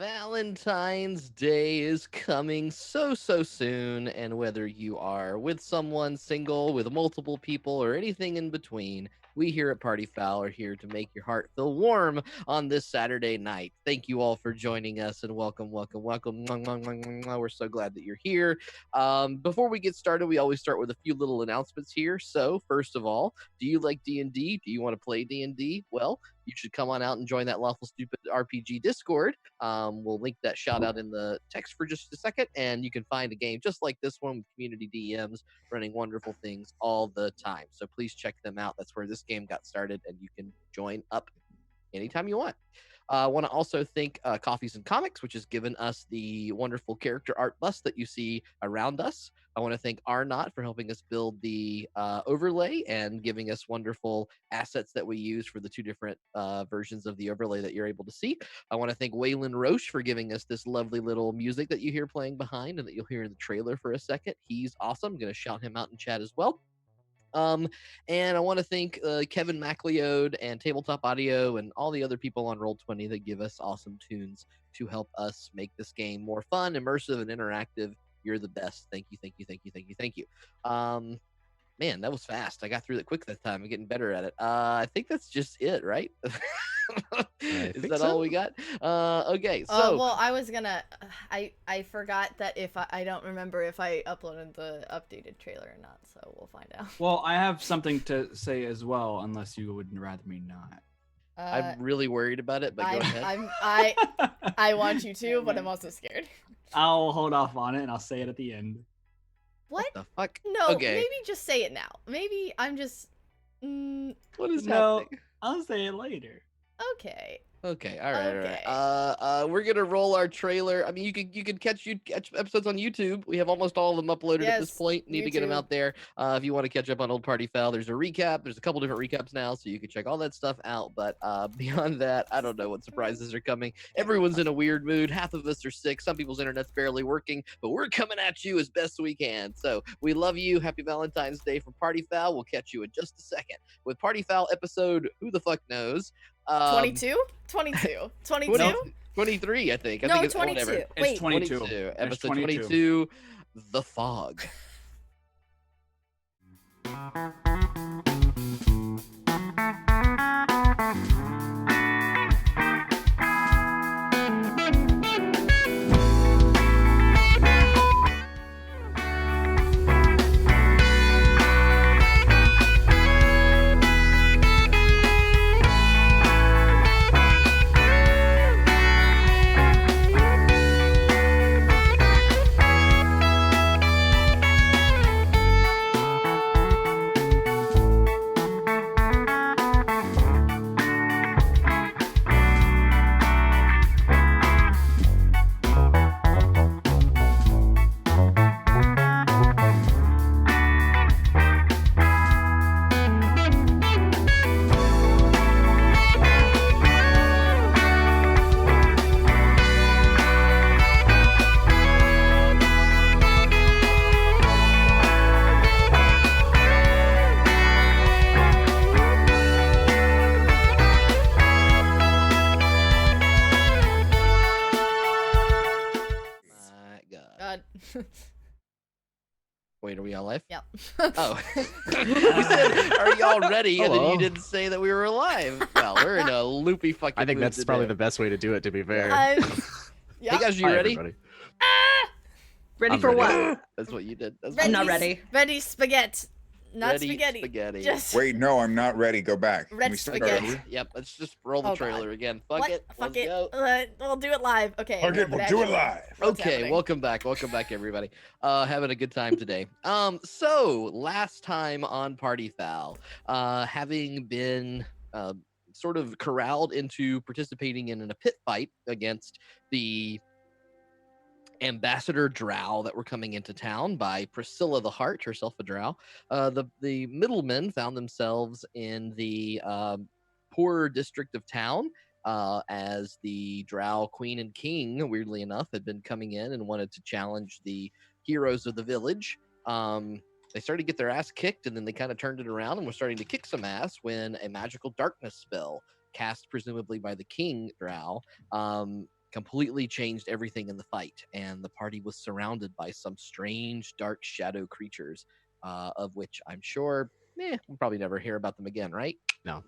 Valentine's Day is coming so soon, and whether you are with someone, single, with multiple people, or anything in between, we here at Party Foul are here to make your heart feel warm on this Saturday night. Thank you all for joining us, and welcome. We're so glad that you're here. Before we get started, we always start with a few little announcements here. So, first of all, do you like D&D? Do you want to play D&D? Well, you should come on out and join that Lawful Stupid RPG Discord. We'll link that shout out in the text for just a second, and you can find a game just like this one with community DMs running wonderful things all the time. So please check them out. That's where this game got started, and you can join up anytime you want. I want to also thank Coffees and Comics, which has given us the wonderful character art bust that you see around us. I want to thank Arnott for helping us build the overlay and giving us wonderful assets that we use for the two different versions of the overlay that you're able to see. I want to thank Waylon Roche for giving us this lovely little music that you hear playing behind and that you'll hear in the trailer for a second. He's awesome. I'm going to shout him out in chat as well. And I want to thank Kevin MacLeod and Tabletop Audio and all the other people on Roll20 that give us awesome tunes to help us make this game more fun, immersive, and interactive. You're the best. Thank you. Man, that was fast. I got through it quick that time. I'm getting better at it. I think that's just it, right? Is that all we got? Okay, so well, I was gonna I forgot that if I don't remember if I uploaded the updated trailer or not, so we'll find out. Well, I have something to say as well, unless you would rather me not. I'm really worried about it, but go ahead. I want you to, but I'm also scared. I'll hold off on it and I'll say it at the end. What the fuck? No, okay. Maybe just say it now. Maybe I'm just What is happening? I'll say it later. Okay. Okay, all right. We're gonna roll our trailer. I mean, you can catch episodes on YouTube. We have almost all of them uploaded at this point. Need to get them out there. If you want to catch up on Old Party Foul, there's a recap. There's a couple different recaps now, so you can check all that stuff out. But beyond that, I don't know what surprises are coming. Everyone's in a weird mood. Half of us are sick. Some people's internet's barely working, but we're coming at you as best we can. So we love you. Happy Valentine's Day from Party Foul. We'll catch you in just a second with Party Foul episode. Who the fuck knows? 22? 23, I think. No, it's 22. Whatever. It's 22. Episode 22, The Fog. Wait, are we all live? Yep. Oh. You said, are y'all ready? Hello. And then you didn't say that we were alive. Well, we're in a loopy fucking I think mood that's today. probably the best way to do it, to be fair. Yeah. Hey guys, you ready? Ready for what? That's what you did. I'm not ready. Ready spaghetti. Not ready spaghetti. Just Wait, no, I'm not ready. Go back. Red spaghetti. Yep, let's just roll the trailer again. Fuck it. Fuck Let's it. go. We'll do it live. Okay. Okay, we'll do it live. Okay, welcome back everybody. Having a good time today. So last time on Party Foul, having been sort of corralled into participating in a pit fight against the Ambassador Drow that were coming into town by Priscilla the Heart, herself a Drow. The middlemen found themselves in the poorer district of town, as the Drow Queen and King, weirdly enough, had been coming in and wanted to challenge the heroes of the village. They started to get their ass kicked, and then they kind of turned it around and were starting to kick some ass when a magical darkness spell, cast presumably by the King Drow, completely changed everything in the fight, and the party was surrounded by some strange dark shadow creatures, of which I'm sure we'll probably never hear about them again, right? No.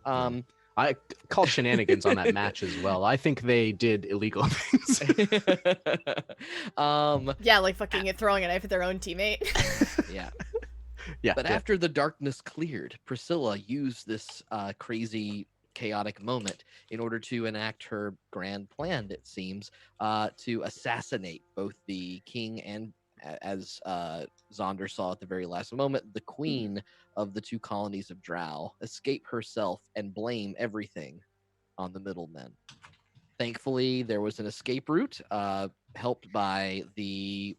I called shenanigans on that match as well. I think they did illegal things. Yeah, like fucking throwing a knife at their own teammate. Yeah. Yeah. But after the darkness cleared, Priscilla used this crazy, chaotic moment in order to enact her grand plan, it seems, to assassinate both the king and, as Zaunder saw at the very last moment, the queen of the two colonies of Drow, escape herself and blame everything on the middlemen. Thankfully, there was an escape route helped by the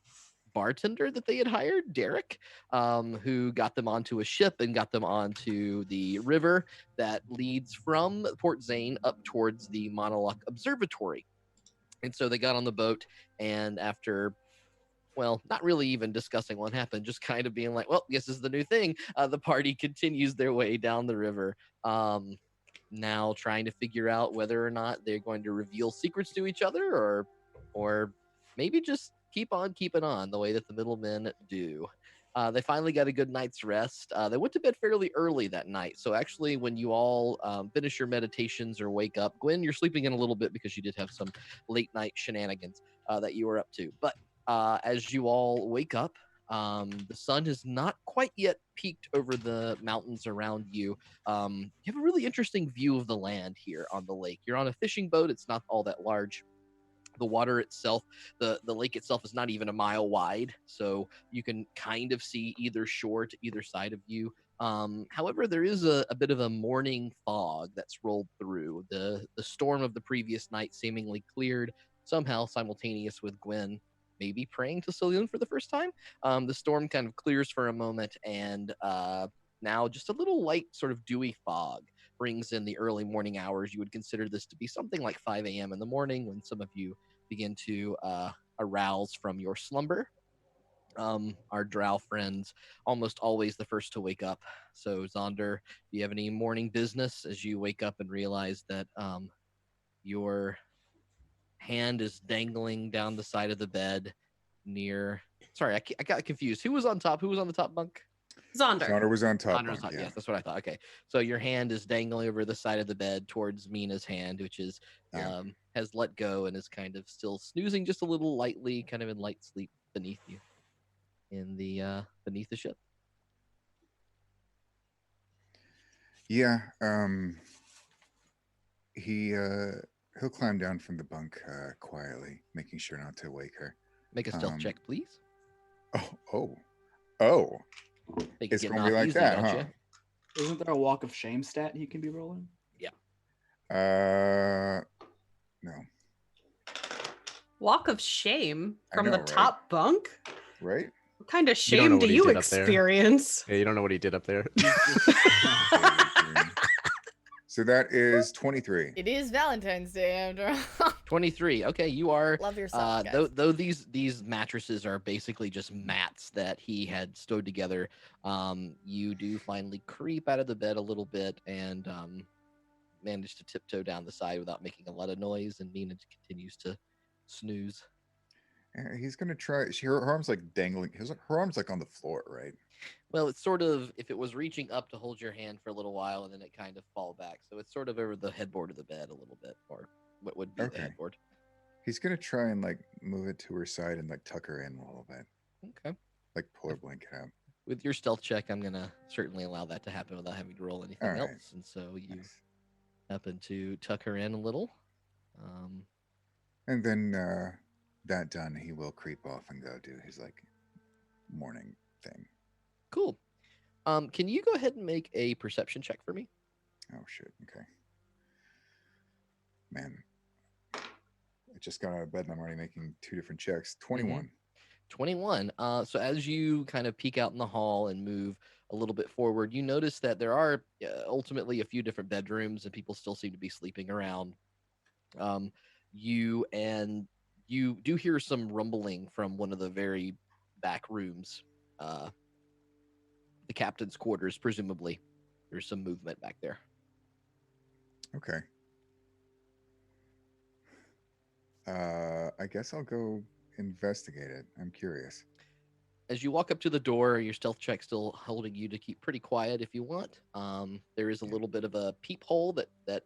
bartender that they had hired, Derek, who got them onto a ship and got them onto the river that leads from Port Zane up towards the Monolith Observatory. And so they got on the boat, and after, well, not really even discussing what happened, just kind of being like, well, this is the new thing, the party continues their way down the river. Now trying to figure out whether or not they're going to reveal secrets to each other, or maybe just keep on keeping on the way that the middlemen do. They finally got a good night's rest. They went to bed fairly early that night. So actually, when you all finish your meditations or wake up, Gwen, you're sleeping in a little bit because you did have some late night shenanigans that you were up to. But as you all wake up, the sun has not quite yet peaked over the mountains around you. You have a really interesting view of the land here on the lake. You're on a fishing boat. It's not all that large. The water itself, the lake itself is not even a mile wide, so you can kind of see either shore to either side of you. However, there is a bit of a morning fog that's rolled through. The storm of the previous night seemingly cleared, somehow simultaneous with Gwen maybe praying to Saloon for the first time. The storm kind of clears for a moment, and now just a little light sort of dewy fog brings in the early morning hours. You would consider this to be something like 5 a.m. in the morning when some of you begin to arouse from your slumber. Our drow friends almost always the first to wake up. So Zaunder, do you have any morning business as you wake up and realize that your hand is dangling down the side of the bed near... Sorry, I got confused. Who was on top? Who was on the top bunk? Zaunder. Zaunder was on top. Zaunder's Bunk, on, yeah. yes, that's what I thought. Okay, so your hand is dangling over the side of the bed towards Meena's hand, which is Yeah. has let go and is kind of still snoozing just a little lightly, kind of in light sleep beneath you, in the beneath the ship. Yeah. He'll climb down from the bunk quietly, making sure not to wake her. Make a stealth check, please. Oh. Think It's you're gonna be getting off like easy, that, don't huh? you? Isn't there a walk of shame stat he can be rolling? No. Walk of shame I from know, the right? top bunk? Right? What kind of You don't know shame do what he you did up there. experience? Yeah, you don't know what he did up there. So that is 23. It is Valentine's Day, after all. 23. Okay, you are. Love yourself, guys. Though these mattresses are basically just mats that he had stowed together, you do finally creep out of the bed a little bit and manage to tiptoe down the side without making a lot of noise, and Meena continues to snooze. Yeah, he's gonna try. Her arm's like dangling. Her arm's like on the floor, right? Well, it's sort of, if it was reaching up to hold your hand for a little while and then it kind of fall back. So it's sort of over the headboard of the bed a little bit, or what would be the Okay. headboard. He's gonna try and like move it to her side and like tuck her in a little bit, Okay. like pull her blanket out. With your stealth check, I'm going to certainly allow that to happen without having to roll anything All right. else. And so you Nice. happen to tuck her in a little. And then that done, he will creep off and go do his like morning thing. Cool. Can you go ahead and make a perception check for me? Oh shit. Okay. Man, I just got out of bed and I'm already making 2 different checks. 21. 21. So as you kind of peek out in the hall and move a little bit forward, you notice that there are ultimately a few different bedrooms and people still seem to be sleeping around. You do hear some rumbling from one of the very back rooms, the captain's quarters, presumably. There's some movement back there. Okay. I guess I'll go investigate it. I'm curious. As you walk up to the door, your stealth check still holding you to keep pretty quiet if you want. There is a little bit of a peephole that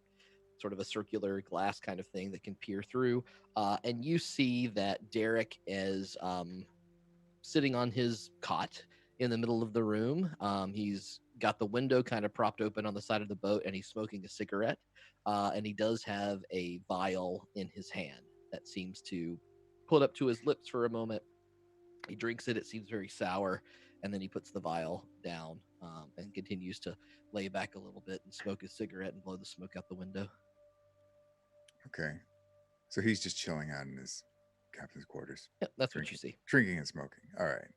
sort of a circular glass kind of thing that can peer through, and you see that Derek is sitting on his cot in the middle of the room. He's got the window kind of propped open on the side of the boat, and he's smoking a cigarette. And he does have a vial in his hand that seems to put up to his lips for a moment. He drinks it. It seems very sour, and then he puts the vial down and continues to lay back a little bit and smoke his cigarette and blow the smoke out the window. Okay. So he's just chilling out in his captain's quarters. Yep, that's what you see. Drinking and smoking. All right.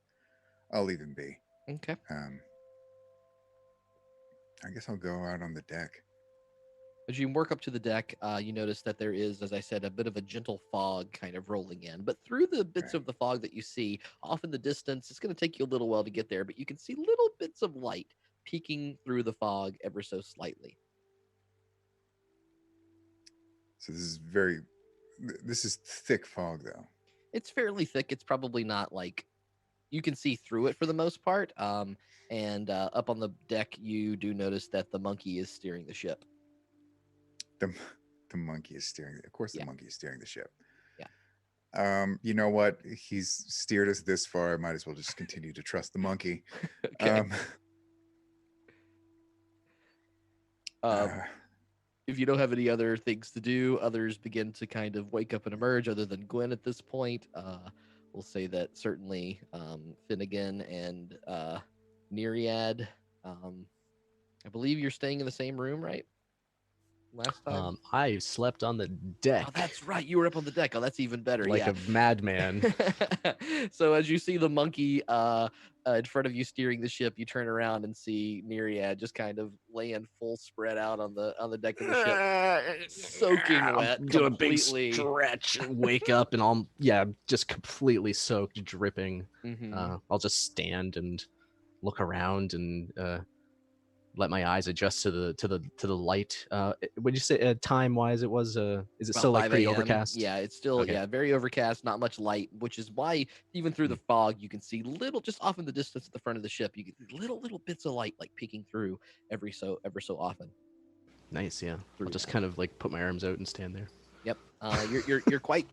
I'll leave him be. Okay. I guess I'll go out on the deck. As you work up to the deck, you notice that there is, as I said, a bit of a gentle fog kind of rolling in. But through the bits of the fog that you see, off in the distance, it's going to take you a little while to get there, but you can see little bits of light peeking through the fog ever so slightly. So this is thick fog, though. It's fairly thick. It's probably not like you can see through it for the most part. And up on the deck, you do notice that the monkey is steering the ship. The monkey is steering. Of course, the monkey is steering the ship. Yeah. You know what? He's steered us this far. I might as well just continue to trust the monkey. Okay. If you don't have any other things to do, others begin to kind of wake up and emerge, other than Gwen at this point. We'll say that certainly Finnegan and Neriad. I believe you're staying in the same room, right? Last time? I slept on the deck. Oh, that's right. You were up on the deck. Oh, that's even better. Like yeah. a madman. So as you see the monkey in front of you steering the ship, you turn around and see Neriad just kind of laying full spread out on the deck of the ship, soaking wet. Do a big completely. stretch, wake up, and I'm just completely soaked, dripping. I'll just stand and look around and let my eyes adjust to the light. Would you say time wise it was is it About still like 5 pretty a.m. overcast? Yeah, it's still very overcast, not much light, which is why even through the fog you can see little, just off in the distance at the front of the ship, you get little bits of light like peeking through ever so often. Nice, yeah. I'll just kind of like put my arms out and stand there. Yep. You're quite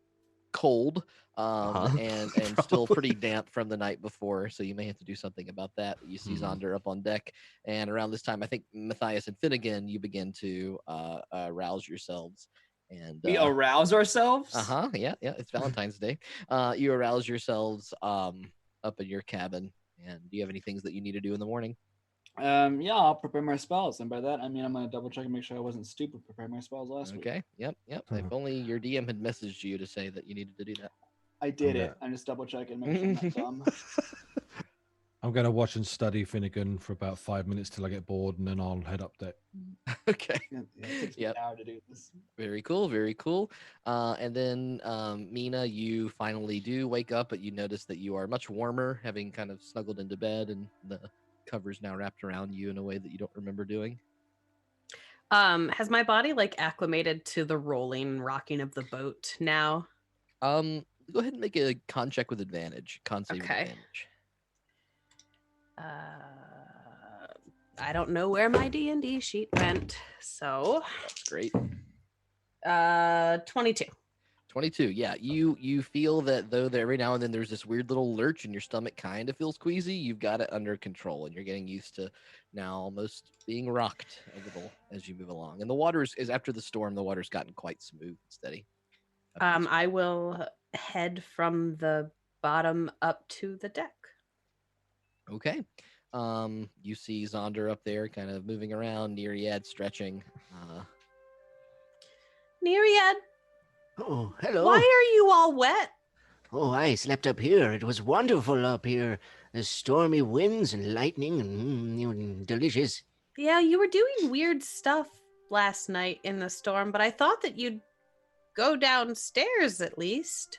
cold and still pretty damp from the night before, so you may have to do something about that. You see Zaunder up on deck, and around this time, I think Matthias and Finnegan, you begin to rouse yourselves. And we arouse ourselves? Yeah, it's Valentine's Day. You arouse yourselves up in your cabin, and do you have any things that you need to do in the morning? Yeah, I'll prepare my spells, and by that I mean I'm gonna double check and make sure I wasn't stupid preparing my spells last week. Okay. Yep. If only your DM had messaged you to say that you needed to do that. I did it. I'm just double checking, make sure I'm not dumb. I'm going to watch and study Finnegan for about 5 minutes till I get bored, and then I'll head up deck. Okay. It takes me an hour to do this. Very cool. And then Meena, you finally do wake up, but you notice that you are much warmer, having kind of snuggled into bed, and the cover's now wrapped around you in a way that you don't remember doing. Has my body like acclimated to the rolling and rocking of the boat now? Go ahead and make a con check with advantage. Con save with advantage. I don't know where my D&D sheet went, so that's great. 22. 22. Yeah, you feel that though that every now and then there's this weird little lurch and your stomach kind of feels queasy, you've got it under control, and you're getting used to now almost being rocked a little as you move along. And the water is after the storm, the water's gotten quite smooth and steady. I will head from the bottom up to the deck. Okay. You see Zaunder up there kind of moving around, Neriad stretching. Neriad, oh, hello. why are you all wet? Oh, I slept up here. It was wonderful up here. There's stormy winds and lightning and delicious. Yeah, you were doing weird stuff last night in the storm, but I thought that you'd go downstairs at least.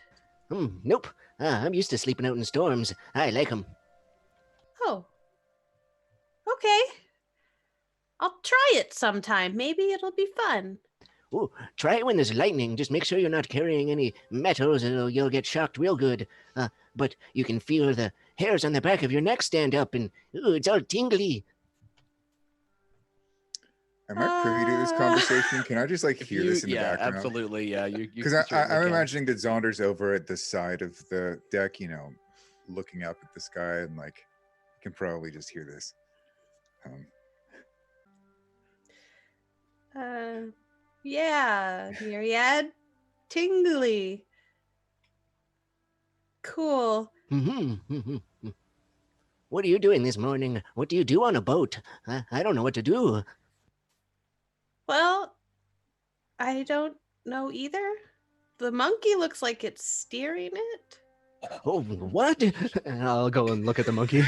Nope. I'm used to sleeping out in storms. I like them. Oh. Okay. I'll try it sometime. Maybe it'll be fun. Ooh, try it when there's lightning. Just make sure you're not carrying any metals, or you'll get shocked real good. But you can feel the hairs on the back of your neck stand up, and ooh, it's all tingly. Am I privy to this conversation? Can I just like If hear you, this in the yeah, background? absolutely, yeah. You Because can certainly I'm can. imagining that Zaunder's over at the side of the deck, you know, looking up at the sky, and like can probably just hear this. Yeah, Neriad. Tingly. Cool. What are you doing this morning? What do you do on a boat? I don't know what to do. Well, I don't know either. The monkey looks like it's steering it. Oh, what? I'll go and look at the monkey.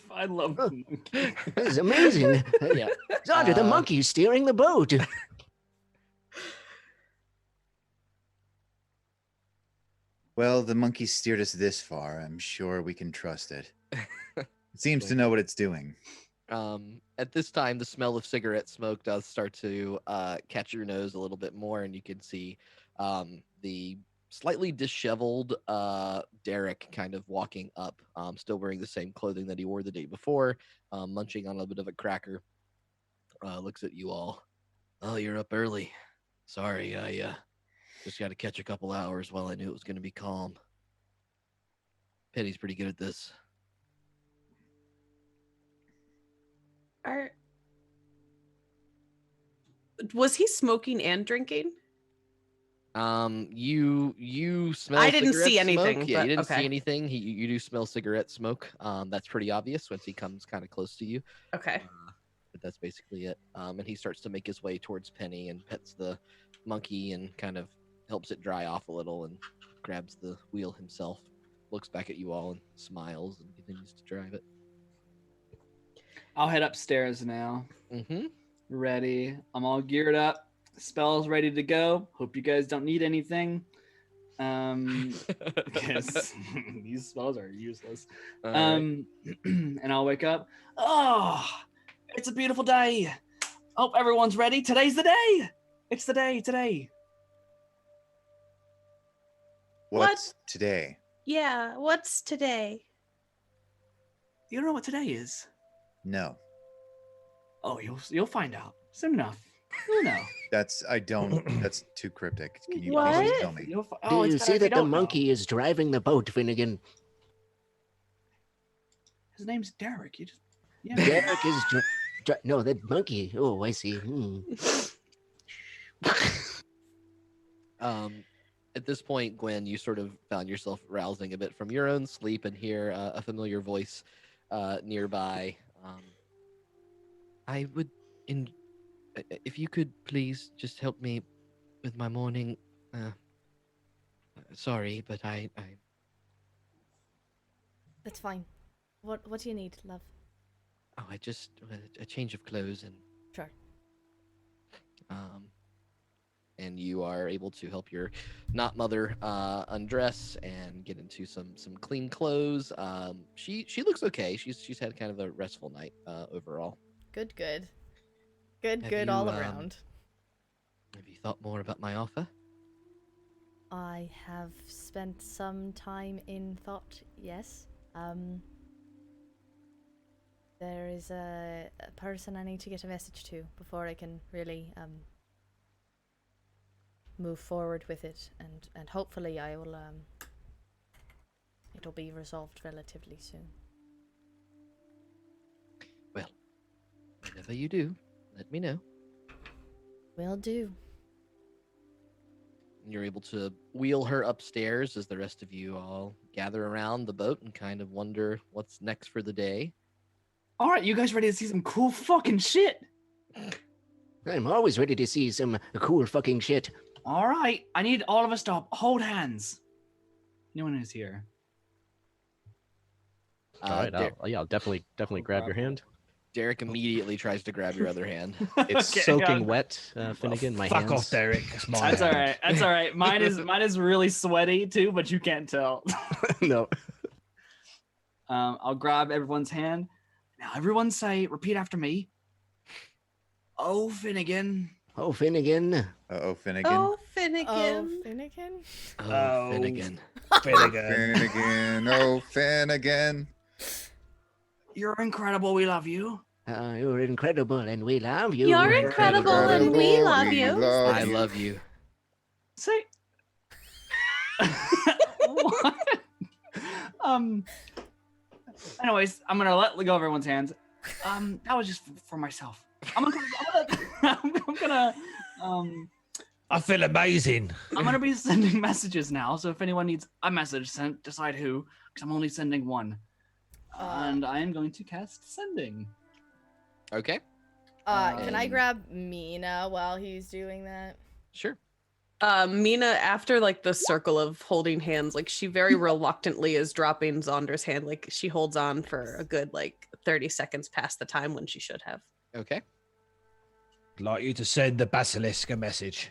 I love the monkey. This is amazing. Yeah. Zaunder, the monkey's steering the boat. Well, the monkey steered us this far. I'm sure we can trust it. It seems to know what it's doing. At this time, the smell of cigarette smoke does start to catch your nose a little bit more, and you can see the slightly disheveled Derek kind of walking up, still wearing the same clothing that he wore the day before, munching on a bit of a cracker. Looks at you all. Oh, you're up early. Sorry, I just got to catch a couple hours while I knew it was going to be calm. Petty's pretty good at this. Was he smoking and drinking? You smell. I didn't see cigarette anything, smoke. Yeah, but you didn't okay. see anything. You do smell cigarette smoke. That's pretty obvious once he comes kind of close to you. Okay. But that's basically it. And he starts to make his way towards Penny and pets the monkey and kind of helps it dry off a little and grabs the wheel himself. Looks back at you all and smiles and continues to drive it. I'll head upstairs now. Mm-hmm. Ready. I'm all geared up. Spells ready to go. Hope you guys don't need anything. Because these spells are useless. And I'll wake up. Oh, it's a beautiful day. Hope everyone's ready. Today's the day. It's the day today. What's today? Yeah, what's today? You don't know what today is? No. Oh, you'll find out soon enough. You'll know. That's too cryptic. Can you What? please tell me? You'll Do it's you better see if that the don't know. monkey is driving the boat, Finnegan? His name's Derek. You just yeah. Derek is no, that monkey. Oh, I see. At this point, Gwen, you sort of found yourself rousing a bit from your own sleep and hear a familiar voice nearby. I would, if you could please just help me with my morning. Sorry, but I. That's fine. What do you need, love? Oh, I just a change of clothes and. Sure. And you are able to help your not mother undress and get into some clean clothes. She looks okay. She's had kind of a restful night overall. Good Have all you, around. Have you thought more about my offer? I have spent some time in thought, yes. There is a person I need to get a message to before I can really move forward with it, and hopefully I will it'll be resolved relatively soon. Well, whenever you do, let me know. Will do. You're able to wheel her upstairs as the rest of you all gather around the boat and kind of wonder what's next for the day. All right, you guys ready to see some cool fucking shit? I'm always ready to see some cool fucking shit. All right, I need all of us to hold hands. No one is here. All right, I'll definitely grab your hand. Derek immediately tries to grab your other hand. It's Okay, soaking yeah. wet, Finnegan. My Fuck hands. off, Derek. It's mine. That's all right. That's all right. Mine is really sweaty too, but you can't tell. No. I'll grab everyone's hand. Now, everyone repeat after me. Oh, Finnegan. Oh, Finnegan. Uh-oh, Finnegan. Oh, Finnegan. Oh, Finnegan? Oh, Finnegan. Finnegan. Oh, Finnegan. You're incredible. We love you. You're incredible and we love you. You're incredible and we love you. I love you. Say. What? Anyways, I'm gonna let go of everyone's hands. That was just for myself. I'm gonna I feel amazing. I'm gonna be sending messages now. So if anyone needs a message sent, decide who, because I'm only sending one. And I am going to cast sending. Okay. Can I grab Meena while he's doing that? Sure. Meena, after like the circle of holding hands, like she very reluctantly is dropping Zaunder's hand. Like she holds on for a good like 30 seconds past the time when she should have. Okay. I'd like you to send the basilisk a message.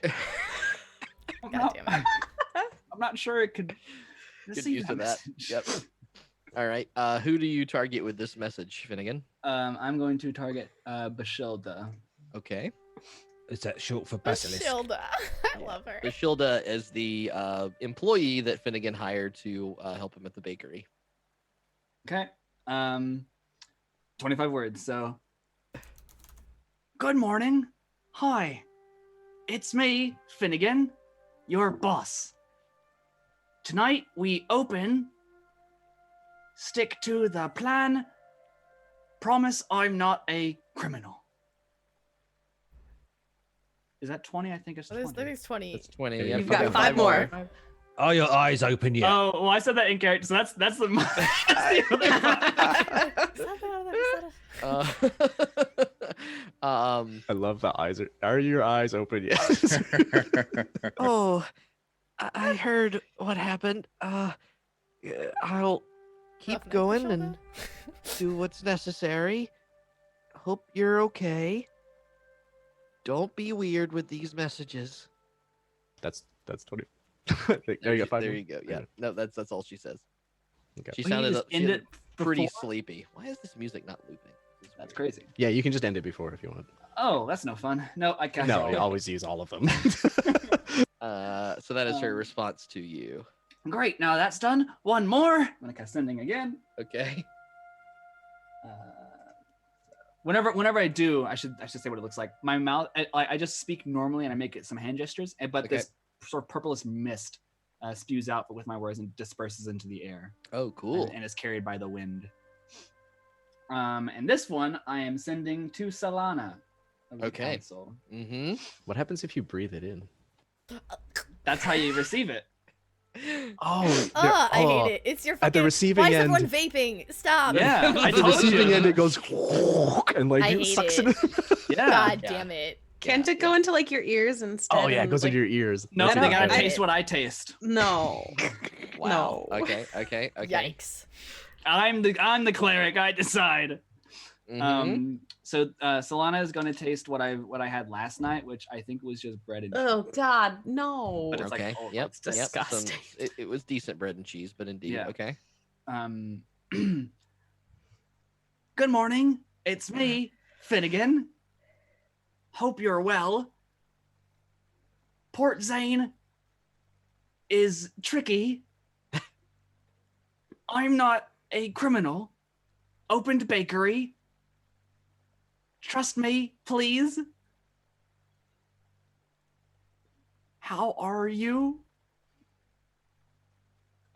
God damn it. I'm not sure it could Good receive use of that. message. Yep. All right. Who do you target with this message, Finnegan? I'm going to target Bashilda. Okay. Is that short for basilisk? Bashilda. I love her. Bashilda is the employee that Finnegan hired to help him at the bakery. Okay. 25 words. So, good morning. Hi. It's me, Finnegan, your boss. Tonight we open. Stick to the plan. Promise I'm not a criminal. Is that 20? I think it's 20. I think it's 20. That's 20. Yeah, Yeah, You've got 5 more. Are your eyes open yet? Oh, well, I said that in character, so that's the, that's the other I love the eyes. Are your eyes open yet? Oh, I heard what happened. I'll keep Rough night, going Bashilda. and do what's necessary. Hope you're okay. Don't be weird with these messages. That's 20. There you go. 5 There more. you go. Yeah. No, that's all she says. Okay. She Well, you sounded just she end sounded it pretty before- sleepy. Why is this music not looping? This is That's weird. crazy. Yeah, you can just end it before if you want. Oh, that's no fun. No, I can't. No, you always use all of them. So that is her Um, response to you. Great. Now that's done. One more. I'm gonna cast sending again. Okay. Whenever I do, I should say what it looks like. My mouth, I just speak normally and I make it some hand gestures, but Okay. this sort of purplish mist spews out with my words and disperses into the air. Oh, cool. And is carried by the wind. And this one I am sending to Solana. Of the Okay. council. Mm-hmm. What happens if you breathe it in? That's how you receive it. Oh, I hate it. It's your fucking... At the receiving Why is end- everyone vaping? Stop. Yeah, I At the told receiving you. end, it goes and like I it hate sucks it. it. Yeah. God Yeah. damn it. Can't it go into like your ears instead? Oh yeah, it and, goes like... into your ears. No, That's they even gotta better. taste what I taste. No. Wow. No. Okay. Yikes. I'm the cleric. I decide. Mhm. So Solana is going to taste what I had last night, which I think was just bread and cheese. Oh God, no. But it's like, Okay. oh, Yep. it's Yep. Some- disgusting. it was decent bread and cheese, but indeed. Yeah. Okay. Good morning. It's me, Finnegan. Hope you're well. Port Zane is tricky. I'm not a criminal. Opened bakery. Trust me, please. How are you?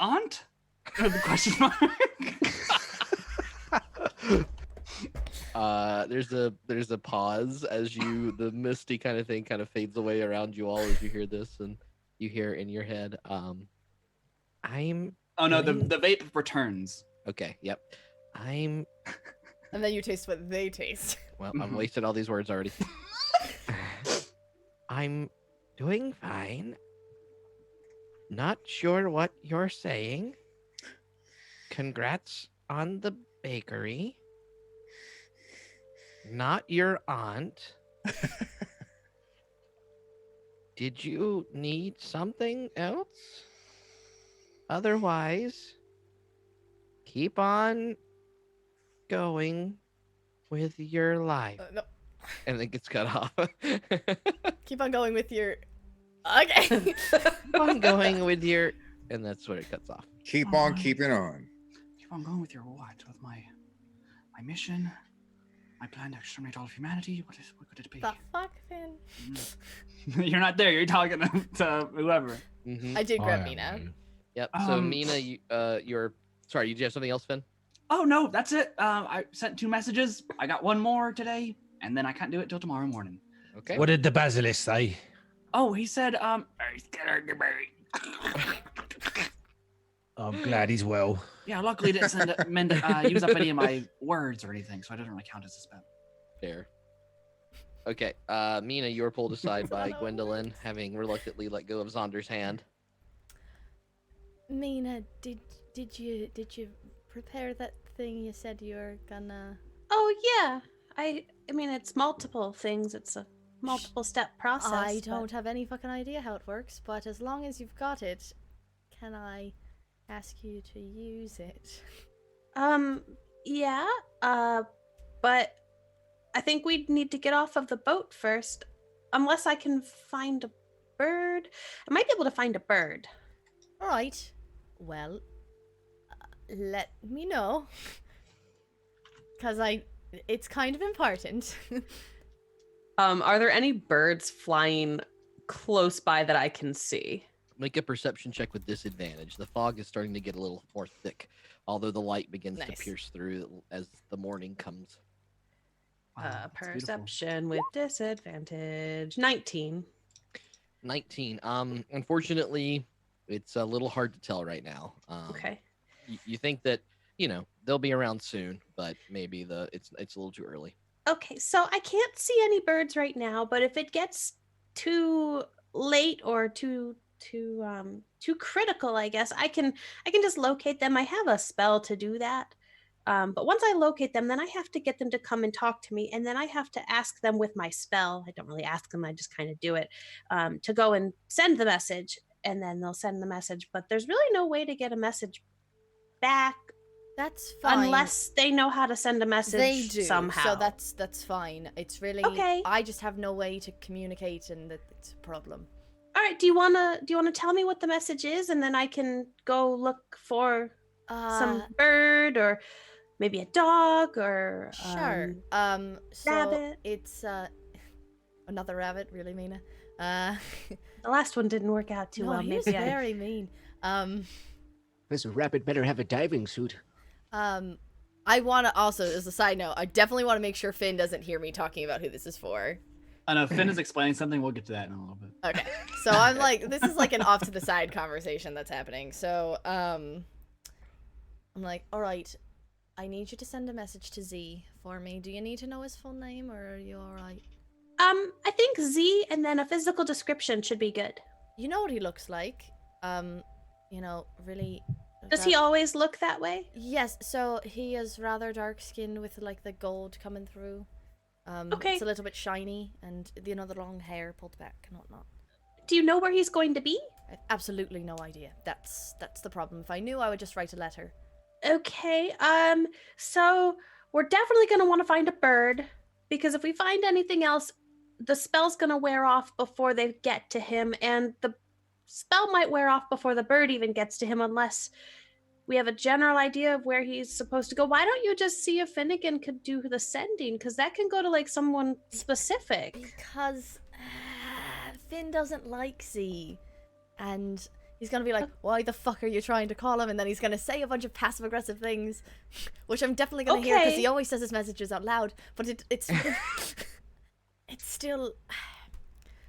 Aunt? The question mark. There's a pause as the misty kind of thing kind of fades away around you all as you hear this, and you hear in your head, I'm Oh no, the doing- vape returns. okay. Yep. I'm And then you taste what they taste. well. I'm wasting all these words already. I'm doing fine. Not sure what you're saying. Congrats on the bakery. Not your aunt. Did you need something else? Otherwise, keep on going with your life. No. and then gets cut off. Keep on going with your. Okay. I'm going with your, and that's what it cuts off. Keep on keeping on. Keep on going with your what? With my mission? My plan to exterminate all of humanity? What could it be? The fuck, Finn? You're not there. You're talking to whoever. Mm-hmm. I did grab I am, Meena. man. Yep. So Meena, you're sorry. Did you have something else, Finn? Oh no, that's it. I sent 2 messages. I got 1 more today, and then I can't do it till tomorrow morning. Okay. What did the basilisk say? Oh, he said, I'm glad he's well. yeah, luckily didn't use up any of my words or anything, so I didn't really count as a spell. Fair. Okay. Meena, you were pulled aside by Gwendolyn, having reluctantly let go of Zaunder's hand. Meena, did you prepare that thing you said you were gonna? Oh yeah. I mean it's multiple things. It's a multiple step process. I don't have any fucking idea how it works, but as long as you've got it, can I ask you to use it? Yeah. But I think we'd need to get off of the boat first. Unless I can find a bird. I might be able to find a bird. All right. Well, let me know. Because it's kind of important. Are there any birds flying close by that I can see? Make a perception check with disadvantage. The fog is starting to get a little more thick, although the light begins to pierce through as the morning comes. Wow, that's beautiful. Perception with disadvantage. 19. 19. Unfortunately, it's a little hard to tell right now. Okay. You think that, they'll be around soon, but maybe it's a little too early. Okay, so I can't see any birds right now, but if it gets too late or too critical, I guess I can just locate them. I have a spell to do that. But once I locate them, then I have to get them to come and talk to me, and then I have to ask them with my spell. I don't really ask them, I just kind of do it, to go and send the message, and then they'll send the message. But there's really no way to get a message back. That's fine. Unless they know how to send a message they do, somehow. So that's fine. It's really okay. I just have no way to communicate, and it's a problem. All right. Do you wanna tell me what the message is, and then I can go look for some bird or maybe a dog or sure. So rabbit. It's another rabbit, really, Meena. The last one didn't work out too no, well. He was very mean. This rabbit better have a diving suit. I want to also, as a side note, I definitely want to make sure Finn doesn't hear me talking about who this is for. I know Finn is explaining something. We'll get to that in a little bit. Okay, so I'm like, this is like an off to the side conversation that's happening. So, I'm like, all right, I need you to send a message to Z for me. Do you need to know his full name, or are you all right? I think Z and then a physical description should be good. You know what he looks like. Really. Does he always look that way? Yes, so he is rather dark skinned with like the gold coming through. Okay. It's a little bit shiny, and the long hair pulled back and whatnot. Do you know where he's going to be? I have absolutely no idea. That's the problem. If I knew, I would just write a letter. Okay. So we're definitely gonna want to find a bird, because if we find anything else, the spell's gonna wear off before they get to him, and the spell might wear off before the bird even gets to him, unless we have a general idea of where he's supposed to go. Why don't you just see if Finnegan could do the sending? Because that can go to like someone specific. Because Finn doesn't like Z, and he's gonna be like, why the fuck are you trying to call him? And then he's gonna say a bunch of passive aggressive things, which I'm definitely gonna hear, because he always says his messages out loud. But it's it's still.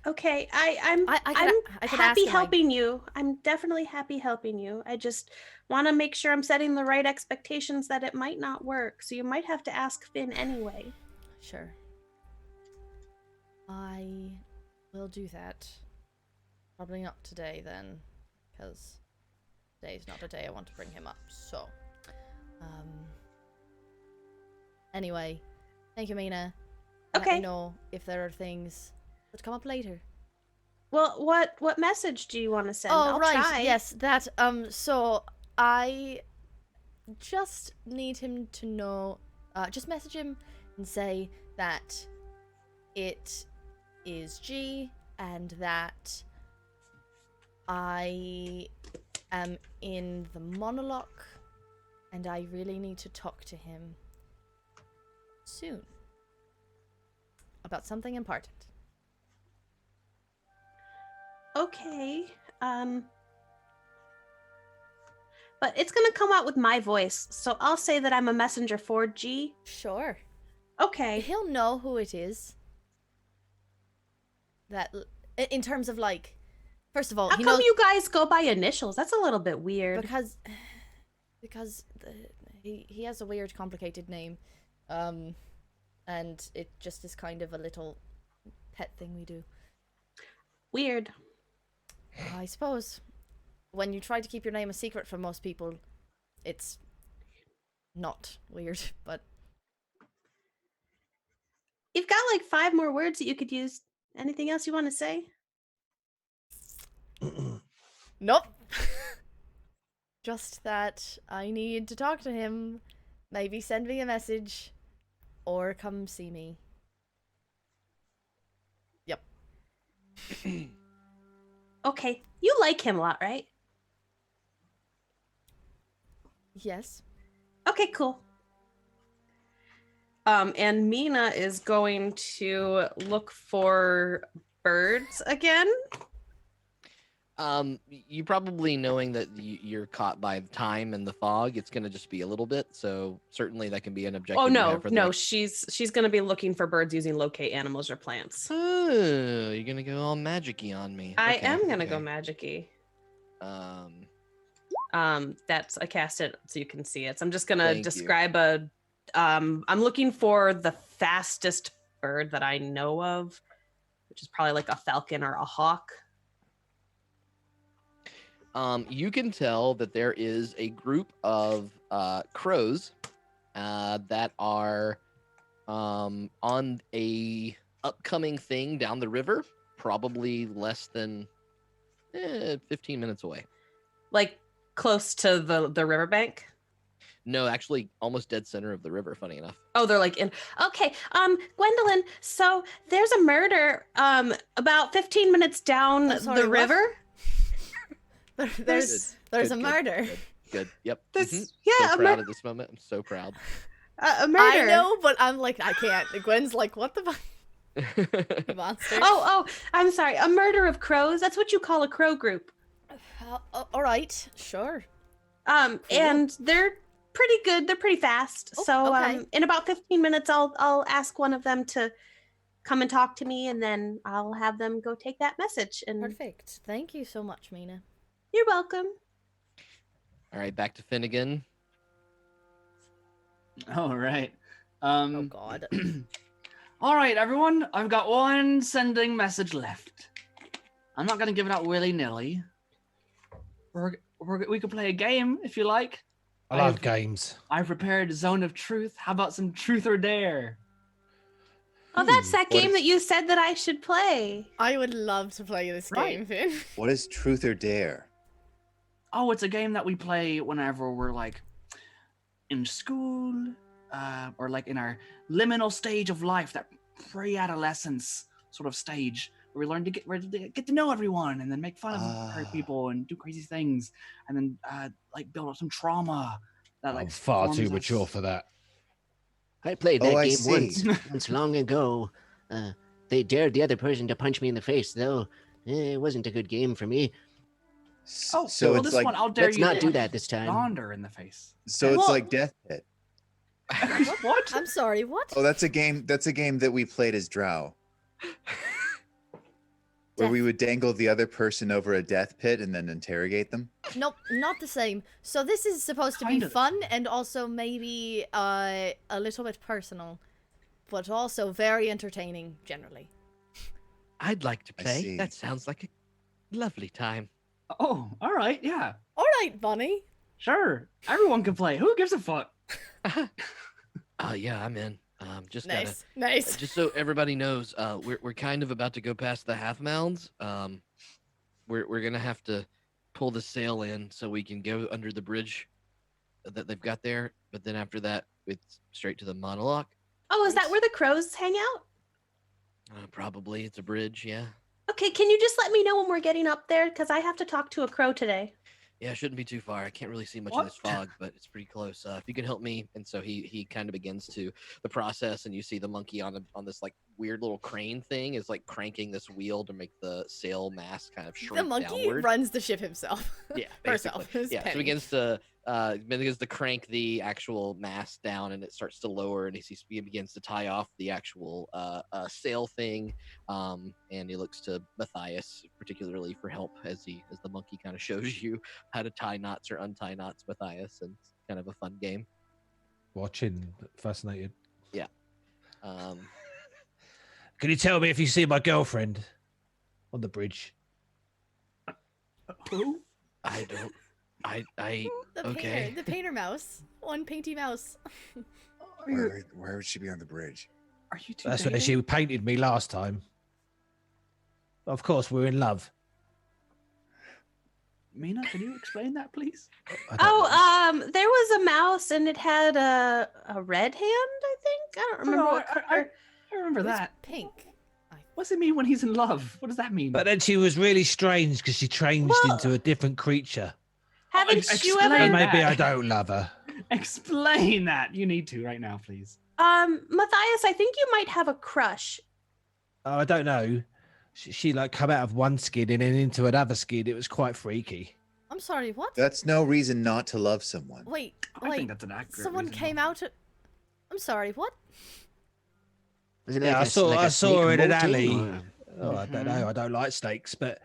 Okay, I'm happy helping you. I'm definitely happy helping you. I just want to make sure I'm setting the right expectations that it might not work. So you might have to ask Finn anyway. Sure. I will do that. Probably not today then, because today's not a day I want to bring him up. So, anyway, thank you, Meena. Okay. Let me know if there are things that come up later. Well, what message do you want to send? Oh, I'll right. try. Yes, that. So I just need him to know. Just message him and say that it is G and that I am in the monologue and I really need to talk to him soon about something important. Okay. But it's gonna come out with my voice, so I'll say that I'm a messenger for G. Sure. Okay. He'll know who it is. That, in terms of like, first of all, How he come knows you guys go by initials? That's a little bit weird. because he has a weird, complicated name, and it just is kind of a little pet thing we do. Weird. I suppose when you try to keep your name a secret from most people, it's not weird, but You've got like 5 more words that you could use. Anything else you want to say? nope. Just that I need to talk to him. Maybe send me a message or come see me. Yep. Okay. You like him a lot, right? Yes. Okay, cool. And Meena is going to look for birds again. You probably knowing that you're caught by time and the fog, it's gonna just be a little bit. So certainly that can be an objective. Oh you no, have for the no, next- she's going to be looking for birds using locate animals or plants. Oh, you're gonna go all magic-y on me. I Okay, am going to go okay. magic-y. Um, That's I cast it so you can see it. So I'm just going to Thank you. describe I'm looking for the fastest bird that I know of, which is probably like a falcon or a hawk. You can tell that there is a group of crows that are on a upcoming thing down the river, probably less than 15 minutes away. Like close to the riverbank. No, actually, almost dead center of the river. Funny enough. Oh, they're like in. Okay, Gwendolyn. So there's a murder about 15 minutes down sorry, the what? river. There's Good, a murder. Good. Yep. There's Mhm. yeah, So a, proud of this moment. I'm so proud. a murder. I know, but I'm like, I can't. Gwen's like, what the fuck? You monster. Oh, I'm sorry. A murder of crows. That's what you call a crow group. All right, sure. And they're pretty good. They're pretty fast. Oh, So okay. in about 15 minutes, I'll ask one of them to come and talk to me, and then I'll have them go take that message. And Perfect. Thank you so much, Meena. you're welcome. All right, back to Finnegan. All right. Oh God. All right, everyone. I've got one sending message left. I'm not gonna give it out willy-nilly. We could play a game if you like. I love games. I've prepared Zone of Truth. How about some Truth or Dare? Oh, that's that what game is- that you said that I should play. I would love to play this Right. game, Finn. What is truth or dare? Oh, it's a game that we play whenever we're like in school, or like in our liminal stage of life, that pre-adolescence sort of stage where we learn to get to know everyone and then make fun of people and do crazy things and then like build up some trauma. That I'm like far too forms mature us. for that. I played Oh, that I game see. once long ago. They dared the other person to punch me in the face, though. It wasn't a good game for me. Oh, so well, it's this like one I'll dare Let's you not to do punch that this time. Zaunder in the face. so it's Well- like Death Pit. What? I'm sorry, what? Oh, that's a game. That's a game that we played as Drow, where we Death- would dangle the other person over a death pit and then interrogate them. Nope, not the same. So this is supposed to be Kind of. fun and also maybe a little bit personal, but also very entertaining generally. I'd like to I play. see. That sounds like a lovely time. Oh, all right, yeah, All right, Bunny. sure. Everyone can play. Who gives a fuck? Oh yeah, I'm in. Just Nice, nice. just so everybody knows, we're kind of about to go past the half mounds. We're gonna have to pull the sail in so we can go under the bridge that they've got there. But then after that, it's straight to the monologue. Oh, is that where the crows hang out? Probably it's a bridge. Yeah. Okay, can you just let me know when we're getting up there? Because I have to talk to a crow today. Yeah, it shouldn't be too far. I can't really see much of this fog, but it's pretty close. If you can help me, and so he kind of begins to the process, and you see the monkey on this like weird little crane thing is like cranking this wheel to make the sail mast kind of shrink The monkey downward. runs the ship himself. Yeah, herself. basically. Yeah, so he begins to crank the actual mast down, and it starts to lower, and he begins to tie off the actual sail thing. And he looks to Matthias particularly for help as the monkey kind of shows you how to tie knots or untie knots, Matthias, and it's kind of a fun game. Watching, fascinated. Yeah. Can you tell me if you see my girlfriend on the bridge? Who? I don't. I The okay. painter, the painter mouse. One painty mouse. Where would she be on the bridge? Are you two? That's dating? where she painted me last time. Of course, we're in love. Meena, can you explain that, please? There was a mouse and it had a red hand, I think. I don't remember what color. I remember It was that. pink. What's it mean when he's in love? What does that mean? But then she was really strange because she changed into a different creature. Haven't you explain ever? And maybe that. I don't love her. Explain that. You need to right now, please. Matthias, I think you might have a crush. Oh, I don't know. She like come out of one skin and then into another skin. It was quite freaky. I'm sorry, what? That's no reason not to love someone. Wait, I think that's an accurate. someone reason. came out. I'm sorry, what? Was it Yeah, like I saw her in an alley. Or... Oh, I don't know. I don't like snakes, but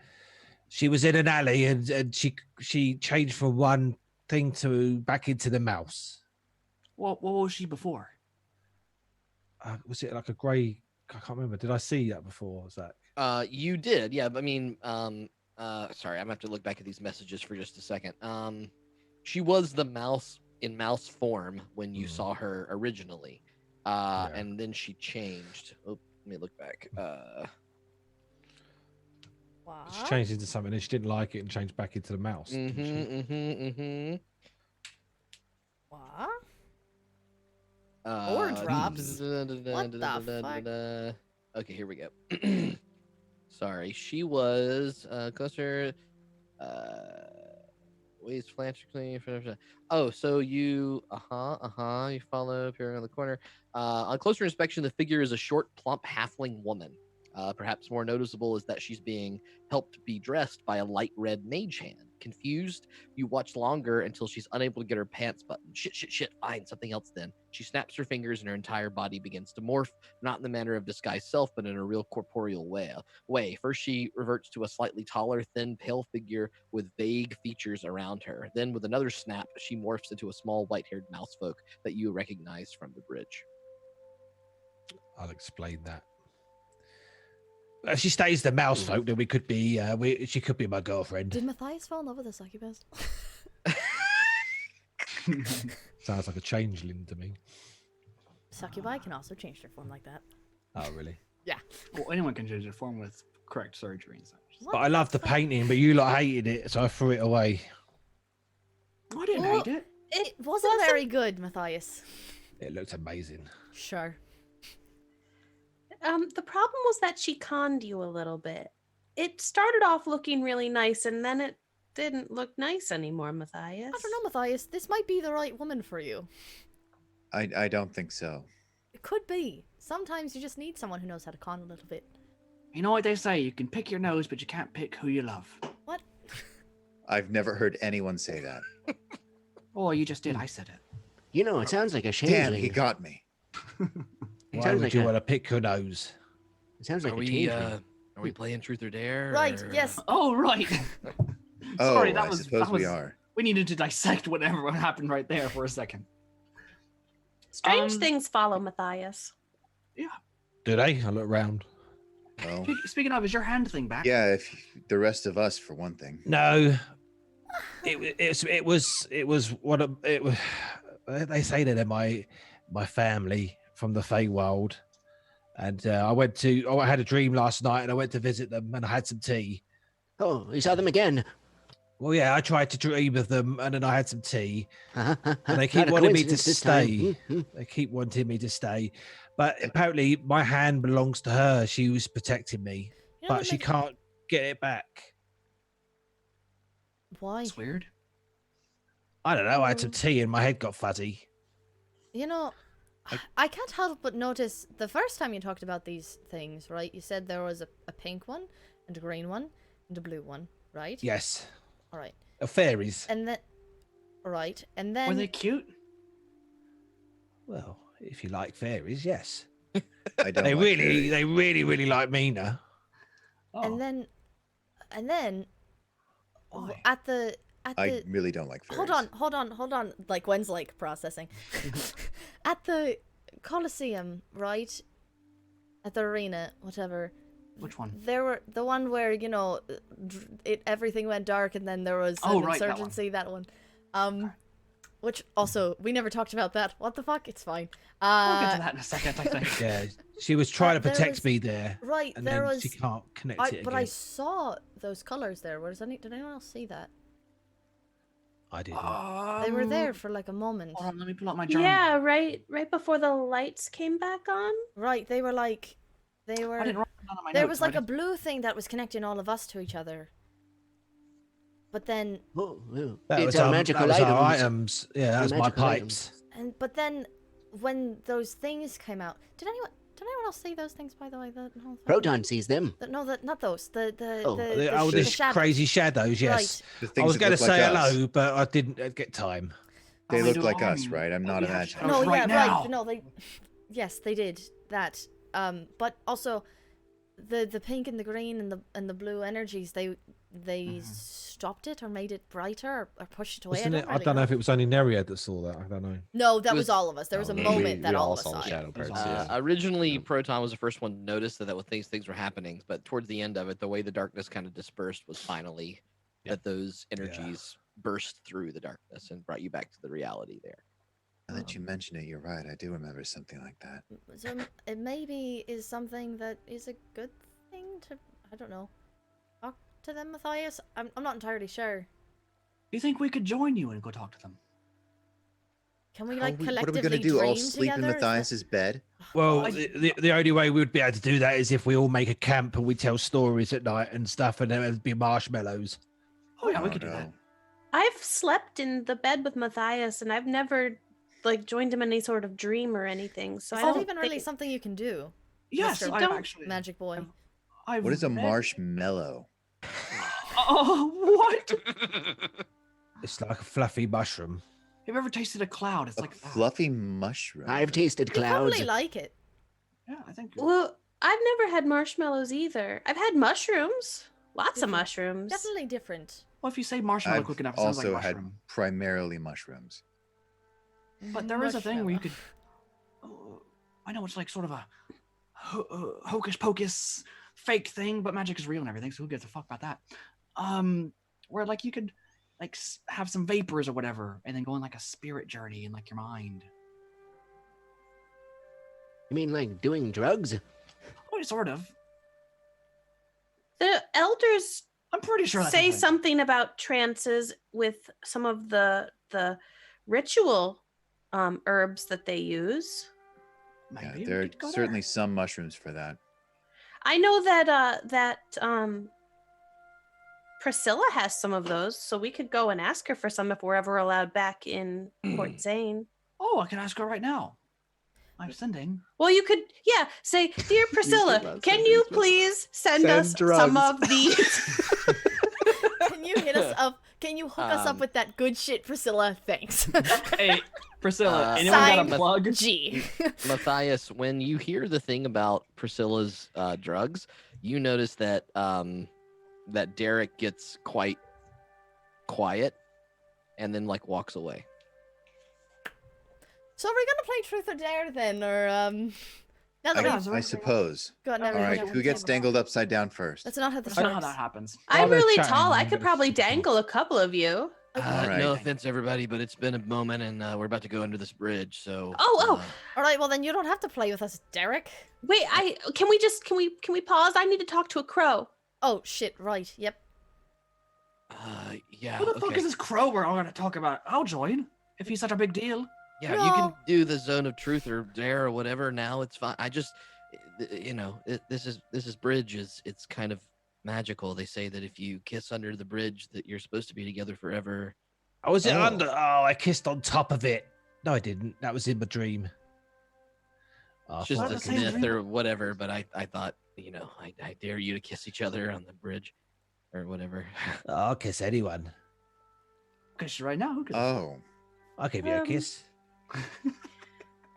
she was in an alley and she changed from one thing to back into the mouse. What was she before? Was it like a grey? I can't remember. Did I see that before, Zach? You did, yeah. I mean, sorry, I'm gonna have to look back at these messages for just a second. She was the mouse in mouse form when you saw her originally, and then she changed. Oh, let me look back. She changed into something and she didn't like it and changed back into the mouse. What? Or drops. What the fuck? Okay, here we go. Sorry, she was closer. Ways frantically. Oh, so you you follow appearing on the corner. On closer inspection, the figure is a short, plump halfling woman. Perhaps more noticeable is that she's being helped be dressed by a light red mage hand. Confused, you watch longer until she's unable to get her pants buttoned. Shit, fine, something else then. She snaps her fingers and her entire body begins to morph, not in the manner of disguised self, but in a real corporeal way. First, she reverts to a slightly taller, thin, pale figure with vague features around her. Then, with another snap, she morphs into a small, white-haired mousefolk that you recognize from the bridge. I'll explain that. If she stays the mouse folk, then we could be. She could be my girlfriend. Did Matthias fall in love with a succubus? Sounds like a changeling to me. Succubi can also change their form like that. Oh, really? Yeah. Well, anyone can change their form with correct surgery and such. But I love the painting, but you lot hated it, so I threw it away. I didn't hate it. It wasn't very good, Matthias. It looked amazing. Sure. The problem was that she conned you a little bit. It started off looking really nice, and then it didn't look nice anymore, Matthias. I don't know, Matthias. This might be the right woman for you. I don't think so. It could be. Sometimes you just need someone who knows how to con a little bit. You know what they say? You can pick your nose, but you can't pick who you love. What? I've never heard anyone say that. Oh, you just did. I said it. You know, it sounds like a Damn, changeling. he got me. It Why sounds would like you a- want to pick your nose? It sounds like Are a we changeling. are we playing Truth or Dare? Right, or- yes. Oh, right. Oh, Sorry, that I was. suppose that was we are. We needed to dissect what happened right there for a second. Strange things follow, Matthias. Do they? I look round. Well, Speaking of, is your hand thing back? yeah, if the rest of us, for one thing. No. It was one of it was. They say that they're my family from the Feywild, and I had a dream last night, and I went to visit them, and I had some tea. Oh, you saw them again. Well, yeah, I tried to dream of them, and then I had some tea, and they keep Not a wanting me to coincidence this stay. time. They keep wanting me to stay, but apparently my hand belongs to her. She was protecting me, You know but what she makes- can't get it back. Why? It's weird. I don't know. I had some tea, and my head got fuzzy. You know, I can't help but notice the first time you talked about these things, right? You said there was a pink one, and a green one, and a blue one, right? Yes, All right. fairies. And then, right, and then Were they cute? Well, if you like fairies, yes. I don't They like really, fairies. they really like Meena. Oh, and then why? at the I really don't like fairies. hold on. Like Gwen's like processing. At the Colosseum, right? At the arena, whatever. Which one? There were the one where everything went dark, and then there was an Right, that one. insurgency. That one. Which also we never talked about that. What the fuck? It's fine. We'll get to that in a second, I think. Yeah, she was trying to there protect was- me there, Right, and there then was. she can't connect it But again. I saw those colors there. Did anyone else see that? I didn't. They were there for like a moment. Hold on, let me pull up my journal. Yeah, right before the lights came back on. Right, they were like, I didn't write them down on my there notes, was so I like a didn't- blue thing that was connecting all of us to each other. But then, Oh, well, That it's was our our magical that was items. our items. Yeah, that was my magical pipes. but then when those things came out, did anyone else see those things, by the way? The whole thing? Proton sees them. Not those. Oh, This shadows. crazy shadows. Yes, The I things was that going to look like say us. hello, but I didn't get time. They Oh, look do like us, harm. right? I'm not we have imagining. shadows No, right yeah, now. right. No, yes, they did that. But also, the pink and the green and the blue energies, they stopped it or made it brighter or pushed it away. Wasn't it? I really don't know if it was only Neriad that saw that. I don't know. No, that It was was- all of us. There was a moment that all of us saw. it. shadow There's parts. all- Yeah. Originally, Proton was the first one to notice that these things were happening, but towards the end of it, the way the darkness kind of dispersed was finally that those energies burst through the darkness and brought you back to the reality there. Now that you mention it, you're right. I do remember something like that. So it maybe is something that is a good thing to, I don't know, talk to them, Matthias. I'm not entirely sure. Do you think we could join you and go talk to them? Can we How like what are we collectively gonna do? dream All sleep in together? Is that- Matthias's bed? Well, I- the only way we would be able to do that is if we all make a camp and we tell stories at night and stuff, and there would be marshmallows. Oh yeah, we Oh, could do that. no. I've slept in the bed with Matthias, and I've never like joined him in any sort of dream or anything. So Is I that don't even really think- something you can do, Yes, Mr. I've Don't- actually. Magic Boy? I've What is a read- marshmallow? Oh, what? It's like a fluffy mushroom. Have you ever tasted a cloud? It's A like that. fluffy mushroom. I've tasted You clouds. probably like it. Yeah, I think. Well, I've never had marshmallows either. I've had mushrooms, lots of Different. mushrooms. Definitely different. Well, if you say marshmallow I've quick enough, it sounds also like had mushroom. primarily mushrooms. But there is a thing where you Marshmallow. could. I know it's like sort of a hocus pocus fake thing, but magic is real and everything, so who gives a fuck about that? Where like you could like have some vapors or whatever, and then go on like a spirit journey in like your mind. You mean like doing drugs? Oh, sort of. The elders I'm pretty sure that's a say thing. something about trances with some of the ritual herbs that they use. Maybe Yeah, we there are could go certainly there. some mushrooms for that. I know that Priscilla has some of those, so we could go and ask her for some if we're ever allowed back in Port Zane. Oh, I can ask her right now. I'm sending. Well, you could, yeah, say, dear Priscilla, about can sending you drugs. please send Send us some drugs. of these? Can you hit us up? Can you hook us up Um, with that good shit, Priscilla? Thanks. Hey, Priscilla, anyone got Signed a plug? G. Matthias, when you hear the thing about Priscilla's drugs, you notice that that Derek gets quite quiet and then like walks away. So are we gonna play Truth or Dare then, or now that we've I suppose. gotten All everything right, on who the gets table? dangled upside down first? That's not how this I know how works. that happens. I'm While they're really chatting, tall. I I'm could gonna probably see them. dangle a couple of you. Alright. No offense, everybody, but it's been a moment, and we're about to go under this bridge. So. Oh. All right, well then you don't have to play with us, Derek. Wait, can we pause? I need to talk to a crow. Oh shit! Right. Yep. Yeah. Who the fuck is this crow we're all gonna talk about? I'll join if he's such a big deal. Yeah, you can do the zone of truth or dare or whatever. Now it's fine. I just, this is bridge. It's kind of magical. They say that if you kiss under the bridge, that you're supposed to be together forever. Oh, was it under? Oh, I kissed on top of it. No, I didn't. That was in my dream. Oh, It's just What a the same myth dream? or whatever. But I thought, I dare you to kiss each other on the bridge, or whatever. I'll kiss anyone. Kiss you right now. Who cares? Oh. I'll give you a kiss.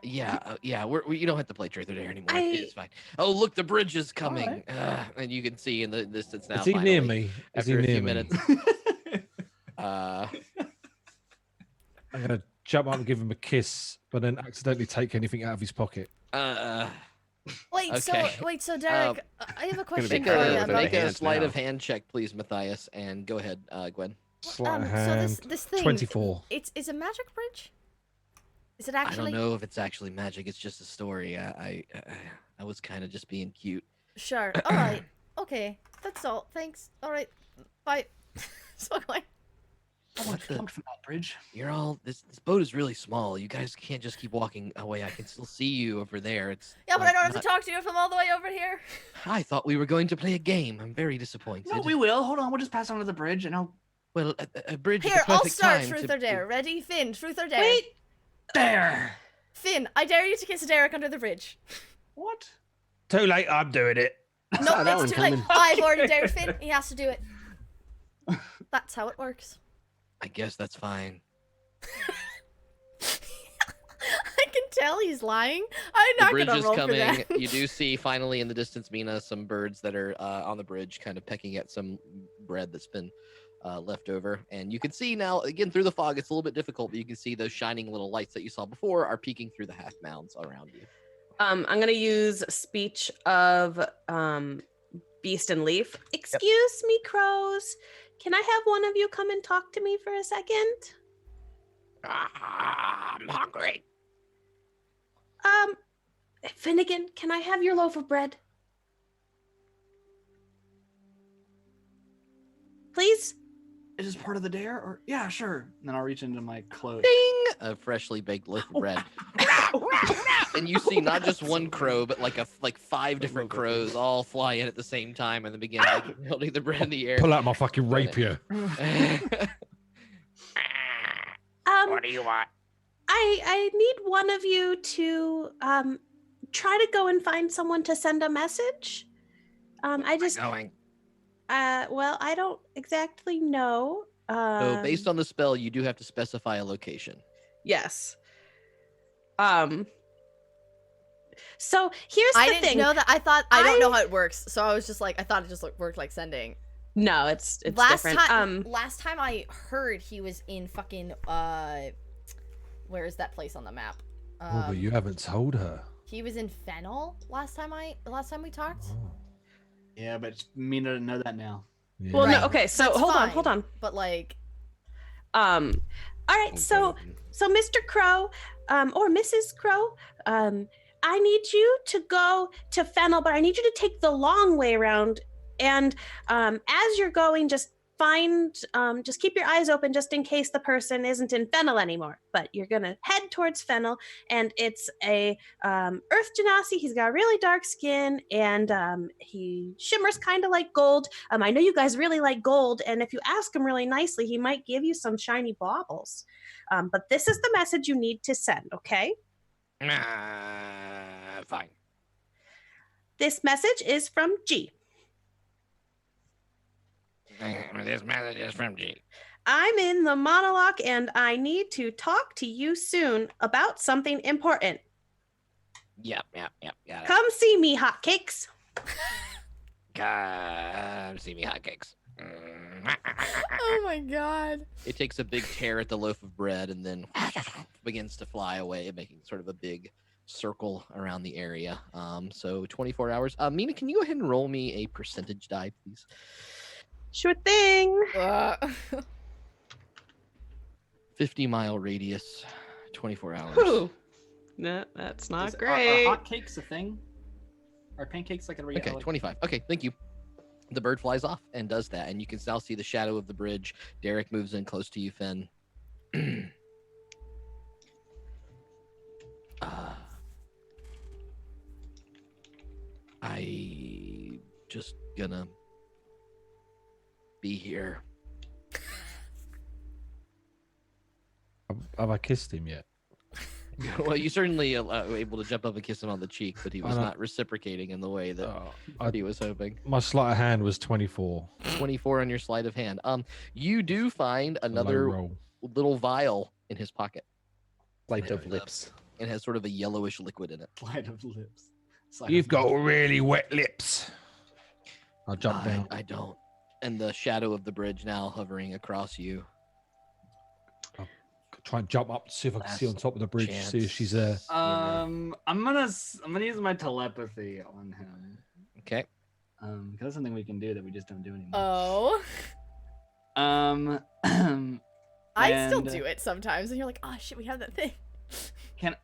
Yeah. You don't have to play truth or dare anymore. I- It's fine. Oh, look, the bridge is coming, Alright. and you can see in the distance now. Is he near finally, me? Is he After a near few me? minutes. I'm gonna jump up and give him a kiss, but then accidentally take anything out of his pocket. Wait, Okay. so Derek, I have a question Make for you. a, with make a hands sleight now. of hand check, please, Matthias, and go ahead, Gwen. Sleight of So hand. this thing, 24. it's a magic bridge. Is it I actually? don't know if it's actually magic. It's just a story. I was kind of just being cute. Sure. All right. Okay. That's all. Thanks. All right. Bye. So anyway. What the- Come from that bridge. You're all this boat is really small. You guys can't just keep walking away. I can still see you over there. It's Yeah, but I like, don't have not- to talk to you from all the way over here. I thought we were going to play a game. I'm very disappointed. No, we will. Hold on. We'll just pass on to the bridge, and I'll Well, a bridge is Here, the I'll perfect start time truth to- or dare. Ready? Finn, truth or dare? Wait. there. Finn, I dare you to kiss Derek under the bridge. What? Too late. I'm doing it. No, Saw that one it's too late. coming. I've already dared Finn. He has to do it. That's how it works. I guess that's fine. I can tell he's lying. I'm The not bridge gonna is roll for coming. that. You do see finally in the distance, Meena, some birds that are on the bridge, kind of pecking at some bread that's been left over. And you can see now, again, through the fog, it's a little bit difficult, but you can see those shining little lights that you saw before are peeking through the half mounds around you. I'm gonna use speech of beast and leaf. Excuse me, crows. Can I have one of you come and talk to me for a second? I'm hungry. Finnegan, can I have your loaf of bread? Please? Is this part of the dare? Or yeah, sure. And then I'll reach into my clothes. Ding! A freshly baked loaf of bread. And you see not just one crow, but like 5 different crows all fly in at the same time and then begin like holding the bread in the air. Pull out my fucking rapier. What do you want? I need one of you to try to go and find someone to send a message. I just Going. well, I don't exactly know. So based on the spell, you do have to specify a location. Yes. So here's I the didn't thing. know that. I thought I don't know how it works, so I was just like, I thought it just worked like sending. No, it's last different. time, last time I heard he was in fucking where is that place on the map? Oh, but you haven't told her. He was in Fennel last time we talked. Oh. Yeah, but Meena didn't know that now. Yeah. Well, Right. no. Okay, so That's hold fine. on. But like, All right, so Mr. Crow, or Mrs. Crow, I need you to go to Fennel, but I need you to take the long way around. And as you're going, just keep your eyes open just in case the person isn't in Fennel anymore. But you're gonna head towards Fennel, and it's a Earth Genasi. He's got really dark skin, and he shimmers kind of like gold. I know you guys really like gold, and if you ask him really nicely, he might give you some shiny baubles. But this is the message you need to send, okay? Fine. This message is from G. This message is from G. I'm in the monologue and I need to talk to you soon about something important. Yep. Got it. Come see me, hotcakes. Come see me, hotcakes. oh my god. It takes a big tear at the loaf of bread and then begins to fly away, making sort of a big circle around the area. So 24 hours. Meena, can you go ahead and roll me a percentage die, please? Sure thing. 50-mile radius, 24 hours. Whew. No, that's not Are great. hot cakes a thing? Are pancakes like a reality? Okay, 25. Okay, thank you. The bird flies off and does that, and you can now see the shadow of the bridge. Derek moves in close to you, Finn. I just gonna be here. Have I kissed him yet? Well, you certainly were able to jump up and kiss him on the cheek, but he was not reciprocating in the way that he was hoping. My sleight of hand was 24. 24 on your sleight of hand. You do find another little vial in his pocket. Light of lips. It has sort of a yellowish liquid in it. Light of lips. You've got really wet lips. I'll jump down. I don't. And the shadow of the bridge now hovering across you. Try and jump up to see if I can see on top of the bridge. See if she's there. I'm gonna use my telepathy on him. Okay. Because that's something we can do that we just don't do anymore. Oh. I still do and- it sometimes, and you're like, oh shit, we have that thing. Can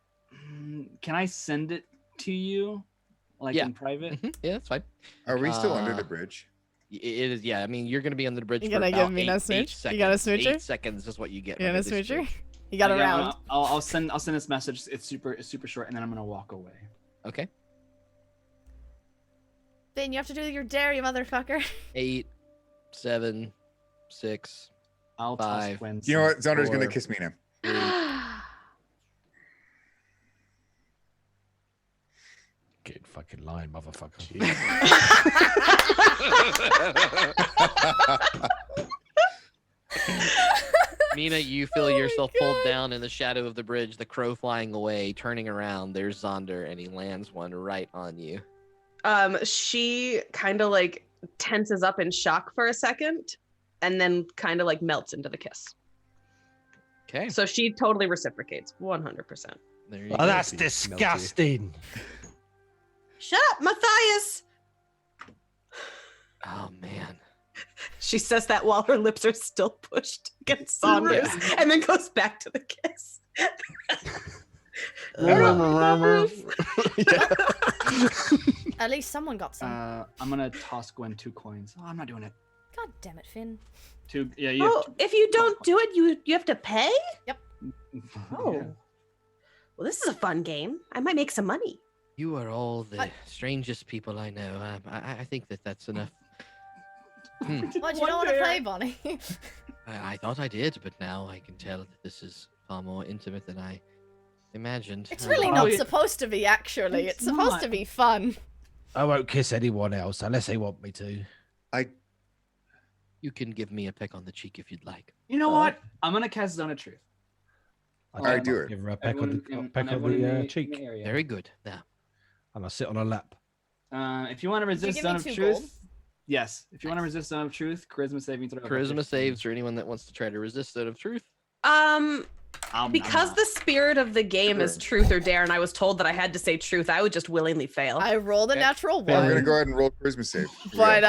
I send it to you, like Yeah. in private? Yeah, that's fine. Are we still under the bridge? It is, yeah. I mean, you're going to be under the bridge You for gonna about give Meena a 8 smooch? seconds. You got a smoocher? 8 seconds is what you get. You got a under this smoocher? bridge. You got a Yeah, round. I'll send this message. It's super short, and then I'm gonna walk away. Okay. Finn, you have to do your dare, you motherfucker. 8, 7, 6, I'll 5. toss Gwen. You know what? Zaunder's gonna 4. kiss Meena. Get fucking lying, motherfucker. Meena, you feel yourself pulled down in the shadow of the bridge, the crow flying away, turning around. There's Zaunder, and he lands one right on you. She kind of like tenses up in shock for a second and then kind of like melts into the kiss. Okay. So she totally reciprocates 100%. There you Oh, go. that's disgusting. Shut up, Matthias. Oh, man. She says that while her lips are still pushed against Saunder's and then goes back to the kiss. At least someone got some. I'm gonna toss Gwen 2 coins. Oh, I'm not doing it. God damn it, Finn. 2. Yeah, you. Oh, if you don't do it, you have to pay? Oh. Yeah. Well, this is a fun game. I might make some money. You are all the strangest people I know. I think that's enough. What, you don't want to play, Bonnie? I thought I did, but now I can tell that this is far more intimate than I imagined. It's really not supposed to be, actually. It's supposed to be fun. I won't kiss anyone else unless they want me to. You can give me a peck on the cheek if you'd like. You know what? I'm gonna cast Zone of Truth. All right, do her. Give her a peck on Everyone in the the cheek. area. Very good. Now, And I sit on her lap. If you want to resist give Zone me of 2 Truth, gold? yes. If you want to resist Zone of Truth, Charisma saving throw. charisma saves for anyone that wants to try to resist Zone of Truth. Because the spirit of the game is truth or dare, and I was told that I had to say truth, I would just willingly fail. I rolled a natural Yeah, I'm 1. gonna go ahead and roll charisma save. Here we But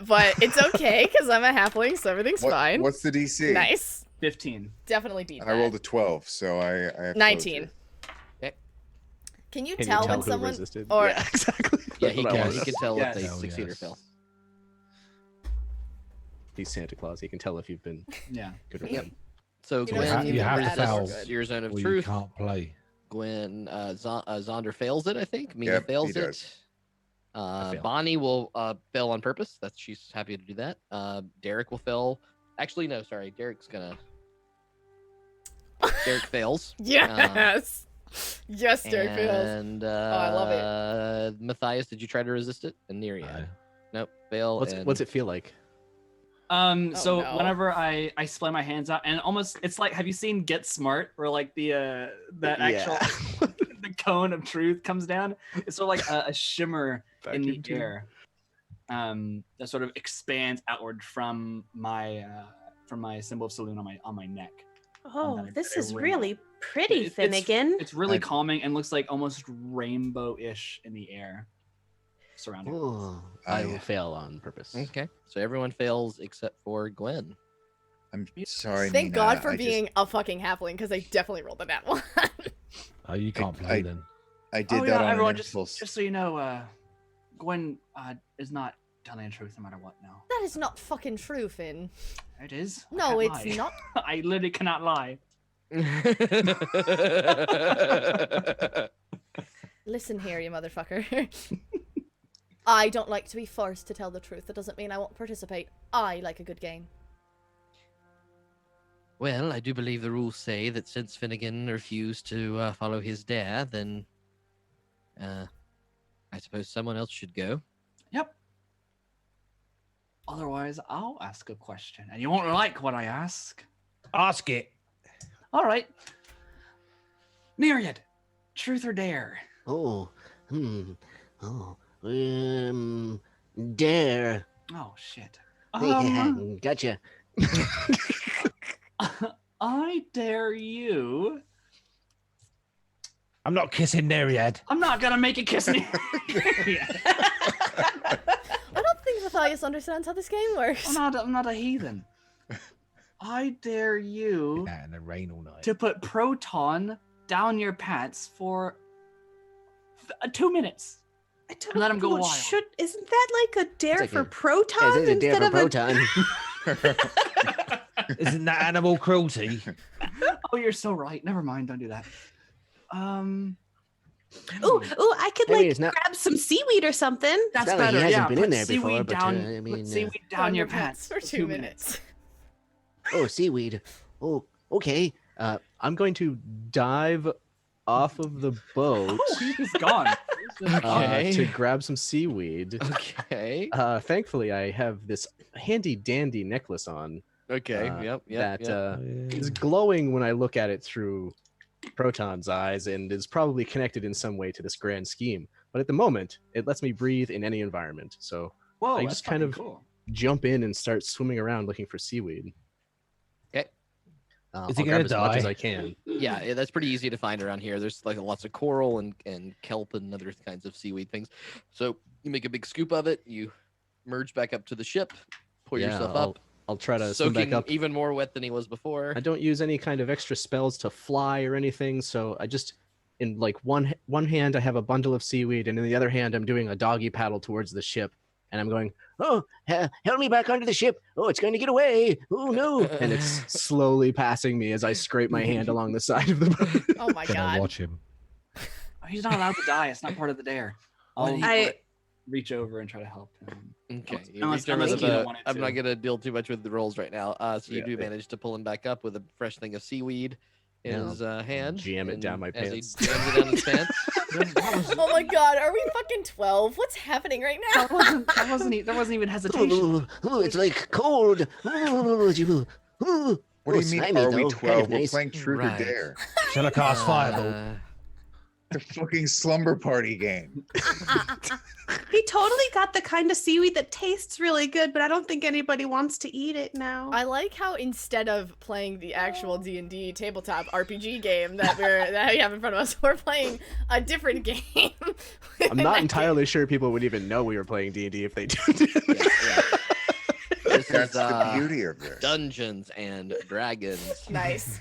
go. it's okay because I'm a halfling, so everything's fine. What's the DC? Nice. 15. Definitely beat And I that. rolled a 12, so I have 19. Okay. Can you Can tell you when who someone resisted? or Yeah, exactly. Yeah, That's he what I can. wanted. He can tell Yes. if they Hell succeed or yes. fail. He's Santa Claus. He can tell if you've been Yeah. good or Yep. bad. So You know, Gwen, you have to fail. your Zone of Or you Truth. can't play. Gwen, Zaunder fails it, I think. Meena Yep, fails he it. does. fail. Bonnie will fail on purpose. She's happy to do that. Derek will fail. Actually, no, sorry. Derek's gonna. Derek fails. yes, yes, Derek fails. And I love it. Matthias, did you try to resist it? And Neriad. Nope, fail. What's it feel like? So no. whenever I splay my hands out, and almost it's like, have you seen Get Smart, where like the that actual the cone of truth comes down? It's sort of like a shimmer in the air, that sort of expands outward from my symbol of saloon on my neck. Oh, that this I is ring. really pretty, It's- Finnegan. It's really calming and looks like almost rainbow-ish in the air surrounding. Oh, I will fail on purpose. Okay, so everyone fails except for Gwen. I'm sorry. Thank Meena, God for I just- being a fucking halfling because I definitely rolled a nat 1. Oh, you can't play then. I did Oh that yeah, on everyone, an impulse. just so you know, Gwen is not telling the truth no matter what now. That is not fucking true, Finn. It is. I No, can't it's lie. not. I literally cannot lie. Listen here, you motherfucker. I don't like to be forced to tell the truth. That doesn't mean I won't participate. I like a good game. Well, I do believe the rules say that since Finnegan refused to follow his dare, then I suppose someone else should go. Yep. Otherwise, I'll ask a question, and you won't like what I ask. Ask it. All right. Neriad, truth or dare? Oh, dare. Oh shit. Gotcha. I dare you. I'm not kissing Neriad. I'm not gonna make a kiss Neriad. I don't think Matthias understands how this game works. I'm not a heathen. I dare you Out in the rain all night. to put proton down your pants for 2 minutes. I don't Let him go know, wild. Isn't that like a dare like for a- protons It's a dare instead for of proton. Isn't that animal cruelty? Oh, you're so right. Never mind. Don't do that. Ooh, I could I mean, like it's not- grab some seaweed or something. That's not like he better. hasn't Yeah, been put in there before, seaweed but, down. I mean, Put seaweed down your pants for 2 minutes. Oh, seaweed. Oh, okay. I'm going to dive off of the boat Oh, he's gone. Okay. to grab some seaweed. Okay. Thankfully, I have this handy dandy necklace on Okay. that Yep. is glowing when I look at it through Proton's eyes and is probably connected in some way to this grand scheme. But at the moment, it lets me breathe in any environment. So Whoa, I that's just kind fucking of- cool. jump in and start swimming around looking for seaweed. Okay. Is he I'll grab gonna as much as die? I can. Yeah, that's pretty easy to find around here. There's like lots of coral and kelp and other kinds of seaweed things. So you make a big scoop of it. You merge back up to the ship, pull yourself up. I'll try to swim Soaking back up. even more wet than he was before. I don't use any kind of extra spells to fly or anything, so I just in like one hand I have a bundle of seaweed, and in the other hand I'm doing a doggy paddle towards the ship, and I'm going, Oh, help me back onto the ship. Oh, it's going to get away. Oh, no. and it's slowly passing me as I scrape my hand along the side of the boat. Oh my Gonna god. watch him. He's not allowed to die. It's not part of the dare. I'll reach over and try to help him. Okay. You No, reach it's not over like the- you don't want it I'm not to. gonna deal too much with the rolls right now. So you Yeah, do yeah. manage to pull him back up with a fresh thing of seaweed in Yeah, his hand. jam it and down my as pants. He jams it down his pants. Oh my god, are we fucking 12? What's happening right now? That wasn't even hesitation. Oh, it's like cold. Oh, What do you mean, slimy, are we though. 12? Kind of We're nice. playing Truth Right. or Dare. Shall I cast Fireball? The fucking slumber party game. He totally got the kind of seaweed that tastes really good, but I don't think anybody wants to eat it now. I like how instead of playing the actual D&D tabletop RPG game that we have in front of us, we're playing a different game. I'm not entirely sure people would even know we were playing D&D if they did. Yeah. This That's is the beauty of this. Dungeons and Dragons. Nice.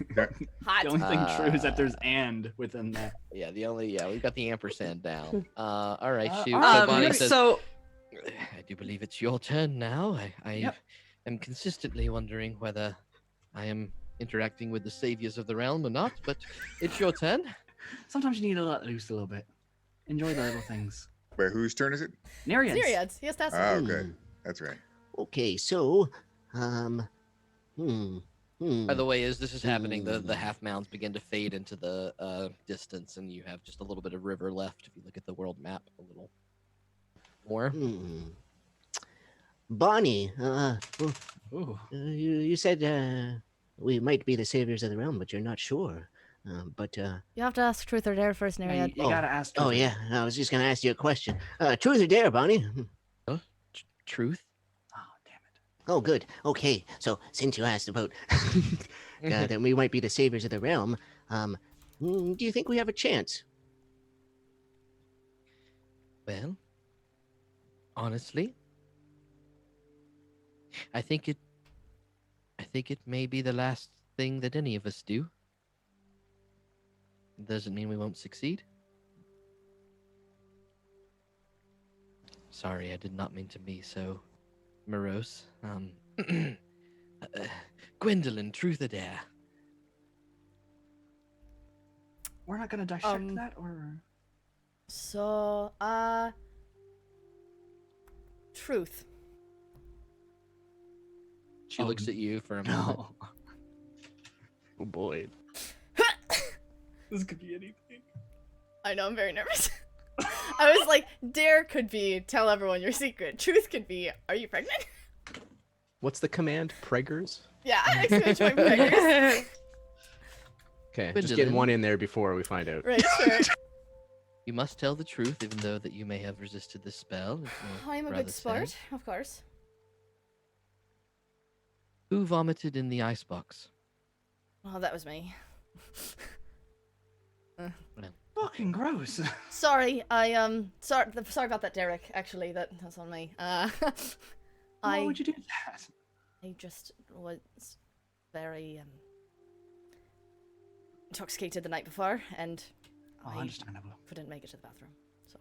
Hot. The only thing true is that there's and within that. Yeah, we've got the ampersand down. All right, shoot. So Um, Bonnie says, So I do believe it's your turn now. I Yep. am consistently wondering whether I am interacting with the saviors of the realm or not, but it's your turn. Sometimes you need to let loose a little bit. Enjoy the little things. Wait, whose turn is it? Neriad's. Neriads. Yes, that's Oh, okay. That's right. Okay, so, By the way, as this is happening, the half mounds begin to fade into the distance, and you have just a little bit of river left. If you look at the world map a little more. Bonnie, Ooh. you said we might be the saviors of the realm, but you're not sure. But You have to ask truth or dare first, Yeah, Neriad. you gotta ask. oh Truth. yeah, I was just gonna ask you a question. Truth or dare, Bonnie? Truth? Oh, damn it. Oh, good. Okay, so since you asked about that we might be the saviors of the realm, do you think we have a chance? Well, honestly, I think it may be the last thing that any of us do. Doesn't mean we won't succeed. Sorry, I did not mean to be so morose. Gwendolyn, truth or dare? We're not gonna dissect that, or So, truth. She looks at you for a moment. no. Oh boy. This could be anything. I know, I'm very nervous. I was like, dare could be tell everyone your secret. Truth could be, are you pregnant? What's the command? Preggers? Yeah, exclamation point preggers. Okay, Gwendolyn. just getting one in there before we find out. Right, sure. You must tell the truth, even though that you may have resisted this spell. I'm a good sport, of course. Who vomited in the icebox? Oh, that was me. Fucking gross. Sorry, sorry about that, Derek. Actually, that's on me. Why would you do that? I just was very intoxicated the night before, and I Understandable. couldn't make it to the bathroom. So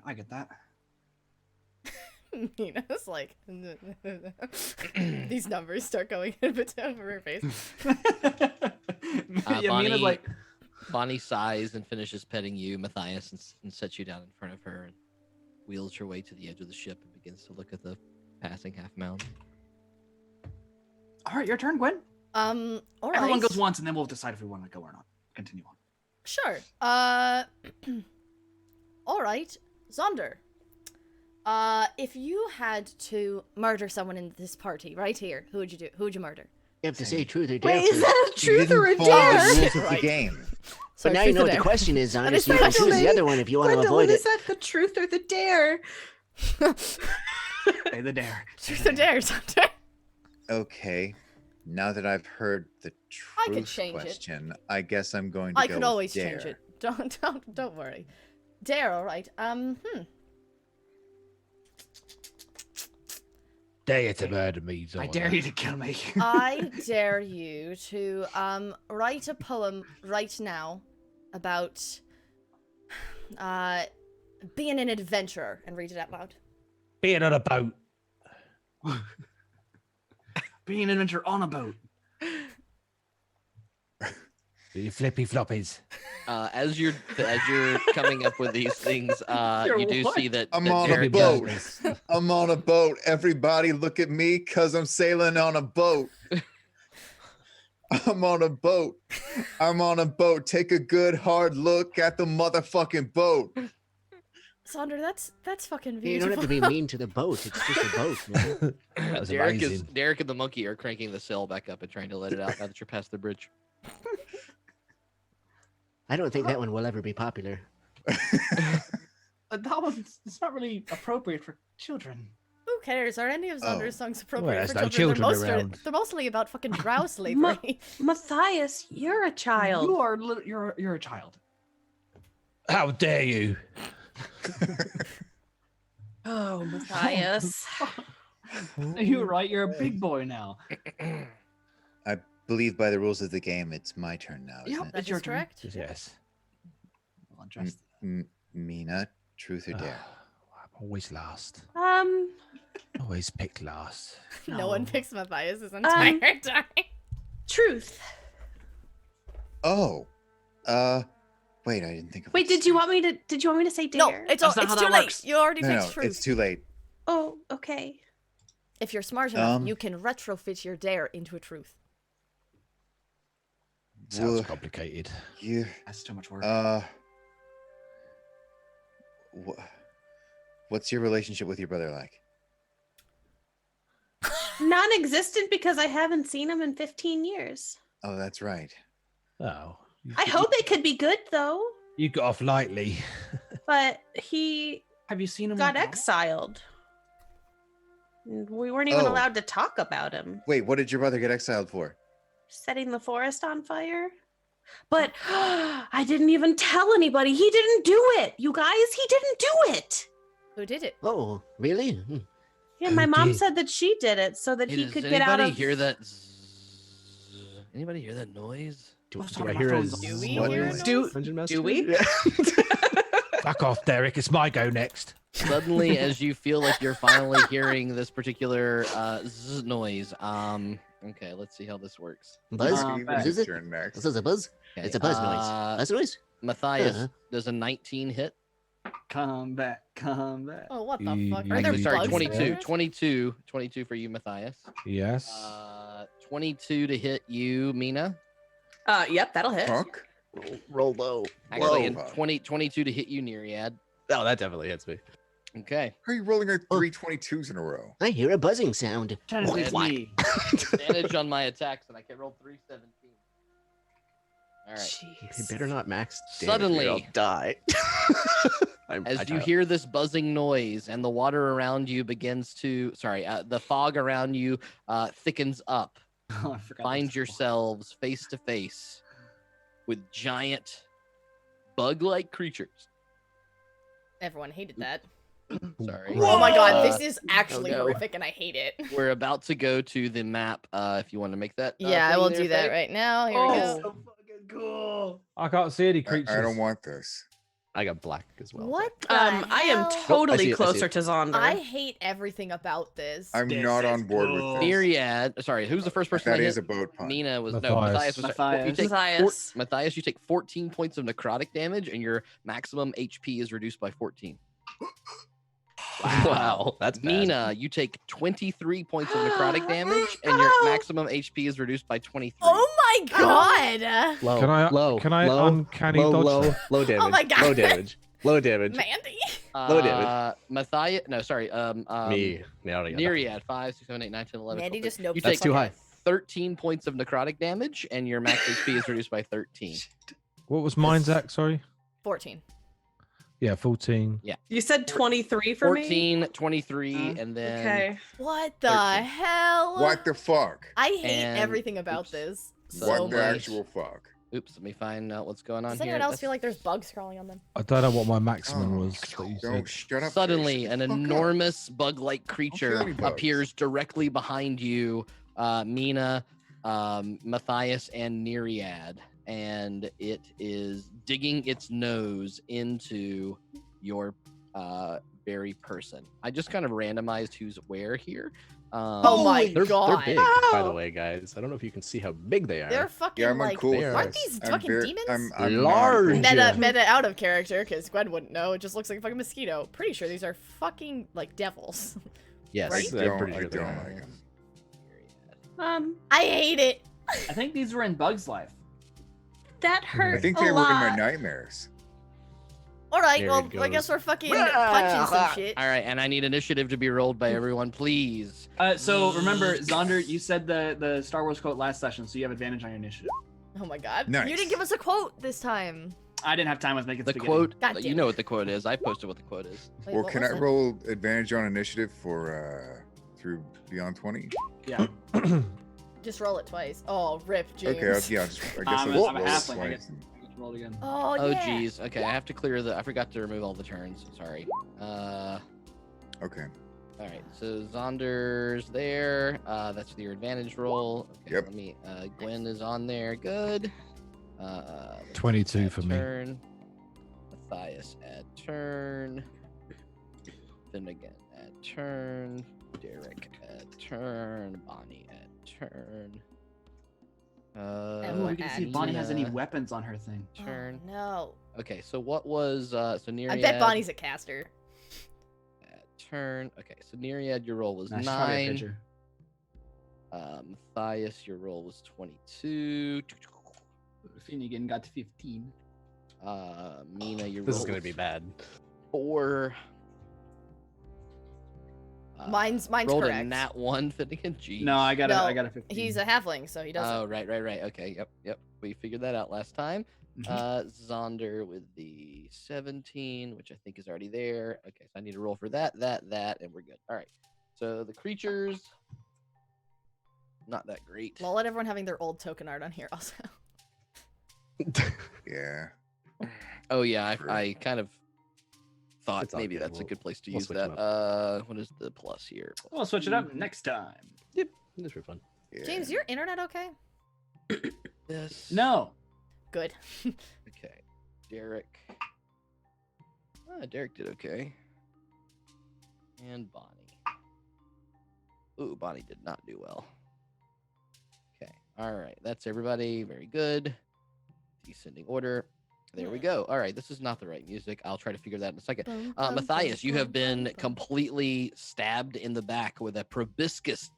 I get that. Nina's like, these numbers start going a bit over her face. Yeah, Bonnie, Mina's like, Bonnie sighs and finishes petting you, Matthias, and sets you down in front of her and wheels her way to the edge of the ship and begins to look at the passing half mound. all right, your turn, Gwen. All right. Everyone goes once, and then we'll decide if we want to go or not. Continue on. Sure. All right, Zaunder. If you had to murder someone in this party right here, who would you do? Who would you murder? You have to say truth or dare. Wait, is first. that a truth or a You didn't follow dare? the rules of the Right. game. But Sorry, now you truth know or what the dare? question is, Zaunder, is so you can choose the Gwendolyn. other one if you want to Gwendolyn, avoid is it. that the truth or the dare? Say the dare. Truth or dare, Zaunder? Okay. Now that I've heard the I could truth change it. question, I guess I'm going to I go could with always dare. change it. Don't worry. Dare, all right. Dare you to murder me, I Zaunder. dare you to kill me. I dare you to write a poem right now about being an adventurer and read it out loud. Being on a boat. Being an adventure on a boat. You flippy floppies. As you're coming up with these things, you do see that I'm that on a Derek boat. is- I'm on a boat. Everybody look at me because I'm sailing on a boat. I'm on a boat. I'm on a boat. Take a good hard look at the motherfucking boat. Zaunder, that's fucking You beautiful. don't have to be mean to the boat. It's just a boat, man. That was Derek amazing. Derek and the monkey are cranking the sail back up and trying to let it out now that you're past the bridge. I don't think that one will ever be popular. That one's it's not really appropriate for children. Who cares? Are any of Zaunder's Oh. songs appropriate there's for no children? children around. They're mostly about fucking drow slavery. Matthias, you're a child. You are you're a child. How dare you? Oh, Matthias. You're right. You're a big boy now. I believe by the rules of the game, it's my turn now, isn't Yep. it? That It's your is turn. correct. Yes. Well, address- Meena, truth or dare? I'm always last. Um, Always picked last. No one No. picks Matthias his entire time. truth. Oh, wait, I didn't think of. Wait, this. did you want me to say No, dare? it's That's not it's how too that late. works. You already No, picked no, truth. it's too late. Oh, okay. If you're smart enough, Um, you can retrofit your dare into a truth. Sounds Wha- complicated. You, That's too much work. what's your relationship with your brother like? Non-existent because I haven't seen him in 15 years. Oh, that's right. Oh. I hope it could be good though, You got off lightly. but he Have you seen him? got now? exiled. And we weren't even Oh. allowed to talk about him. Wait, what did your brother get exiled for? Setting the forest on fire. But I didn't even tell anybody. He didn't do it. You guys, he didn't do it. Who did it? Oh, really? Hmm. Yeah, Who my mom did? said that she did it so that Hey, he does could get out anybody of. hear that? Anybody hear that noise? Do, I was do talking I about hear a phones. Do we what hear a noise? noise? Dungeon Master? Do we? Fuck off, Derek. It's my go next. Suddenly, as you feel like you're finally hearing this particular noise, okay, let's see how this works. Buzz? Back. Is it? Turn next. This is a buzz? Okay, It's a buzz noise. Buzz noise? Matthias, does a 19 hit? Come back. Oh, what the fuck? Are Actually, there Actually, sorry, bugs 22. everywhere? 22 for you, Matthias. Yes. 22 to hit you, Meena. Yep, that'll hit. Fuck. Roll low. Actually, Whoa. and 22 to hit you, Neriad. Oh, that definitely hits me. Okay. How are you rolling out 322s in a row? I hear a buzzing sound. Technically, it's What? me. Advantage on my attacks, and I can roll 317. All right. You better not max. Suddenly- I'll die. As you hear this buzzing noise and the water around you begins to, the fog around you thickens up, Oh, I forgot find that's- yourselves face to face with giant bug-like creatures. Everyone hated that. Sorry. Oh my god, this is actually no. horrific and I hate it. We're about to go to the map. If you want to make that. Yeah, I thing will there, do that Faye. right now. Here we Oh, go. so fucking cool. I can't see any creatures. I don't want this. I got black as well. What the I am hell? totally I see it. closer to Zaunder. I hate everything about this. I'm This not is on board cool. with this. Neriad. Sorry, who's the first person That that is hit? a boat pun. Meena was no Matthias. Matthias was Matthias. you take Matthias. Matthias, you take 14 points of necrotic damage and your maximum HP is reduced by 14. Wow, that's bad. Meena, you take 23 points of necrotic damage and your maximum HP is reduced by 23. Oh my god! Low, Can I- low, can I low, uncanny low, dodge? low damage. Oh my God. Low damage. Low damage. Mandy? low damage. Matthias, no, sorry. Me. No, no, no. Neriad, 5, 6, 7, 8, 9, 10, 11. Mandy 12, just noped you the take fuck out. 13 points of necrotic damage and your max HP is reduced by 13. What was mine, Zach? Sorry. 14. Yeah, 14. You said 23 for me? 14, 23, and then Okay. What the 13. hell? What the fuck? I hate And- everything about oops. this So What the much. actual fuck? Oops, let me find out what's going on Does here. anyone else That's- feel like there's bugs crawling on them? I don't know what my maximum Oh, was. That you Don't said. shut up. Suddenly, Fish. an Fuck up. enormous bug-like creature any bugs. appears directly behind you, Meena, Matthias, and Neriad, and it is digging its nose into your very person. I just kind of randomized who's where here. Oh my They're god. big, by the way, guys. I don't know if you can see how big they are. They're fucking Yeah, I'm like. uncool with They are. Aren't this. these I'm fucking very- demons? I'm Large. not cool. Meta out of character, because Gwen wouldn't know. It just looks like a fucking mosquito. Pretty sure these are fucking like devils. yes, I Right? I'm don't, pretty I sure they don't are. like 'em. I hate it. I think these were in Bug's Life. That I hurt think a they were in my lot. nightmares. All right, There well, it I guess goes. we're fucking punching some shit. All right, and I need initiative to be rolled by everyone, please. So remember, Zaunder, you said the Star Wars quote last session, so you have advantage on your initiative. Oh my god. Nice. You didn't give us a quote this time. I didn't have time with making The spaghetti. quote, God damn you it. know what the quote is. I posted what the quote is. Wait, Well, what can was I it? roll advantage on initiative for through Beyond 20? Yeah. Just roll it twice. Oh, rip, James. Okay, I guess I'm I'll a roll it halfling. I twice. get to roll it again. Oh, Oh, yeah. geez. Okay, I have to clear the. I forgot to remove all the turns. Sorry. Okay. All right. So Zonder's there. That's your advantage roll. Okay, Yep. Let me. Gwen is on there. Good. Let's 22 add for me. turn. Matthias at turn. Finnegan at turn. Derek at turn. Bonnie at turn. And we can see if Bonnie has any Meena weapons on her thing. turn. Oh, no. Okay, so what was so Neriad I bet Bonnie's a caster. at turn. Okay, so Neriad, your roll was Nah, she's probably a 9. pitcher. Matthias, your roll was 22. Finnegan got to 15. Meena, your This roll is gonna was be bad. 4. Mine's rolled correct. a nat 1, Finnegan. Jeez. No, I got No, a 15. He's a halfling, so he doesn't. Oh, right. Okay, yep. We figured that out last time. Mhm. Zaunder with the 17, which I think is already there. Okay, so I need to roll for that, and we're good. All right. So the creatures, not that great. Well, let everyone having their old token art on here also. Yeah. Oh yeah, I kind of thought It's all maybe good. that's a good place to We'll use switch 'em that. What is the plus here? We'll switch it up next time. Yep, this for fun. Yeah. James, your internet okay? This. No. Good. Okay. Derek. Derek did okay. And Bonnie. Ooh, Bonnie did not do well. Okay. All right. That's everybody. Very good. Descending order. There we go. All right. This is not the right music. I'll try to figure that in a second. Matthias, you have been completely stabbed in the back with a proboscis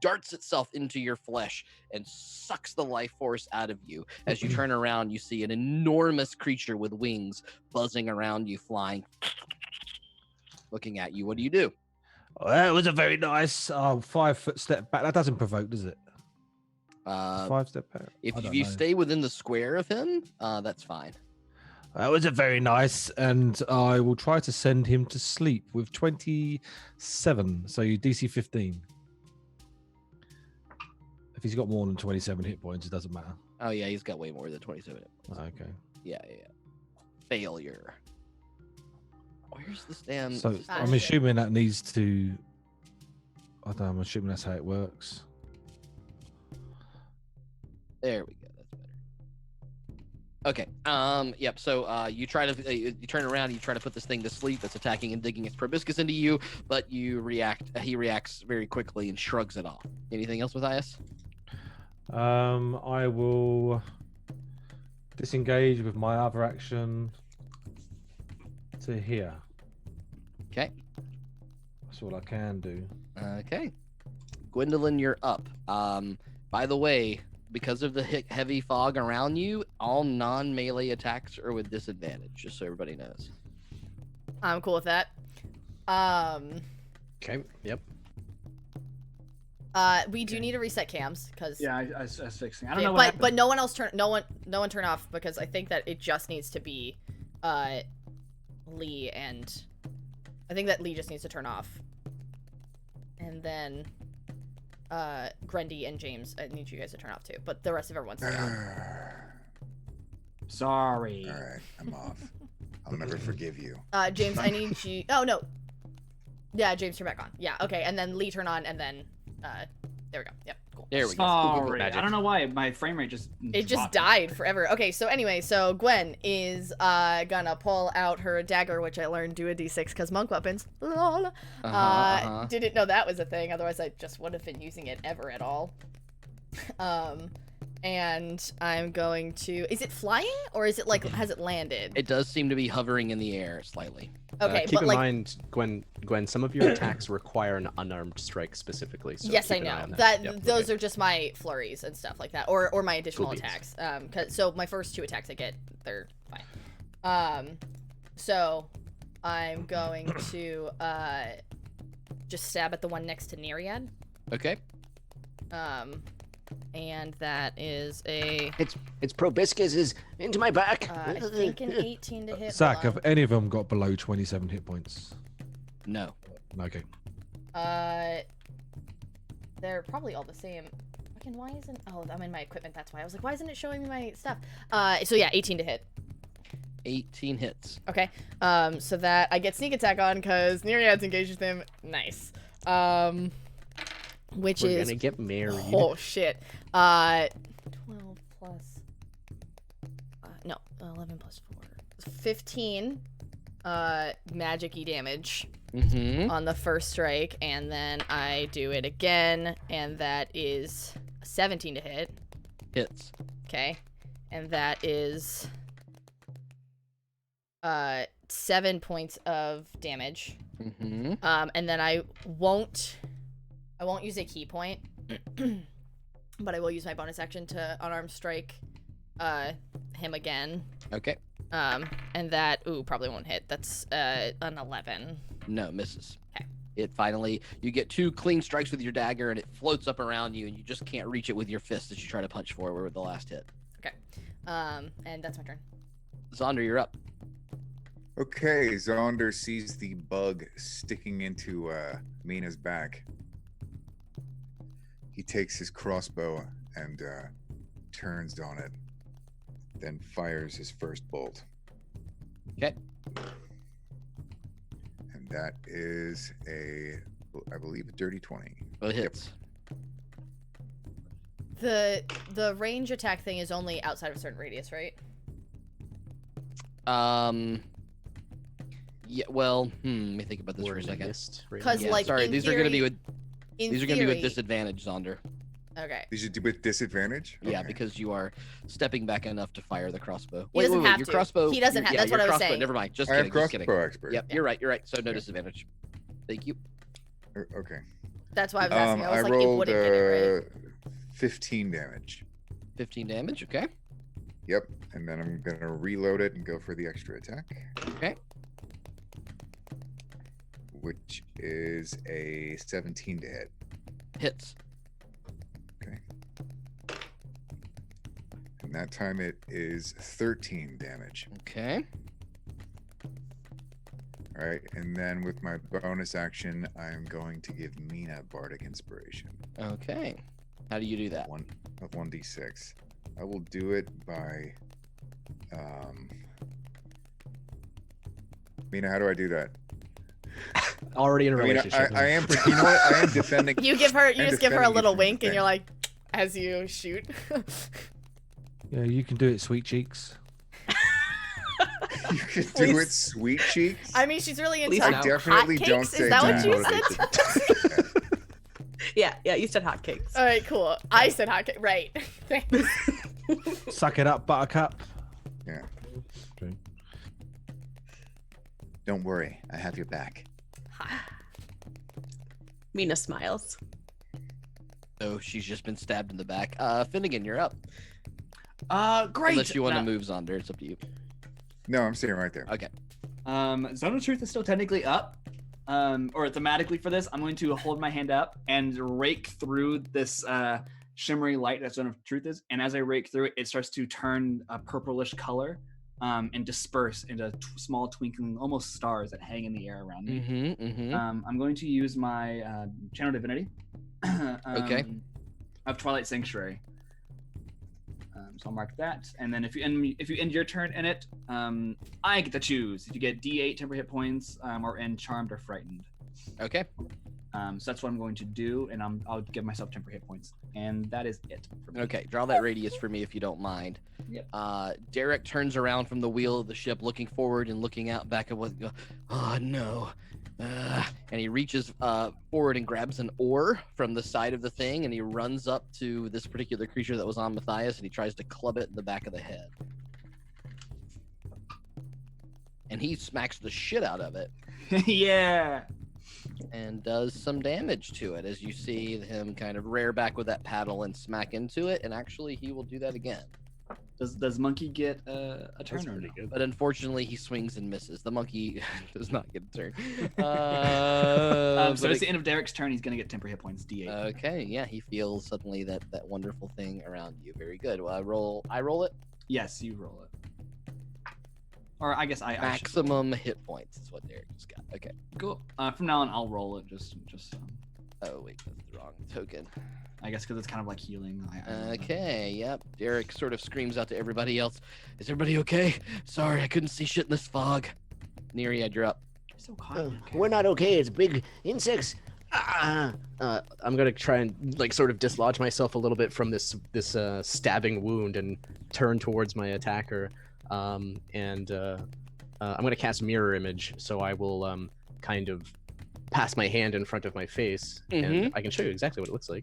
darts itself into your flesh and sucks the life force out of you. As you turn around, you see an enormous creature with wings buzzing around you, flying, looking at you. What do you do? Oh, that was a very nice 5 foot step back. That doesn't provoke, does it? 5 step back. If you stay within the square of him, that's fine. That was a very nice, and I will try to send him to sleep with 27. So you DC 15. If he's got more than 27 hit points, it doesn't matter. Oh yeah, he's got way more than 27 hit points. Okay. Yeah. Failure. Where's this damn? So I'm assuming that needs to. I don't know. I'm assuming that's how it works. There we go. That's better. Okay. Yep. So you try to you turn around. You try to put this thing to sleep. That's attacking and digging its proboscis into you, but you react. He reacts very quickly and shrugs it off. Anything else, Matthias? I will disengage with my other action to here. Okay. That's all I can do. Okay. Gwendolyn, you're up. By the way, because of the heavy fog around you, all non-melee attacks are with disadvantage, just so everybody knows. I'm cool with that. Okay. Yep. We do need to reset cams because Yeah, I was fixing. I don't know what happened. but no one turn off because I think that it just needs to be Lee, and I think that Lee just needs to turn off. And then Grendy and James, I need you guys to turn off too, but the rest of everyone's turn on. Sorry. All right, I'm off. I'll never forgive you. James, I need you. Oh no. Yeah, James, turn back on. Yeah, okay, and then Lee turn on, and then there we go. Yep, cool. There we go. Sorry. I don't know why my frame rate just. It just died forever. Okay, so anyway, so Gwen is gonna pull out her dagger, which I learned do a d6 because monk weapons. Lol. Didn't know that was a thing. Otherwise, I just wouldn't have been using it ever at all. And I'm going to. Is it flying or is it like has it landed? It does seem to be hovering in the air slightly. Okay, keep but in like, mind, Gwen, some of your attacks require an unarmed strike specifically. So yes, I keep an eye know on that. Yep, Those okay. are just my flurries and stuff like that, or my additional Cool attacks. So my first 2 attacks I get, they're fine. So I'm going to just stab at the one next to Neriad. Okay. And that is a. It's proboscis is into my back. I think an 18 to hit. Zach, Hold have any of them got below 27 hit points? No. Okay. on. They're probably all the same. Fucking why isn't? Oh, I'm in my equipment. That's why I was like, why isn't it showing me my stuff? So yeah, 18 to hit. 18 hits. Okay. So that I get sneak attack on because Neriad's engaged with him. Nice. Which We're is gonna get married. Oh shit. 12 plus. No, 11 plus 4. 15. Magic-y damage on the first strike, and then I do it again, and that is 17 to hit. Hits. Okay, and that is 7 points of damage. And then I won't use a key point, but I will use my bonus action to unarmed strike him again. Okay. And that probably won't hit. That's an 11. No, misses. Okay. It finally, you get 2 clean strikes with your dagger, and it floats up around you, and you just can't reach it with your fist as you try to punch forward with the last hit. Okay. And that's my turn. Zaunder, you're up. Okay, Zaunder sees the bug sticking into Meena's back. He takes his crossbow and turns on it, then fires his first bolt. Okay. And that is I believe, a dirty 20. Well, it hits. The range attack thing is only outside of a certain radius, right? Yeah. Well, let me think about this for a second. Because Yeah, like, sorry, in these are going to be theory- with in these are going to be with theory- disadvantage, Zaunder. Okay. These should do with disadvantage. Yeah, Okay. because you are stepping back enough to fire the crossbow. He doesn't have your to. crossbow. He doesn't your- have- Yeah, that's your what I was crossbow. saying. Never mind. Just I have kidding. Just kidding. crossbow expert. Yep, you're right. You're right. So no disadvantage. Thank you. Okay. That's why I was asking. I was like, it rolled wouldn't get it right. 15 damage. 15 damage. Okay. Yep. And then I'm gonna reload it and go for the extra attack. Okay. Which is a 17 to hit. Hits. Okay. And that time it is 13 damage. Okay. All right. And then with my bonus action, I'm going to give Meena Bardic Inspiration. Okay. How do you do that? 1d6. I will do it by. Meena, how do I do that? Already in a I mean, relationship. I am. You know what? I am defending. You give her. You I'm just give her a defending little you from wink, the and you're thing. like, as you shoot. Yeah, you can do it, sweet cheeks. You can do it, sweet cheeks. I mean, she's really into Please I no. definitely hotcakes. don't Is say that what you that. said? Yeah, you said hotcakes. All right, cool. I said hotcake. Right. Thanks. Suck it up, buttercup. Yeah. Okay. Don't worry, I have your back. Meena smiles. So she's just been stabbed in the back. Finnegan, you're up. Great. Unless you want to Now- move Zaunder, it's up to you. No, I'm staying right there. Okay. Zone of Truth is still technically up. Or thematically for this, I'm going to hold my hand up and rake through this shimmery light that Zone of Truth is. And as I rake through it, it starts to turn a purplish color and disperse into small twinkling, almost stars that hang in the air around me. Mm-hmm. Mm-hmm. I'm going to use my Channel Divinity. Okay. Of Twilight Sanctuary. So I'll mark that, and then if you end your turn in it, I get to choose if you get D8 temporary hit points, or end Charmed or Frightened. Okay. So that's what I'm going to do, and I'll give myself temporary hit points, and that is it. For me. Okay. Draw that radius for me if you don't mind. Yep. Derek turns around from the wheel of the ship, looking forward and looking out back at what. Oh no. And he reaches forward and grabs an oar from the side of the thing, and he runs up to this particular creature that was on Matthias, and he tries to club it in the back of the head. And he smacks the shit out of it Yeah. and does some damage to it, as you see him kind of rear back with that paddle and smack into it, and actually he will do that again. Does Monkey get a turn or no? But unfortunately, he swings and misses. The monkey does not get a turn. So but it's the end of Derek's turn. He's gonna get temporary hit points. D8. okay, yeah, he feels suddenly that wonderful thing around you. Very good. Well, I roll it. Yes, you roll it. Or I guess I should. Maximum hit points is what Derek just got. Okay. Cool. From now on, I'll roll it. Just. Oh wait, that's the wrong token. I guess because it's kind of like healing. Okay, yep. Derek sort of screams out to everybody else. Is everybody okay? Sorry, I couldn't see shit in this fog. Neriad, you're up. You're so kind. We're not okay. It's big insects. I'm gonna try and like sort of dislodge myself a little bit from this stabbing wound and turn towards my attacker. I'm gonna cast Mirror Image, so I will kind of pass my hand in front of my face, and I can show you exactly what it looks like.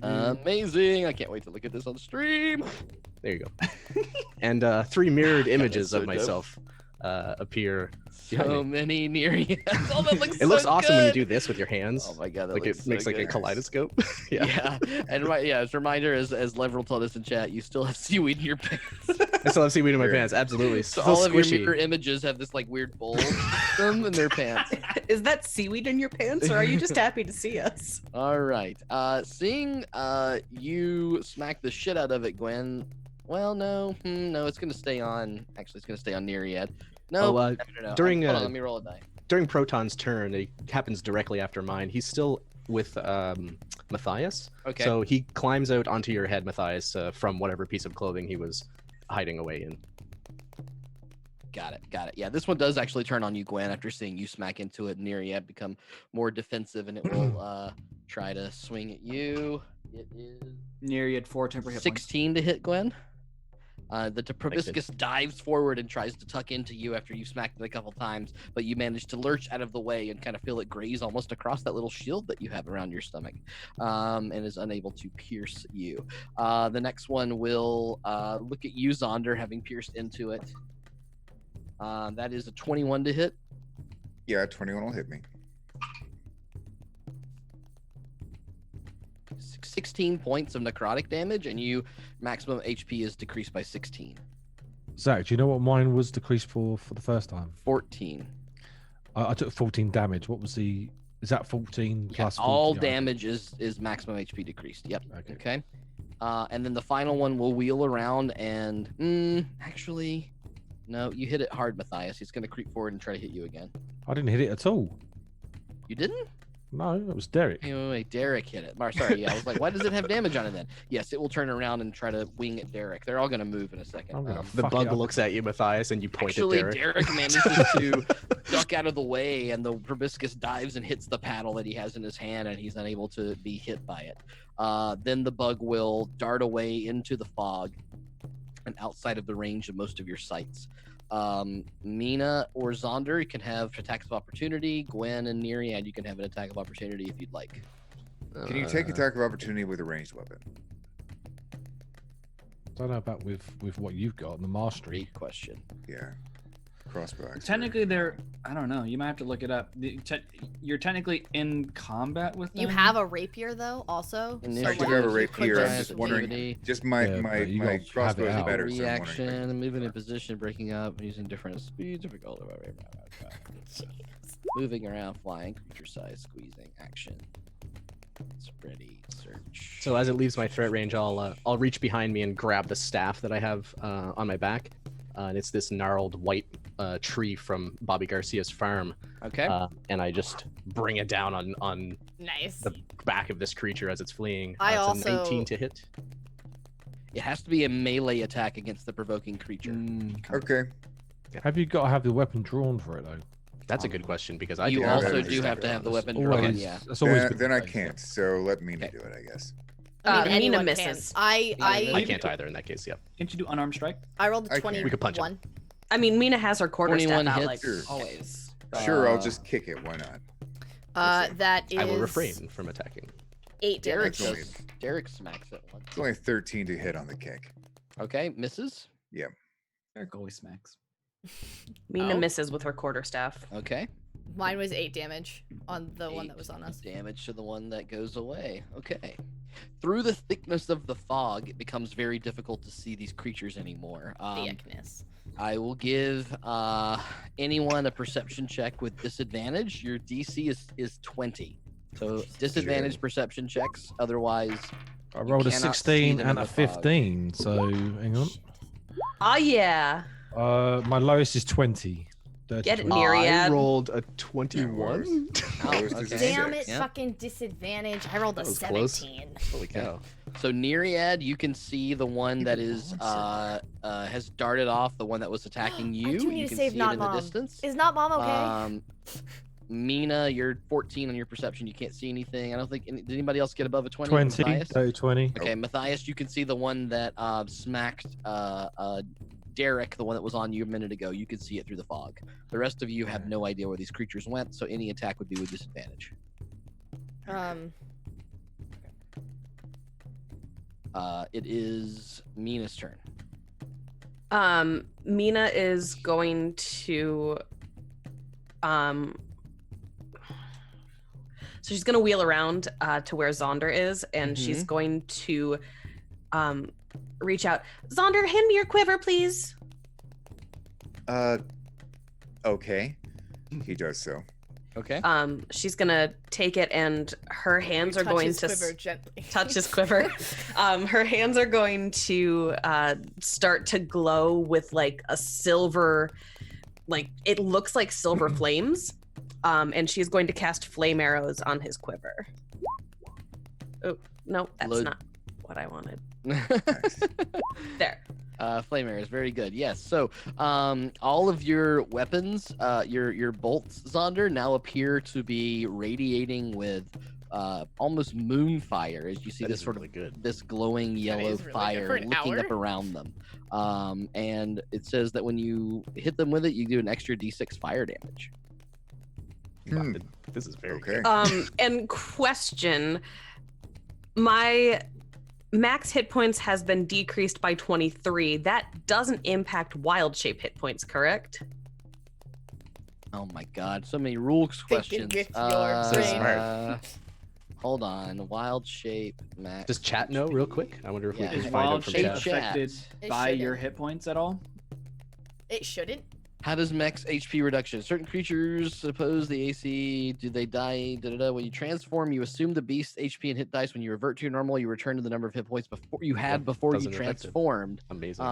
Amazing! I can't wait to look at this on stream. There you go. And 3 mirrored images so of dope. myself appear. behind So me. many Neriads. Oh, that looks It looks so awesome when you good. do this with your hands. Oh my god, that Like looks it makes so like a good. kaleidoscope. Yeah. And as a reminder, as Leveril told us in chat, you still have seaweed in your pants. I still have seaweed in my Sure. pants. Absolutely. So Still all of your squishy. mirror images have this like weird bulge them in their pants. Is that seaweed in your pants, or are you just happy to see us? All right. Seeing you smack the shit out of it, Gwen. Well, no, it's gonna stay on. Actually, it's gonna stay on Neriad. No, Oh, no. during, hold on, let me roll a die. During Proton's turn, it happens directly after mine. He's still with Matthias. Okay. So he climbs out onto your head, Matthias, from whatever piece of clothing he was hiding away in. Got it. Yeah, this one does actually turn on you, Gwen, after seeing you smack into it. Neriad become more defensive, and it will try to swing at you. It is Neriad 4 temporary hit points. 16 to hit, Gwen. The proboscis dives forward and tries to tuck into you after you've smacked it a couple times, but you manage to lurch out of the way and kind of feel it graze almost across that little shield that you have around your stomach, and is unable to pierce you. The next one will look at you, Zaunder, having pierced into it. That is a 21 to hit. Yeah, 21 will hit me. 16 points of necrotic damage, and you maximum HP is decreased by 16. Zach, do you know what mine was decreased for the first time? 14. I took 14 damage. What was the? Is that 14 plus? All 14? damage is maximum HP decreased. Yep. Okay. And then the final one will wheel around and actually, no, you hit it hard, Matthias. He's going to creep forward and try to hit you again. I didn't hit it at all. You didn't? No, it was Derek. Wait, Derek hit it. Sorry, yeah. I was like, why does it have damage on it then? Yes, it will turn around and try to wing at Derek. They're all going to move in a second. The bug looks at you, Matthias, and you point at Derek. Derek manages to duck out of the way, and the proboscis dives and hits the paddle that he has in his hand, and he's unable to be hit by it. Then the bug will dart away into the fog and outside of the range of most of your sights. Meena or Zaunder, you can have attacks of opportunity. Gwen and Neriad, you can have an attack of opportunity if you'd like. Can you take attack of opportunity with a ranged weapon? Don't know about with what you've got in the mastery. Great question. Yeah. Crossbow. Technically, I don't know. You might have to look it up. You're technically in combat with them. You have a rapier though, also. I do have a rapier. I'm just wondering. Activity. Just my crossbow is better. Reaction, moving in position, breaking up, using different speeds. Difficult. Moving around, flying, creature size, squeezing, action. It's ready. Search. So as it leaves my threat range, I'll reach behind me and grab the staff that I have on my back. And it's this gnarled white tree from Bobby Garcia's farm. Okay. And I just bring it down on Nice. the back of this creature as it's fleeing. I It's also- a 19 to hit. It has to be a melee attack against the provoking creature. Okay. Have you got to have the weapon drawn for it though? That's a good question because I You do also have do have to have the weapon drawn. Always, Yeah. that's always been Then the I case. can't. So let Meena do it, I guess. I mean, Meena anyone misses. Can. I can't either in that case. Yep. Can't you do unarmed strike? I rolled I a can. 21. We could punch him. I mean, Meena has her quarterstaff 21 out hits. like Sure. always. Sure, I'll just kick it. Why not? That is. I will refrain from attacking. 8 Derek damage. It's only- Derek smacks it once. It's only 13 to hit on the kick. Okay, misses. Eric always smacks. Meena Oh. misses with her quarterstaff. Okay. Mine was 8 damage on the one that 8 was on us. Damage to the one that goes away. Okay. Through the thickness of the fog, it becomes very difficult to see these creatures anymore. Thickness. I will give anyone a perception check with disadvantage. Your DC is 20. So disadvantage perception checks. Otherwise, I rolled a cannot see 16 them in and a the fog. 15. So hang on. Oh yeah. My lowest is 20. Dirty Get it, 20. Neriad. I rolled a 21. Oh, Lowest is okay. a Damn six. it, Yeah. fucking disadvantage. I rolled a That was close. 17. Holy cow. So Neriad, you can see the one that is has darted off, the one that was attacking you. I do need You to can save see it not in the mom. distance. Is not mom okay? Meena, you're 14 on your perception. You can't see anything. I don't think. Did anybody else get above a 20? 20. Matthias? So 20. Okay, Matthias, you can see the one that smacked Derek, the one that was on you a minute ago. You can see it through the fog. The rest of you have no idea where these creatures went, so any attack would be with disadvantage. It is Meena's turn. Meena is going to so she's gonna wheel around to where Zaunder is, and she's going to reach out. Zaunder, hand me your quiver, please. Okay. He does so. Okay. She's gonna take it, and her hands are Touch going his to quiver gently. touch his quiver. Her hands are going to start to glow with like a silver, like it looks like silver flames. And she's going to cast flame arrows on his quiver. Oh, no, that's Load- not what I wanted. Nice. There. Flame arrows, very good. Yes. So, all of your weapons, your bolts, Zaunder, now appear to be radiating with almost moon fire as you see That this is sort really of good. this glowing yellow is really good for fire an licking hour. up around them. And it says that when you hit them with it, you do an extra d6 fire damage. Hmm. This is very Okay. good. And question, my max hit points has been decreased by 23. That doesn't impact wild shape hit points, correct? Oh my god, so many rules questions. get your So brain. smart. Hold on, wild shape max. Does chat know real quick? I wonder if Yeah. we Is can find wild out from shape chat. Chat. affected It by your shouldn't. hit points at all? It shouldn't. How does max HP reduction? Certain creatures suppose the AC. Do they die? When you transform, you assume the beast's HP and hit dice. When you revert to your normal, you return to the number of hit points before you had before you doesn't affect it. transformed. Amazing.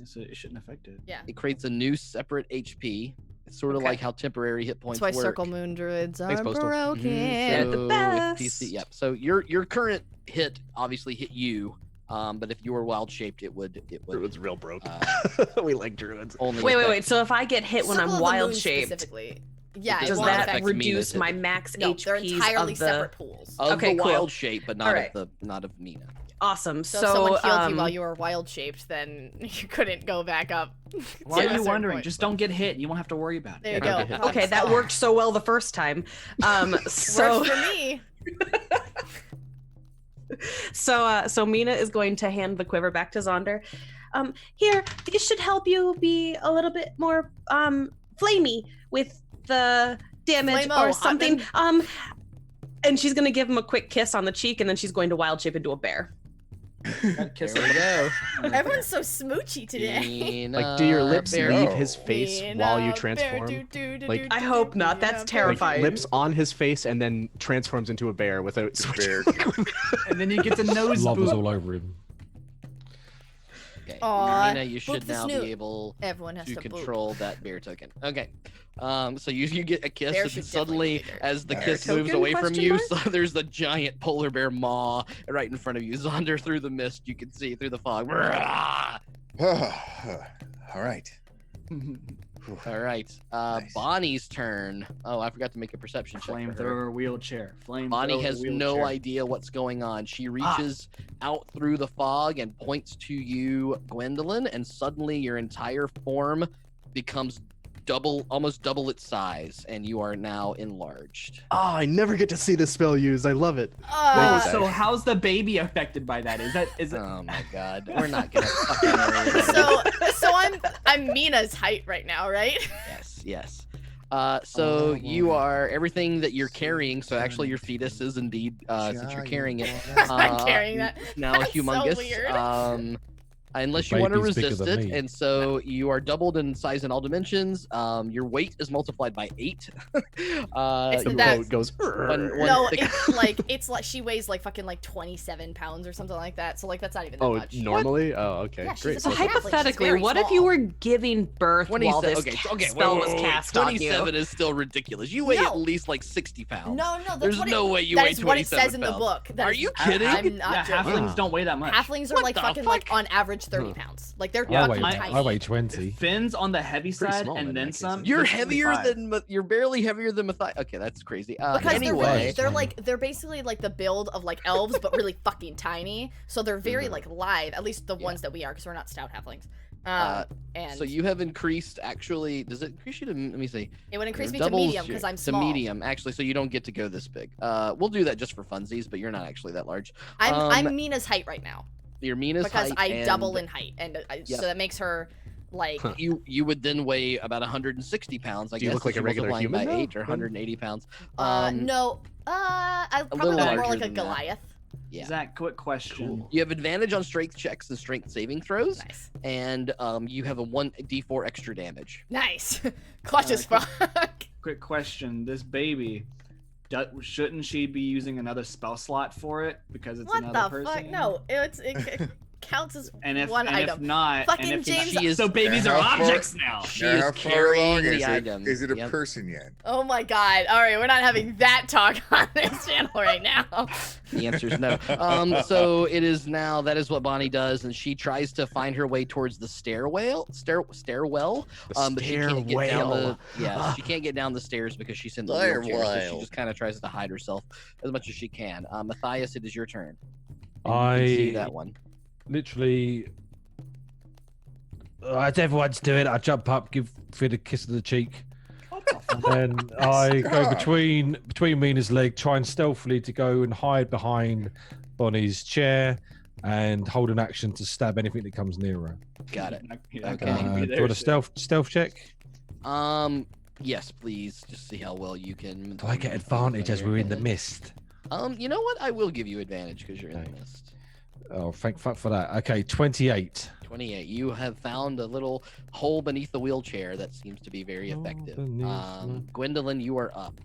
So it shouldn't affect it. Yeah. It creates a new separate HP. It's sort of Okay. like how temporary hit points That's why work. Circle Moon Druids are Thanks, Postal. broken. Mhm, the so best. if PC, yep. So your current hit obviously hit you. But if you were wild shaped, it would Druid's real broke. we like druids. only Wait. So if I get hit when Circle I'm of the wild Moon shaped, specifically. Yeah, it does does won't not that affect Mina's reduce hit. my max No, HPs they're entirely of the? separate pools. of Okay, the cool. wild shape, but not Alright. of Meena. Awesome. So if someone healed you um, while you were wild shaped, then you couldn't go back up. Why to are a you certain wondering? point. Just don't get hit. You won't have to worry about it. There you don't go. get hit. Okay, that worked so well the first time. So Works for me. so Meena is going to hand the quiver back to Zaunder. Here, these should help you be a little bit more flamey with the damage Flame-o, or something. Hotman. And she's gonna give him a quick kiss on the cheek, and then she's going to wild shape into a bear. Kiss There we go. Everyone's so smoochy today. Meena, Like, do your lips bear. leave No. his face while you transform? Like, I hope not. That's terrifying. Lips on his face and then transforms into a bear without switching. And then he gets a nose Love is boot. all over him. Okay. Aw, Meena, you should book the now snoot. be able Everyone has to to boot. control that bear token. Okay. So you get a kiss, Bear and should suddenly, definitely be there. as the Bear kiss moves token, away from question you, mark? so there's the giant polar bear maw right in front of you. Zaunder through the mist, you can see through the fog. All right. All right. Nice. Bonnie's turn. Oh, I forgot to make a perception check. for her. Flamethrower wheelchair. Flamethrower Bonnie has no wheelchair. idea what's going on. She reaches out through the fog and points to you, Gwendolyn, and suddenly your entire form becomes almost double its size, and you are now enlarged. Oh, I never get to see this spell used. I love it. Oh, Wait, so how's the baby affected by that? Is it? Oh my god, we're not gonna fucking worry about it. So I'm Mina's height right now, right? Yes. Oh, So you Lord. are everything that you're carrying. So actually, your fetus is indeed, since you're carrying it, I'm carrying that. now That's so humongous. weird. Unless you want to Baby's bigger resist than it, me. and so you are doubled in size in all dimensions. Your weight is multiplied by 8. It's The that- boat goes. one No, thick- it's like she weighs like fucking like 27 pounds or something like that. So like that's not even that Oh, much. normally? Oh, okay. Yeah, she's Great. a So halfling, she's hypothetically, very what if small. you were giving birth while 27. this Okay, spell was wait. cast on you? 27 is still ridiculous. You weigh No. at least like 60 pounds. No, that's There's what no way you that weigh is what it 27 says in the pounds. book. That Are is- you kidding? I'm not Yeah, joking. halflings Wow. don't weigh that much. Halflings are What like the fucking fuck? like on average 30 pounds. Like they're I fucking weigh, tiny. I weigh 20. Finn's on the heavy Pretty side, small in and that then case. some. You're Finn's heavier 25. than you're barely heavier than Matthias. Okay, that's crazy. Because Anyway, they're basically like the build of like elves, but really fucking tiny. So they're very like lithe. At least the ones that we are, because we're not stout halflings. And so you have increased. Actually, does it increase you to? Let me see. it would increase me Your to medium doubles because your- I'm small. To medium, actually, so you don't get to go this big. We'll do that just for funsies, but you're not actually that large. I'm Mina's height right now Your Mina's because height I and double in height, and Yep. so that makes her like. You would then weigh about 160 pounds. I Do you guess look like if a you're regular multiplying human, by though? 8 or 180 pounds. No. I a probably little look more larger like a than that. Goliath. Yeah. Zach, quick question. You have advantage on strength checks and strength saving throws, Nice. and you have a 1d4 extra damage. Nice. Clutch as quick- fuck. Quick question. This baby, shouldn't she be using another spell slot for it because it's What another the person? fuck? No, counts as And if one and item. if not, Fucking and if James- She is- so babies are How far- objects now. She Now, is how far carrying along the is it? item. Is it a Yep. person yet? Oh my god. Alright, we're not having that talk on this channel right now. The answer is no. So it is now. That is what Bonnie does, and she tries to find her way towards the stairwell. But she can't get down the. Yeah, she can't get down the stairs because she's in the wheelchair. So she Stairwell. just kind of tries to hide herself as much as she can. Matthias, it is your turn. And I you can see that one. literally, as everyone's doing, I jump up, give Finn a kiss on the cheek, and then I go God. between Mina's leg, try and stealthily to go and hide behind Bonnie's chair, and hold an action to stab anything that comes near her. Got it. You're not Okay. gonna be Do there you want a soon. stealth check? Yes, please. Just see how well you can. Do I get advantage as we're in the mist? You know what? I will give you advantage because you're in the mist. Oh, thank fuck for that. Okay, 28. 28. You have found a little hole beneath the wheelchair that seems to be very effective. beneath the- Gwendolyn, you are up.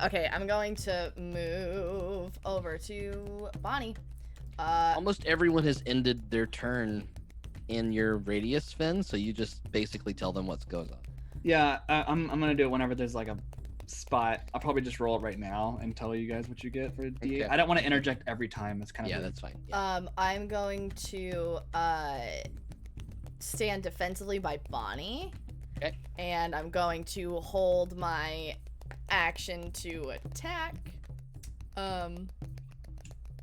Okay, I'm going to move over to Bonnie. Almost everyone has ended their turn in your radius, Finn, so you just basically tell them what's going on. Yeah, I'm gonna do it whenever there's like a spot. I'll probably just roll it right now and tell you guys what you get for a D8. Okay. I don't want to interject every time. It's kind of Yeah, weird. that's fine. Yeah. I'm going to stand defensively by Bonnie. Okay. And I'm going to hold my action to attack.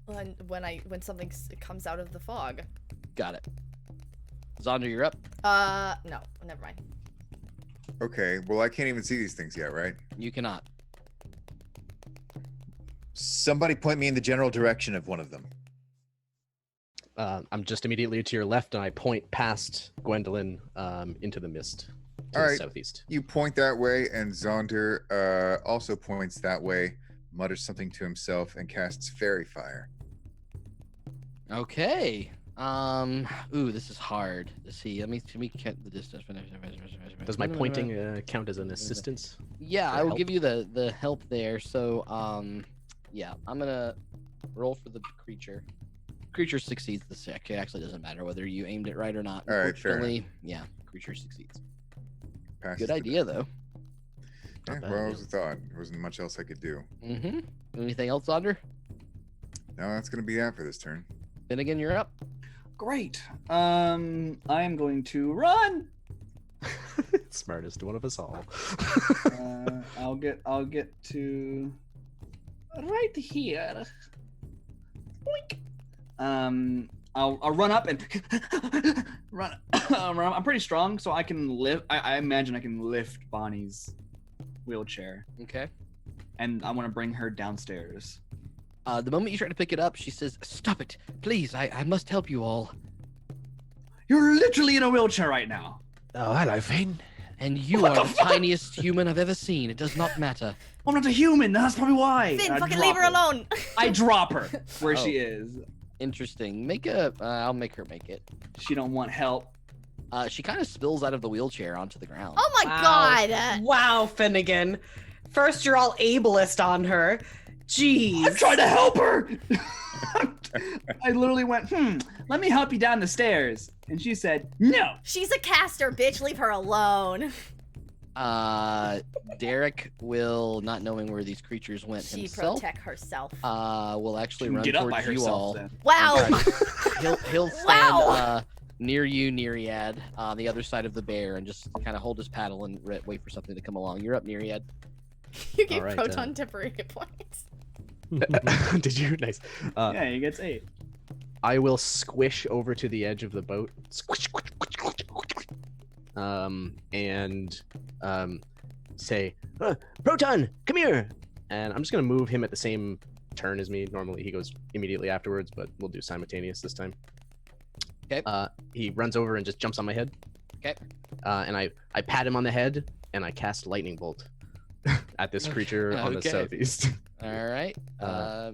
When something comes out of the fog. Got it. Zaunder, you're up. No, never mind. Okay, well, I can't even see these things yet, right? You cannot. Somebody point me in the general direction of one of them. I'm just immediately to your left, and I point past Gwendolyn into the mist to All the right. southeast. You point that way, and Zaunder also points that way, mutters something to himself, and casts Fairy Fire. Okay. Ooh, this is hard to see. Let me count the distance. Does my pointing count as an assistance? Yeah, or I will help? give you the help there. So, yeah, I'm gonna roll for the creature. Creature succeeds the check. It actually doesn't matter whether you aimed it right or not. All right, fair Unfortunately, yeah, creature succeeds. Passes Good the idea, die. though. Yeah, Not bad, well, it yeah. was a thought. There wasn't much else I could do. Mm-hmm. Anything else, Zaunder? No, that's going to be that for this turn. Then again, you're up. Great. I am going to run. Smartest one of us all. I'll get to right here. Boink. I'll run up and run. I'm pretty strong, so I can lift. I imagine I can lift Bonnie's wheelchair, Okay. and I want to bring her downstairs. The moment you try to pick it up, she says, "Stop it, please. I must help you all." You're literally in a wheelchair right now. Oh, hello, Finn. And you What are the the fuck? tiniest human I've ever seen. It does not matter. I'm not a human. That's probably why. Finn, And I fucking drop leave her alone. I drop her where Oh. she is. Interesting. Make a. I'll make her make it. She don't want help. She kind of spills out of the wheelchair onto the ground. Oh my Wow. god. Wow, Finnegan. First, you're all ableist on her. Jeez. I'm trying to help her. I literally went, let me help you down the stairs. And she said, no. She's a caster, bitch. Leave her alone. Derek will, not knowing where these creatures went She himself, protect herself. will She actually can run get up by towards you herself all. then. Wow. He'll stand Wow. near you, Neriad, on the other side of the bear, and just kind of hold his paddle and wait for something to come along. You're up, Neriad. You gave Alright, Proton temporary hit points. Did you? Nice. Yeah, he gets 8. I will squish over to the edge of the boat. Squish, squish, squish, squish, squish. And say, Proton, come here. And I'm just gonna move him at the same turn as me. Normally he goes immediately afterwards, but we'll do simultaneous this time. Okay. He runs over and just jumps on my head. Okay. And I pat him on the head and I cast lightning bolt at this creature on the Okay. southeast. All right.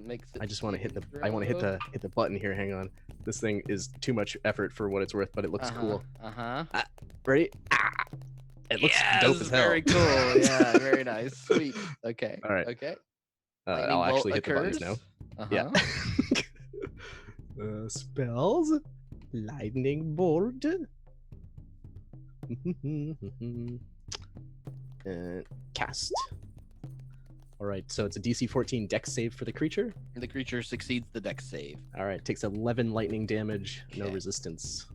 Makes it. I just want to hit the. I want to hit the button here. Hang on. This thing is too much effort for what it's worth, but it looks cool. Ready? Ah! It looks dope as hell. Very cool. Yeah, very nice. Sweet. Okay. All right. Okay. I'll Lightning bolt actually hit the buttons occurs. now. Yeah. Spells. Lightning bolt. Cast. All right, so it's a DC 14 Dex save for the creature. The creature succeeds the Dex save. All right, takes 11 lightning damage, no Okay. resistance.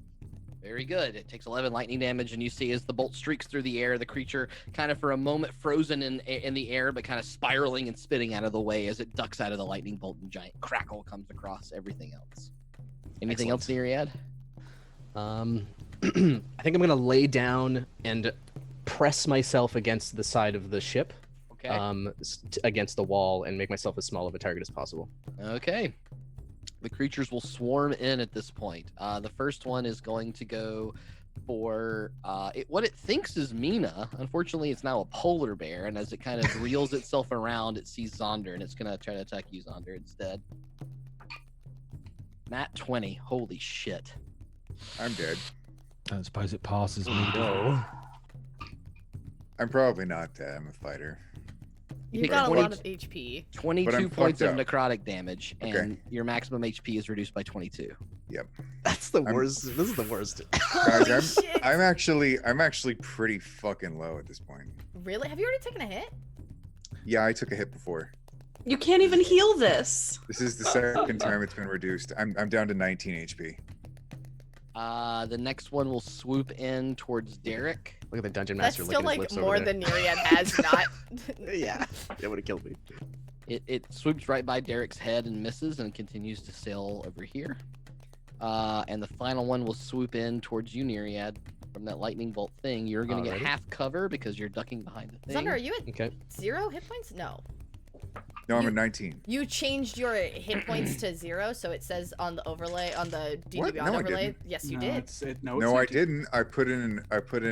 Very good. It takes 11 lightning damage, and you see as the bolt streaks through the air, the creature kind of for a moment frozen in the air, but kind of spiraling and spitting out of the way as it ducks out of the lightning bolt, and giant crackle comes across everything else. Anything else, Neriad? I think I'm gonna lay down and press myself against the side of the ship, Okay. Against the wall, and make myself as small of a target as possible. Okay. The creatures will swarm in at this point. The first one is going to go for what it thinks is Meena. Unfortunately, it's now a polar bear, and as it kind of reels itself around, it sees Zaunder, and it's going to try to attack you, Zaunder, instead. Nat 20. Holy shit. I'm dead. I don't suppose it passes me. No. I'm probably not dead. I'm a fighter. You You've take got a 20 lot of HP. 22 points of fucked up. necrotic damage, and Okay. your maximum HP is reduced by 22. That's the I'm- worst. This is the worst. Guys, Holy shit. I'm actually pretty fucking low at this point. Really? Have you already taken a hit? Yeah, I took a hit before. You can't even heal this. This is the second time it's been reduced. I'm down to 19 HP. The next one will swoop in towards Derek. Look at the dungeon That's master still licking his like lips more over there. than Neriad has not. Yeah, it would have killed me. It swoops right by Derek's head and misses and continues to sail over here. And the final one will swoop in towards you, Neriad, from that lightning bolt thing. You're going to get Alrighty. half cover because you're ducking behind the thing. Zunder, are you at Okay. 0 hit points? No. No, I'm You- at 19. You changed your hit points to 0, so it says on the overlay, on the D&D What? Beyond No, I overlay. didn't. Yes, you No, did. it's No, I 19. didn't. I put in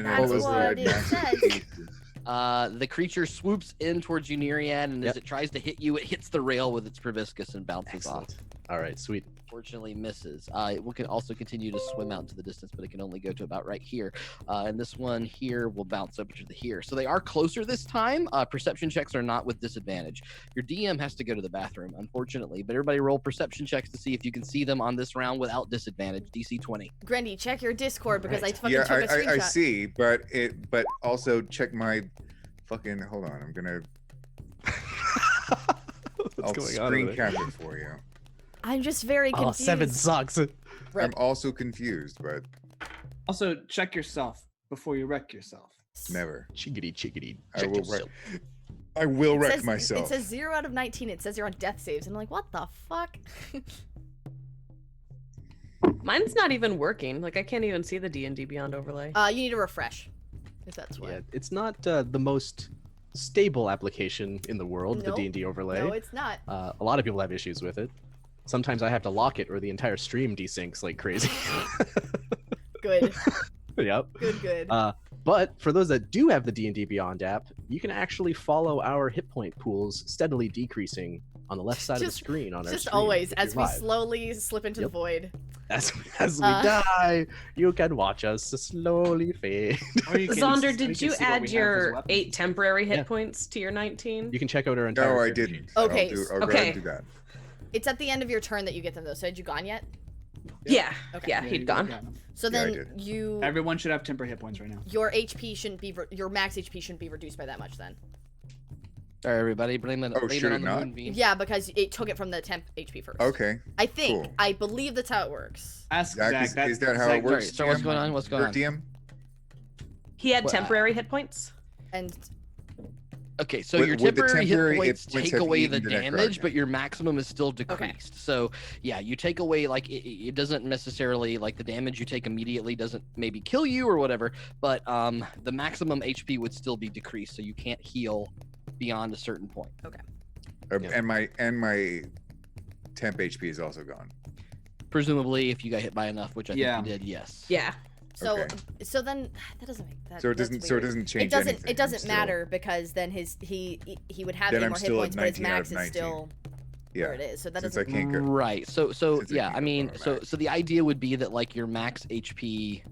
That's a what it says. The creature swoops in towards you, Neriad, and as Yep. it tries to hit you, it hits the rail with its proboscis and bounces off. Excellent. All right, sweet. Fortunately, misses. It will can also continue to swim out into the distance, but it can only go to about right here. And this one here will bounce up to the here. So they are closer this time. Perception checks are not with disadvantage. Your DM has to go to the bathroom, unfortunately. But everybody roll perception checks to see if you can see them on this round without disadvantage. DC 20. Grendy, check your Discord because I fucking Yeah, took a screenshot. I see, but also check my fucking. Hold on, I'm gonna. What's I'll going on? screen over there? cap it for you. I'm just very Oh, confused. 7 sucks. Rip. I'm also confused, but Also, check yourself before you wreck yourself. never. Chickadee, chickadee. I Check will yourself. wreck. I will It wreck says- myself. It says 0 out of 19. It says you're on death saves. And I'm like, what the fuck? Mine's not even working. Like I can't even see the D&D Beyond overlay. You need to refresh. If that's what. Yeah, it's not the most stable application in the world, Nope. the D&D overlay. No, it's not. A lot of people have issues with it. Sometimes I have to lock it or the entire stream desyncs like crazy. Good. Yep. Good. But for those that do have the D&D Beyond app, you can actually follow our hit point pools steadily decreasing on the left side of the Just- screen on our Just stream always, if you're as we live. slowly slip into the Yep. void. As we Uh, die, you can watch us slowly fade. Or you can- Zaunder, we did can you see what we add have as your weapons. 8 temporary hit Yeah. points to your 19? You can check out our entire. No, I hit didn't. sheet. Okay, I'll go ahead okay. and do that. It's at the end of your turn that you get them though. So had you gone yet? Yeah. Okay. Yeah, Yeah, he'd you gone. got 'em. So Yeah, I then did. you Everyone should have temper hit points right now. your HP shouldn't be your max HP shouldn't be reduced by that much then. All right, everybody, blame it, Oh, blame should it it on the not? moonbeam. Yeah, because it took it from the temp HP first. Okay. I think. Cool. I believe that's how it works. Ask Zach, Zach. is that how Zach- it works? So what's DM? going on? What's going Or on? DM? He had Well, temporary hit points? And Okay, so Would- your would the temporary temporary hit hit points points take have away the eaten the damage, necrotic? but your maximum is still decreased. So yeah, you take away like it doesn't necessarily like the damage you take immediately doesn't maybe kill you or whatever, but the maximum HP would still be decreased, so you can't heal beyond a certain point. Yeah. And my temp HP is also gone. Presumably, if you got hit by enough, which I Yeah. think you did, yes. Yeah. so Okay. so then that doesn't make that. So it that's doesn't. So it weird. doesn't change. It doesn't. anything. It doesn't I'm still- matter because then he would have Then 8 I'm more hit still at points, but his 19 out max of is 19. still Yeah. where it is. So that Since doesn't. I can't go. Right. So Since I yeah, can't I go mean, above so max. the idea would be that like your max HP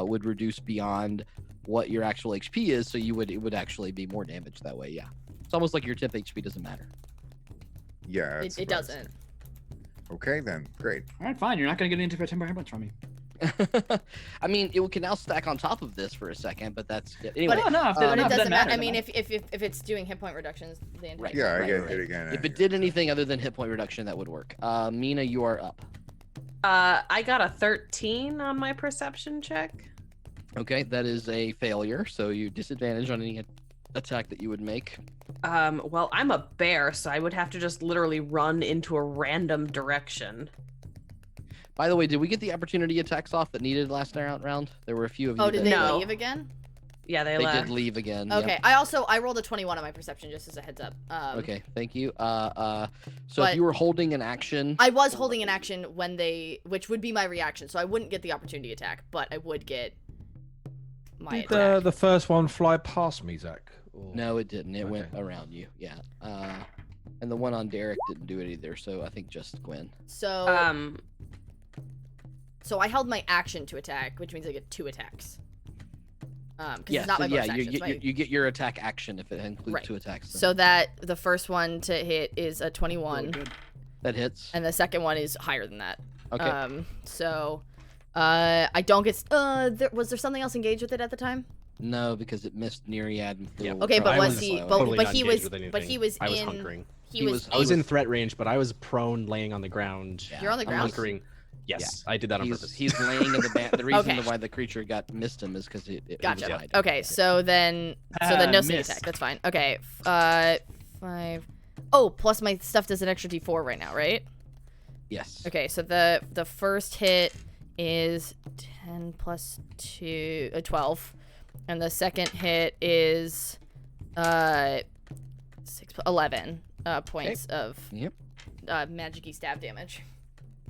would reduce beyond what your actual HP is, so it would actually be more damage that way. Yeah. It's almost like your tip HP doesn't matter. Yeah. It doesn't. Okay, then. Great. All right, fine. You're not going to get any temporary hit points from me. I mean, it can now stack on top of this for a second, but that's anyway. But no, but it doesn't doesn't matter. matter. I mean, if it's doing hit point reductions, the entire Yeah, I get right. hit again. If it did anything other than hit point reduction, that would work. Meena, you are up. I got a 13 on my perception check. Okay, that is a failure, so you disadvantage on any attack that you would make. Well, I'm a bear, so I would have to just literally run into a random direction. By the way, did we get the opportunity attacks off that needed last round? There were a few of you. Oh, did that they No. leave again? Yeah, they They left. did leave again. Okay. Yep. I rolled a 21 on my perception, just as a heads up. Okay, thank you. So but if you were holding an action, I was holding an action when which would be my reaction, so I wouldn't get the opportunity attack, but I would get my Did attack. the first one fly past me, Zach? Or- no, it didn't. It went Okay. around you. Yeah. And the one on Derek didn't do it either. So I think just Gwen. So so I held my action to attack, which means I get 2 attacks. Because Yeah, it's not so my bonus yeah, action. it's my- you get your attack action if it includes Right. 2 attacks. So that the first one to hit is a Really 21, good. that hits. and the second one is higher than that. Okay. So I don't get. Was there something else engaged with it at the time? No, because it missed Neriad and flew Yeah. away. Okay, but I was was he? totally But not he engaged was. with But he anything. was I was in. hunkering. He was. I was in threat range, but I was prone, laying on the ground. Yeah. You're on the I'm ground? Hunkering. Yes, I did that on purpose. He's laying in the The reason Okay. why the creature missed him is because it was Gotcha. hiding. Okay, so then no sneak Miss. attack. That's fine. Okay, 5. Oh, plus my stuff does an extra D4 right now, right? Yes. Okay, so the first hit is 10 plus 2, 12, and the second hit is 11 points of Yep. magic-y stab damage.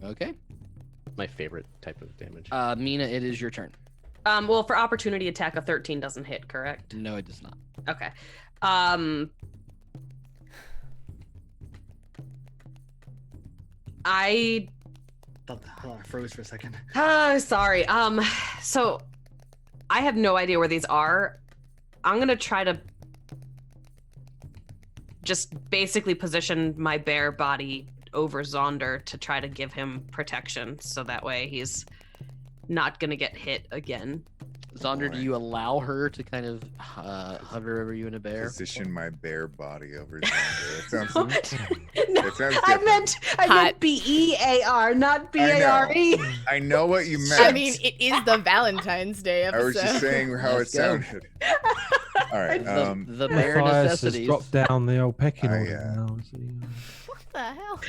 Okay. My favorite type of damage. Meena, it is your turn. Well, for opportunity attack, a 13 doesn't hit, correct? No, it does not. Okay. I I froze for a second. sorry. So I have no idea where these are. I'm gonna try to just basically position my bear body over Zaunder to try to give him protection, so that way he's not gonna get hit again. Zaunder, do you allow her to kind of hover over you in a bear? Position my bear body over Zaunder. That sounds. No, That sounds I different. meant BEAR, not BARE. I know what you meant. I mean, it is the Valentine's Day I episode. was just saying how Let's it go. sounded. All right. The bear Matthias has necessities. dropped down the old pecking Oh, order yeah. now. So, What the hell?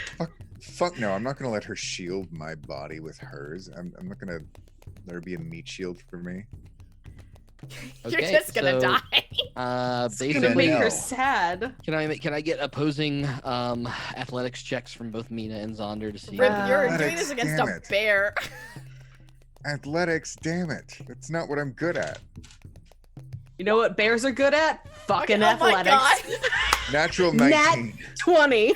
Fuck no! I'm not gonna let her shield my body with hers. I'm not gonna let her be a meat shield for me. You're Okay, just gonna so, die. Gonna Basically, make No. her sad. can I get opposing athletics checks from both Meena and Zaunder to see? Rip, Uh, you're Athletics, doing this against damn a it. bear. Athletics, damn it! That's not what I'm good at. You know what bears are good at? Fucking Oh my athletics. Natural Nat 19. 20.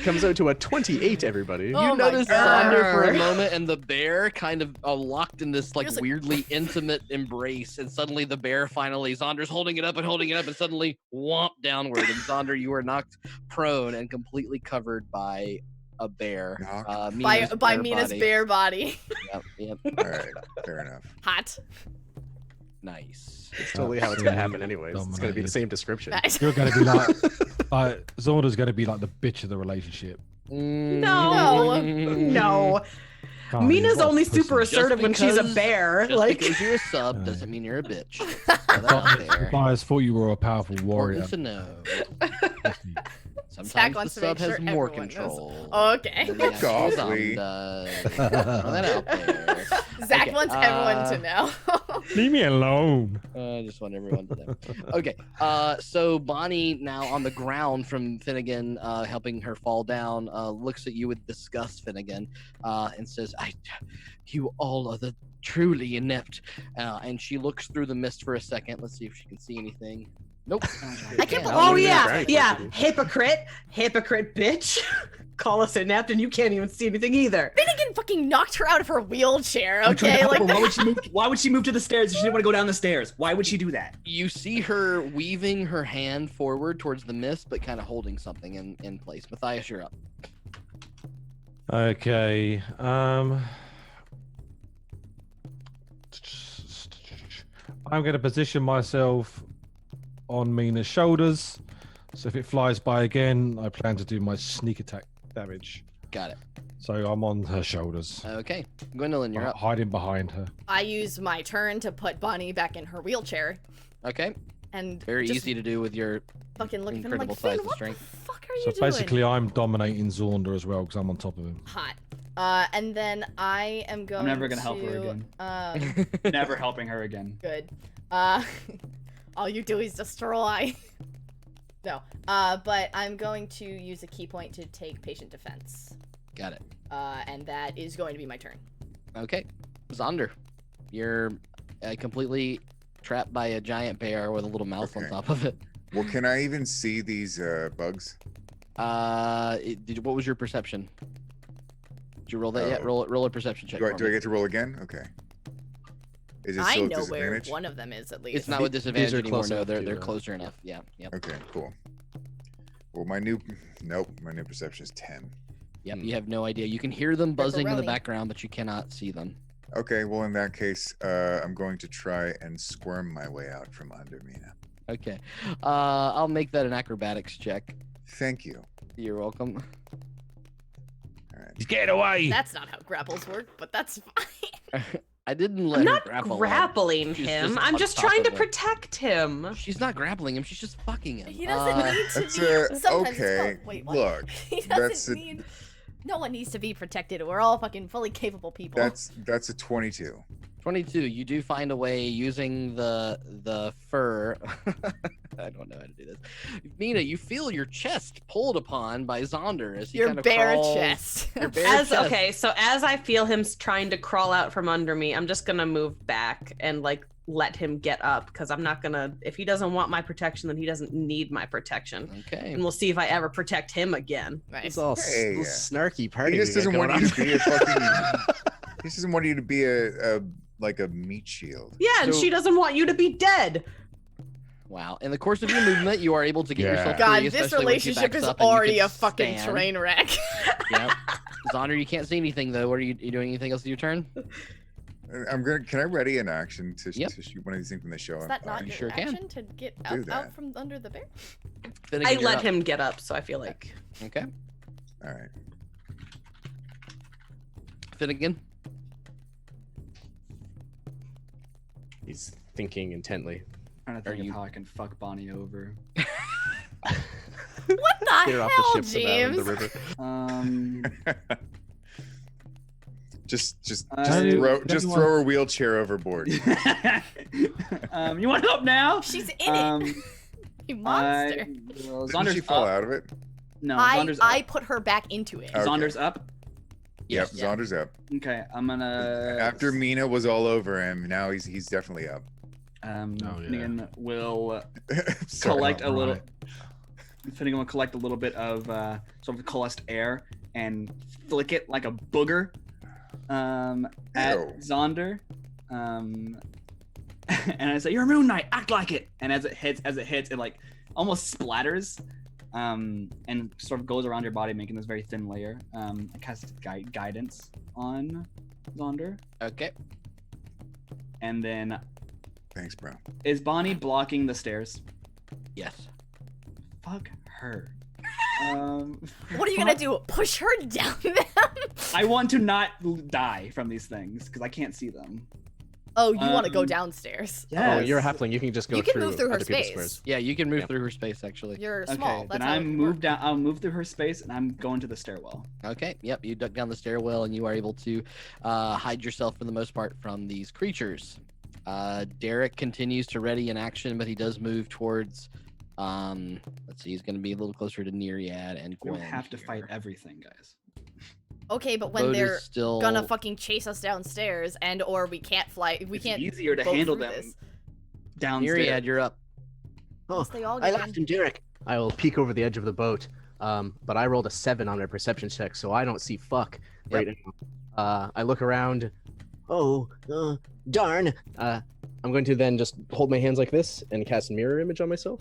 Comes out to a 28, everybody. Oh You my notice God. Zaunder for a moment, and the bear kind of locked in this like Just like- weirdly intimate embrace, and suddenly the bear Zaunder's holding it up, and suddenly whomp downward, and Zaunder, you are knocked prone and completely covered by a bear. Knocked? Mina's by bear Mina's body. bear body. Yep. All right, fair enough. Hot. Nice. It's totally how it's gonna happen, Absolutely anyways. It's gonna be the dominated. same description. Nice. you're going to be like Zaunder's going to be like the bitch of the relationship. No. No. God, he's Mina's what a only pussy. super assertive when she's a because- bear. Just Like, because you're a sub Right. doesn't mean you're a bitch. Throw that out there. Matthias thought you were a powerful warrior. Important to know. Zach Sometimes the wants to sub make has sure more everyone knows. control. Okay. than the Fuck off, actual Lee. sub does. Throw that out there. Zach Okay, wants everyone to know. Leave me alone. I just want everyone to know. Okay, so Bonnie, now on the ground from Finnegan, helping her fall down, looks at you with disgust, Finnegan, and says, you all are the truly inept. And she looks through the mist for a second. Let's see if she can see anything. Nope. I can't Yeah, oh believe yeah, Right. yeah, hypocrite, bitch. Call us inept, and you can't even see anything either. Finnegan fucking knocked her out of her wheelchair. Okay, like Why would she move to the stairs if she didn't want to go down the stairs? Why would she do that? You see her weaving her hand forward towards the mist, but kind of holding something in place. Matthias, you're up. Okay. I'm going to position myself on Mina's shoulders. So if it flies by again, I plan to do my sneak attack damage. Got it. So I'm on her shoulders. Okay. Gwendolyn, you're up. Hiding behind her. I use my turn to put Bonnie back in her wheelchair. Okay. And Very just easy to do with your fucking looking for him incredible like, size Finn, and what strength. the fuck are you So doing? basically, I'm dominating Zaunder as well because I'm on top of him. Hot. And then I am going I'm never gonna help her again. Never helping her again. Good. All you do is destroy. No. But I'm going to use a key point to take patient defense. Got it. And that is going to be my turn. Okay. Zaunder, you're completely trapped by a giant bear with a little mouth on top of it. Well, can I even see these bugs? What was your perception? Did you roll that yet? Roll a perception check. Do I for me. get to roll again? Okay. Is it I still a know where disadvantage? one of them is at least. It's not with disadvantage are anymore. close No, enough they're to, closer enough. Yeah. Yep. Okay, cool. Well, my new perception is 10. Yep. You have no idea. You can hear them buzzing in the Pepperoni. background, but you cannot see them. Okay, well in that case, I'm going to try and squirm my way out from under Meena. Okay. I'll make that an acrobatics check. Thank you. You're welcome. All right. He's getting away. That's not how grapples work, but that's fine. I didn't let I'm her not grapple him. grappling She's him. just I'm on just top trying to of him. protect him. She's not grappling him. She's just fucking him. He doesn't need to That's be. Sometimes it's okay. called, wait, what? Look, He that's doesn't need. No one needs to be protected. We're all fucking fully capable people. that's a 22. 22. You do find a way using the fur. I don't know how to do this. Meena, you feel your chest pulled upon by Zaunder as he Your kind of bare crawls. chest. Your bare chest. Okay, so as I feel him trying to crawl out from under me, I'm just gonna move back and like let him get up because I'm not gonna. If he doesn't want my protection, then he doesn't need my protection. Okay. And we'll see if I ever protect him again. Right. It's all Hey, snarky party. He just we got doesn't want going you on. to be a fucking. He just doesn't want you to be a like a meat shield. Yeah, and So- she doesn't want you to be dead. Wow. In the course of your movement, you are able to get Yeah. yourself God, free, this especially when she relationship backs is up and you already can a fucking stand. train wreck. Yep. Zaunder, you can't see anything though. What are you doing? Anything else with your turn? I'm gonna. Can I ready an action to, Yep. to shoot one of these things when they show Is up? that not you your sure can. action to get Do out that. from under the bear? Finnegan, I you're let up. him get up, so I feel like Okay. All right. Finnegan. He's thinking intently. I'm trying to think you- of how I can fuck Bonnie over. What the Get her off hell, the ship James? without the river. just Don't throw her wheelchair overboard. You want help now? She's in it. You monster. Well, Didn't she Zonder's fall up. out of it? No, I Zonder's up. put her back into it. Okay. Zonder's up. Yep, Yeah. Zonder's up. Okay, I'm gonna. After Meena was all over him, now he's definitely up. Oh, yeah. Finnegan will Sorry. collect a little. Right. Finnegan will collect a little bit of sort of coalesced air and flick it like a booger at Ew. Zaunder. And I say, "You're a Moon Knight. Act like it." And as it hits, it like almost splatters, and sort of goes around your body, making this very thin layer. I cast guidance on Zaunder, Okay. and then Thanks, bro. is Bonnie blocking the stairs? Yes. Fuck her. What are you gonna do? Push her down them? I want to not die from these things because I can't see them. Oh, you want to go Um, downstairs? Yes. Oh, you're a halfling. You can just go You can through move through her other people's space. squares. Yeah, you can move Yeah. through her space actually. You're Okay, small. then That's how I it move works. down. I'll move through her space, and I'm going to the stairwell. Okay. Yep. You duck down the stairwell, and you are able to hide yourself for the most part from these creatures. Derek continues to ready in action, but he does move towards. Let's see. He's going to be a little closer to Neriad and We Gwen. don't have to here. fight everything, guys. Okay, but when Boat is they're still gonna fucking chase us downstairs, and or we can't fly, we It's can't. easier to go handle through them this. downstairs. Neriad, you're up. Oh, Unless they all I get left in. him, Derek. I will peek over the edge of the boat, but I rolled a 7 on my perception check, so I don't see fuck right now. I look around. Oh, darn. I'm going to then just hold my hands like this and cast mirror image on myself.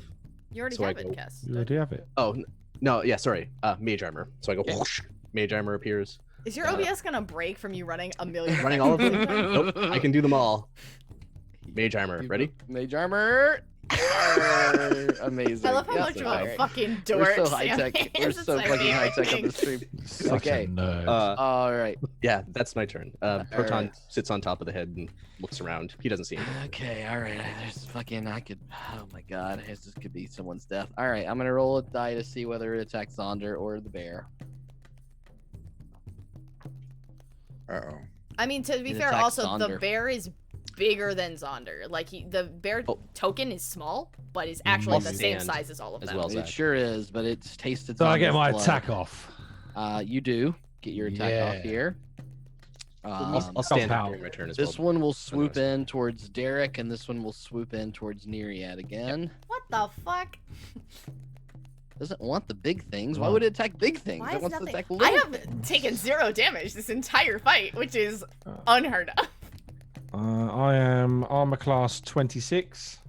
You already So I have it, go- Cass. You already have it. Oh, no, yeah, sorry. Mage armor. So I go, Okay. whoosh, mage armor appears. Is your OBS gonna break from you running a million? Running all of them? seconds? Nope, I can do them all. Mage armor, ready? Mage armor. Amazing. I love how Yeah, much of a alright. fucking dork. We're so Sam high tech. is. We're It's so fucking high tech on amazing. the stream. Such Okay. a nerd. All right. Yeah, that's my turn. Proton Alright. sits on top of the head and looks around. He doesn't see anything. Okay. All right. There's fucking. I could. Oh my god. This could be someone's death. All right. I'm gonna roll a die to see whether it attacks Zaunder or the bear. Uh-oh. I mean, to be It fair, attacks also the Zaunder. bear is bigger than Zaunder. Like the bear Oh. token is small, but is actually the same Stand size as all of as them. well. It Zach. sure is, but it's tasted. So I get Zaunder's my blood. attack off. You do get your attack off Yeah. here. I'll stand out. during my turn as This well. one will swoop in towards Derek, and this one will swoop in towards Neriad again. What the fuck? Doesn't want the big things. Why would it attack big things? Why It is wants to nothing? attack I little have things. taken 0 damage this entire fight, which is unheard of. I am armor class 26.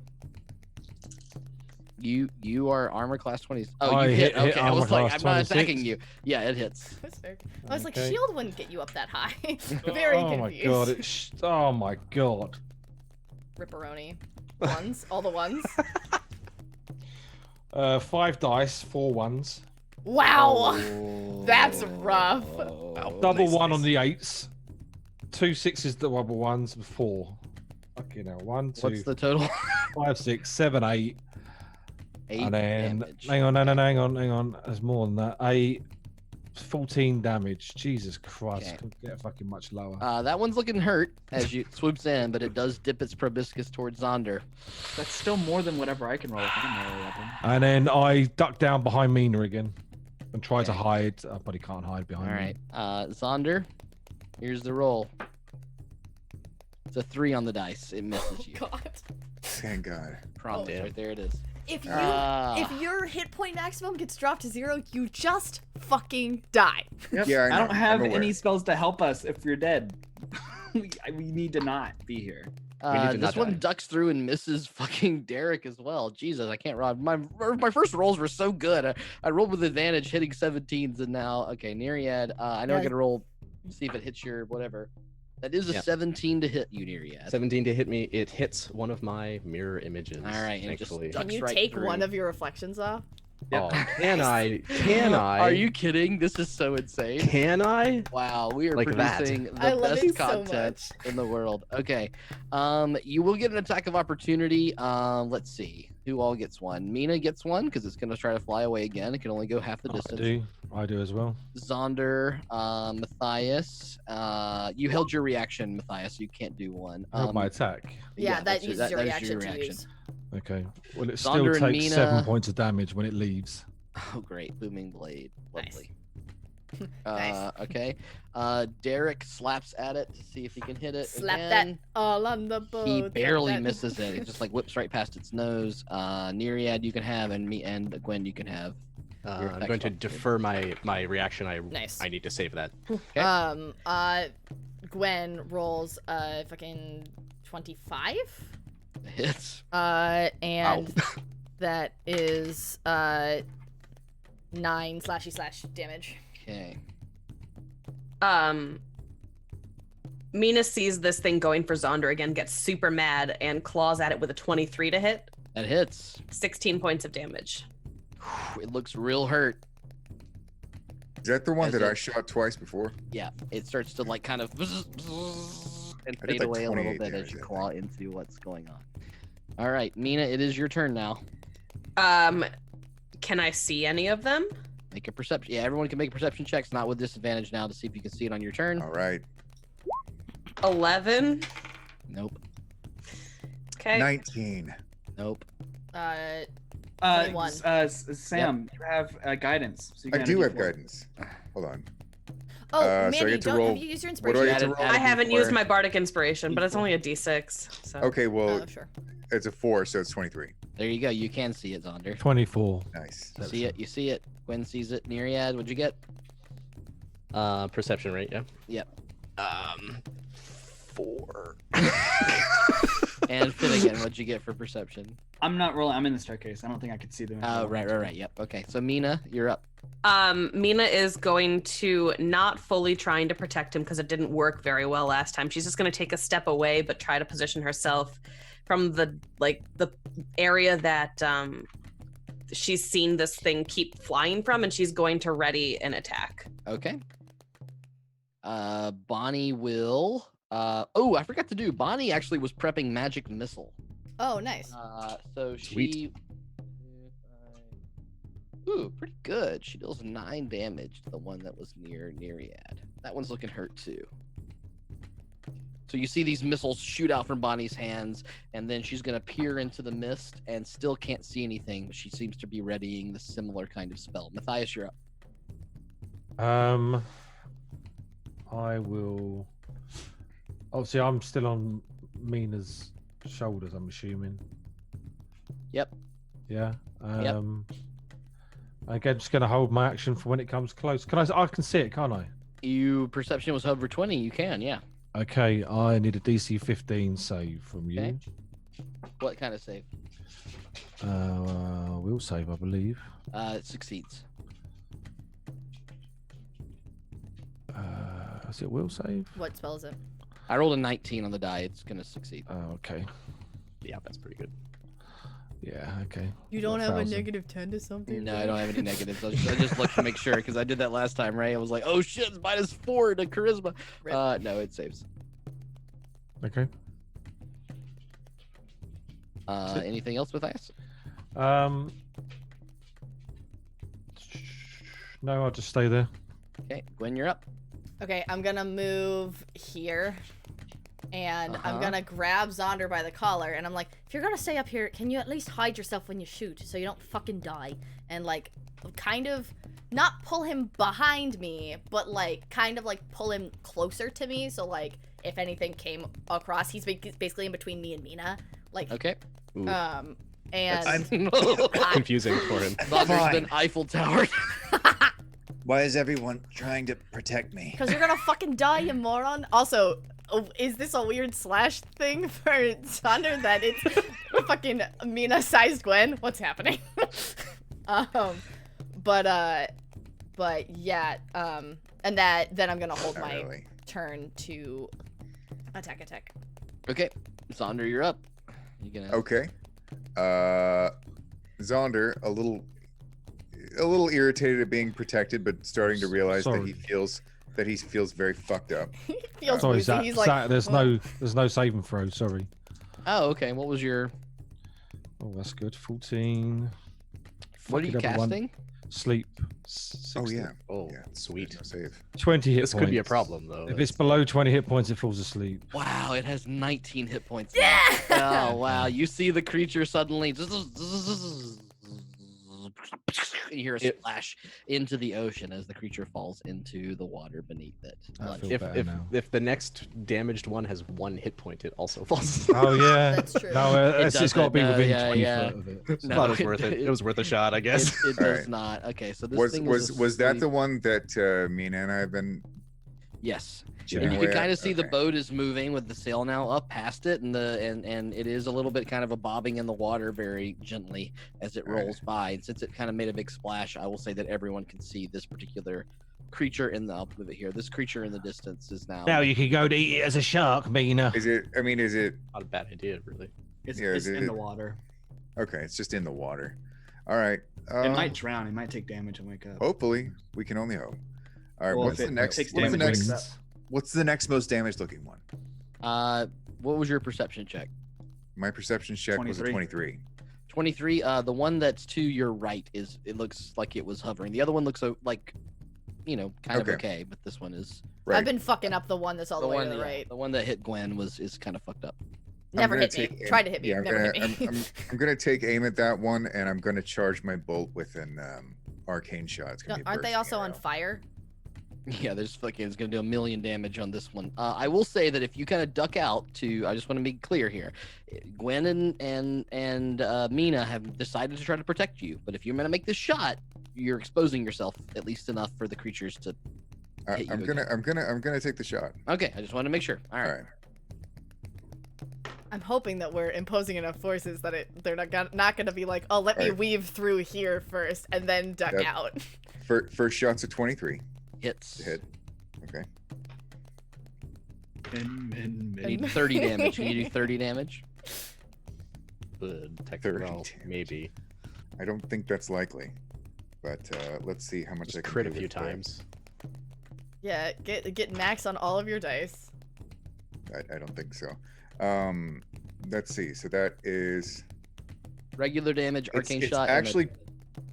You are armor class 20. Oh, I you hit. hit Okay, I was armor like, class I'm not 26. attacking you. Yeah, it hits. That's fair. I was like, Okay. shield wouldn't get you up that high. Very oh confused. my god! Oh my god! Ripperoni. Ones, all the ones. 5 dice, 4 ones. Wow. Oh. That's rough. Double 1 on the 8s. 2 6s, double 1s, 4. Fucking hell. 1, 2, What's the total? 5, 6, 7, 8. 8 And then, damage. hang on. There's more than that. 8, 14 damage. Jesus Christ. Okay. Couldn't get fucking much lower. That one's looking hurt as you swoops in, but it does dip its proboscis towards Zaunder. That's still more than whatever I can roll with my melee weapon. And then I duck down behind Meena again and try to Okay. hide, but he can't hide All behind me. right, Zaunder, here's the roll. It's a 3 on the dice. It misses you. God. Thank God. Promise, damn. right there it is. If you Ah. if your hit point maximum gets dropped to 0, you just fucking die. Yep. Yeah, I I don't know. have I'm aware. any spells to help us if you're dead. we need to not be here. need to This not one die. ducks through and misses fucking Derek as well. Jesus, I can't roll. My first rolls were so good. I rolled with advantage, hitting 17s, and now okay, Neriad. I know I'm Yeah. gonna roll, see if it hits your whatever. That is a Yeah. 17 to hit you, Neriad. 17 to hit me. It hits one of my mirror images. All right, and it just thankfully. ducks Can you right take through. one of your reflections off? Oh, can I? Can I? Are you kidding? This is so insane. Can I? Wow, we are Like that. producing the I love best it so content in the world. Okay, you will get an attack of opportunity. Let's see who all gets one. Meena gets one because it's gonna try to fly away again. It can only go half the distance. I do as well. Zaunder, Matthias, you held your reaction, Matthias. So you can't do one. Held my attack. Yeah, that that's uses your that is reaction to use. Okay. Well, it Zaunder still and takes Meena- 7 points of damage when it leaves. Oh, great, booming blade, Nice. lovely. Nice. Okay. Derek slaps at it to see if he can hit it. Slap again. that all on the boat. He slap barely that. misses it. It just like whips right past its nose. Neriad you can have, and me and Gwen you can have. Your I'm attack going to opportunity. defer my reaction. Nice. I need to save that. Okay. Gwen rolls fucking 25. Hits. And that is 9 / damage. Okay. Meena sees this thing going for Zaunder again, gets super mad, and claws at it with a 23 to hit. That hits. 16 points of damage. It looks real hurt. Is that the one As that it- I shot twice before? Yeah, it starts to like kind of and I did, fade like, away a little 28 bit as damage, you I claw into what's going on. All right, Meena, it is your turn now. Can I see any of them? Make a perception. Yeah, everyone can make perception checks, not with disadvantage now, to see if you can see it on your turn. All right. 11. Nope. Okay. 19. Nope. 21. Sam, you have guidance. So you I can do add a have D4. guidance. Hold on. Oh, so I Manny, get to don't roll- have you used your what do I inspiration? get to Add it- roll? add I a haven't D4. used my bardic inspiration, but it's only a d6. So. Okay, well, Oh, sure. it's a 4, so it's 23. There you go. You can see it, Zaunder. 24. Nice. You see it. You see it. Gwen sees it. Neriad, what'd you get? Perception, right? Yeah. Yep. 4. And Finnegan, what'd you get for perception? I'm not rolling. I'm in the staircase. I don't think I could see them. Oh, right. Yep. Okay. So Meena, you're up. Meena is going to not fully trying to protect him because it didn't work very well last time. She's just going to take a step away, but try to position herself from the area that she's seen this thing keep flying from, and she's going to ready an attack. Okay. Bonnie will. Oh, I forgot to do. Bonnie actually was prepping magic missile. Oh, nice. So she. Ooh, pretty good. She deals 9 damage to the one that was near Neriad. That one's looking hurt too. So you see these missiles shoot out from Bonnie's hands, and then she's going to peer into the mist and still can't see anything, but she seems to be readying the similar kind of spell. Matthias, you're up. I will. Obviously, I'm still on Mina's shoulders, I'm assuming. Yep. Yeah. Yep. Again, just going to hold my action for when it comes close. I can see it, can't I? You perception was over 20. You can, yeah. Okay, I need a DC 15 save from you. Okay. What kind of save? Will save, I believe. It succeeds. Is it will save? What spell is it? I rolled a 19 on the die. It's gonna succeed. Oh, okay. Yeah, that's pretty good. Yeah, okay. You don't have a 1,000. -10 to something? No, I don't have any negatives. I just looked to make sure because I did that last time, right? I was like, oh shit, it's -4 to charisma. No, it saves. Okay. Anything else with ice? No, I'll just stay there. Okay, Gwen, you're up. Okay, I'm gonna move here. And I'm gonna grab Zaunder by the collar, and I'm like, if you're gonna stay up here, can you at least hide yourself when you shoot so you don't fucking die? And like, kind of, not pull him behind me, but like, kind of like pull him closer to me, so like, if anything came across, he's basically in between me and Meena. Like, okay. And That's confusing for him. Zaunder's been Eiffel Towered. Why is everyone trying to protect me? Because you're gonna fucking die, you moron. Also, is this a weird slash thing for Zaunder that it's fucking Meena-sized Gwen? What's happening? But yeah, and then I'm gonna hold my turn to attack. Okay, Zaunder, you're up. You gonna? Okay. Zaunder, a little irritated at being protected, but starting to realize that he feels very fucked up. He feels Sorry, woozy. Zach, He's like, Zach, there's no saving throw. Sorry. Oh, okay. What was your? Oh, that's good. 14. What are you casting? Sleep. Oh 60. yeah. Oh, Yeah. sweet. No save. 20 hit This points. could be a problem, though. If it's below 20 hit points, it falls asleep. Wow, it has 19 hit points. Yeah! Oh wow, you see the creature suddenly. You hear a splash into the ocean as the creature falls into the water beneath it. I feel better now. If the next damaged one has 1 hit point, it also falls. Oh yeah. That's true. No, it's got to be within 20 yeah. foot of it. No, Thought it was worth it. It was worth a shot, I guess. It All does right. not. Okay, so this Was thing was that the one that Meena and I have been? Yes. chipping And you away can kind at? of see the Okay. boat is moving with the sail now up past it, and it is a little bit kind of a bobbing in the water very gently as it rolls by. And since it kind of made a big splash, I will say that everyone can see this particular creature in the. I'll move it here. This creature in the distance is now. Now you can go to eat it as a shark, Meena. Is it? I mean, is it? Not a bad idea, really. It's, Yeah, it's is in it- the water. Okay, it's just in the water. All right. It might drown. It might take damage and wake up. Hopefully, we can only hope. All right. Well, what's if the it next? takes What's the damage, next? wakes up. What's the next most damaged looking one? What was your perception check? My perception check was a 23. 23. The one that's to your right is. It looks like it was hovering. The other one looks like, kind of Okay. okay, but this one is. Right. I've been fucking up the one that's all the, way one, to the yeah, right. the one that hit Gwen is kind of fucked up. Never gonna hit me. take Tried to hit me. Yeah, I'm Never gonna, hit me. I'm gonna take aim at that one, and I'm gonna charge my bolt with an arcane shot. It's gonna be a Aren't they bursting also on arrow. fire? Yeah, there's fucking. It's gonna do 1,000,000 damage on this one. I will say that if you kind of duck out to, I just want to be clear here, Gwen and Meena have decided to try to protect you. But if you're gonna make this shot, you're exposing yourself at least enough for the creatures to. hit you I'm gonna take the shot. Okay, I just want to make sure. All All right. right. I'm hoping that we're imposing enough forces that they're not gonna be like, oh, let me Right. weave through here first and then duck That- out. First shot's a 23. Hits. To hit. Okay. I need 30 damage. Can you do 30 damage? Well, maybe. I don't think that's likely, but let's see how much Just I can crit do a few with times. Yeah, get max on all of your dice. I don't think so. Let's see. So that is Regular damage, arcane it's shot.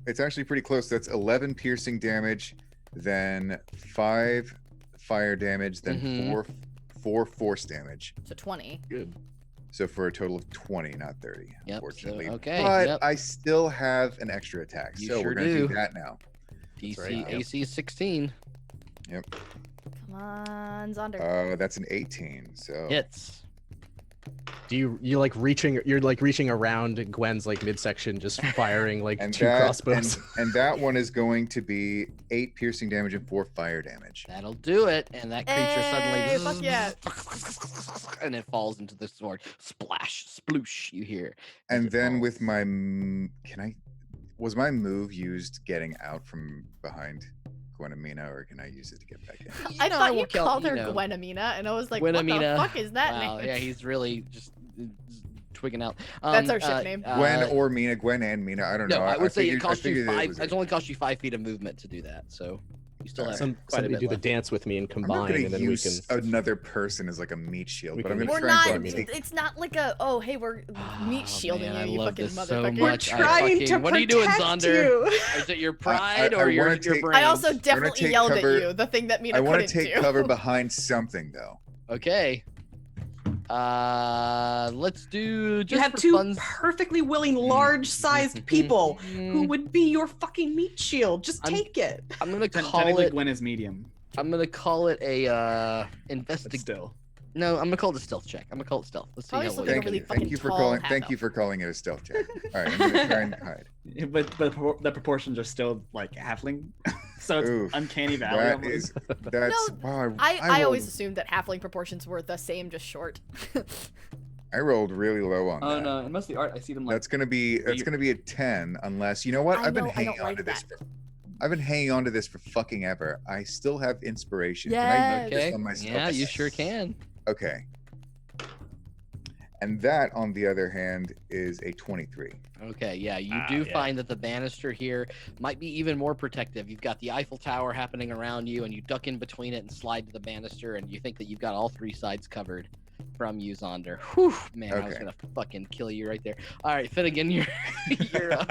it's actually pretty close. That's 11 piercing damage, then 5 fire damage, then 4 force damage. So 20. Good. So for a total of 20, not 30, Yep, unfortunately. so- okay, But yep. I still have an extra attack, You so sure we're gonna do do. that now. DC, right, yep. AC 16. Yep. Come on, Zaunder. That's an 18. So Hits. Do you're like reaching around Gwen's like midsection, just firing like and 2 that, crossbows. and that one is going to be 8 piercing damage and 4 fire damage. That'll do it. And that creature Hey, fuck yeah. suddenly. And it falls into the sword. Splash, sploosh, you hear. as And it then falls. with my was my move used getting out from behind Gwen and Meena, or can I use it to get back in? I thought we'll you count, called her you know. Gwenamina, and I was like, what the Gwenamina. fuck is that Wow, name? yeah, he's really just twigging out. That's our ship name. Gwen or Meena, Gwen and Meena. I don't know. No, I would say it costs you figured 5. was It only costs you 5 feet of movement to do that. So you still have quite a Somebody bit do the left. dance with me and I'm not combine, gonna and then we use can. another person as like a meat shield, We but I'm can- gonna We're try not. and take. It's not like a. Oh, hey, we're meat shielding man, I you, you love fucking this so motherfucker. much. We're trying to what are you doing, protect Zaunder? you. Is it your pride I or your wanna take- brains? I also definitely take yelled cover- at you. The thing that Meena I want to couldn't take do. cover behind something though. Okay. Let's do. Just You have for 2 fun's- perfectly willing, large-sized people who would be your fucking meat shield. Just take it. I'm gonna call Technically, it. Gwen is medium. I'm gonna call it a But investigate. still. No, I'm gonna call it a stealth check. I'm gonna call it stealth. Let's see Probably how just well looking you really can do. fucking Thank you for tall calling. half Thank elf. you for calling it a stealth check. All right, I'm gonna try and hide. But the proportions are still like halfling, so it's Oof, uncanny valley. That almost. is that's wow. I always rolled- assumed that halfling proportions were the same, just short. I rolled really low on Oh that. no! In most of the art, I see them like. That's gonna be a 10 unless you know what I I've been know, I hanging don't on like to this that. for. I've been hanging on to this for fucking ever. I still have inspiration. Can I Yes. put this Okay. on myself? Yeah, you sure can. Okay. And that, on the other hand, is a 23. Okay, yeah, you do yeah. find that the banister here might be even more protective. You've got the Eiffel Tower happening around you, and you duck in between it and slide to the banister, and you think that you've got all 3 sides covered from you, Zaunder. Whew, man, I was Okay. gonna fucking kill you right there. All right, Finnegan, you're up.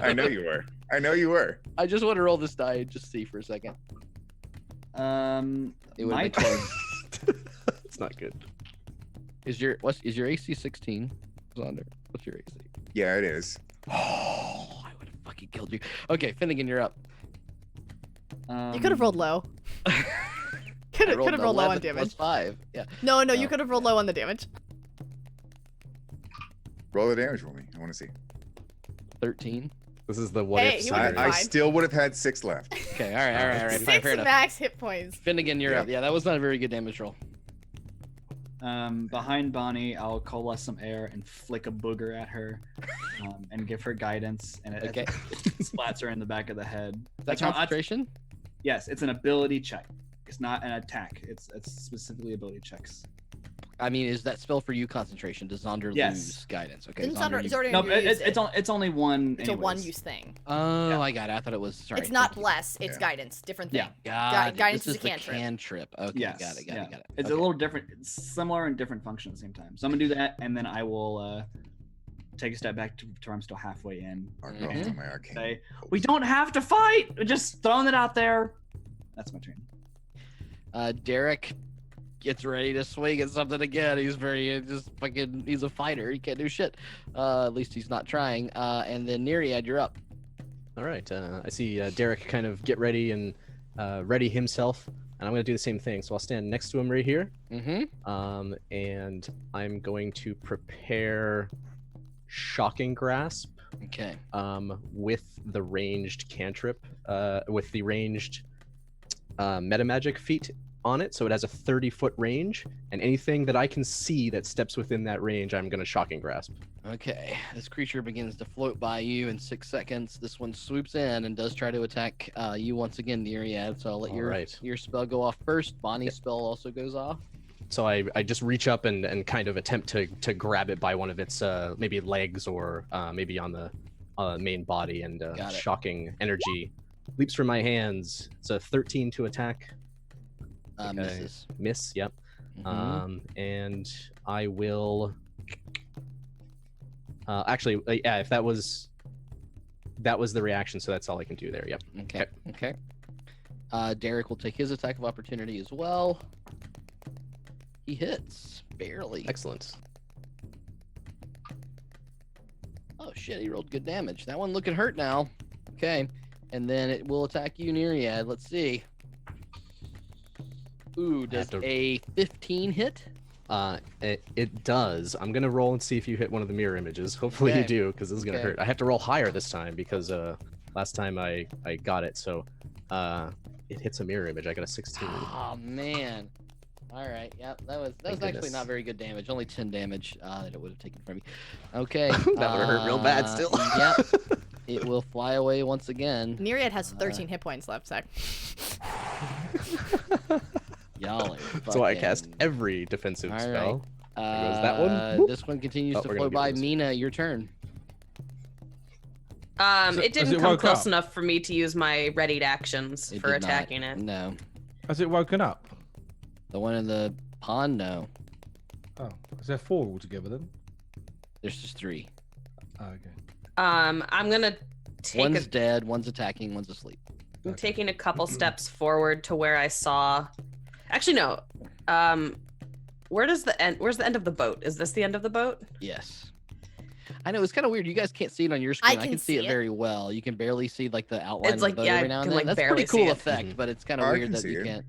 I know you were. I know you were. I just want to roll this die and just see for a second. It would My make turn. It's not good. Is your AC 16, Zaunder? What's your AC? Yeah, it is. Oh, I would have fucking killed you. Okay, Finnegan, you're up. You could have rolled low. Could have rolled low on 11 plus damage. 5. Yeah. No, you No, could have rolled low on the damage. Roll the damage for me. I want to see. 13. This is the what Hey, if he would've scenario. I fine. still would have had 6 left. Okay, all right. Fine, 6 fair enough. max hit points. Finnegan, you're Yeah. up. Yeah, that was not a very good damage roll. Behind Bonnie, I'll coalesce some air and flick a booger at her, and give her guidance, and it, Okay. it splats her in the back of the head. That That's not- concentration? Yes, it's an ability check. It's not an attack. It's specifically ability checks. I mean, is that spell for you concentration? Does Zaunder Yes. lose guidance? Okay, Didn't Zaunder, Zaunder- you- he's already No, used it. it's only one. It's a anyways. one-use thing. Oh, Yeah. I got it. I thought it was. Sorry. It's not thank you. bless. It's Yeah. guidance. Different thing. Yeah. Got it. guidance This is a cantrip. the cantrip. Okay, Yes. got it. yeah. Got it. It's Okay. a little different. It's similar and different function at the same time. So I'm gonna do that, and then I will take a step back to where I'm still halfway in. Mark Mhm. off on my arcane. Say, we don't have to fight. We're just throwing it out there. That's my turn. Derek gets ready to swing at something again. He's he's a fighter. He can't do shit. At least he's not trying. And then Neriad, you're up. All right. I see Derek kind of get ready and ready himself, and I'm going to do the same thing. So I'll stand next to him right here. Mm-hmm. And I'm going to prepare Shocking Grasp. Okay. With the ranged cantrip, with the ranged metamagic feat on it, so it has a 30-foot range, and anything that I can see that steps within that range, I'm gonna shocking grasp. Okay, this creature begins to float by you in 6 seconds. This one swoops in and does try to attack you once again, Neriad. So I'll let your spell go off first. Bonnie's spell also goes off. So I just reach up and kind of attempt to grab it by one of its maybe legs or maybe on the main body, and shocking energy leaps from my hands. It's a 13 to attack. Misses. Miss, yep. And I will actually, yeah, if that was the reaction, so that's all I can do there. Yep. Okay. Derek will take his attack of opportunity as well. He hits barely. Excellent. Oh shit, he rolled good damage. That one looking hurt now. Okay, and then it will attack you, Neriad. Let's see. Ooh, does a 15 hit? It does. I'm gonna roll and see if you hit one of the mirror images. Hopefully you do, because this is gonna hurt. I have to roll higher this time because last time I got it, so it hits a mirror image. I got a 16. Oh man. All right. Yep. That was actually not very good damage. Only 10 damage that it would have taken from me. Okay. That would have hurt real bad still. Yep. It will fly away once again. Neriad has 13 hit points left, Zach. Y'all are That's why I cast every defensive spell. There goes that one. This one continues to float by. Meena, your turn. It didn't come close enough for me to use my readied actions for attacking it. No. Has it woken up? The one in the pond, no. Oh, is there 4 altogether then? There's just 3. Oh, okay. I'm gonna take one's dead, one's attacking, one's asleep. I'm taking a couple steps forward to where I saw. Actually, no. Where's the end of the boat? Is this the end of the boat? Yes. I know, it's kind of weird. You guys can't see it on your screen. I can see it very well. You can barely see like the outline of the boat every now and then. That's a pretty cool effect, but it's kind of weird that you can't.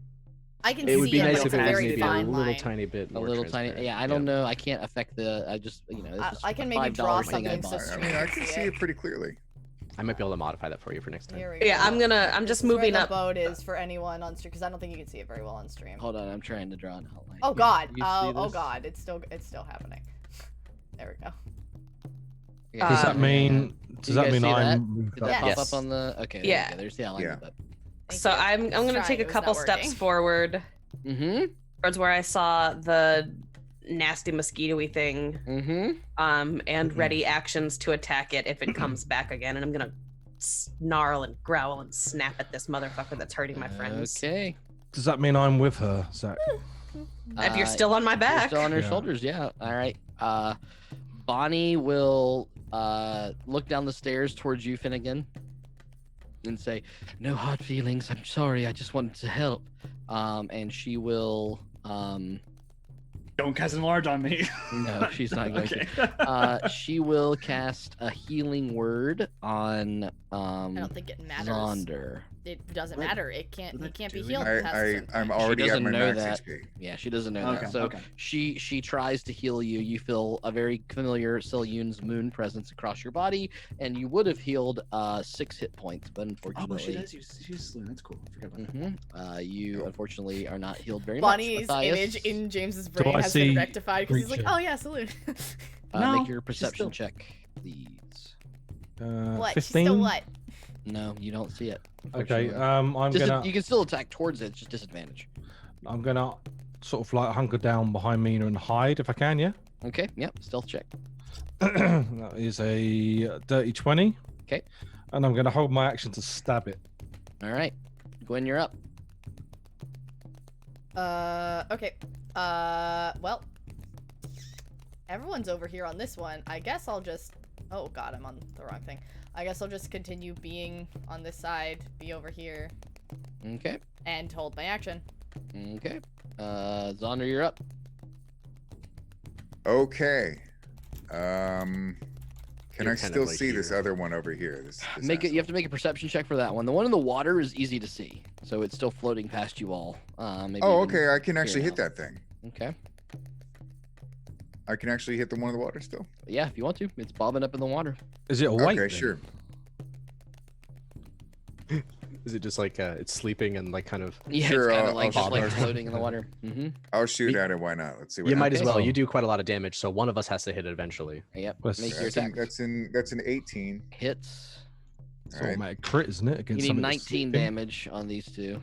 I can see it would be nice if it was very maybe fine a little line. tiny bit more a little tiny. Yeah, I don't know. I can't affect the. I just I can maybe draw something so I mean, I can see it pretty clearly. I might be able to modify that for you for next time. Yeah, I'm just moving up. The boat is for anyone on stream because I don't think you can see it very well on stream. Hold on, I'm trying to draw an outline. Oh god. Oh god, it's still happening. There we go. Does that mean? Does that mean I'm? Did that pop up on the? Okay. Yeah. Okay, there's the outline of it. So I'm gonna take a couple steps forward. Towards where I saw the nasty mosquito-y thing. And ready actions to attack it if it comes back again. And I'm gonna snarl and growl and snap at this motherfucker that's hurting my friends. Okay. Does that mean I'm with her, Zach? If you're still on my back. You're still on her shoulders, yeah. All right. Bonnie will look down the stairs towards you, Finnegan, and say, "No hard feelings. I'm sorry. I just wanted to help." And she will. Don't cast enlarge on me. No, she's not going to. She will cast a healing word on. I don't think it matters. Zaunder. It doesn't matter. It can't be healed. I'm already at my max that. HP. Yeah, she doesn't know that. So she tries to heal you. You feel a very familiar Selyun's moon presence across your body, and you would have healed 6 hit points, but unfortunately, she does. She's Selyun. That's cool. I forgot about that. You unfortunately are not healed very Bonnie's much. Bonnie's image in James's brain has been rectified because he's like, "Oh yeah, Selyun." Make your perception check, please. What? 15? She's still what? No, you don't see it. Okay, You can still attack towards it, it's just disadvantage. I'm gonna sort of like hunker down behind Meena and hide if I can, yeah? Okay, yep, stealth check. That is a dirty 20. Okay. And I'm gonna hold my action to stab it. Alright. Gwen, you're up. Okay. Well. Everyone's over here on this one. I guess I'll just... Oh god, I'm on the wrong thing. I guess I'll just continue being on this side, be over here. Okay. And hold my action. Okay. Zaunder, you're up. Okay. Can I still see this other one over here? This You have to make a perception check for that one. The one in the water is easy to see, so it's still floating past you all. Okay. I can actually hit that thing. Okay. I can actually hit the one in the water still. Yeah, if you want to. It's bobbing up in the water. Is it a white? Okay, sure. Is it just like it's sleeping and like kind of? Yeah, Sure, it's kind of I'll like just like shoot. floating in the water. I'll shoot at it. Why not? Let's see what You might as happens. well. Oh. You do quite a lot of damage, so one of us has to hit it eventually. Yep. Let's- Make your That's attacks. that's an 18. Hits. It's All right. automatic crit, isn't it? You Against need something that's 19 sleeping? damage on these two.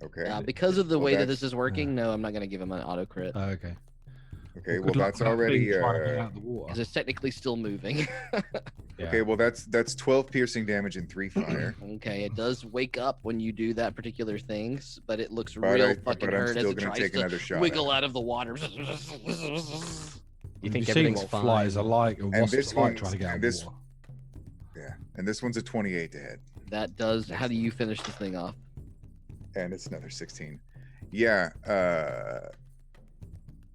Okay. Because of the Well, way that that's- this is working, no, I'm not going to give him an auto crit Oh, okay. Okay. Well, Good luck that's with that already. thing trying to get out of the water. because it's technically still moving. Yeah. Okay. Well, that's 12 piercing damage and 3 fire. Okay, it does wake up when you do that particular things, but it looks But real I- fucking but I'm hurt as still it gonna tries take to another shot wiggle at out of the water. You You think see everything's what fine? flies are like and And wasps this are like one's- trying to get out and of this- water. Yeah. And this one's a 28 to hit, That does. How do you finish this thing off? and it's another 16. Yeah.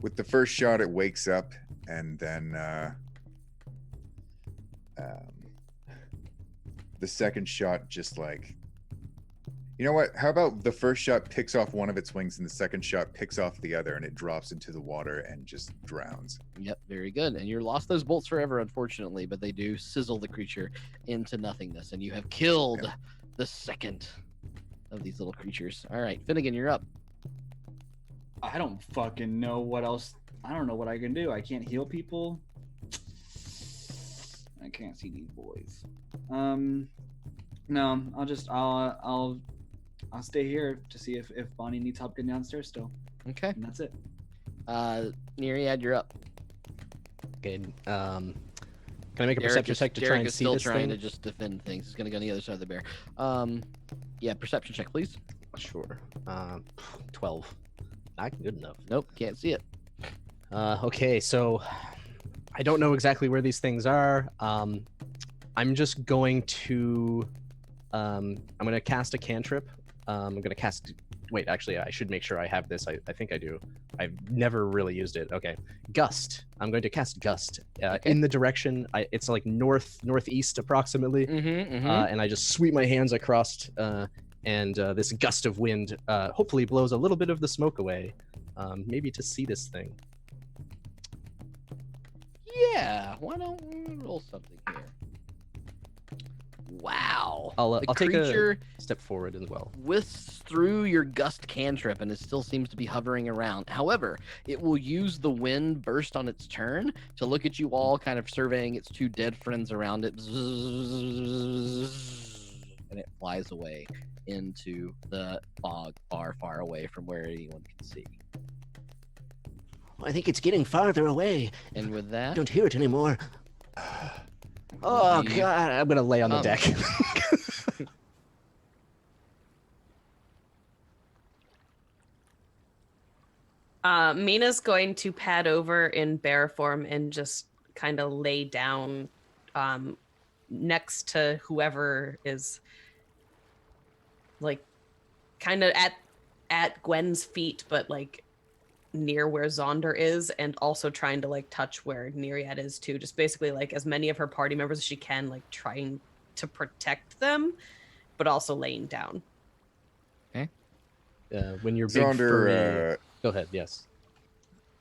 With the first shot, it wakes up, and then the second shot just like. You know what? How about the first shot picks off one of its wings, and the second shot picks off the other, and it drops into the water and just drowns. Yep, very good. And you're lost those bolts forever, unfortunately, but they do sizzle the creature into nothingness, and you have killed Yeah. the second of these little creatures. All right, Finnegan, you're up. I don't fucking know what else. I don't know what I can do. I can't heal people. I can't see these boys. No, I'll stay here to see if Bonnie needs help getting downstairs still. Okay. And that's it. Neriad, you're up. Good. Can I make a Derek perception is, check to Derek try and is see still this trying thing? to just defend things. He's gonna go on the other side of the bear. Yeah, perception check, please. Sure. 12. Not good enough. Nope, can't see it. Okay, so I don't know exactly where these things are. I'm just going to I'm gonna cast a cantrip. I'm gonna cast. Wait, actually, I should make sure I have this. I think I do. I've never really used it. Okay, gust. I'm going to cast gust in the direction. It's like northeast approximately, and I just sweep my hands across, and this gust of wind hopefully blows a little bit of the smoke away, maybe to see this thing. Yeah, why don't we roll something here? Wow. I'll The take creature a step forward as well. whisks through your gust cantrip and it still seems to be hovering around. However, it will use the wind burst on its turn to look at you all, kind of surveying its two dead friends around it. And it flies away into the fog far, far away from where anyone can see. I think it's getting farther away. And with I that, don't hear it anymore. Oh, the- God. I'm gonna lay on the deck. Mina's going to pad over in bear form and just kind of lay down next to whoever is like kind of at Gwen's feet, but like near where Zaunder is, and also trying to like touch where Neriad is too. Just basically like as many of her party members as she can, like trying to protect them, but also laying down. When you're big Zaunder, furry... Go ahead. Yes.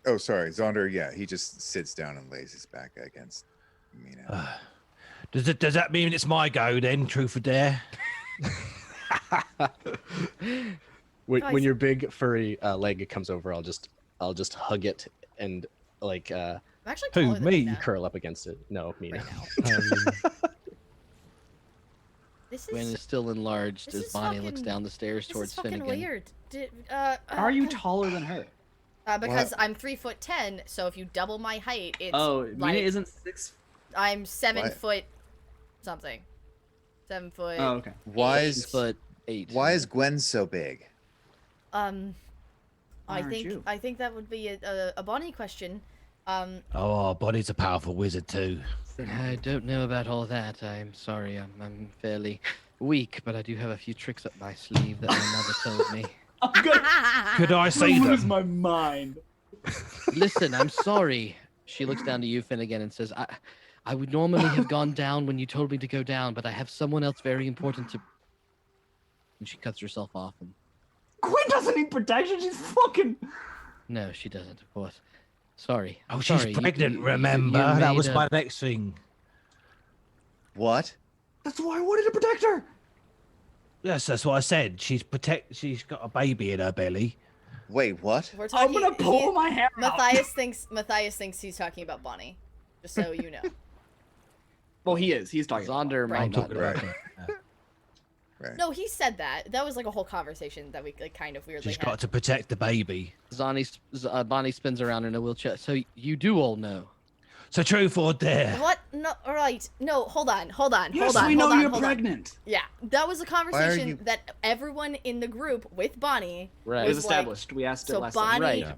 Oh, sorry, Zaunder. Yeah, he just sits down and lays his back against Meena. Does that mean it's my go then? Truth or dare? When your big furry leg comes over, I'll just hug it and like I'm actually Who, taller than me? Meena curl up against it. No, Meena. right now. This Gwen is is still enlarged this as is Bonnie looks fucking- down the stairs this towards is fucking Finnegan. weird. Are you taller than her? Because I'm 3'10", so if you double my height, it's Oh, like Meena isn't 6. I'm 7 What? foot something. 7 foot. Oh, okay. Why She's is 6'8". why is Gwen so big? I Aren't think you? I think that would be a Bonnie question. Oh, Bonnie's a powerful wizard too. I don't know about all that. I'm sorry. I'm fairly weak, but I do have a few tricks up my sleeve that my mother told me. I'm gonna Could I see lose them? my mind. Listen, I'm sorry. She looks down to you, Finnegan, and says, I would normally have gone down when you told me to go down, but I have someone else very important to... And she cuts herself off. And Gwen doesn't need protection. She's fucking. no, she doesn't, of course. Sorry. Oh, she's Sorry, pregnant, you remember? That made was a- my next thing. What? That's why I wanted to protect her. Yes, that's what I said. She's got a baby in her belly. Wait, what? We're talking. I'm gonna pull my hair out. Matthias thinks he's talking about Bonnie. Just so you know. Well, he is. He's talking. Zaunder about might I'm not talking know. about her. Yeah. Right. No, he said that. That was like a whole conversation that we like kind of weirdly She's had. got to protect the baby. Bonnie spins around in a wheelchair. So you do all know. So truth or dare? What? No, all right. No, hold on. Yes, we hold know on, you're hold on. pregnant. Yeah, that was a conversation you- that everyone in the group with Bonnie Right. It was was like, established. We asked it so last Bonnie- time. Right. Yeah.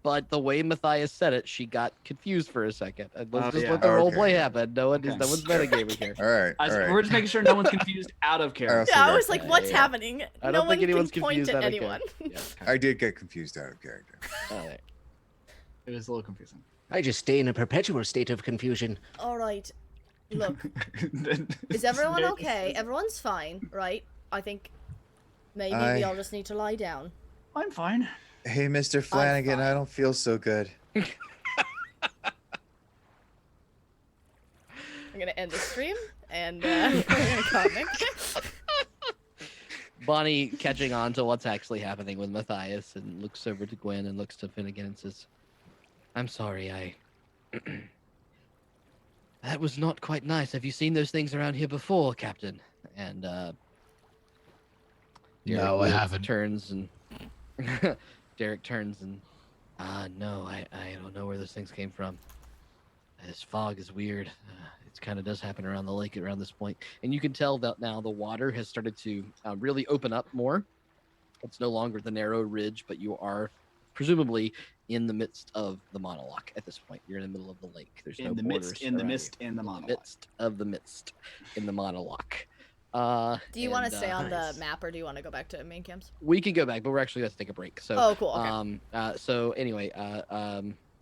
But the way Matthias said it, she got confused for a second. And let's Oh, just yeah. let the role Okay. play happen. No Okay. one's metagaming here. All right. All right. We're just making sure no one's confused out of character. Yeah, I Okay. was like, what's Yeah. happening? I No don't one think anyone's can point confused at out of anyone. Yeah, I did get confused out of character. All right. it was a little confusing. I just stay in a perpetual state of confusion. All right. Look, is everyone okay? Everyone's fine, right? I think maybe we all just need to lie down. I'm fine. Hey, Mr. Flanagan, I don't feel so good. I'm gonna end the stream and we're gonna comment. Bonnie catching on to what's actually happening with Matthias and looks over to Gwen and looks to Finnegan and says, I'm sorry, that was not quite nice. Have you seen those things around here before, Captain? And No, I haven't. Turns and Derek turns and no, I don't know where those things came from. This fog is weird. It kind of does happen around the lake around this point, and you can tell that now the water has started to really open up more. It's no longer the narrow ridge, but you are presumably in the midst of the monologue at this point. You're in the middle of the lake. There's no borders. In the around mist, you. in the In monologue. the midst of the midst in the monologue. Do you want to stay on nice. the map or do you want to go back to main camps? We can go back, but we're actually going to take a break. So, Oh, cool. Okay. So anyway,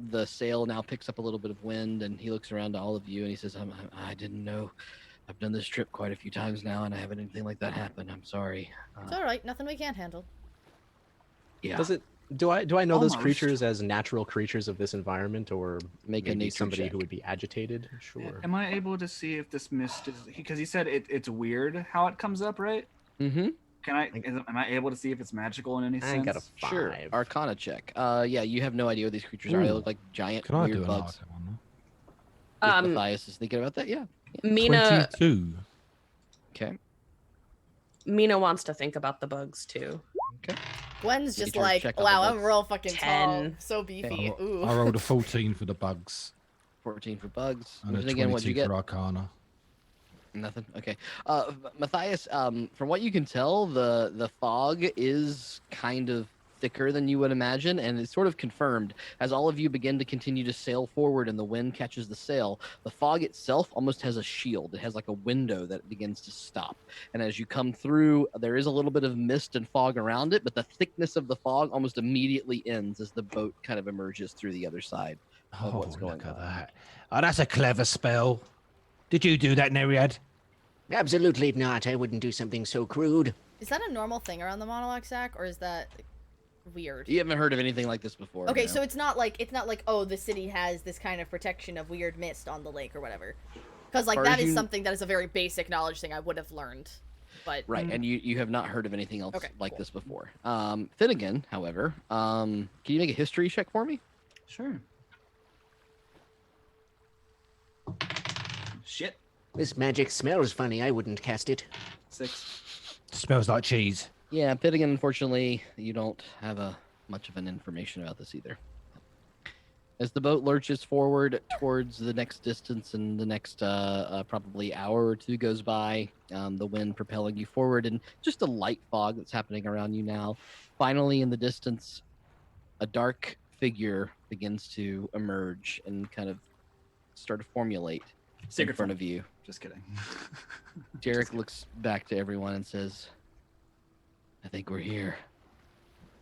the sail now picks up a little bit of wind, and he looks around to all of you, and he says, "I didn't know. I've done this trip quite a few times now, and I haven't anything like that happen. I'm sorry." It's all right. Nothing we can't handle. Yeah. Does it? Do I know those Almost. creatures as natural creatures of this environment, or Make a maybe nature somebody check. who would be agitated? Sure. Am I able to see if this mist is? Because he said it's weird how it comes up, right? Mm-hmm. Am I able to see if it's magical in any I sense? got a 5. Sure. Arcana check. Yeah, you have no idea what these creatures are. They Ooh. look like giant Can I weird do an bugs. arcana one? If Um, Matthias is thinking about that, yeah. Meena 22. Okay. Meena wants to think about the bugs too. Gwen's You just can like, check on the wow, I'm bugs. real fucking tall. 10. So beefy. I Ooh. I rolled a 14 for the bugs 14 for bugs. and a And again, what'd you 22 get? for arcana. Nothing. Okay. Matthias, from what you can tell, the fog is kind of thicker than you would imagine, and it's sort of confirmed as all of you begin to continue to sail forward and the wind catches the sail. The fog itself almost has a shield. It has like a window that begins to stop. And as you come through, there is a little bit of mist and fog around it, but the thickness of the fog almost immediately ends as the boat kind of emerges through the other side of Oh, what's going look at on. that. Oh, that's a clever spell. Did you do that, Neriad? Absolutely not. I wouldn't do something so crude. Is that a normal thing around the monologue sack, or is that weird? You haven't heard of anything like this before. Okay, no. so it's not like oh, the city has this kind of protection of weird mist on the lake or whatever. Because like Far that as is you- something that is a very basic knowledge thing I would have learned. But Right, and you have not heard of anything else Okay, like cool. this before. Finnegan, however, can you make a history check for me? Sure. Shit. This magic smells funny. I wouldn't cast it. 6. Smells like cheese. Yeah, Finnegan, unfortunately, you don't have much of an information about this either. As the boat lurches forward towards the next distance and the next probably hour or two goes by, the wind propelling you forward and just a light fog that's happening around you now. Finally, in the distance, a dark figure begins to emerge and kind of start to formulate in front of you. Just kidding. Derek looks back to everyone and says, I think we're here.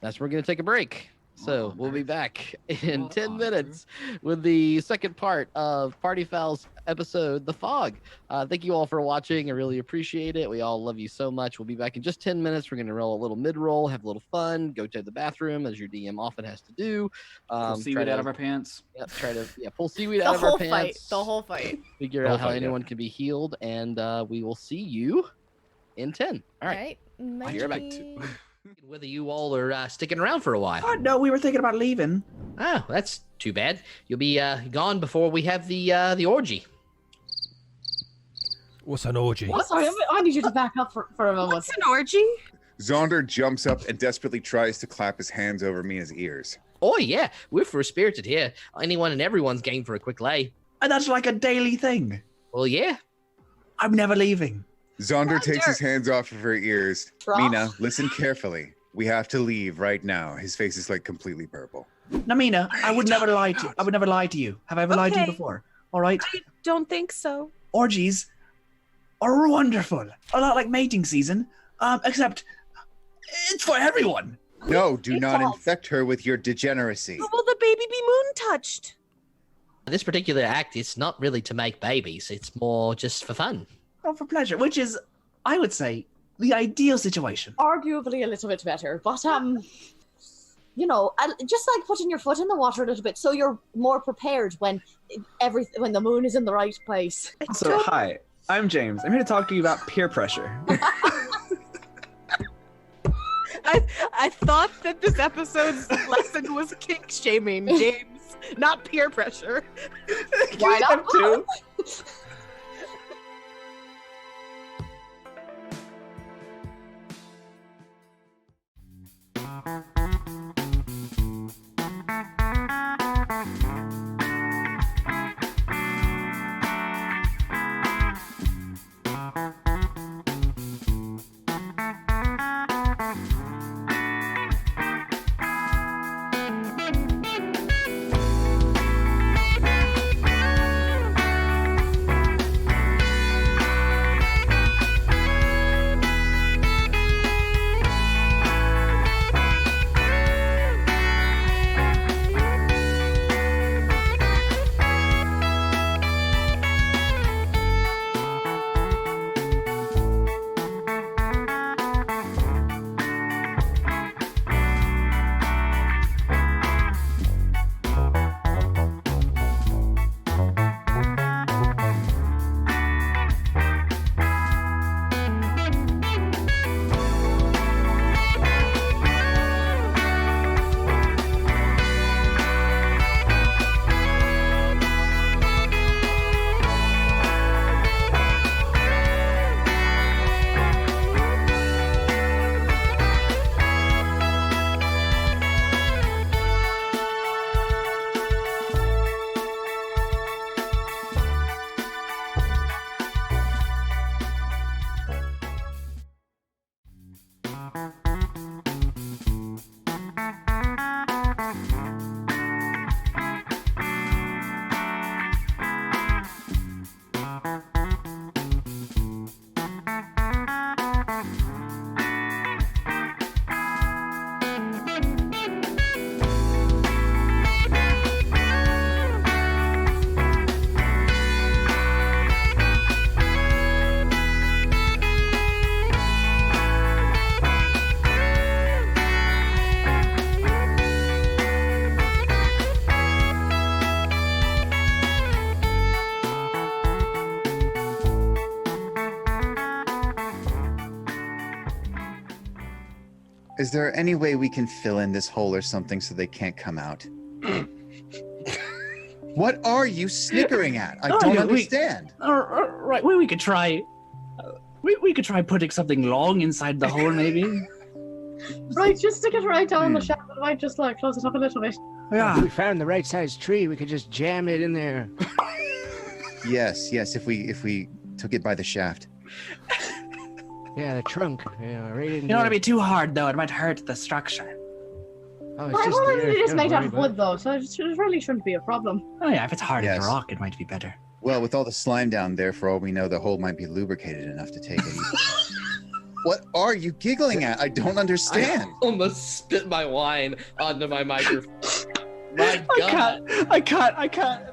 That's where we're going to take a break. So we'll be back in 10 minutes with the second part of Party Foul's episode, The Fog. Thank you all for watching. I really appreciate it. We all love you so much. We'll be back in just 10 minutes. We're going to roll a little mid-roll, have a little fun, go to the bathroom, as your DM often has to do. Pull seaweed out of our pants. Yep, try to pull seaweed the out of our whole pants. fight. The whole fight. Figure The whole out how fight, yeah. anyone can be healed, and we will see you in 10. All right. I'll be right back. Whether you all are sticking around for a while. Oh, no, we were thinking about leaving. Oh, that's too bad. You'll be gone before we have the orgy. What's an orgy? What? Sorry, I need you to back up for a moment. What's an orgy? Zaunder jumps up and desperately tries to clap his hands over Mina's ears. Oh, yeah. We're free-spirited here. Anyone and everyone's game for a quick lay. And that's like a daily thing. Well, yeah. I'm never leaving. Zaunder takes his hands off of her ears. Ross? Mina, listen carefully. We have to leave right now. His face is like completely purple. Now, Meena, I would never lie to you. I would never lie to you. Have I ever lied to you Okay. before? All right? I don't think so. Orgies are wonderful. A lot like mating season, except it's for everyone. No, do It's not false. infect her with your degeneracy. How will the baby be moon touched? This particular act is not really to make babies. It's more just for fun. Oh, for pleasure, which is, I would say, the ideal situation. Arguably a little bit better, but you know, just like putting your foot in the water a little bit, so you're more prepared when when the moon is in the right place. So, hi, I'm James. I'm here to talk to you about peer pressure. I thought that this episode's lesson was kink shaming, James, not peer pressure. Why not? Too? Is there any way we can fill in this hole or something so they can't come out? What are you snickering at? I don't understand. Right, we could try. We could try putting something long inside the hole, maybe. Right, just stick it right down the shaft. It might just like close it up a little bit. Yeah. If we found the right size tree, we could just jam it in there. Yes, if we took it by the shaft. Yeah, the trunk. Yeah, right in You don't want to be too hard, though. It might hurt the structure. Oh, Well, it is made out of wood, though, so it really shouldn't be a problem. Oh yeah, if it's hard as Yes. a rock, it might be better. Well, with all the slime down there, for all we know, the hole might be lubricated enough to take it. What are you giggling at? I don't understand. I almost spit my wine onto my microphone. My God. I can't.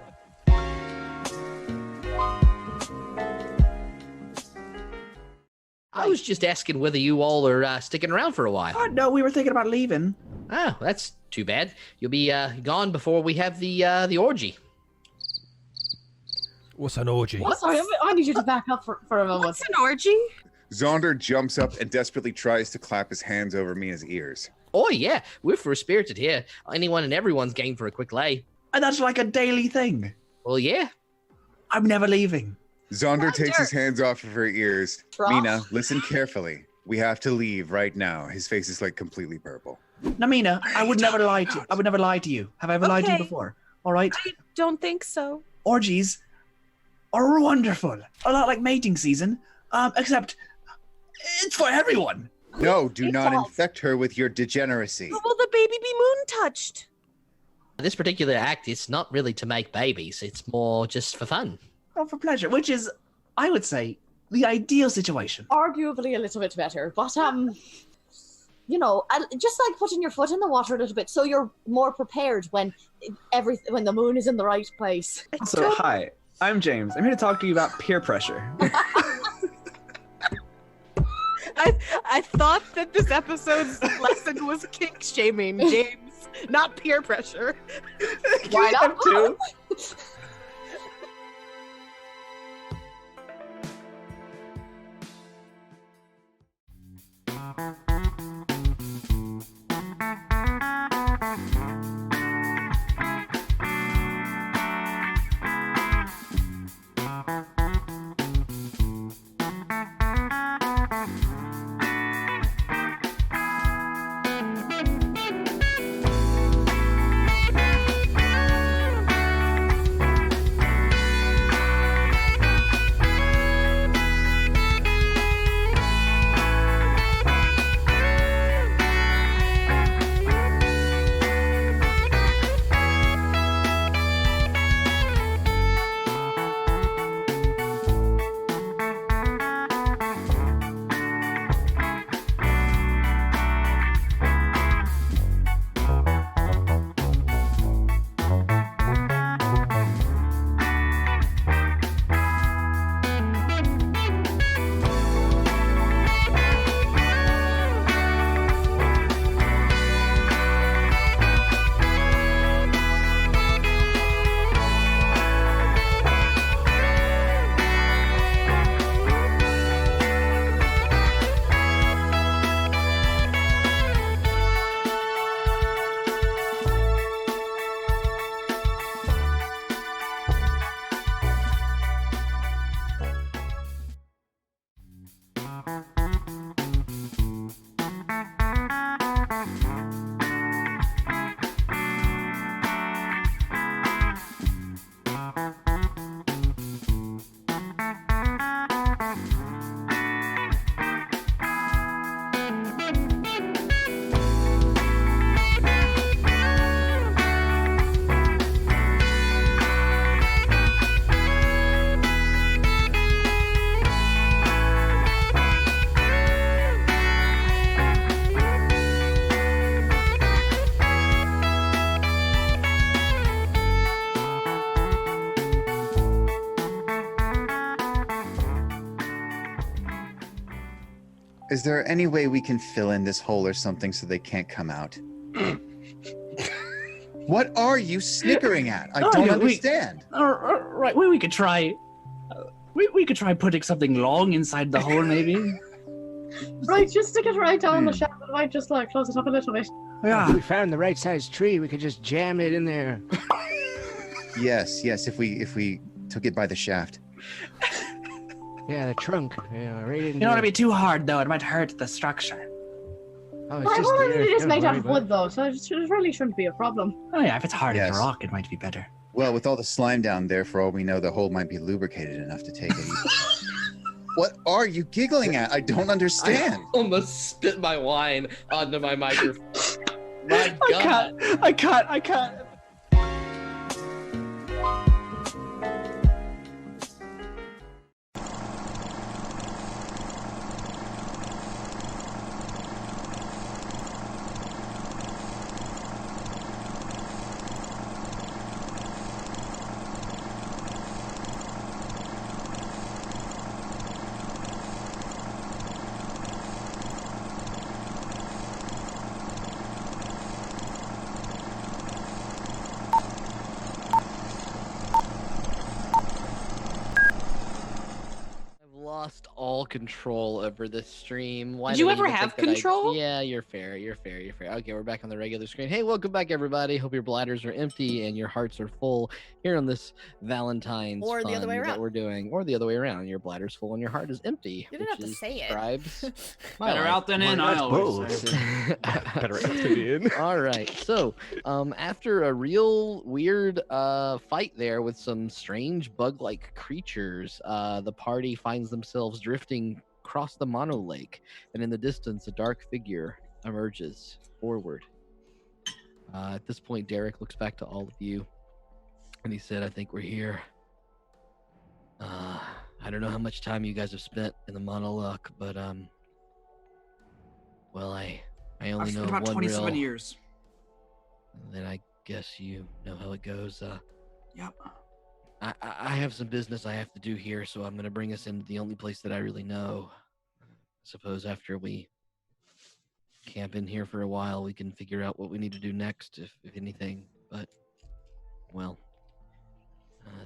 I was just asking whether you all are sticking around for a while. Oh, no, we were thinking about leaving. Oh, that's too bad. You'll be gone before we have the orgy. What's an orgy? What? Sorry, I need you to back up for a moment. What's an orgy? Zaunder jumps up and desperately tries to clap his hands over Mina's ears. Oh yeah, we're free-spirited here. Anyone and everyone's game for a quick lay. And that's like a daily thing. Well, yeah. I'm never leaving. Zaunder takes his hands off of her ears. Trough. Meena, listen carefully. We have to leave right now. His face is like completely purple. Now, Meena, I would never lie to you. I would never lie to you. Have I ever lied to you Okay. before? All right. I don't think so. Orgies are wonderful. A lot like mating season, except it's for everyone. No, do It's not false. infect her with your degeneracy. How will the baby be moon touched? This particular act is not really to make babies. It's more just for fun. Oh, for pleasure, which is, I would say, the ideal situation. Arguably a little bit better, but you know, just like putting your foot in the water a little bit, so you're more prepared when when the moon is in the right place. So, hi, I'm James. I'm here to talk to you about peer pressure. I thought that this episode's lesson was kink shaming, James, not peer pressure. Why not? Too? Is there any way we can fill in this hole or something so they can't come out? What are you snickering at? I don't understand. Right, we could try. We could try putting something long inside the hole, maybe. Right, just stick it right down the shaft. It might just like close it up a little bit. If we found the right size tree, we could just jam it in there. Yes, if we took it by the shaft. Yeah, the trunk. Yeah, right in You don't want to be too hard, though. It might hurt the structure. Oh, Well, it is made out of wood, though, so it really shouldn't be a problem. Oh yeah, if it's hard as Yes. a rock, it might be better. Well, with all the slime down there, for all we know, the hole might be lubricated enough to take it. What are you giggling at? I don't understand. I almost spit my wine onto my microphone. My God. I can't. control over this stream. Why Did you did I ever even have think that control? Yeah, you're fair. You're fair. You're fair. Okay, we're back on the regular screen. Hey, welcome back, everybody. Hope your bladders are empty and your hearts are full here on this Valentine's Or the other way fun around. that we're doing, or the other way around. Your bladder's full and your heart is empty. You didn't have to which say it. describes my Better life. out than in, I always say. Better out than in. All right. So, after a real weird fight there with some strange bug-like creatures, the party finds themselves drifting across the mono lake, and in the distance, a dark figure emerges forward. At this point, Derek looks back to all of you, and he said, "I think we're here. I don't know how much time you guys have spent in the monologue, but well, I only I've know spent about one 27 real. years. Then I guess you know how it goes. Yep. I have some business I have to do here, so I'm gonna bring us into the only place that I really know. Suppose after we camp in here for a while, we can figure out what we need to do next, if anything. But, well,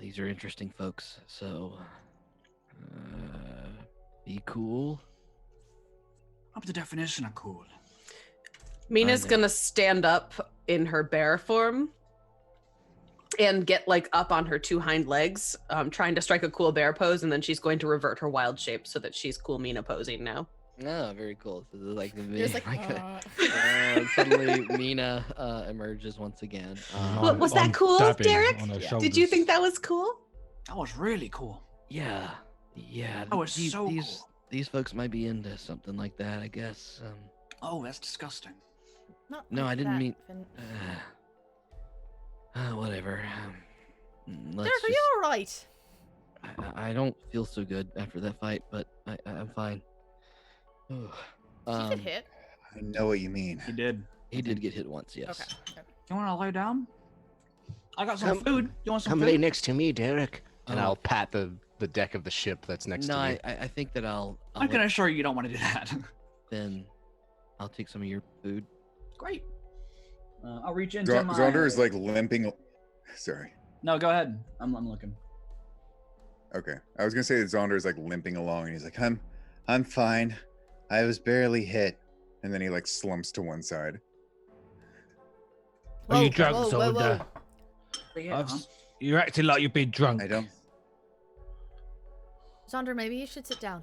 these are interesting folks, so be cool." What's the definition of cool? Mina's know. gonna stand up in her bear form and get like up on her two hind legs, trying to strike a cool bear pose, and then she's going to revert her wild shape so that she's cool Mina posing now. Oh, very cool. So like the You're just like, suddenly Meena emerges once again. Was that cool, Derek? Did you think that was cool? That was really cool. Yeah. That was so cool. These folks might be into something like that, I guess. Oh, that's disgusting. Not No, like I didn't that, mean. Finn. Whatever. Let's Derek, are just, you all right? I don't feel so good after that fight, but I'm fine. Did you get hit? I know what you mean. He did. He did get hit once, yes. Okay. You want to lay down? I got some Come- food. You want some Come food? lay next to me, Derek. And I'll pat the deck of the ship that's next No, to me. I think that I'll I can assure you don't want to do that. then I'll take some of your food. Great. I'll reach into my... Zaunder is like limping. Sorry. No, go ahead. I'm looking. Okay. I was gonna say that Zaunder is like limping along, and he's like, I'm fine. I was barely hit. And then he like slumps to one side. Are you drunk, whoa, Zaunder? Yeah, huh? You're acting like you've been drunk. I don't. Zaunder, maybe you should sit down.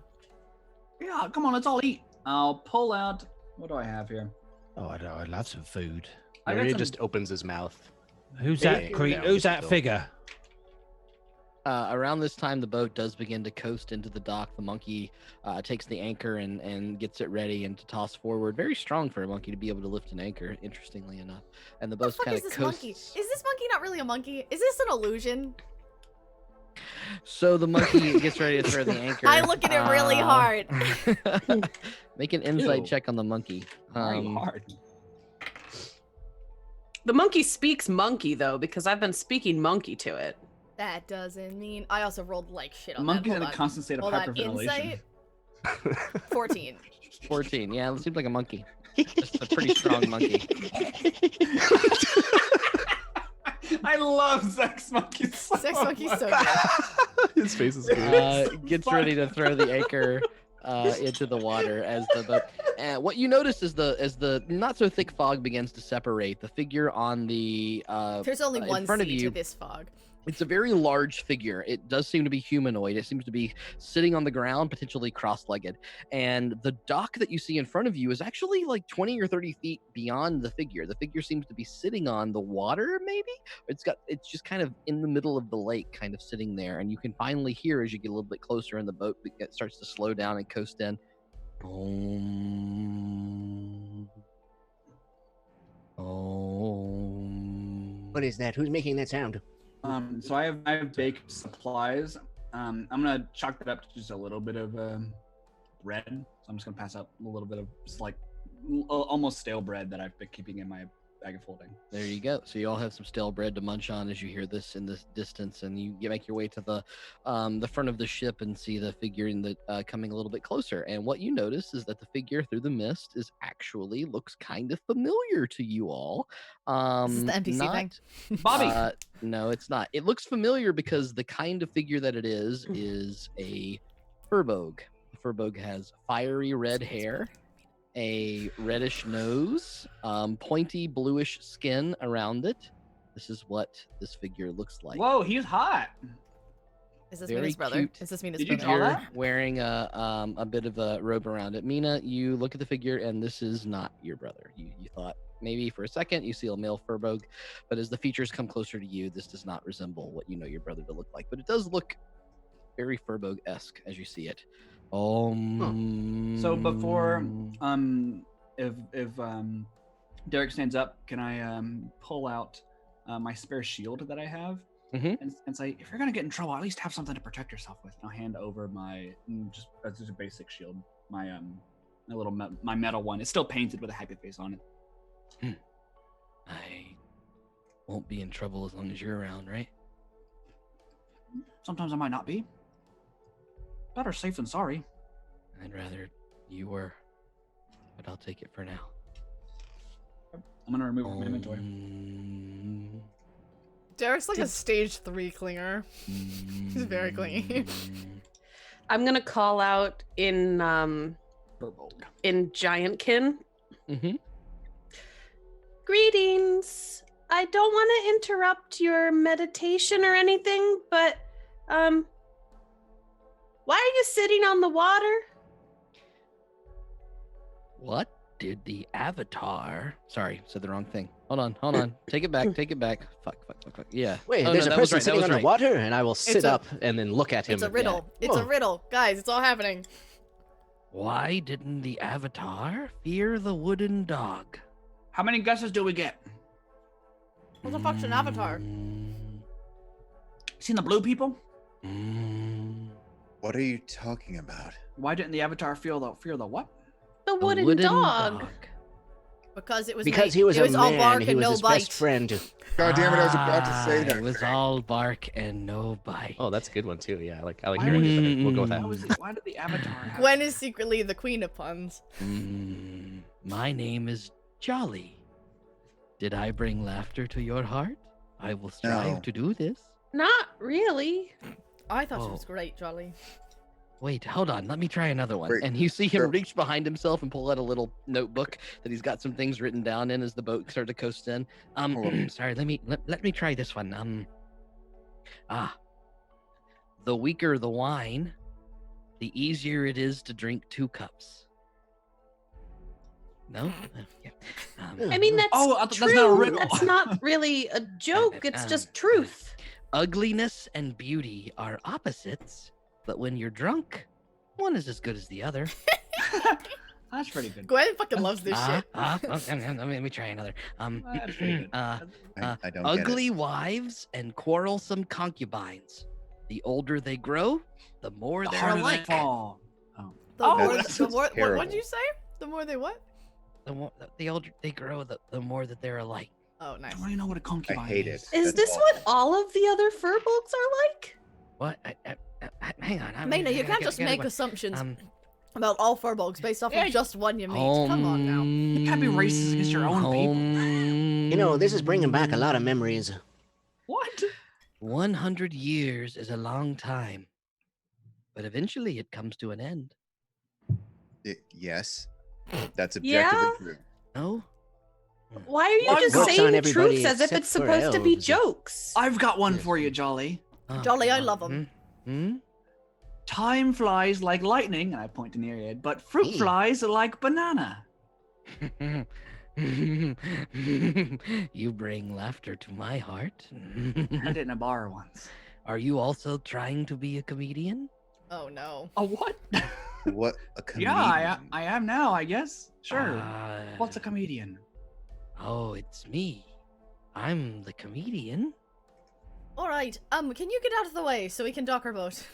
Yeah, come on, let's all eat. I'll pull out... What do I have here? Oh, I'd love some food. I got Neriad some... just opens his mouth. Who's Yeah, that? yeah. Who's that figure? Around this time, the boat does begin to coast into the dock. The monkey takes the anchor and gets it ready and to toss forward. Very strong for a monkey to be able to lift an anchor, interestingly enough. And the What boat the fuck kind is of this coasts. monkey? Is this monkey not really a monkey? Is this an illusion? So the monkey gets ready to throw the anchor. I look at it really hard. Make an insight Ew. check on the monkey. Very hard. The monkey speaks monkey though, because I've been speaking monkey to it. That doesn't mean I also rolled like shit The on monkey's that. in a Hold on. constant state of Hold on. hyperventilation. Insight 14. 14. Yeah, it seems like a monkey. Just a pretty strong monkey. I love sex monkeys. So Sex monkey's so much. good. His face is good. Gets ready to throw the anchor into the water as the boat. What you notice is the not so thick fog begins to separate. The figure on the There's only in one front of C you. to this fog. It's a very large figure. It does seem to be humanoid. It seems to be sitting on the ground, potentially cross-legged. And the dock that you see in front of you is actually like 20 or 30 feet beyond the figure. The figure seems to be sitting on the water, maybe? It's just kind of in the middle of the lake, kind of sitting there. And you can finally hear as you get a little bit closer and the boat starts to slow down and coast in. What is that? Who's making that sound? So I have baked supplies. I'm gonna chalk that up to just a little bit of bread. So I'm just gonna pass out a little bit of just like almost stale bread that I've been keeping in my bag of folding. There you go. So you all have some stale bread to munch on as you hear this in the distance, and you make your way to the front of the ship and see the figure in the coming a little bit closer. And what you notice is that the figure through the mist looks kind of familiar to you all. This is the NPC thing. Bobby. No, it's not. It looks familiar because the kind of figure that it is a furbolg. A Furbog has fiery red hair, a reddish nose, pointy bluish skin around it. This is what this figure looks like. Whoa, he's hot. Is this Very Meena's brother? cute. Is this Meena's Did you brother? draw Figure that? wearing a bit of a robe around it. Meena, you look at the figure and this is not your brother. You thought maybe for a second you see a male Furbog, but as the features come closer to you, this does not resemble what you know your brother to look like. But it does look very Furbog-esque as you see it. So before if Derek stands up, can I pull out my spare shield that I have and say, if you're gonna get in trouble, at least have something to protect yourself with. And I'll hand over my just a basic shield, my my metal one. It's still painted with a happy face on it. I won't be in trouble as long as you're around, right? Sometimes I might not be. Better safe than sorry. I'd rather you were, but I'll take it for now. I'm gonna remove it from my inventory. Derek's like a stage 3 clinger. He's very clingy. I'm gonna call out in Giantkin. Greetings. I don't want to interrupt your meditation or anything, but why are you sitting on the water? What did the Avatar? Sorry, said the wrong thing. Hold on. Take it back. Take it back. Fuck. Yeah. Wait, Oh, there's no, a that was person right, that sitting was on the right. water, and I will sit up and then look at him. It's a riddle. It's a riddle. Guys, it's all happening. Why didn't the Avatar fear the wooden dog? How many guesses do we get? What the fuck's an avatar? Seen the blue people? What are you talking about? Why didn't the Avatar fear the what? The wooden dog. Because it was he was a all man, bark he and was no his bite. best friend. God damn it! I was about to say that. It was all bark and no bite. Oh, that's a good one too. Yeah, I like hearing it. But we'll go with that. Why did the Avatar have... Gwen is secretly the queen of puns. My name is Jolly. Did I bring laughter to your heart? I will strive to do this. Not really. I thought she was great, Jolly. Wait, hold on. Let me try another one. And you see him reach behind himself and pull out a little notebook that he's got some things written down in as the boat starts to coast in. Sorry, let me try this one. The weaker the wine, the easier it is to drink 2 cups. No? Yeah. I mean, that's true. That's not a riddle. That's not really a joke. It's just truth. Ugliness and beauty are opposites, but when you're drunk, one is as good as the other. That's pretty good. Gwen fucking loves this shit. Let me try another. That's pretty good. I don't Ugly get it. wives and quarrelsome concubines. The older they grow, the more The they're harder alike. they fall. What did you say? The more they what? The older they grow, the more that they're alike. Oh, nice. I don't even know what a concubine I hate it. Is this what all of the other furbolgs are like? What? Hang on. Maynard, you can't just make assumptions about all furbolgs based off of just one you meet. Come on now. You can't be racist against your own people. You know, this is bringing back a lot of memories. What? 100 years is a long time, but eventually it comes to an end. Yes, that's objectively true. No? Why are you just Works on saying everybody truths as if except it's for supposed to be elves. jokes? I've got one for you, Jolly. Jolly, I love them. Time flies like lightning, and I point to Neriad, but fruit flies like banana. You bring laughter to my heart. I did in a bar once. Are you also trying to be a comedian? Oh no. A what? What a comedian. Yeah, I am now, I guess. Sure. What's a comedian? Oh, it's me. I'm the comedian. All right. Can you get out of the way so we can dock our boat?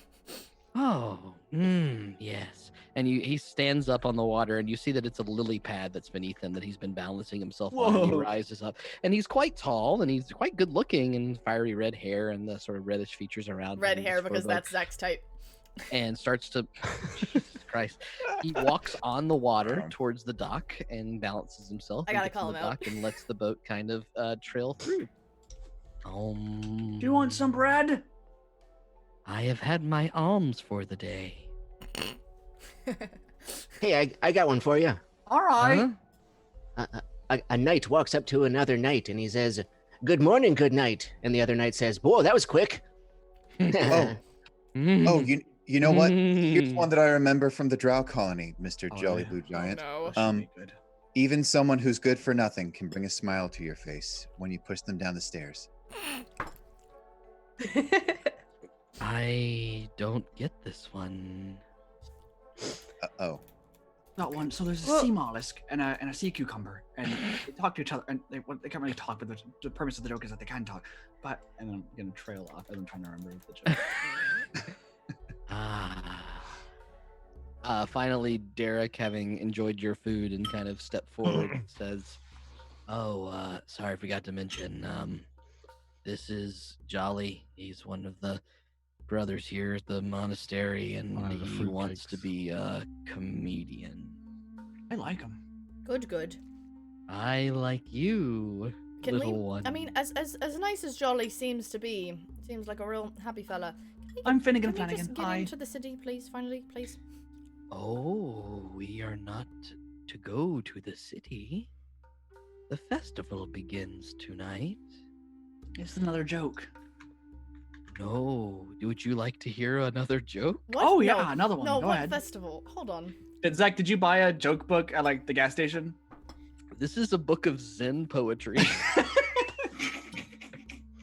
Oh, yes. And he stands up on the water, and you see that it's a lily pad that's beneath him that he's been balancing himself on. And he Whoa. rises up, and he's quite tall, and he's quite good looking, and fiery red hair, and the sort of reddish features around. Red him, hair this because fur that's Zach's type. and starts to Jesus Christ. He walks on the water towards the dock and balances himself. I and gotta gets on call the him out. dock and lets the boat kind of trail through. Do you want some bread? I have had my alms for the day. Hey, I got one for you. All right. A knight walks up to another knight and he says, "Good morning, good knight." And the other knight says, "Whoa, that was quick." Oh, you know what? Here's one that I remember from the Drow colony, Mr. Jolly Blue Giant. Oh, no. Good. Even someone who's good for nothing can bring a smile to your face when you push them down the stairs. I don't get this one. Oh. Not one. So there's a sea mollusk and a sea cucumber, and they talk to each other, and they can't really talk, but the premise of the joke is that they can talk. But and then I'm gonna trail off as I'm trying to remember the joke. Finally, Derek, having enjoyed your food and kind of stepped forward, says, "Oh, sorry, I forgot to mention. This is Jolly. He's one of the brothers here at the monastery, and he wants to be a comedian." I like him. Good. I like you, little one. I mean, as nice as Jolly seems to be, seems like a real happy fella. I'm Finnegan Can we Flanagan. just get into the city, please? Finally, please. Oh, we are not to go to the city. The festival begins tonight. It's another joke. No. Would you like to hear another joke? What? Oh, No. yeah, another one. No, Go what ahead. festival? Hold on. Zach, did you buy a joke book at like the gas station? This is a book of Zen poetry.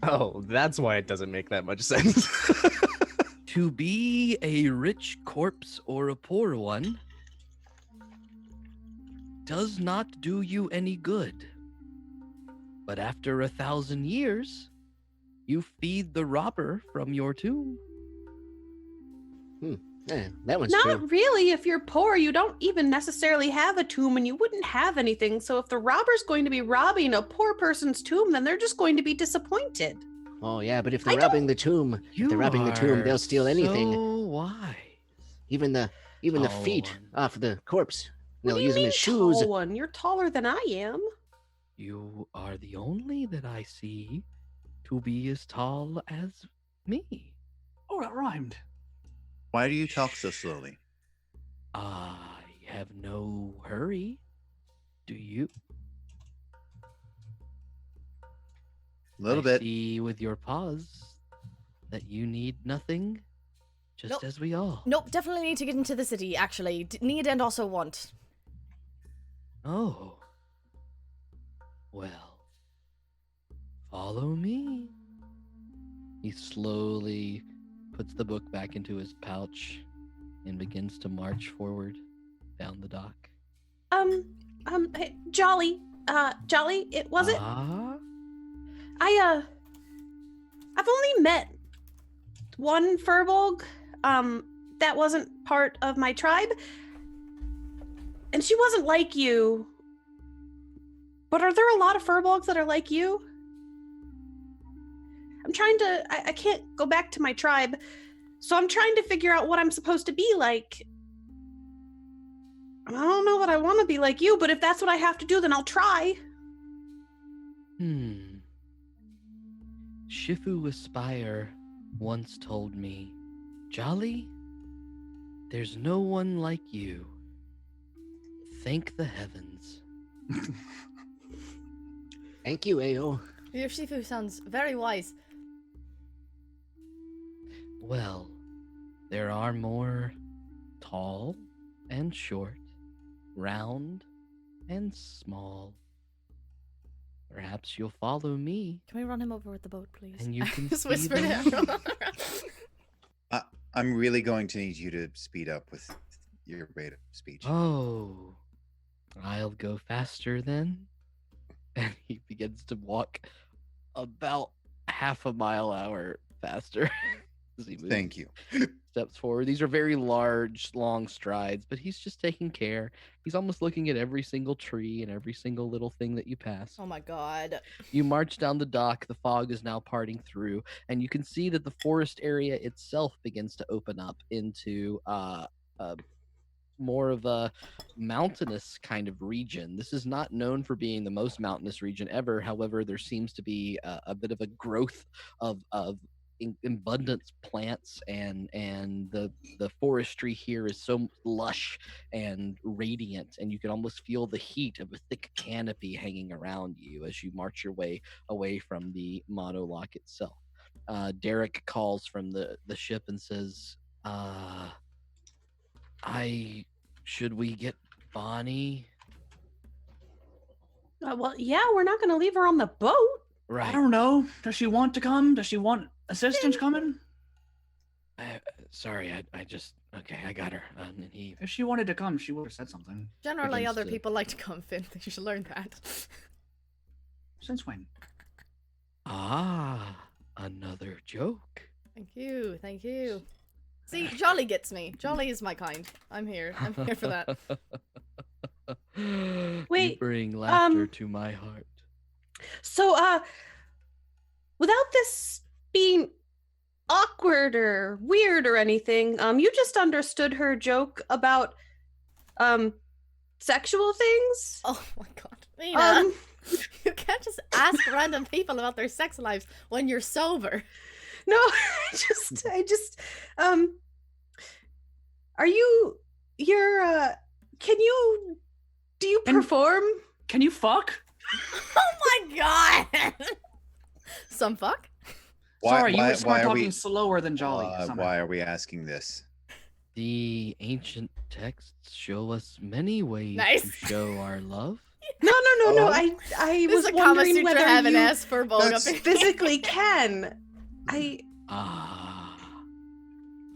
Oh, that's why it doesn't make that much sense. To be a rich corpse or a poor one does not do you any good. But after 1,000 years, you feed the robber from your tomb. Yeah, that one's Not true. really. If you're poor, you don't even necessarily have a tomb and you wouldn't have anything. So if the robber's going to be robbing a poor person's tomb, then they're just going to be disappointed. Oh yeah, but if they're robbing the tomb, they'll steal anything. So wise. Even the feet off the corpse. What They'll do you use them mean as shoes. tall one? You're taller than I am. You are the only that I see to be as tall as me. Oh, that rhymed. Why do you talk so slowly? I have no hurry. Do you? A little I bit. see with your pause that you need nothing, just Nope. as we all. Nope, definitely need to get into the city, actually. Need and also want. Oh. Well, follow me. He slowly puts the book back into his pouch and begins to march forward down the dock. Hey, Jolly, it was it? I've only met one Furbolg, that wasn't part of my tribe, and she wasn't like you. But are there a lot of Furbolgs that are like you? I'm trying to, I can't go back to my tribe, so I'm trying to figure out what I'm supposed to be like. I don't know what I want to be like you, but if that's what I have to do, then I'll try. Shifu Aspire once told me, Jolly, there's no one like you. Thank the heavens. Thank you, Ao. Your Shifu sounds very wise. Well, there are more tall and short, round and small. Perhaps you'll follow me. Can we run him over with the boat, please? And you can Just see whisper to them. everyone. I'm really going to need you to speed up with your rate of speech. Oh, I'll go faster then. And he begins to walk about half a mile an hour faster as he moves. Thank you. Steps forward. These are very large, long strides, but he's just taking care. He's almost looking at every single tree and every single little thing that you pass. Oh my god. You march down the dock. The fog is now parting through, and you can see that the forest area itself begins to open up into more of a mountainous kind of region. This is not known for being the most mountainous region ever. However, there seems to be a bit of a growth of abundant plants, and the forestry here is so lush and radiant, and you can almost feel the heat of a thick canopy hanging around you as you march your way away from the monoloch itself. Derek calls from the ship and says, should we get Bonnie? Well, yeah, we're not going to leave her on the boat. Right. I don't know. Does she want to come? Does she want assistance coming? Sorry, I just okay. I got her. And he. If she wanted to come, she would have said something. Generally, other people like to come, Finn. You should learn that. Since when? Ah, another joke. Thank you, thank you. See, Jolly gets me. Jolly is my kind. I'm here. I'm here for that. Wait, you bring laughter to my heart. So, without this being awkward or weird or anything, you just understood her joke about, sexual things? Oh my god. Meena, you can't just ask random people about their sex lives when you're sober. No, I just, do you perform? Can you fuck? Oh my god! Some fuck? Sorry, you were talking slower than Jolly. Why are we asking this? The ancient texts show us many ways to show our love. No. I was wondering whether you physically can. I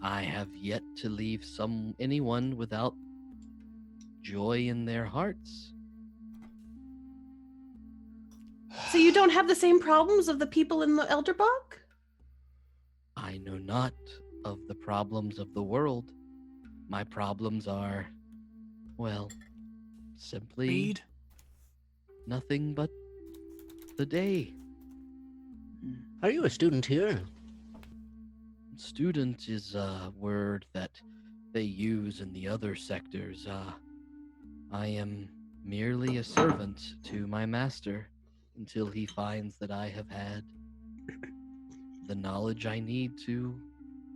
have yet to leave anyone without joy in their hearts. So you don't have the same problems of the people in the Elderbog? I know not of the problems of the world. My problems are, well, simply nothing but the day. Are you a student here? Student is a word that they use in the other sectors. I am merely a servant to my master until he finds that I have had the knowledge I need to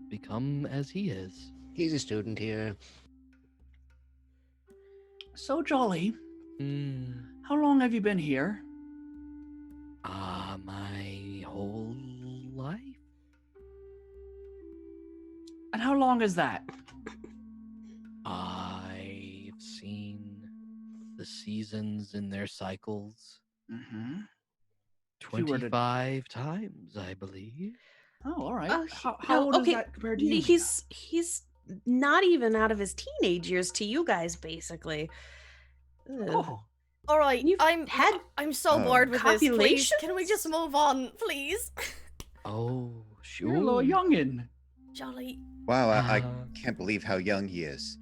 become as he is. He's a student here. So, Jolly, how long have you been here? My whole life. And how long is that? I've seen the seasons in their cycles. 25 times, I believe. Oh, all right. How old is that compared to you? He's not even out of his teenage years to you guys, basically. Oh. All right, I'm so bored with this. Please, copulations? can we just move on, please? Oh, sure. You're a little youngin'. Jolly. Wow, I can't believe how young he is.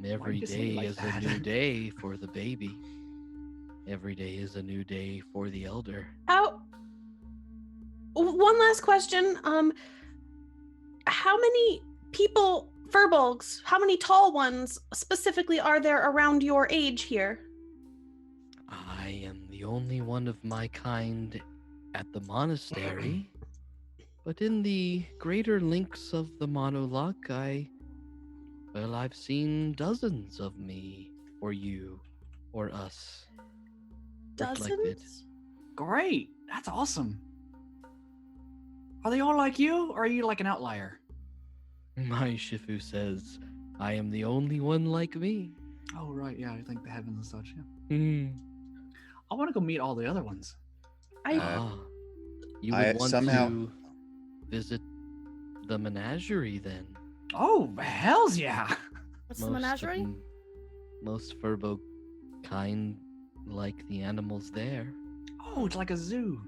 Every day is a new day for the baby. Every day is a new day for the elder. One last question. How many people, furbolgs, how many tall ones specifically are there around your age here? I am the only one of my kind at the monastery. But in the greater links of the monoloch, I've seen dozens of me, or you, or us. Reflected. Great. That's awesome. Are they all like you, or are you like an outlier? My Shifu says, I am the only one like me. Oh, right. Yeah, I think the heavens and such. Yeah. I want to go meet all the other ones. You would want to visit the menagerie then. Oh, hells yeah. What's the menagerie? Most furbo kind like the animals there. Oh, it's like a zoo.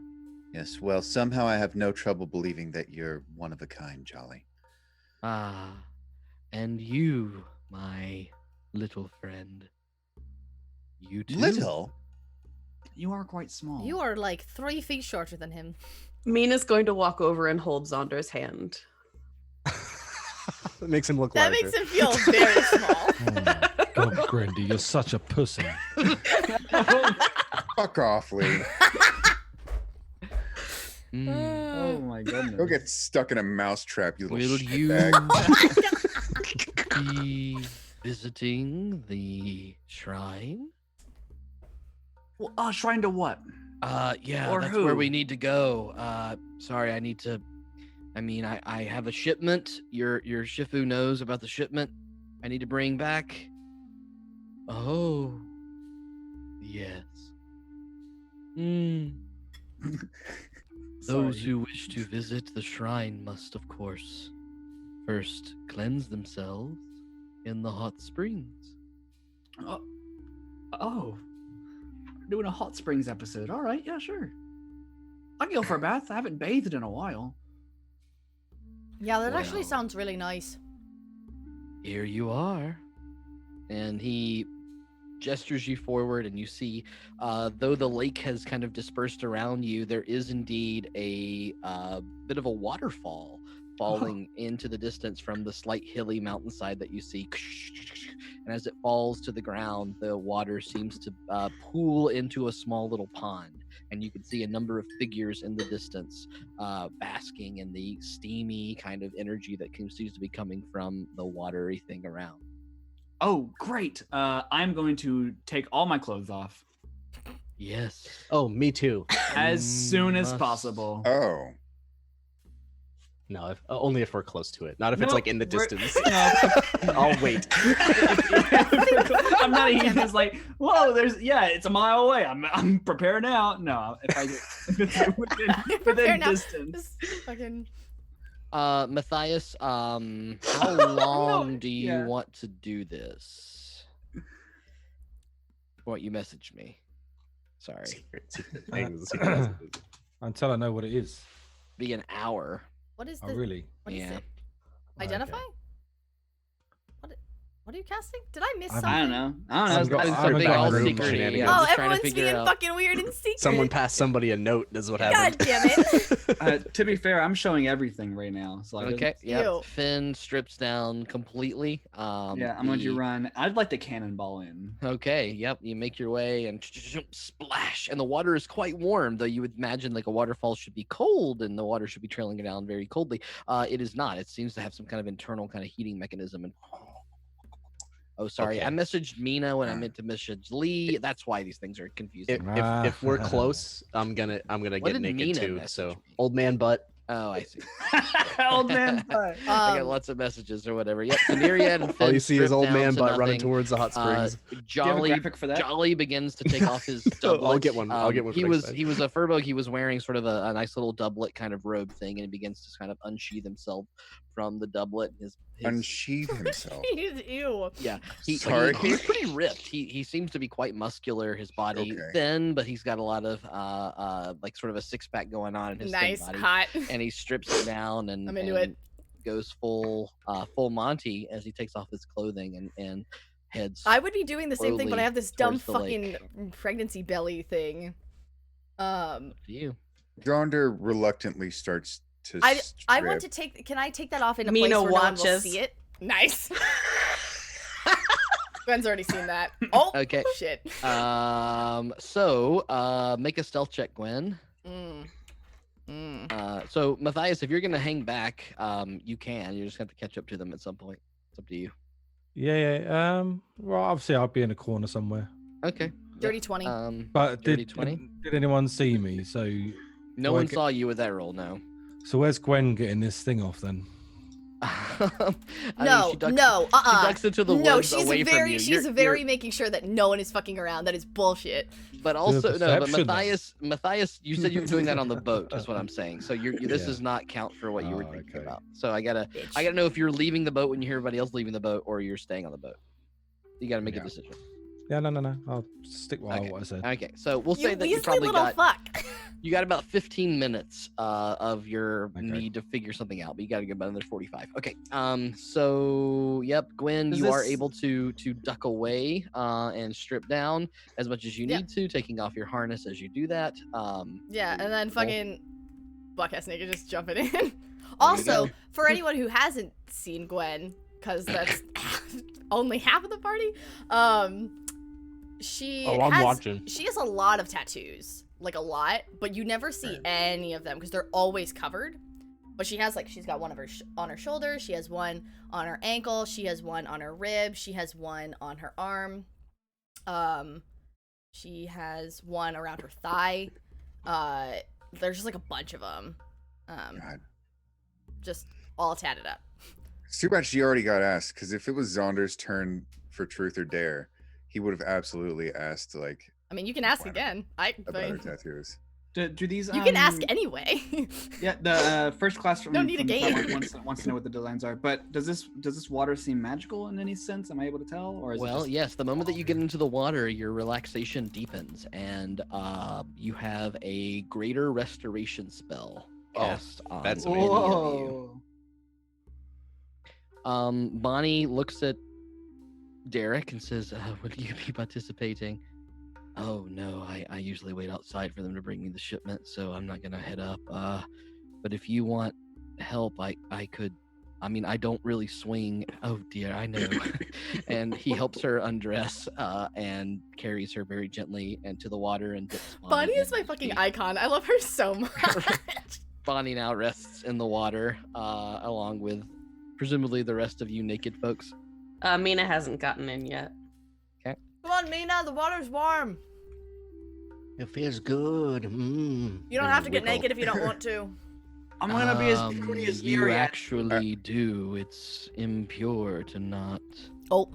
Yes, well, somehow I have no trouble believing that you're one of a kind, Jolly. And you, my little friend. You too. Little? You are quite small. You are like 3 feet shorter than him. Mina's going to walk over and hold Zaunder's hand. That makes him look That larger. makes him feel very small. Oh my God, Grendy, you're such a pussy. Fuck off, Lee. Oh my goodness. Go get stuck in a mousetrap, you little Will you shitbag. be visiting the shrine? Well, shrine to what? Yeah, Or that's who? where we need to go. Sorry, I have a shipment. Your Shifu knows about the shipment I need to bring back. Oh, yes. Those who wish to visit the shrine must, of course, first cleanse themselves in the hot springs. Oh. Doing a hot springs episode. All right, yeah, sure. I can go for a bath. I haven't bathed in a while. Yeah, that actually Well. sounds really nice. Here you are. And he gestures you forward, and you see, though the lake has kind of dispersed around you, there is indeed a bit of a waterfall falling into the distance from the slight hilly mountainside that you see. And as it falls to the ground, the water seems to pool into a small little pond. And you can see a number of figures in the distance basking in the steamy kind of energy that seems to be coming from the watery thing around. Oh, great. I'm going to take all my clothes off. Yes. Oh, me too. As soon as Must. possible. Oh. No, only if we're close to it. Not if it's No, like in the we're- distance. no. I'll wait. I'm not even just like, whoa, it's a mile away. I'm prepared now. No, if it's within Prepare now. distance. Just fucking. Matthias, how long do you yeah. want to do this? What, you messaged me? Sorry. Secret things. Secret messages. Until I know what it is. Be an hour. What is Oh, the? really? What is Yeah. it? Identify? Okay. What are you casting? Did I miss I something? I don't know. I've got- It's I haven't something got all room secret. shenanigans. Yeah, I'm Oh, just trying to everyone's figure being out. fucking weird and secret. Someone passed somebody a note. Is what God happened. damn it. To be fair, I'm showing everything right now. So like, Okay, yeah. Ew. Finn strips down completely. yeah, I'm going to run. I'd like to cannonball in. Okay, yep. You make your way and splash, and the water is quite warm. Though you would imagine like a waterfall should be cold, and the water should be trailing down very coldly. It is not. It seems to have some kind of internal kind of heating mechanism. And oh, sorry, Okay. I messaged Meena when I meant to message Lee. That's why these things are confusing. If we're close, I'm gonna What get did naked Meena too. message So me? old man butt. Oh, I see. Old man butt. I got lots of messages or whatever. Yep, so Neriad and All Finn you see is strip old down man to butt running nothing. towards the hot springs. Jolly, graphic for that? Jolly begins to take off his doublet. I'll get one. I'll get one. He for was next he was a furbolg. He was wearing sort of a nice little doublet kind of robe thing, and he begins to kind of unsheath himself from the doublet. His Unsheathe himself. Ew. yeah, Sorry. he's pretty ripped. He seems to be quite muscular. His body Okay. thin, but he's got a lot of like sort of a six pack going on in his thin Nice, body. hot. And he strips it down and I'm into and it. goes full Monty as he takes off his clothing and heads. I would be doing the same thing, but I slowly have this dumb towards the fucking pregnancy belly thing. to you. Zaunder reluctantly starts to I want to strip. take. Can I take that off in a Meena place where no one will watches. see it? Nice. Gwen's already seen that. Oh, Okay. shit. So make a stealth check, Gwen. Mm. So Matthias, if you're gonna hang back, you can. You just have to catch up to them at some point. It's up to you. Yeah. Well, obviously I'll be in a corner somewhere. Okay. Dirty 20. But dirty did 20. did anyone see me? So No do I one get- saw you with that roll. No. So where's Gwen getting this thing off then? No, she ducks, no, She ducks into the no, woods she's away from very, you. she's You're- very you're- making sure that no one is fucking around. That is bullshit. But also no, but perception, then. Matthias, you said you were doing that on the boat. Is what I'm saying. So this Yeah. does not count for what you were Oh, thinking okay. about. So I gotta Bitch. know if you're leaving the boat when you hear everybody else leaving the boat, or you're staying on the boat. You gotta make a Yeah. decision. Yeah, no. I'll stick by Okay. what I said. Okay, so we'll say You that you weaselly probably little got fuck. you got about 15 minutes of your Okay. need to figure something out, but you got to get about another 45. Okay. So yep, Gwen, Is you are this- able to duck away and strip down as much as you Yeah. need to, taking off your harness as you do that. Yeah, and then fucking butt-ass nigga just jumping in. go. Also, for anyone who hasn't seen Gwen, because that's only half of the party, she Oh, I'm has, watching. She has a lot of tattoos. like a lot, but you never see any of them because they're always covered. But she has like, she's got one of her on her shoulder, she has one on her ankle, she has one on her rib, she has one on her arm, she has one around her thigh. There's just like a bunch of them, just all tatted up. It's too bad she already got asked, because if it was Zaunder's turn for truth or dare, he would have absolutely asked, like, I mean, you can ask again. about her tattoos. Do these? You can ask anyway. Yeah, the first class from Don't need a from the game. public wants to know what the designs are. But does this water seem magical in any sense? Am I able to tell, or is it Well, just... yes. The moment that you get into the water, your relaxation deepens, and you have a greater restoration spell cast on that's any amazing. of you. Bonnie looks at Derek and says, "Will you be participating?" "Oh no, I usually wait outside for them to bring me the shipment, so I'm not gonna head up. But if you want help, I could. I mean, I don't really swing." "Oh dear, I know." And he helps her undress and carries her very gently into the water and dips Bonnie is my fucking icon. I love her so much. Bonnie now rests in the water along with presumably the rest of you naked folks. Meena hasn't gotten in yet. Okay. Come on, Meena, the water's warm. It feels good. You don't have to get naked if you don't want to. I'm gonna be as pretty as You Neriad. actually do. It's impure to not. Oh.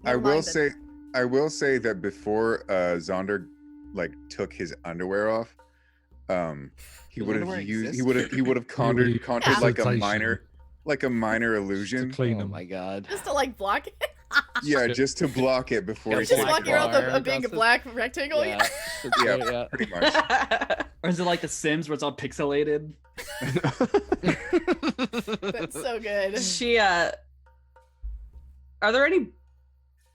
I will say that before Zaunder like took his underwear off, he Does would underwear have used exist? he would have conjured like a Hesitation. minor illusion. Clean Oh them. my god. Just to like block it. Yeah, just to block it before he Just takes walking it around off. a big black rectangle. Yeah. Yeah, pretty much. Or is it like The Sims where it's all pixelated? That's so good. She are there any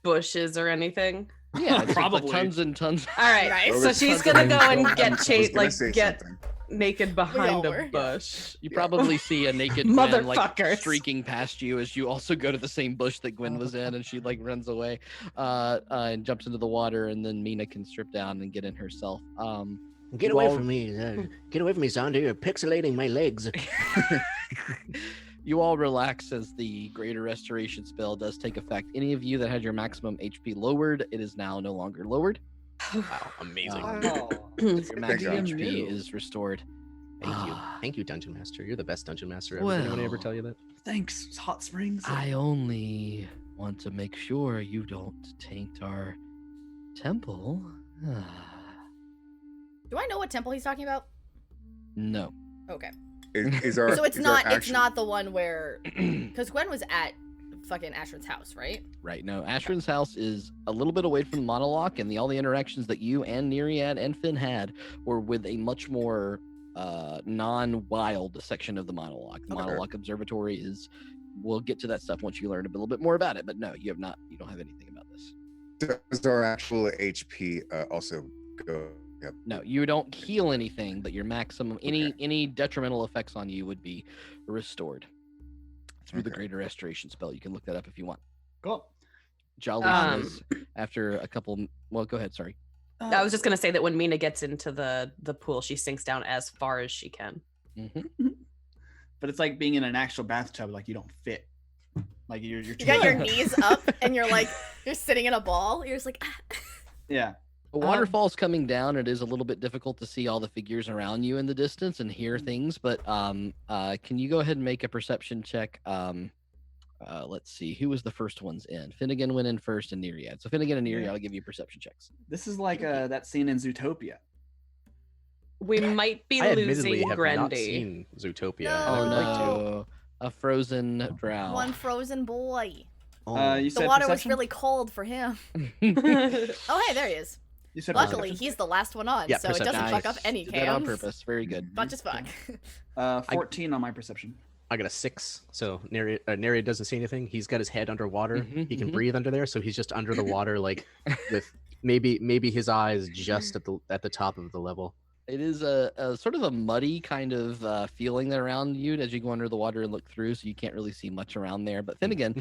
bushes or anything? Yeah, it's Probably. like tons and tons. All right, Nice. so she's gonna go and get chased, gonna like say get something. naked behind all a were. bush. You probably see a naked Gwen like Motherfuckers. streaking past you as you also go to the same bush that Gwen was in, and she like runs away and jumps into the water, and then Meena can strip down and get in herself. Get You away all- from me. Get away from me, Zaunder. You're pixelating my legs. You all relax as the greater restoration spell does take effect. Any of you that had your maximum HP lowered, it is now no longer lowered. Wow, amazing. Oh. Your Thank max God. HP is restored. Thank you. Thank you, Dungeon Master. You're the best Dungeon Master ever. Did anyone ever Well, tell you that? Thanks, Hot Springs. I only want to make sure you don't taint our temple. Do I know what temple he's talking about? No. Okay. Is our So it's is our not it's actual- not the one where because Gwen was at fucking Ashford's house, right? Right. No, Ashrin's house is a little bit away from the monologue, and all the interactions that you and Neriad and Finn had were with a much more non-wild section of the monologue. The Okay. monologue observatory is. We'll get to that stuff once you learn a little bit more about it. But no, you have not. You don't have anything about this. Does our actual HP also go? Yep. No, you don't heal anything, but your maximum any detrimental effects on you would be restored through the Okay. greater restoration spell. You can look that up if you want. Cool. Jolly says after a couple. Well, go ahead. Sorry. I was just gonna say that when Meena gets into the pool, she sinks down as far as she can. Mm-hmm. But it's like being in an actual bathtub. Like you don't fit. Like you're You got your knees up and you're like you're sitting in a ball. You're just like Yeah. The waterfall's coming down. It is a little bit difficult to see all the figures around you in the distance and hear things. But can you go ahead and make a perception check? Let's see. Who was the first ones in? Finnegan went in first and Neriad. So Finnegan and Neriad, I'll give you perception checks. This is like that scene in Zootopia. We might be I admittedly losing have not Grendy. seen Zootopia. No. and I Oh would like to. no. A frozen drow. one frozen boy. You The said water perception? was really cold for him. Oh hey, there he is. You said Luckily, perception? he's the last one on, Yeah, so it doesn't perception. fuck up any Did that on cams. purpose. Very good. But just fuck. 14 on my perception. I got a 6. So Neriad doesn't see anything. He's got his head underwater. Mhm, He can mhm. breathe under there, so he's just under the water, like with maybe his eyes just at the top of the level. It is a sort of a muddy kind of feeling around you as you go under the water and look through, so you can't really see much around there. But then again,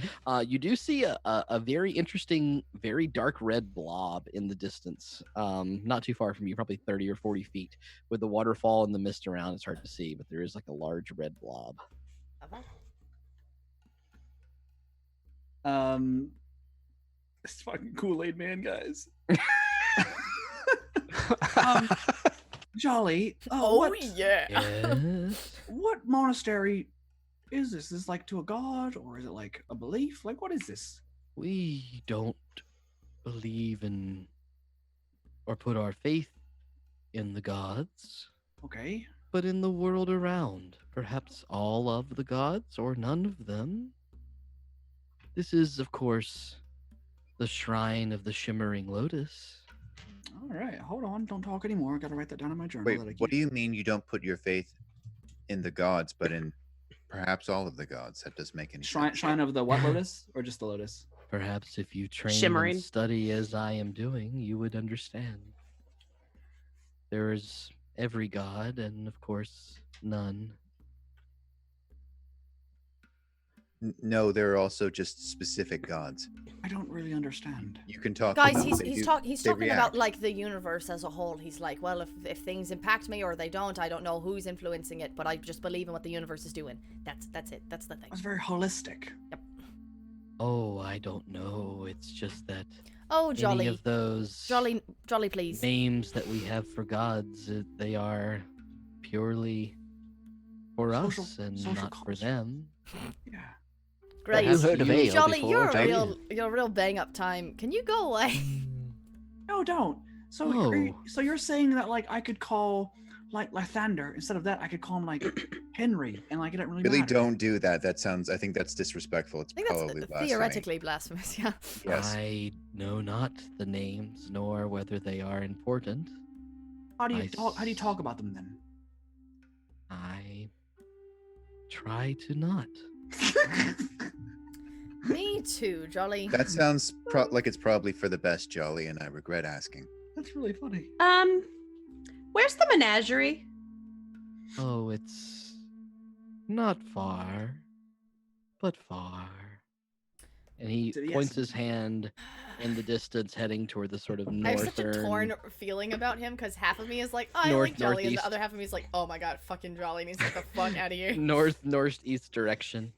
you do see a very interesting, very dark red blob in the distance, not too far from you, probably 30 or 40 feet. With the waterfall and the mist around, it's hard to see, but there is like a large red blob. It's fucking Kool-Aid Man, guys. Jolly. Yes. What monastery is this? Is this like to a god, or is it like a belief? Like, what is this? We don't believe in or put our faith in the gods. Okay. But in the world around, perhaps all of the gods or none of them. This is, of course, the Shrine of the Shimmering Lotus. All right, hold on. Don't talk anymore. I gotta write that down in my journal. Wait, what do you mean you don't put your faith in the gods, but in perhaps all of the gods? That doesn't make any sense. Shrine of the what lotus, or just the lotus? Perhaps if you train Shimmering. and study as I am doing, you would understand. There is every god, and of course, none. No, there are also just specific gods. I don't really understand. You can talk. Guys, about he's they he's do- talking they about react. like the universe as a whole. He's like, well, if things impact me or they don't, I don't know who's influencing it, but I just believe in what the universe is doing. That's it. That's the thing. That's very holistic. Yep. Oh, I don't know. It's just that Oh, Jolly. any of those Jolly, please. names that we have for gods, they are purely for Social- us and social not for culture. them. Yeah. Great. Have you heard of ale Jolly, before, you're a real bang up time. Can you go away? No, don't. So, so you're saying that like I could call like Lathander instead of that I could call him like Henry, and like it doesn't Really matter. don't do that. That sounds. I think that's disrespectful. It's I think probably that's blasphemy. theoretically blasphemous, yeah. Yes. I know not the names nor whether they are important. How do you I talk? How do you talk about them then? I try to not. Me too, Jolly. That sounds like it's probably for the best, Jolly, and I regret asking. That's really funny. Where's the menagerie? Oh, it's not far, but far. And he So, yes. points his hand in the distance, heading toward the sort of I have northern. such a torn feeling about him because half of me is like, oh, I North- like Jolly, and northeast. the other half of me is like, oh my god, fucking Jolly needs to get the fuck out of here. northeast direction.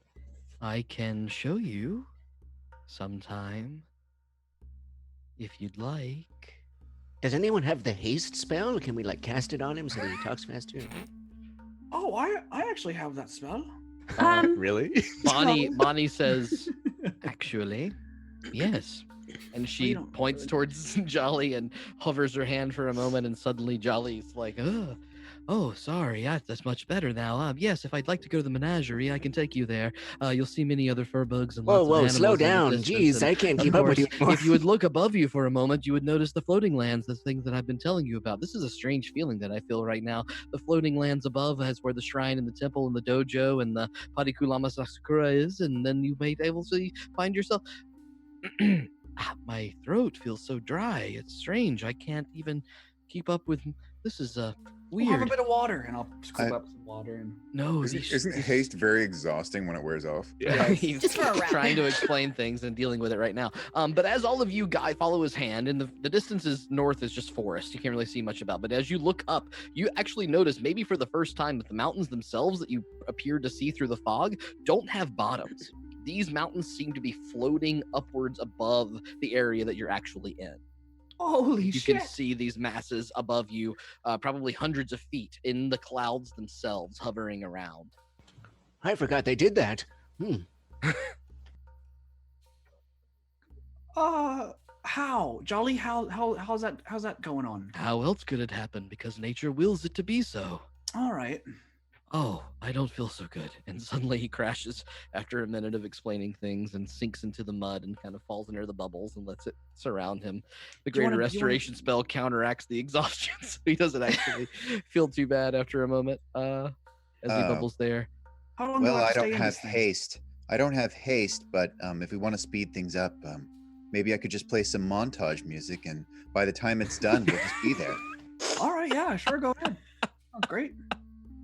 I can show you sometime if you'd like. Does anyone have the haste spell? Can we like cast it on him so that he talks faster? Oh, I actually have that spell. Really? Bonnie says, actually, yes. And she you don't points really- towards Jolly and hovers her hand for a moment, and suddenly Jolly's like, oh, sorry, that's much better now. Yes, if I'd like to go to the menagerie, I can take you there. You'll see many other fur bugs and lots of Whoa, animals slow in the down. distance, Jeez, and I can't of keep up with you course, anymore. if you would look above you for a moment, you would notice the floating lands, the things that I've been telling you about. This is a strange feeling that I feel right now. The floating lands above is where the shrine and the temple and the dojo and the Parikulama Sakura is, and then you may be able to find yourself... My throat feels so dry. It's strange. I can't even keep up with... This is We'll have a weird. bit of water, and I'll scoop up some water. And No, Isn't haste very exhausting when it wears off? Yeah, he's Just for a wrap. trying to explain things and dealing with it right now. But as all of you guys follow his hand, and the distance is north is just forest. You can't really see much about. But as you look up, you actually notice, maybe for the first time, that the mountains themselves that you appear to see through the fog don't have bottoms. These mountains seem to be floating upwards above the area that you're actually in. holy You shit! can see these masses above you, probably hundreds of feet in the clouds themselves, hovering around. I forgot they did that. How, Jolly? How's that going on? How else could it happen? Because nature wills it to be so. All right. Oh, I don't feel so good. And suddenly he crashes after a minute of explaining things and sinks into the mud and kind of falls into the bubbles and lets it surround him. The Do you greater wanna- restoration spell counteracts the exhaustion, so he doesn't actually feel too bad after a moment as he bubbles there. How long Well, do I I have to don't stay in have this thing? haste. I don't have haste, but if we want to speed things up, maybe I could just play some montage music, and by the time it's done, we'll just be there. All right, yeah, sure, go ahead. Oh, great.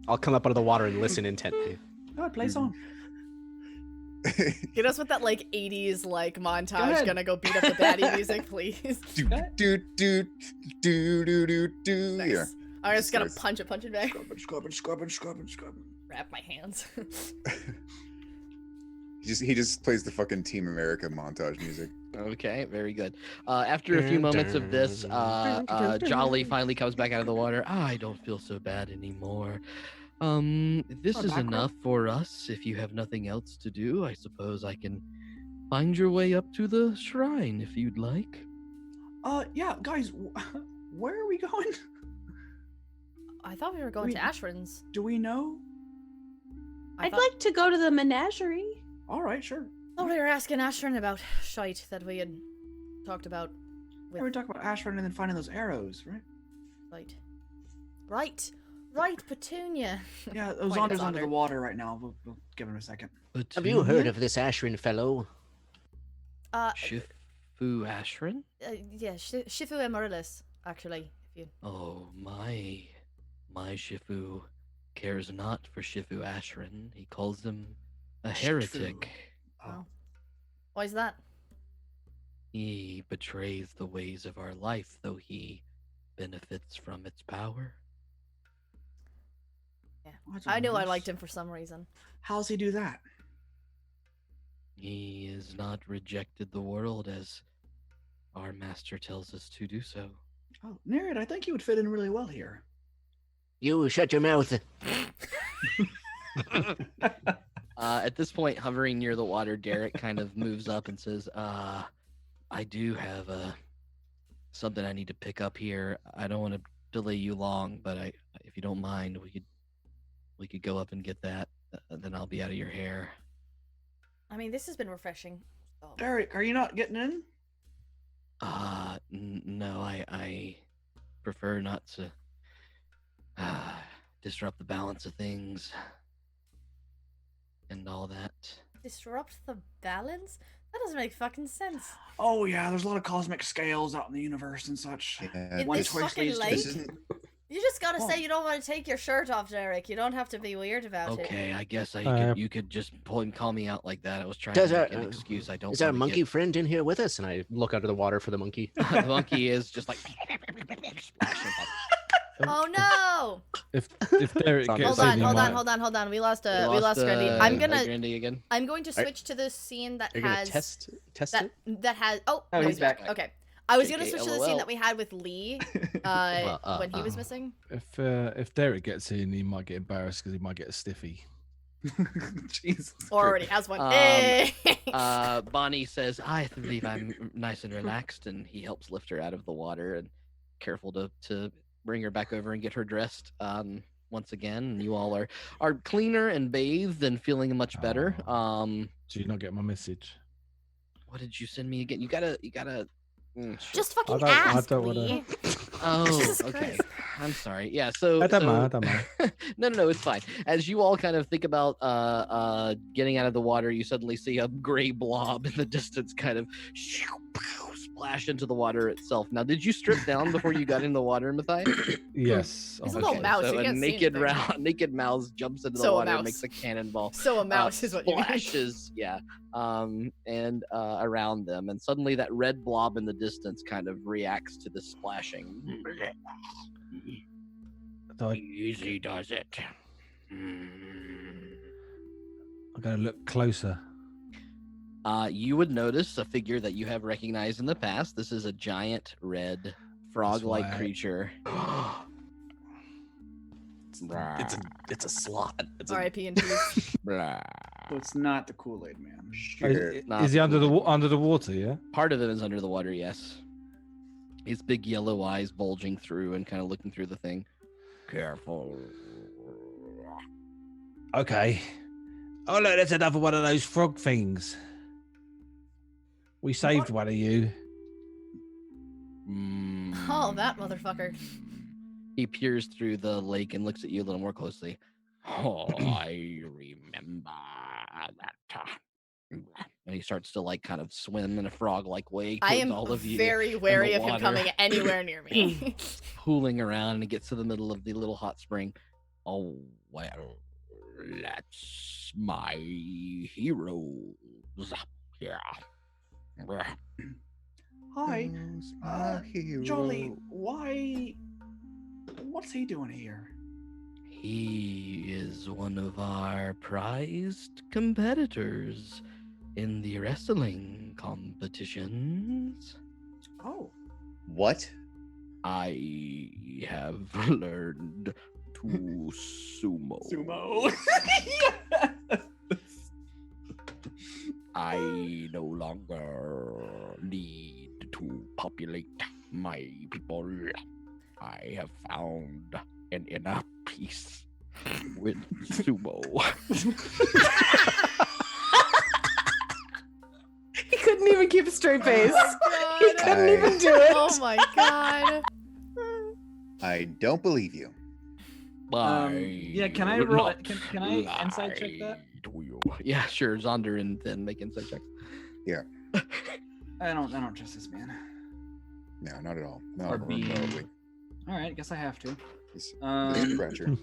I'll come up out of the water and listen intently. Go ahead, play a song. Get us with that like 80s like montage. ahead. Gonna go beat up the baddie music, please. do do do do do do do. Nice. Yeah. I'm just gonna Starts- punch it back. Scrubbing. Wrap my hands. He just plays the fucking Team America montage music. Okay, very good. After a few moments of this, Jolly finally comes back out of the water. I don't feel so bad anymore. This is enough for us. If you have nothing else to do, I suppose I can find your way up to the shrine if you'd like. Yeah, guys, where are we going? I thought we were going to Ashran's. Do we know? I'd like to go to the menagerie. All right, sure. Oh, we were asking Ashran about shite that we had talked about. Yeah, we're talking about Ashford and then finding those arrows, right? Right, Petunia. Yeah, Point Zaunder's at under Zaunder. the water right now. We'll give him a second. Have you heard of this Ashrin fellow? Shifu Ashran? Yeah, Shifu Amaryllis, actually. If you... Oh, my Shifu cares not for Shifu Ashran. He calls him a heretic. Oh. Why is that? He betrays the ways of our life, though he benefits from its power. Yeah, That's I knew I nice. liked him for some reason. How's he do that? He has not rejected the world as our master tells us to do so. Oh, Neriad, I think you would fit in really well here. You shut your mouth. At this point, hovering near the water, Derek kind of moves up and says, I do have something I need to pick up here. I don't want to delay you long, but if you don't mind, we could go up and get that. Then I'll be out of your hair. I mean, this has been refreshing. So. Derek, are you not getting in? No, I prefer not to disrupt the balance of things and all that. Disrupt the balance? That doesn't make fucking sense. Oh yeah, there's a lot of cosmic scales out in the universe and such. Yeah, In One this twist fucking leads to- lake? This isn't. You just gotta Oh. say you don't want to take your shirt off, Derek. You don't have to be weird about it. Okay, I guess you could just call me out like that. I was trying Does to our- make an excuse. I don't. Is our wanna monkey get- friend in here with us? And I look out of the water for the monkey. The monkey is just like. Oh no! If Derek Hold gets Hold on, in, he hold on, might- hold on. We lost Grendy. I'm gonna Grendy again. I'm going to switch to the scene that Are you gonna has test that it? that has Oh, no, he's back. Okay. I was gonna JK, switch to the LOL. scene that we had with Lee when he was missing. If Derek gets in, he might get embarrassed because he might get a stiffy. Jesus. Or already has one. Bonnie says, I believe I'm nice and relaxed, and he helps lift her out of the water and careful to bring her back over and get her dressed once again. And you all are cleaner and bathed and feeling much better. Do you not get my message? What did you send me again? You gotta Just fucking I ask, don't Lee. Oh, Jesus okay. Christ. I'm sorry. Yeah, so I don't mind. No, it's fine. As you all kind of think about getting out of the water, you suddenly see a gray blob in the distance kind of splash into the water itself. Now, did you strip down before you got in the water, Matthias? Yes. He's a little mouse. So You a can't see naked anything. naked mouse jumps into the So a water and mouse. makes a cannonball. So a mouse is what you mean. splashes, and around them, and suddenly that red blob in the distance kind of reacts to the splashing. Easy does it. I'm gonna look closer. You would notice a figure that you have recognized in the past. This is a giant red frog-like why- creature. It's a slot. R.I.P. in peace. Blah. So it's not the Kool-Aid man. Is he under the water? Yeah. Part of him is under the water, yes. His big yellow eyes bulging through and kind of looking through the thing. Careful. Okay. Oh look, there's another one of those frog things. We saved one of you. Oh, that motherfucker. He peers through the lake and looks at you a little more closely. Oh, I remember that. And he starts to like kind of swim in a frog-like way I towards am all of you. very wary of him water. coming anywhere near me. Pooling around, and he gets to the middle of the little hot spring. Oh, well, that's my heroes. Yeah. Hi, Who's my hero? Jolly. Why? What's he doing here? He is one of our prized competitors in the wrestling competitions. Oh, What? I have learned to sumo. sumo. I no longer need to populate my people. I have found an inner peace with sumo. He couldn't even keep a straight face. Oh He my God. couldn't even do it. Oh my god. I don't believe you. Yeah, can I roll? Can I insight check that? Yeah, sure. Zaunder and then make insight checks. Yeah. I don't trust this man. No, not at all. No, Or being- remotely. All right, guess I have to. It's pressure.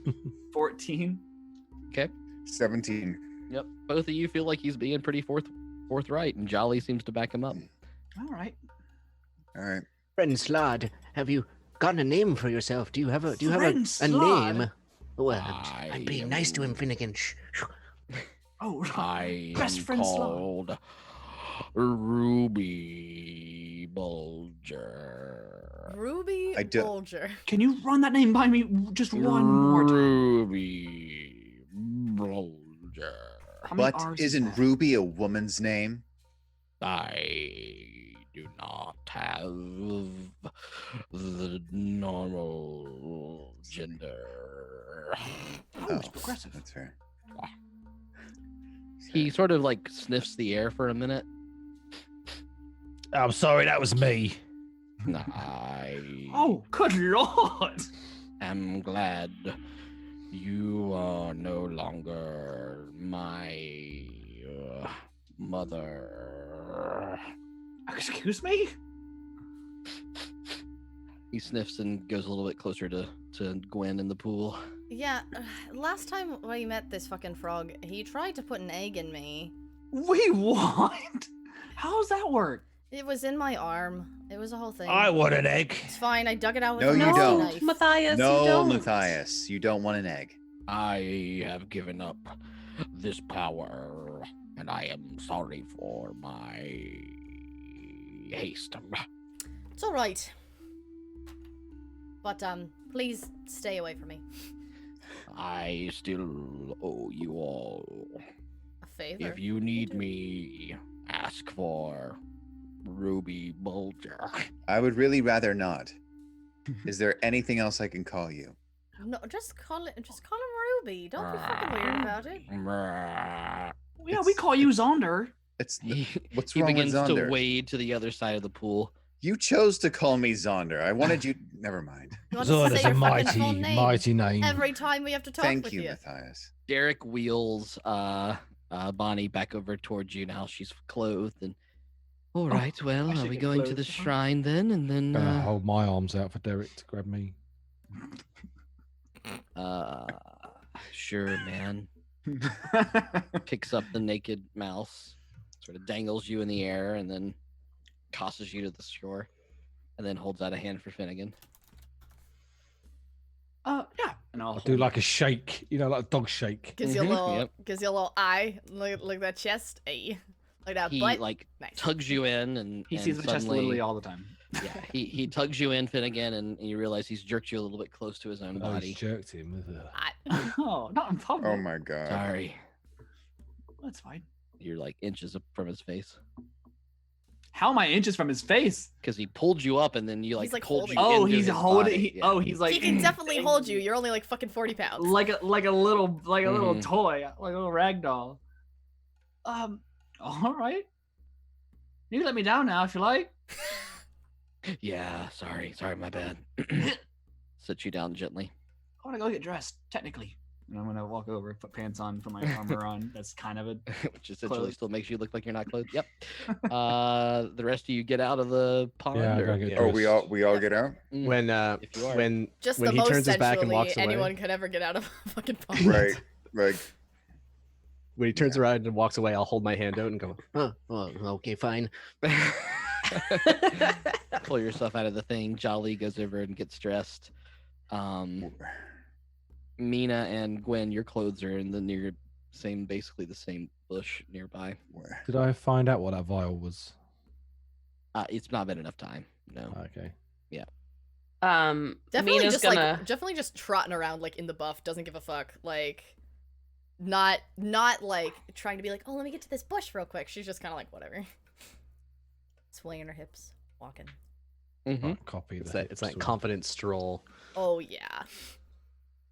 14. 17. Yep. Both of you feel like he's being pretty forthright, and Jolly seems to back him up. All right. All right. Friend Slod, have you gotten a name for yourself? Do you have a Friend a Slod? name? Well, I'm being nice to him, Finnegan. Shh. Oh, I best am friend Slod. called Ruby Bulger. Ruby I do- Bulger. Can you run that name by me just one more time? Ruby Bulger. How many But R's is isn't that? Ruby a woman's name? I do not have the normal gender. Oh, it's progressive. That's fair. He sort of like sniffs the air for a minute. I'm sorry, that was me. I Oh, good lord! am glad you are no longer my mother. Excuse me? He sniffs and goes a little bit closer to Gwen in the pool. Yeah, last time we met this fucking frog, he tried to put an egg in me. Wait, what? How's that work? It was in my arm. It was a whole thing. I want an egg. It's fine. I dug it out with No, a you Nazi don't. knife. Matthias, you No, don't. Matthias, you don't want an egg. I have given up this power, and I am sorry for my haste. It's all right. But please stay away from me. I still owe you all. A favor. If you need me, ask for Ruby Bulger. I would really rather not. Is there anything else I can call you? No, just call him Ruby. Don't be fucking weird about it. Yeah, we call you Zaunder. It's He, what's he wrong with begins to Zaunder? wade to the other side of the pool. You chose to call me Zaunder. I wanted you. Never mind. You want us to Zorda's say a your fucking full mighty, name mighty name. every time we have to talk Thank with you, you. Matthias. Derek wheels Bonnie back over towards you now. She's clothed and. All right. Well, I are should we get going to clothed. the shrine then? And then. Gonna hold my arms out for Derek to grab me. Sure, man. Picks up the naked mouse, sort of dangles you in the air, and then tosses you to the shore, and then holds out a hand for Finnegan. Yeah. And I'll I do like a shake, you know, like a dog shake. Gives you a Mhm, little, yep. gives you a little eye. Look at that chest. Hey, like that He butt. like Nice. tugs you in, and He and sees my chest suddenly- literally all the time. Yeah, he tugs you in, Finnegan, and you realize he's jerked you a little bit close to his own Oh, body. he's jerked him. with a- Oh, not in public. Oh my god. Sorry, That's fine. you're like inches up from his face How am I inches from his face? because he pulled you up, and then you like, He's, like, pulled you. holding Oh, into he's his holding. body. He, Yeah. Oh, he's like. He can definitely hold you. You're only like fucking 40 pounds. like a little Mhm. toy, like a little rag doll. All right. You can let me down now if you like. Yeah, sorry, my bad. Sit you down gently. I want to go get dressed. Technically. And I'm gonna walk over, put pants on, put my armor on. That's kind of a which essentially clothes. still makes you look like you're not clothed. Yep. The rest of you get out of the pond. Yeah, I or- gotta get Oh, dressed. we all get out. When If you are. when Just when the he most turns his back and walks sensually away. anyone could ever get out of a fucking pond. Right. Like When he turns around and walks away, I'll hold my hand out and go, Oh, okay, fine. Pull yourself out of the thing. Jolly goes over and gets dressed. Meena and Gwen, your clothes are in the basically the same bush nearby. Did I find out what that vial was? It's not been enough time. No. Okay. Yeah. Definitely Mina's just gonna... like definitely just trotting around like in the buff, doesn't give a fuck. Like not like trying to be like, oh, let me get to this bush real quick. She's just kind of like whatever. Swinging her hips, walking. Mm-hmm. Copy it's that. that confident stroll. Oh yeah.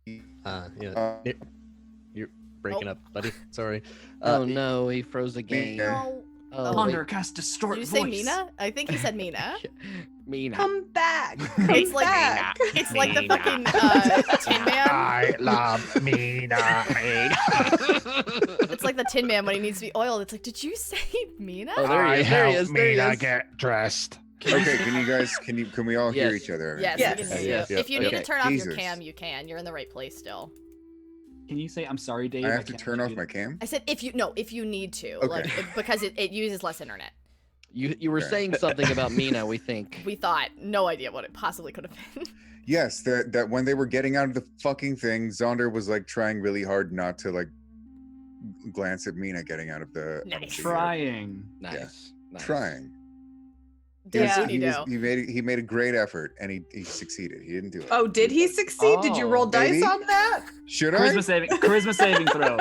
Yeah. You're breaking up, buddy. Sorry. Oh no, he froze again. No. Oh, Thunder wait. cast distort Did you say voice. Meena? I think he said Meena. Meena. Come back. It's like back. it's like the fucking Tin Man. I love Meena. It's like the Tin Man when he needs to be oiled. It's like, did you say Meena? Oh, there he is. There he is. There he Meena is. get dressed. Okay, can we all hear Yes. each other? Yes. Yes. We can hear Yes. you. If you need Okay. to turn off your Jesus. cam, you can. You're in the right place still. Can you say I'm sorry, Dave? I have to can't turn hear off you. my cam. I said if you need to, Okay. like because it uses less internet. You were Okay. saying something about Meena, we think. We thought, no idea what it possibly could have been. Yes, that when they were getting out of the fucking thing, Zaunder was like trying really hard not to like glance at Meena getting out of the. Nice. Trying. Nice. Nice. Trying. Yeah. He made a great effort and he succeeded. He didn't do it. Oh, did he succeed? Did you roll dice maybe. on that? Should I? Charisma saving throw.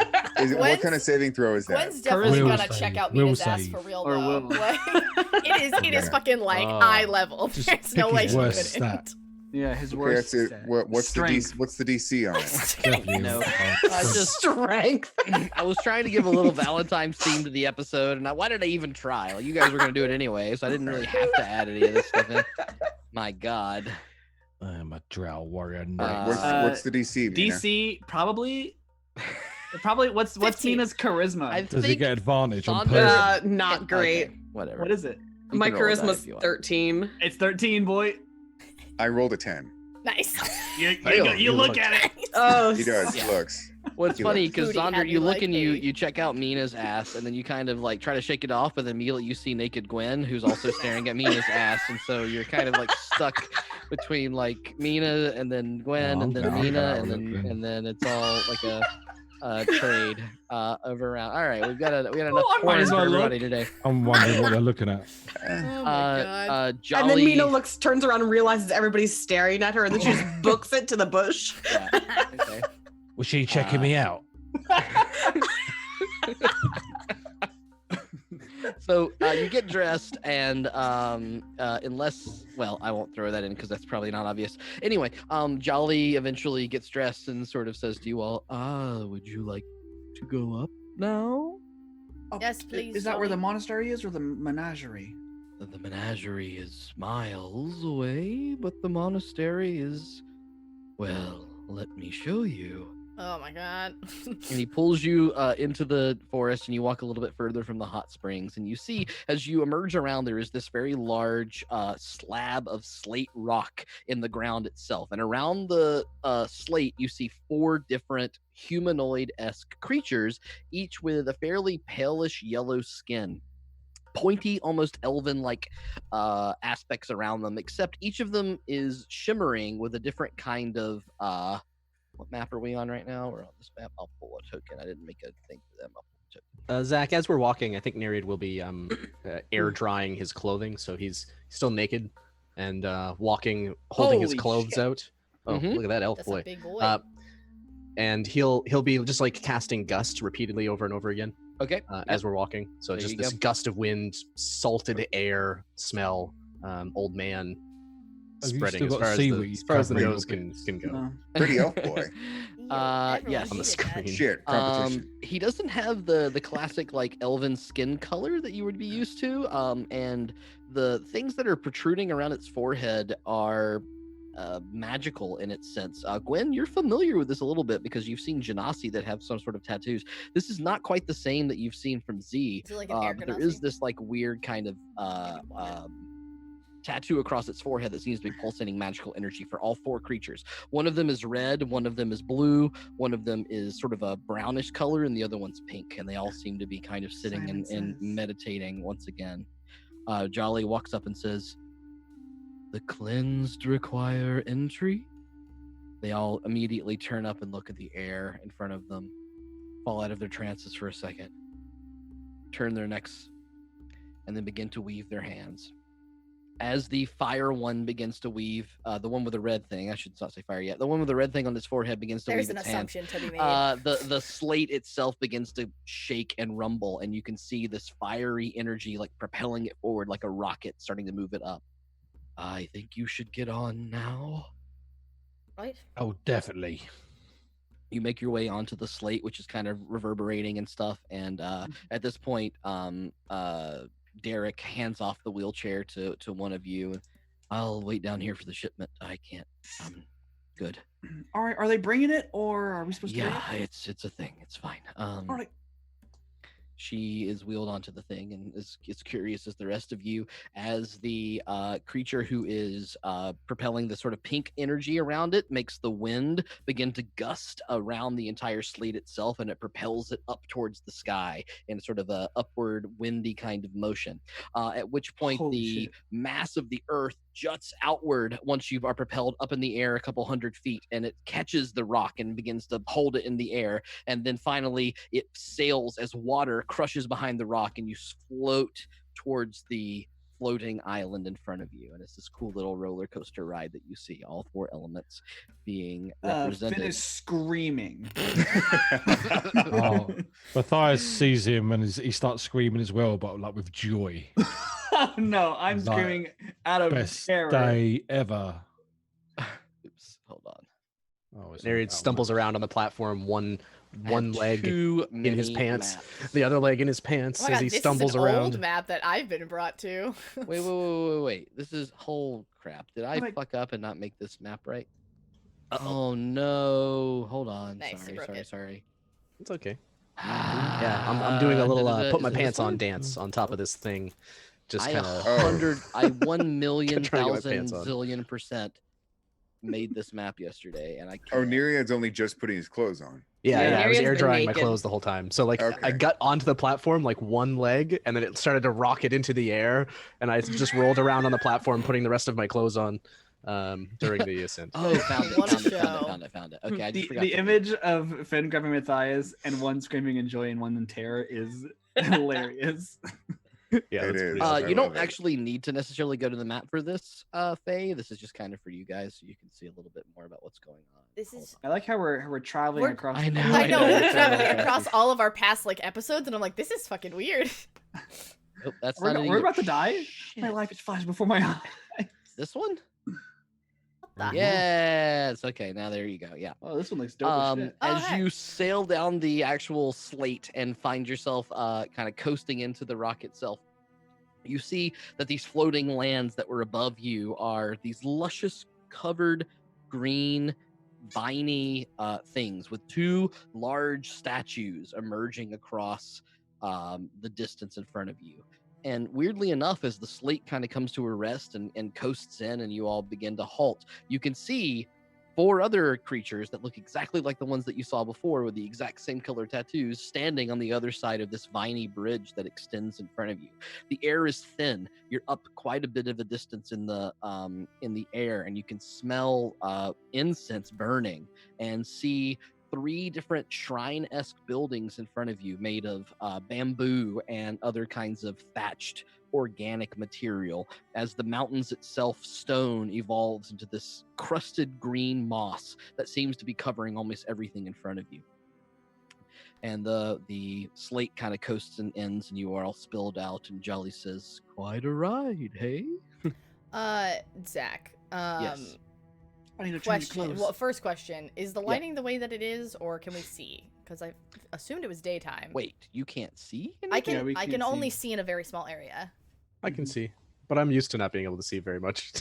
What kind of saving throw is that? Gwen's definitely Will gonna save. check out Will Mina's ass save. for real Or though. will. Like, it is Okay. fucking like Oh. eye level. Just There's no pick way his she worst couldn't. stat. Yeah, his Okay, worst. that's it. stat. What's Strength. the DC on it? Definitely. No. Oh, Just Strength. I was trying to give a little Valentine's theme to the episode, and why did I even try? Like, you guys were going to do it anyway, so I didn't really have to add any of this stuff in. My God. I'm a drow warrior. What's the DC? Meena? DC probably. What's 15. Mina's charisma? I Does he think get advantage on Zaunder- person? Not great. Okay, whatever. What is it? You My can roll a die charisma's if you want. 13. It's 13, boy. I rolled a 10. Nice. You look at it. Oh, He does. Yeah. He looks. Well, it's He funny looks. because Booty had Zaunder, me you look like and me. you check out Mina's ass, and then you kind of like try to shake it off, but then immediately you see naked Gwen, who's also staring at Mina's ass, and so you're kind of like stuck between like Meena and then Gwen, and then Okay, Meena, okay, and then it's all like a trade over around. All right, we got enough I might porn as for well everybody today. I'm wondering what they're looking at. Oh my god. Jolly. And then Meena turns around and realizes everybody's staring at her, and then she just books it to the bush. Yeah, okay. Was she checking me out? So you get dressed, and unless, well, I won't throw that in because that's probably not obvious. Anyway, Jolly eventually gets dressed and sort of says to you all, would you like to go up now? Yes, please. Is that where the Jolly. monastery is or the menagerie? The menagerie is miles away, but the monastery is, well, let me show you. Oh my god. And he pulls you into the forest, and you walk a little bit further from the hot springs, and you see as you emerge around, there is this very large slab of slate rock in the ground itself, and around the slate you see 4 different humanoid-esque creatures, each with a fairly palish yellow skin, pointy, almost elven-like aspects around them, except each of them is shimmering with a different kind of what map are we on right now? We're on this map. I'll pull a token. I didn't make a thing for them. I'll pull a token. Zach, as we're walking, I think Neriad will be air drying his clothing, so he's still naked and walking, holding his Holy clothes shit. out. Oh, Mhm. look at that elf That's boy! a big boy. And he'll be just like casting gust repeatedly over and over again Okay. as we're walking. So There just you this go. gust of wind, salted air smell, old man Have you spreading still as got far as the, seaweed as far as the covering nose your can go. No. Pretty elf boy. Everyone yes. On the needed that. screen. Shit, competition. He doesn't have the classic like elven skin color that you would be used to. And the things that are protruding around its forehead are magical in its sense. Gwen, you're familiar with this a little bit because you've seen Genasi that have some sort of tattoos. This is not quite the same that you've seen from Z. Is it like an air but there is this like weird kind of tattoo across its forehead that seems to be pulsating magical energy for all 4 creatures. One of them is red, one of them is blue, one of them is sort of a brownish color, and the other one's pink. And they all seem to be kind of sitting and meditating once again. Jolly walks up and says, "The cleansed require entry?" They all immediately turn up and look at the air in front of them, fall out of their trances for a second, turn their necks, and then begin to weave their hands. As the fire one begins to weave, the one with the red thing, I should not say fire yet, the one with the red thing on its forehead begins to There's weave an its hands. assumption to be made. The slate itself begins to shake and rumble, and you can see this fiery energy like propelling it forward like a rocket, starting to move it up. I think you should get on now. Right? Oh, definitely. You make your way onto the slate, which is kind of reverberating and stuff, and at this point, Derek hands off the wheelchair to one of you. "I'll wait down here for the shipment. I can't. I'm good." All right, are they bringing it, or are we supposed to? Yeah, it's a thing. It's fine. All right. She is wheeled onto the thing and is curious as the rest of you as the creature who is propelling the sort of pink energy around it makes the wind begin to gust around the entire slate itself, and it propels it up towards the sky in sort of a upward windy kind of motion. At which point the mass of the earth juts outward once you are propelled up in the air a couple hundred feet, and it catches the rock and begins to hold it in the air, and then finally it sails as water crushes behind the rock, and you float towards the floating island in front of you. And it's this cool little roller coaster ride that you see all 4 elements being represented. Finn is screaming. Matthias sees him and he starts screaming as well, but like with joy. No, I'm Like, screaming out of best terror. day ever. Oops, hold on. Oh, Neriad stumbles around on the platform, one leg too in his many pants, maps. the other leg in his pants Oh my as God, he this stumbles is an around. old map that I've been brought to. Wait. This is whole crap. Did I fuck up and not make this map right? Oh no. Hold on. Nice, you broke it. Sorry. It's okay. Yeah, I'm doing a little put my is it pants this on one? dance on top of this thing. Just kind of. I 1,000,000 Trying to get my pants on. zillion % made this map yesterday, and I can't. Oh, Neriad's only just putting his clothes on. Yeah, I was Neriad's air been drying my naked. clothes the whole time. So like I Okay. got onto the platform like one leg, and then it started to rocket into the air, and I just rolled around on the platform, putting the rest of my clothes on during the ascent. Oh, found it. What a Found it. Okay, I just forgot. The to- image of Finn grabbing Matthias and one screaming in joy and one in terror is hilarious. Yeah, It that's is. pretty I you love don't it. actually need to necessarily go to the map for this, Faye. This is just kind of for you guys, so you can see a little bit more about what's going on. This is. I like how we're traveling We're- across. I know. I know, we're traveling Yeah. across all of our past like episodes, and I'm like, this is fucking weird. Oh, that's We're, not any we're of- about to die. Shit. My life is flashed before my eyes. This one? What the Yes. Okay. Now there you go. Yeah. Oh, this one looks dope as shit. Oh, As heck. you sail down the actual slate and find yourself kind of coasting into the rock itself, you see that these floating lands that were above you are these luscious covered green viney things with 2 large statues emerging across the distance in front of you. And weirdly enough, as the slate kind of comes to a rest and coasts in and you all begin to halt, you can see 4 other creatures that look exactly like the ones that you saw before with the exact same color tattoos standing on the other side of this viney bridge that extends in front of you. The air is thin. You're up quite a bit of a distance in the air, and you can smell incense burning and see 3 different shrine-esque buildings in front of you made of bamboo and other kinds of thatched organic material, as the mountains itself stone evolves into this crusted green moss that seems to be covering almost everything in front of you. And the slate kind of coasts and ends, and you are all spilled out, and Jolly says, "Quite a ride, hey?" Zach. Yes. I need to change Question. clothes. Well, first question: is the lighting the way that it is, or can we see? Because I assumed it was daytime. Wait, you can't see? I can. Yeah, we I can't can only see. see in a very small area. I can see. but I'm used to not being able to see very much.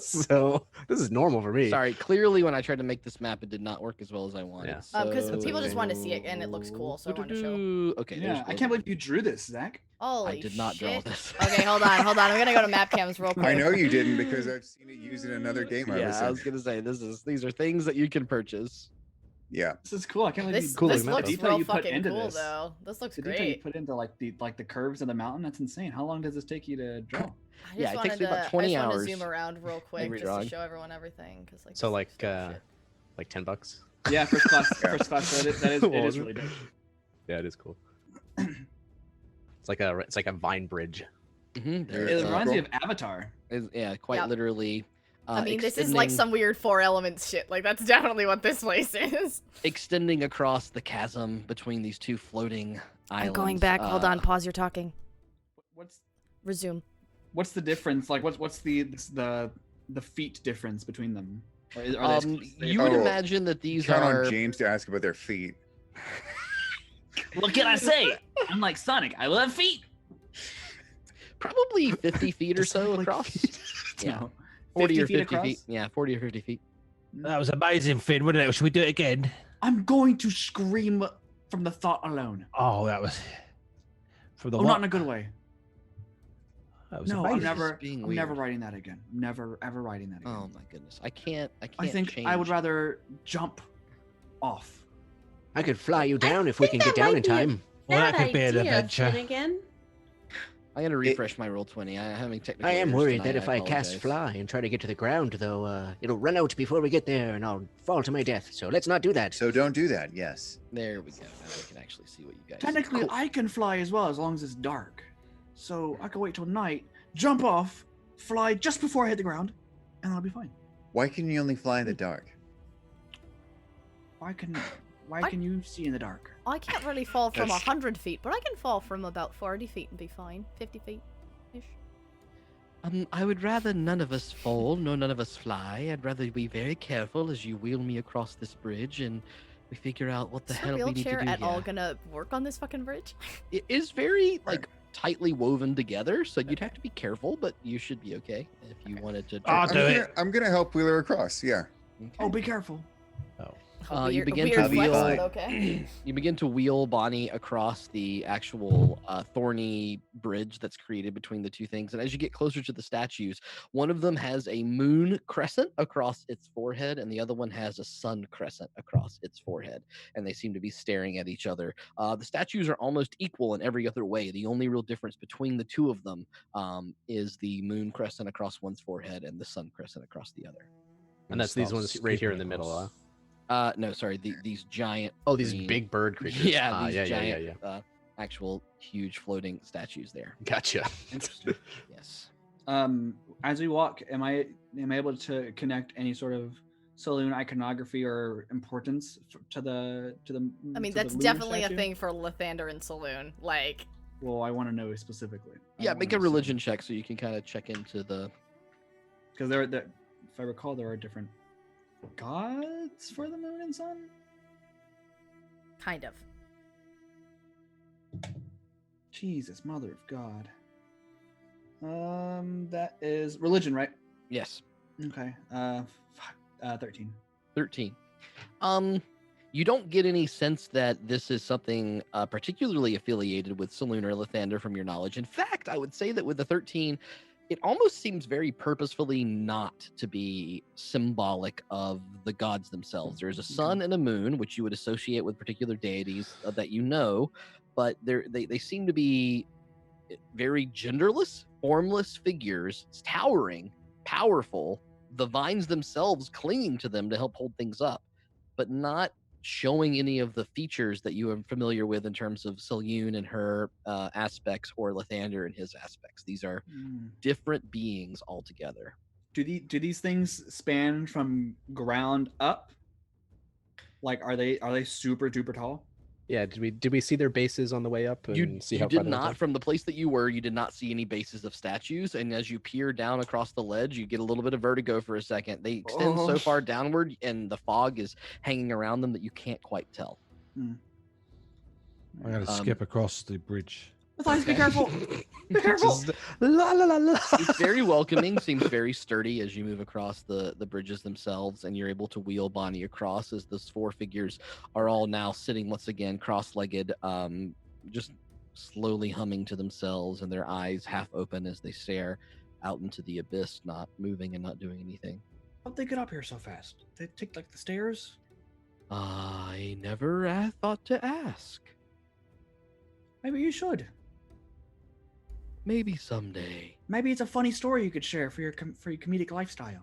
So this is normal for me. Sorry, clearly when I tried to make this map, it did not work as well as I wanted. Yeah. Because So- people just want to see it and it looks cool, so I want to show. Okay, Yeah, I can't believe you drew this, Zach. Holy I did not draw shit. this. Okay, hold on. I'm gonna go to map cams real quick. I know you didn't because I've seen it used in another game. I was gonna say these are things that you can purchase. Yeah. This is cool. I can't believe This, you Cool this map, looks though. detail real you put fucking into cool this. though. This looks The detail you great. put into like the curves of the mountain. That's insane. How long does this take you to draw? I just Yeah, it takes me about wanted 20 I just wanted hours to zoom around real quick every just to drawing. show everyone everything. Cause like, So this like looks shit. $10. Yeah, first class. First class. That is What it was is it? really dope. Yeah, it is cool. It's like a vine bridge. It reminds me of Avatar. Yeah, quite Yep. literally. I mean, this is like extending- some weird Four Elements shit. Like, that's definitely what this place is. extending across the chasm between these two floating islands. I'm going back. Hold on. Pause your talking. What's Resume. what's the difference? Like, what's the feet difference between them? Or are they You would Oh, imagine that these Count are on James to ask about their feet. What can I say? I'm like Sonic. I love feet. probably 50 feet or so across. Yeah, No. 40 or 50 feet 50 across? feet. Yeah, 40 or 50 feet. That was amazing, Finn, wasn't it? Should we do it again? I'm going to scream from the thought alone. Oh, that was from the Oh, what? not in a good way. That was No, amazing. I'm never. being I'm never weird. writing that again. Never ever writing that again. Oh my goodness, I can't. I think change. I would rather jump off. I could fly you down if we can think get that down might in be a time. Well, that Bad could be an idea, adventure. Finnegan. I'm gonna refresh my roll 20. I'm having technical. I am errors worried tonight, that if I cast apologize. fly and try to get to the ground, though, it'll run out before we get there and I'll fall to my death. So let's not do that. So don't do that. Yes. There we go. Now I can actually see what you guys. Technically, Cool. I can fly as well as long as it's dark. So I can wait till night, jump off, fly just before I hit the ground, and I'll be fine. Why can you only fly in the dark? Why can you see in the dark? I can't really fall from Yes. 100 feet, but I can fall from about 40 feet and be fine. 50 feet ish. I would rather none of us fall, nor none of us fly. I'd rather be very careful as you wheel me across this bridge and we figure out what the Is the hell we need to do wheelchair at all here. gonna work on this fucking bridge? It is very tightly woven together, so you'd have to be careful, but you should be okay if you wanted to. I'll I'm do gonna, it. I'm gonna help wheel her across. Yeah. Oh, be careful. You begin weird to flex, wheel. but okay. You begin to wheel Bonnie across the actual thorny bridge that's created between the two things. And as you get closer to the statues, one of them has a moon crescent across its forehead, and the other one has a sun crescent across its forehead. And they seem to be staring at each other. The statues are almost equal in every other way. The only real difference between the two of them is the moon crescent across one's forehead and the sun crescent across the other. And that's these ones right here in the middle, huh? No, sorry, these giant. Oh, these green- big bird creatures. Yeah, Ah, these yeah, giant, yeah. actual huge floating statues there. Gotcha. Interesting. Yes. As we walk, am I able to connect any sort of saloon iconography or importance to the? I mean, to the that's lunar definitely statue? a thing for Lathander and Saloon. Like, Well, I want to know specifically. Yeah, make a religion check so you can kind of check into the. Because if I recall, there are different gods for the moon and sun. kind of. Jesus, mother of God. That is religion, right? Yes. Okay. 13. 13. You don't get any sense that this is something particularly affiliated with Saloon or Lathander from your knowledge. In fact, I would say that with the 13, it almost seems very purposefully not to be symbolic of the gods themselves. There's a sun and a moon, which you would associate with particular deities that you know, but they seem to be very genderless, formless figures, towering, powerful, the vines themselves clinging to them to help hold things up, but not showing any of the features that you are familiar with in terms of Saloon and her aspects or Lathander and his aspects. These are different beings altogether. Do these things span from ground up? Like, are they super duper tall? Yeah, did we see their bases on the way up? And You see how far did they went not, up? from the place that you were, you did not see any bases of statues. And as you peer down across the ledge, you get a little bit of vertigo for a second. They extend so far downward, and the fog is hanging around them that you can't quite tell. I'm going to skip across the bridge. Matthias, be careful. Be careful. Just, la la la la. It's very welcoming, seems very sturdy as you move across the bridges themselves, and you're able to wheel Bonnie across as those 4 figures are all now sitting once again cross-legged, just slowly humming to themselves, and their eyes half open as they stare out into the abyss, not moving and not doing anything. How'd they get up here so fast? They take like the stairs? I never thought to ask. Maybe you should. Maybe someday. Maybe it's a funny story you could share for your comedic lifestyle.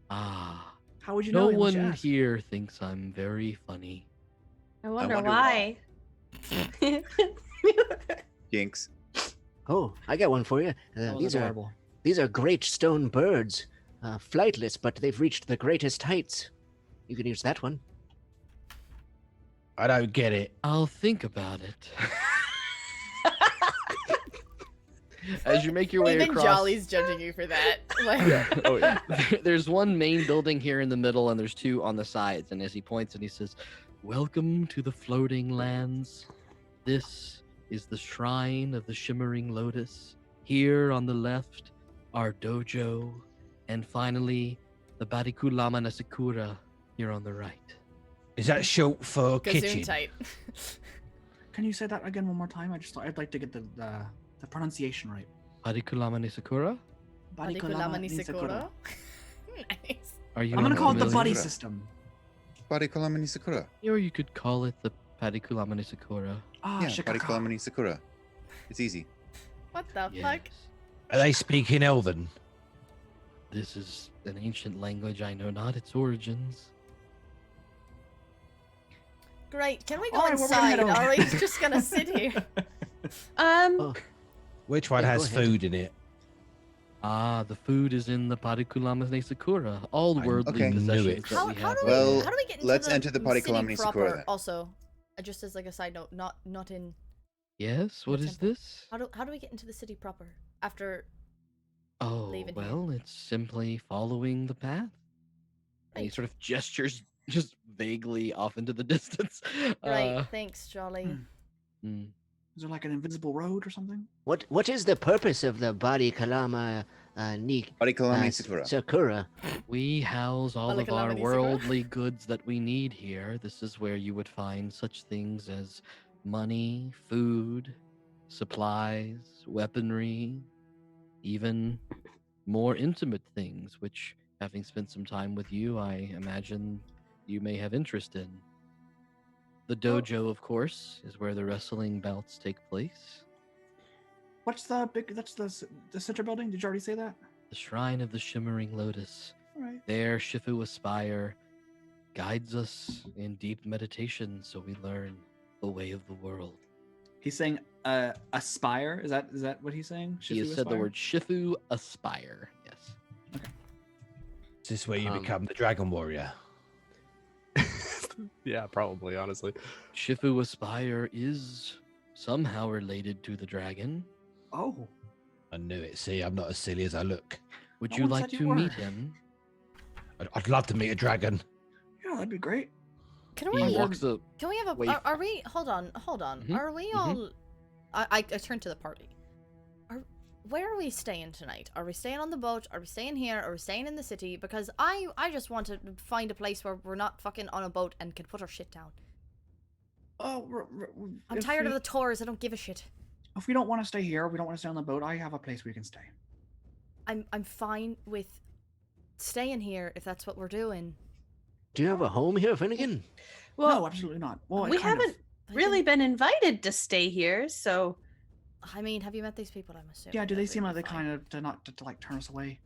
Ah. How would you No know? unless you one asked? here thinks I'm very funny. I wonder wonder why. Jinx. Oh, I got one for you. That was adorable. These are great stone birds. Flightless, but they've reached the greatest heights. You can use that one. I don't get it. I'll think about it. As you make your way Even across, Jolly's judging you for that. Like, oh yeah. There's one main building here in the middle, and there's 2 on the sides. And as he points and he says, "Welcome to the floating lands. This is the shrine of the shimmering lotus. Here on the left, our dojo, and finally, the Barikulama Nasekura here on the right." Is that short for Gazoon kitchen? tight. Can you say that again one more time? I'd like to get the pronunciation right. Barikulama Nasekura? Barikulama Nisekura. Nice. Are you I'm gonna not call it the familiar? buddy system. Barikulama Sakura. Or you could call it the Barikulama Nasekura. Ah, Yeah, Shikaka. Barikulama Sakura. It's easy. What the Yes. fuck? Are they speaking Elven? This is an ancient language I know not its origins. Great. Can we go All right, well, we're gonna inside? head over. Are we just gonna sit here? Oh, Which one Yeah, has go ahead. food in it? Ah, the food is in the Barikulama Nasekura. All worldly okay. Knew possessions it. that How, we how have. do we Well, how do we get into let's the enter the city Parikulama proper? Sakura then. Also, just as like a side note, not in. Yes, what the is temple. this? How do we get into the city proper after? Oh, leaving here? well, it's simply following the path. And he Right. sort of gestures just vaguely off into the distance. Right. Thanks, Jolly. Mm. Is there like an invisible road or something? what is the purpose of the body Kalama Barikulama Sakura. Sakura? We house all of our Barikulama Nasekura? worldly goods that we need here. This is where you would find such things as money, food, supplies, weaponry, even more intimate things, which, having spent some time with you, I imagine you may have interest in. The dojo, of course, is where the wrestling bouts take place. What's the big? That's the center building. Did you already say that? The Shrine of the Shimmering Lotus. All right. There, Shifu Aspire guides us in deep meditation so we learn the way of the world. He's saying aspire. Is that what he's saying? He has Shifu said the aspire? word Shifu Aspire. Yes. Is this where you Um, become the Dragon Warrior? Yeah, probably, honestly. Shifu Aspire is somehow related to the dragon. Oh, I knew it. See, I'm not as silly as I look. Would No you one like said you to meet were. him? I'd love to meet a dragon. yeah, that'd be great. Can He we? walks up. Can we have a? Wait. Are we? Hold on. Mhm, Are we all? I turn to the party. Where are we staying tonight? Are we staying on the boat? Are we staying here? Are we staying in the city? Because I just want to find a place where we're not fucking on a boat and can put our shit down. Oh, I'm tired of the tours. I don't give a shit. If we don't want to stay here, we don't want to stay on the boat. I have a place we can stay. I'm fine with staying here if that's what we're doing. Do you have a home here, Finnegan? Well, No, absolutely not. Well, we kind of. haven't really been invited to stay here, so I mean, have you met these people? I'm assuming. Yeah, do that they they'd seem be like they fine. kind of to like turn us away?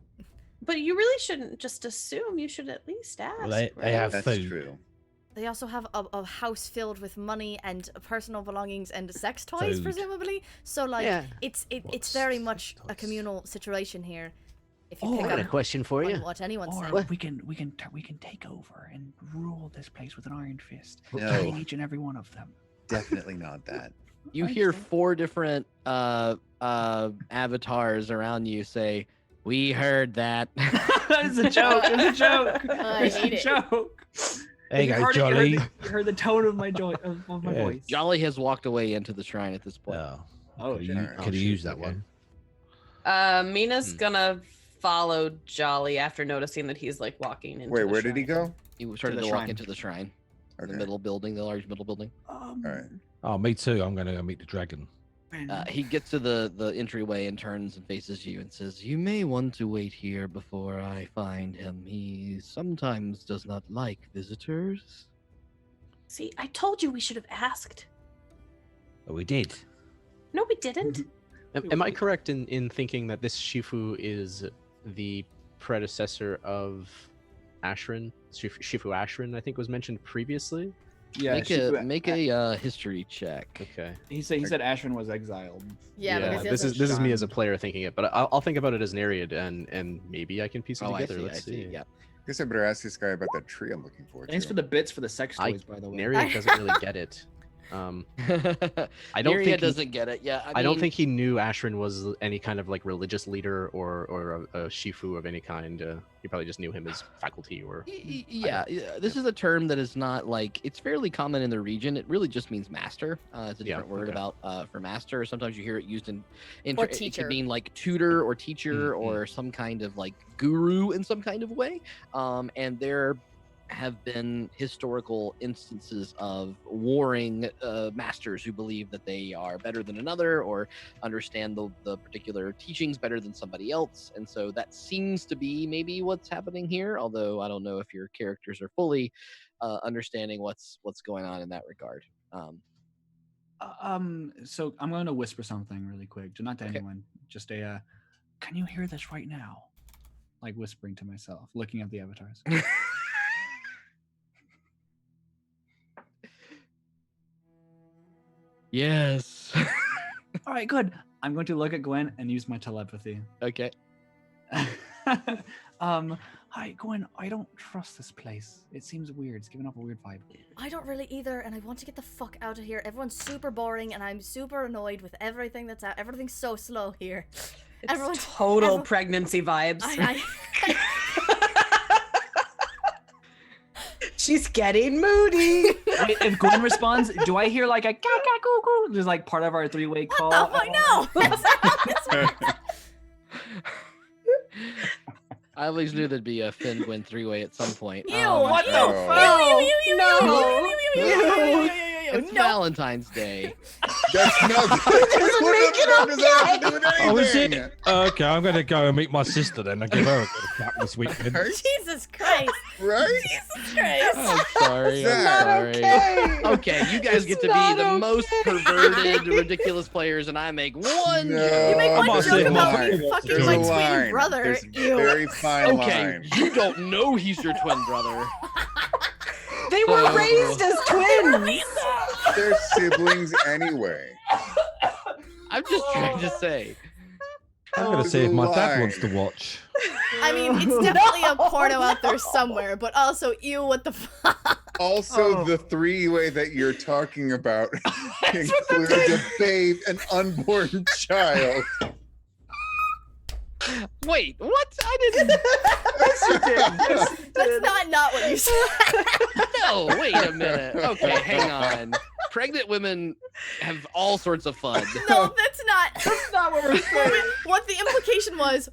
but you really shouldn't just assume. You should at least ask. Well, they right? have That's food. true. They also have a house filled with money and personal belongings and sex toys, Food. presumably. So like, Yeah. it's What's very sex much a toys? communal situation here. If you Oh, pick I got a up question for on you. what anyone Or said. What? we can take over and rule this place with an iron fist, No. killing each and every one of them. Definitely not that. You I hear understand. 4 different avatars around you say, "We heard that." It's a joke. It's a joke. I It's hate a it. joke. There you go, heard it, Jolly. You heard the tone of my of my Yeah. voice. Jolly has walked away into the shrine at this point. Oh, Oh, Could shit. you, Alright. could you use that one? Mina's gonna follow Jolly after noticing that he's like walking into Wait, the where did he shrine. go? You started the to walk shrine. into the shrine. Okay. The middle building, the large middle building. All right. Oh, me too. I'm going to go meet the dragon. He gets to the entryway and turns and faces you and says, "You may want to wait here before I find him. He sometimes does not like visitors." See, I told you we should have asked. Oh, we did. No, we didn't. Am I correct in thinking that this Shifu is the predecessor of Ashrin? Shifu Ashrin, I think, was mentioned previously. Yeah, Make a history check. Okay. He said Ashwin was exiled. Yeah, because he this has is a this is me as a shunned. player thinking it, but I'll think about it as Neriad and maybe I can piece it Oh, together. I see. Let's I see. see. Yeah. Guess I better ask this guy about that tree I'm looking for. Thanks too. for the bits for the sex I- toys, by the way. Neriad doesn't really get it. I don't Neriad think he- doesn't get it. Yeah, I don't mean, think he knew Ashrin was any kind of like religious leader or a Shifu of any kind. He probably just knew him as faculty or. Yeah, this is a term that is not like it's fairly common in the region. It really just means master. It's a Yeah, different word okay. about for master. Sometimes you hear it used in Or it teacher. could mean like tutor or teacher Mhm. or some kind of like guru in some kind of way. And there have been historical instances of warring masters who believe that they are better than another or understand the particular teachings better than somebody else, and so that seems to be maybe what's happening here, although I don't know if your characters are fully understanding what's going on in that regard. So I'm going to whisper something really quick, not to Okay. anyone. Just a, can you hear this right now? Like whispering to myself, looking at the avatars. Yes. All right, good. I'm going to look at Gwen and use my telepathy. Okay. Hi, Gwen. I don't trust this place. It seems weird. It's giving off a weird vibe. I don't really either, and I want to get the fuck out of here. Everyone's super boring, and I'm super annoyed with everything that's out. Everything's so slow here. It's Everyone's total pregnancy vibes. She's getting moody. Wait, if Gwen responds, do I hear like a ka ka goo goo? There's like part of our three-way call. What the fuck? No! That's not how this works. I always knew there'd be a Finn Gwen three-way at some point. Ew, what the Oh. fuck? No. It's Valentine's Day. That's not. Doesn't make it What does that have to do with Oh, is it? anything? Okay, I'm going to go and meet my sister then and give her a good clap this weekend. Right? Jesus Christ. Right? Jesus Christ. I'm sorry. I'm Not sorry. Okay, you guys get to be not the most perverted, ridiculous players, and I make one No. joke. You make I'm one not joke saying about mine. me fucking There's my a twin line. brother. There's a Ew. very fine Okay, line. you don't know he's your twin brother. They were So- raised as twins. They're siblings anyway. I'm just trying to say. I'm going to There's see a if my dad line. wants to watch. I mean, it's definitely a porno out there somewhere, but also, ew, what the fuck? Also, Oh. the three-way that you're talking about includes a babe, an unborn child. Wait, what? I didn't. That's not what you said. No, wait a minute. Okay, hang on. Pregnant women have all sorts of fun. No, that's not. That's not what we're saying. What the implication was,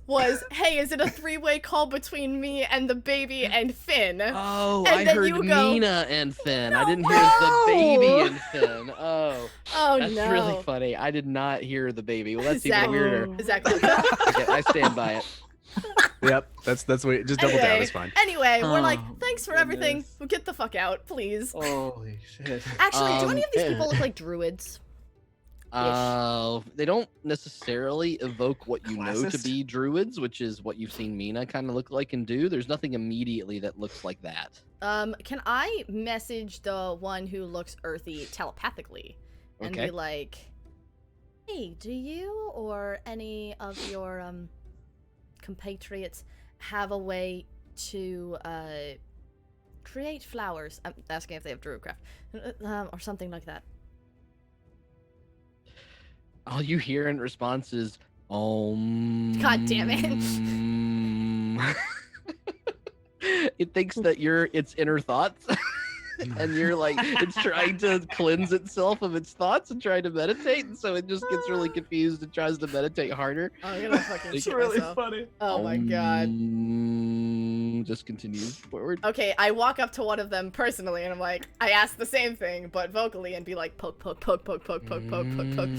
hey, is it a three-way call between me and the baby and Finn? Oh, And I then heard you go, Meena and Finn. I didn't hear the baby and Finn. Oh, Oh that's no. really funny. I did not hear the baby. Well, that's even Exactly. weirder. Exactly. Okay, I stand by it. Yep, that's what. Just double down. It's fine. Anyway, we're like, Oh, thanks for everything. goodness. Get the fuck out, please. Holy shit. Actually, do any of these yeah. people look like druids? They don't necessarily evoke what you know to Classist? be druids, which is what you've seen Meena kind of look like and do. There's nothing immediately that looks like that. Can I message the one who looks earthy telepathically and Okay. be like, hey, do you or any of your compatriots have a way to create flowers? I'm asking if they have druidcraft or something like that. All you hear in response is, God damn it. It thinks that you're its inner thoughts. and you're like, it's trying to cleanse itself of its thoughts and trying to meditate, and so it just gets really confused and tries to meditate harder. I'm gonna fucking It's shit really myself. funny. Oh my god. Just continues forward. Okay, I walk up to one of them personally and I'm like, I ask the same thing, but vocally, and be like, poke, poke, poke, poke, poke, poke, poke, poke, poke.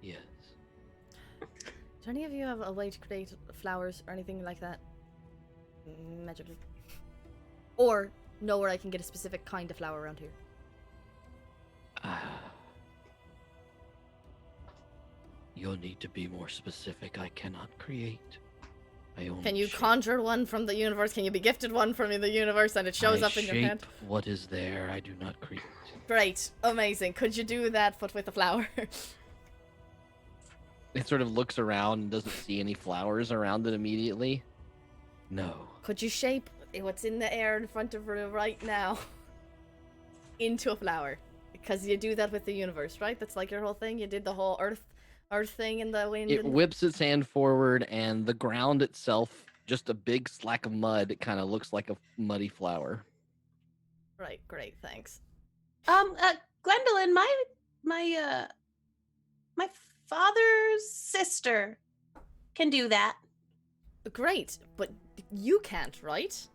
Yes. Do any of you have a way to create flowers or anything like that? Magically. Or know where I can get a specific kind of flower around here? You'll need to be more specific. I cannot create. I only Can you shape. conjure one from the universe? Can you be gifted one from the universe and it shows I up in your shape hand? what is there. I do not create. Great. Amazing. Could you do that, but with a flower? It sort of looks around and doesn't see any flowers around it immediately. No. Could you shape what's in the air in front of her right now into a flower? Because you do that with the universe, right? That's like your whole thing. You did the whole earth thing in the wind. It whips its hand forward, and the ground itself, just a big slack of mud, it kind of looks like a muddy flower. Right, great, thanks. Gwendolyn, my father's sister can do that. Great, but you can't, right?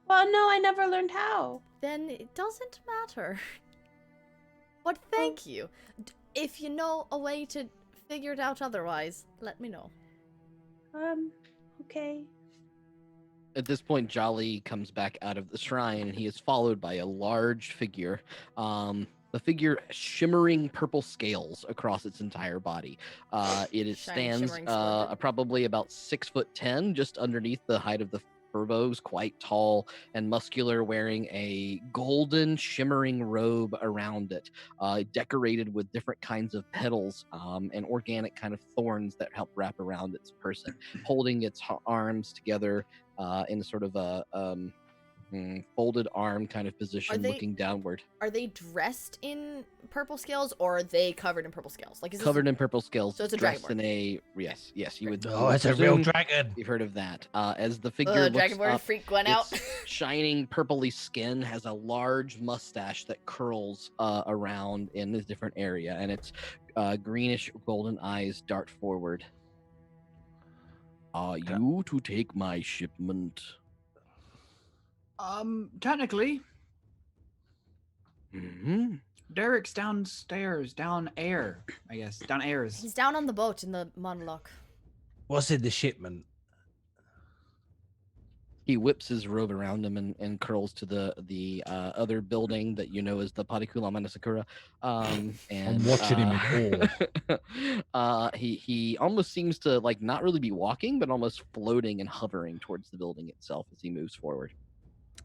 Well, no, I never learned how. Then it doesn't matter. But thank you. If you know a way to figure it out otherwise, let me know. Okay. At this point, Jolly comes back out of the shrine, and he is followed by a large figure. The figure shimmering purple scales across its entire body. It stands probably about 6'10", just underneath the height of the Furbo's, quite tall and muscular, wearing a golden shimmering robe around it, decorated with different kinds of petals and organic kind of thorns that help wrap around its person, holding its arms together in sort of a folded arm kind of position, looking downward. Are they dressed in purple scales, or are they covered in purple scales? Like, is Covered in purple scales. So it's a dressed dragonborn. in a yes, you would. Oh, it's a real dragon. You've heard of that. As the figure looks dragonborn up, freak Gwen out. its shining purpley skin has a large mustache that curls around in this different area, and its greenish golden eyes dart forward. Are you to take my shipment? Technically. Mm-hmm. Derek's downstairs, down air, I guess. Down airs. He's down on the boat in the monologue. What's in the shipment? He whips his robe around him and curls to the other building that you know as the Parikula Manasakura. And I'm watching him in awe. He almost seems to like not really be walking, but almost floating and hovering towards the building itself as he moves forward.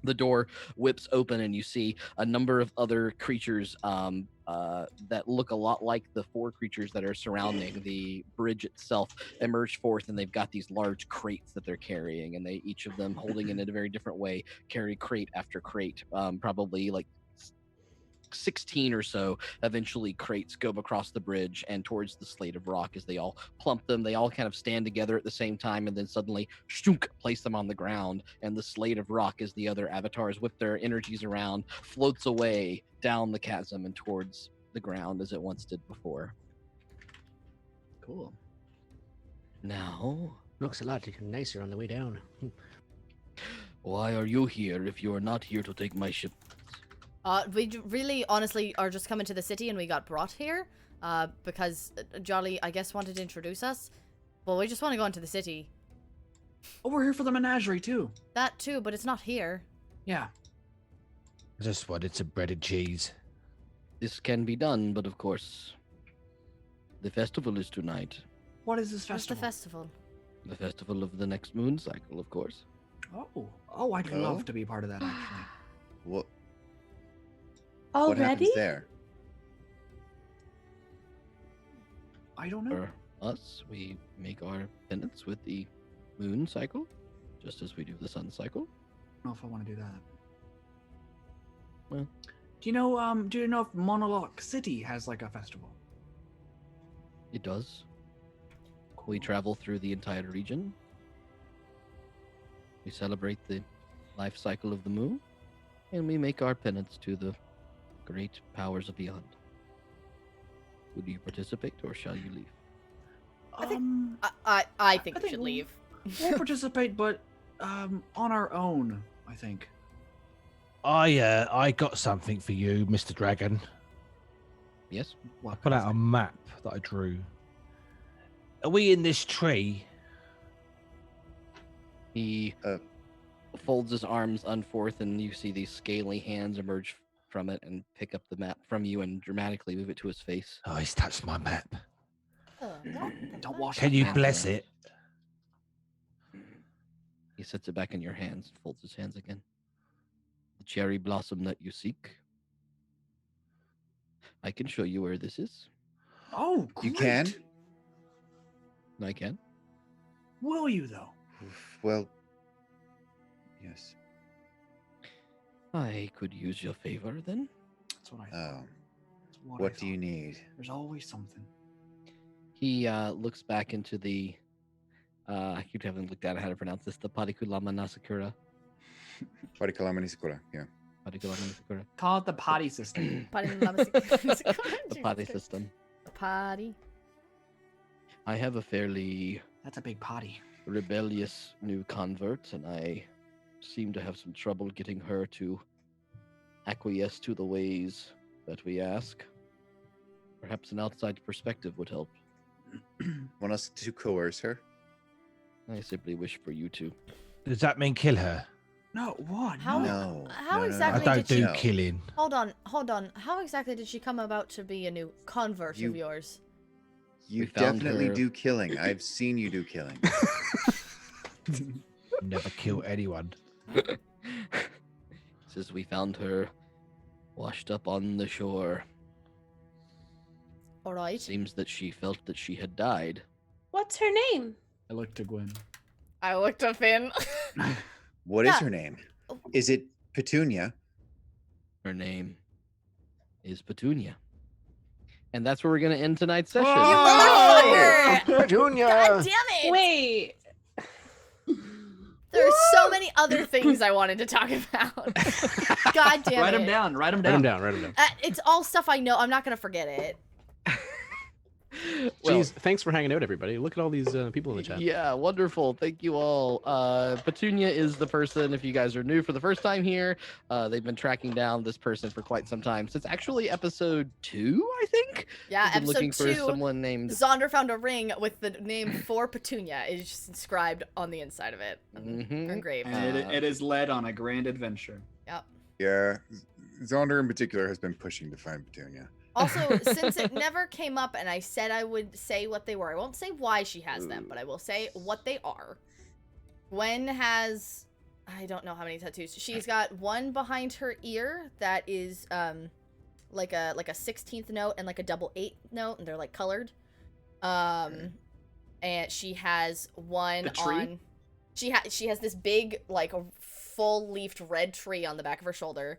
The door whips open, and you see a number of other creatures that look a lot like the four creatures that are surrounding the bridge itself emerge forth, and they've got these large crates that they're carrying, and they each of them holding in a very different way carry crate after crate, probably like 16 or so. Eventually crates go across the bridge and towards the slate of rock. As they all plump them, they all kind of stand together at the same time, and then suddenly shunk, place them on the ground, and the slate of rock, as the other avatars whip their energies around, floats away down the chasm and towards the ground as it once did before. Cool. Now, Looks a lot nicer on the way down. why are you here if you are not here to take my ship? We really, honestly, are just coming to the city, and we got brought here because Jolly, I guess, wanted to introduce us. Well, we just want to go into the city. Oh, we're here for the menagerie too. That too, but it's not here. Yeah. I just wanted some bread and cheese. This can be done, but of course, the festival is tonight. What is this What's the festival? festival? The festival of the next moon cycle, of course. Oh, I'd love to be part of that, actually. What Already? happens there? I don't know. For us, we make our penance with the moon cycle, just as we do the sun cycle. I don't know if I want to do that. Well, do you know if Monologue City has like a festival? it does. We travel through the entire region. We celebrate the life cycle of the moon, and we make our penance to the great powers of beyond. Would you participate, or shall you leave? I think we should leave. We'll participate, but on our own, I think. I got something for you, Mr. Dragon. Yes? I put out a map that I drew. Are we in this tree? He folds his arms unforth, and you see these scaly hands emerge from it and pick up the map from you and dramatically move it to his face. Oh, he's touched my map. Don't wash Can that you map. bless it? He sets it back in your hands, folds his hands again. The cherry blossom that you seek. I can show you where this is. Oh, great. You can? I can. Will you, though? Well, yes. I could use your favor then. That's what I thought. Oh. That's I What do you thought. need? There's always something. He looks back into the. I keep having looked at how to pronounce this. The Parikulama Nasakura. Parikulama Nisakura, yeah. Parikulama Nasakura. Call it the potty system. The potty system. Potty. I have a fairly That's a big potty. rebellious new convert, and I seem to have some trouble getting her to acquiesce to the ways that we ask. Perhaps an outside perspective would help. Want us to coerce her? I simply wish for you to. Does that mean kill her? No, what? How? No. How no, no, no. exactly I don't did do she? No. killing. Hold on. How exactly did she come about to be a new convert You- of yours? You We found definitely her- do killing. I've seen you do killing. Never kill anyone. Says we found her washed up on the shore. All right. Seems that she felt that she had died. What's her name? I looked to Gwen. I looked up Finn. What is Yeah. her name? Is it Petunia? Her name is Petunia. And that's where we're going to end tonight's session. Motherfucker! Petunia! God damn it! Wait. There's so many other things I wanted to talk about. God damn Write it. them down. Write them Write down. him down. Write him down. It's all stuff I know. I'm not gonna forget it. Well, Jeez, thanks for hanging out, everybody. Look at all these people in the chat. yeah, wonderful. Thank you all. Petunia is the person, if you guys are new for the first time here, they've been tracking down this person for quite some time. Since actually episode 2, I think? Yeah, We've been looking episode for 2. someone named... Zaunder found a ring with the name for Petunia. It's just inscribed on the inside of it. Mhm. Engraved. And it is led on a grand adventure. Yep. Yeah. Zaunder in particular has been pushing to find Petunia. Also, since it never came up and I said I would say what they were, I won't say why she has them, but I will say what they are. Gwen has, I don't know how many tattoos. She's got one behind her ear that is like a 16th note and like a double 8th note, and they're like colored. And she has one The tree? on. She has this big like a full leafed red tree on the back of her shoulder.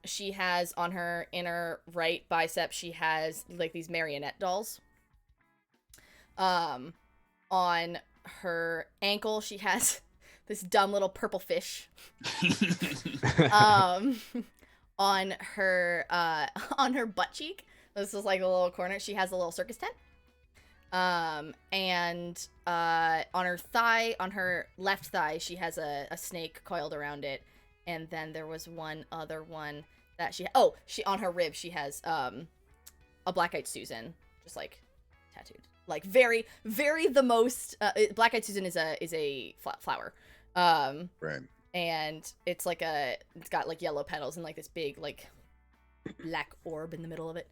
She has on her inner right bicep, she has like these marionette dolls. On her ankle, she has this dumb little purple fish. On her butt cheek, this is like a little corner, she has a little circus tent. And on her thigh, on her left thigh, she has a snake coiled around it. And then there was one other one that she on her rib she has a Black-Eyed Susan just like tattooed, like very very the most Black-Eyed Susan is a flower, Right. and it's got like yellow petals and like this big like black orb in the middle of it.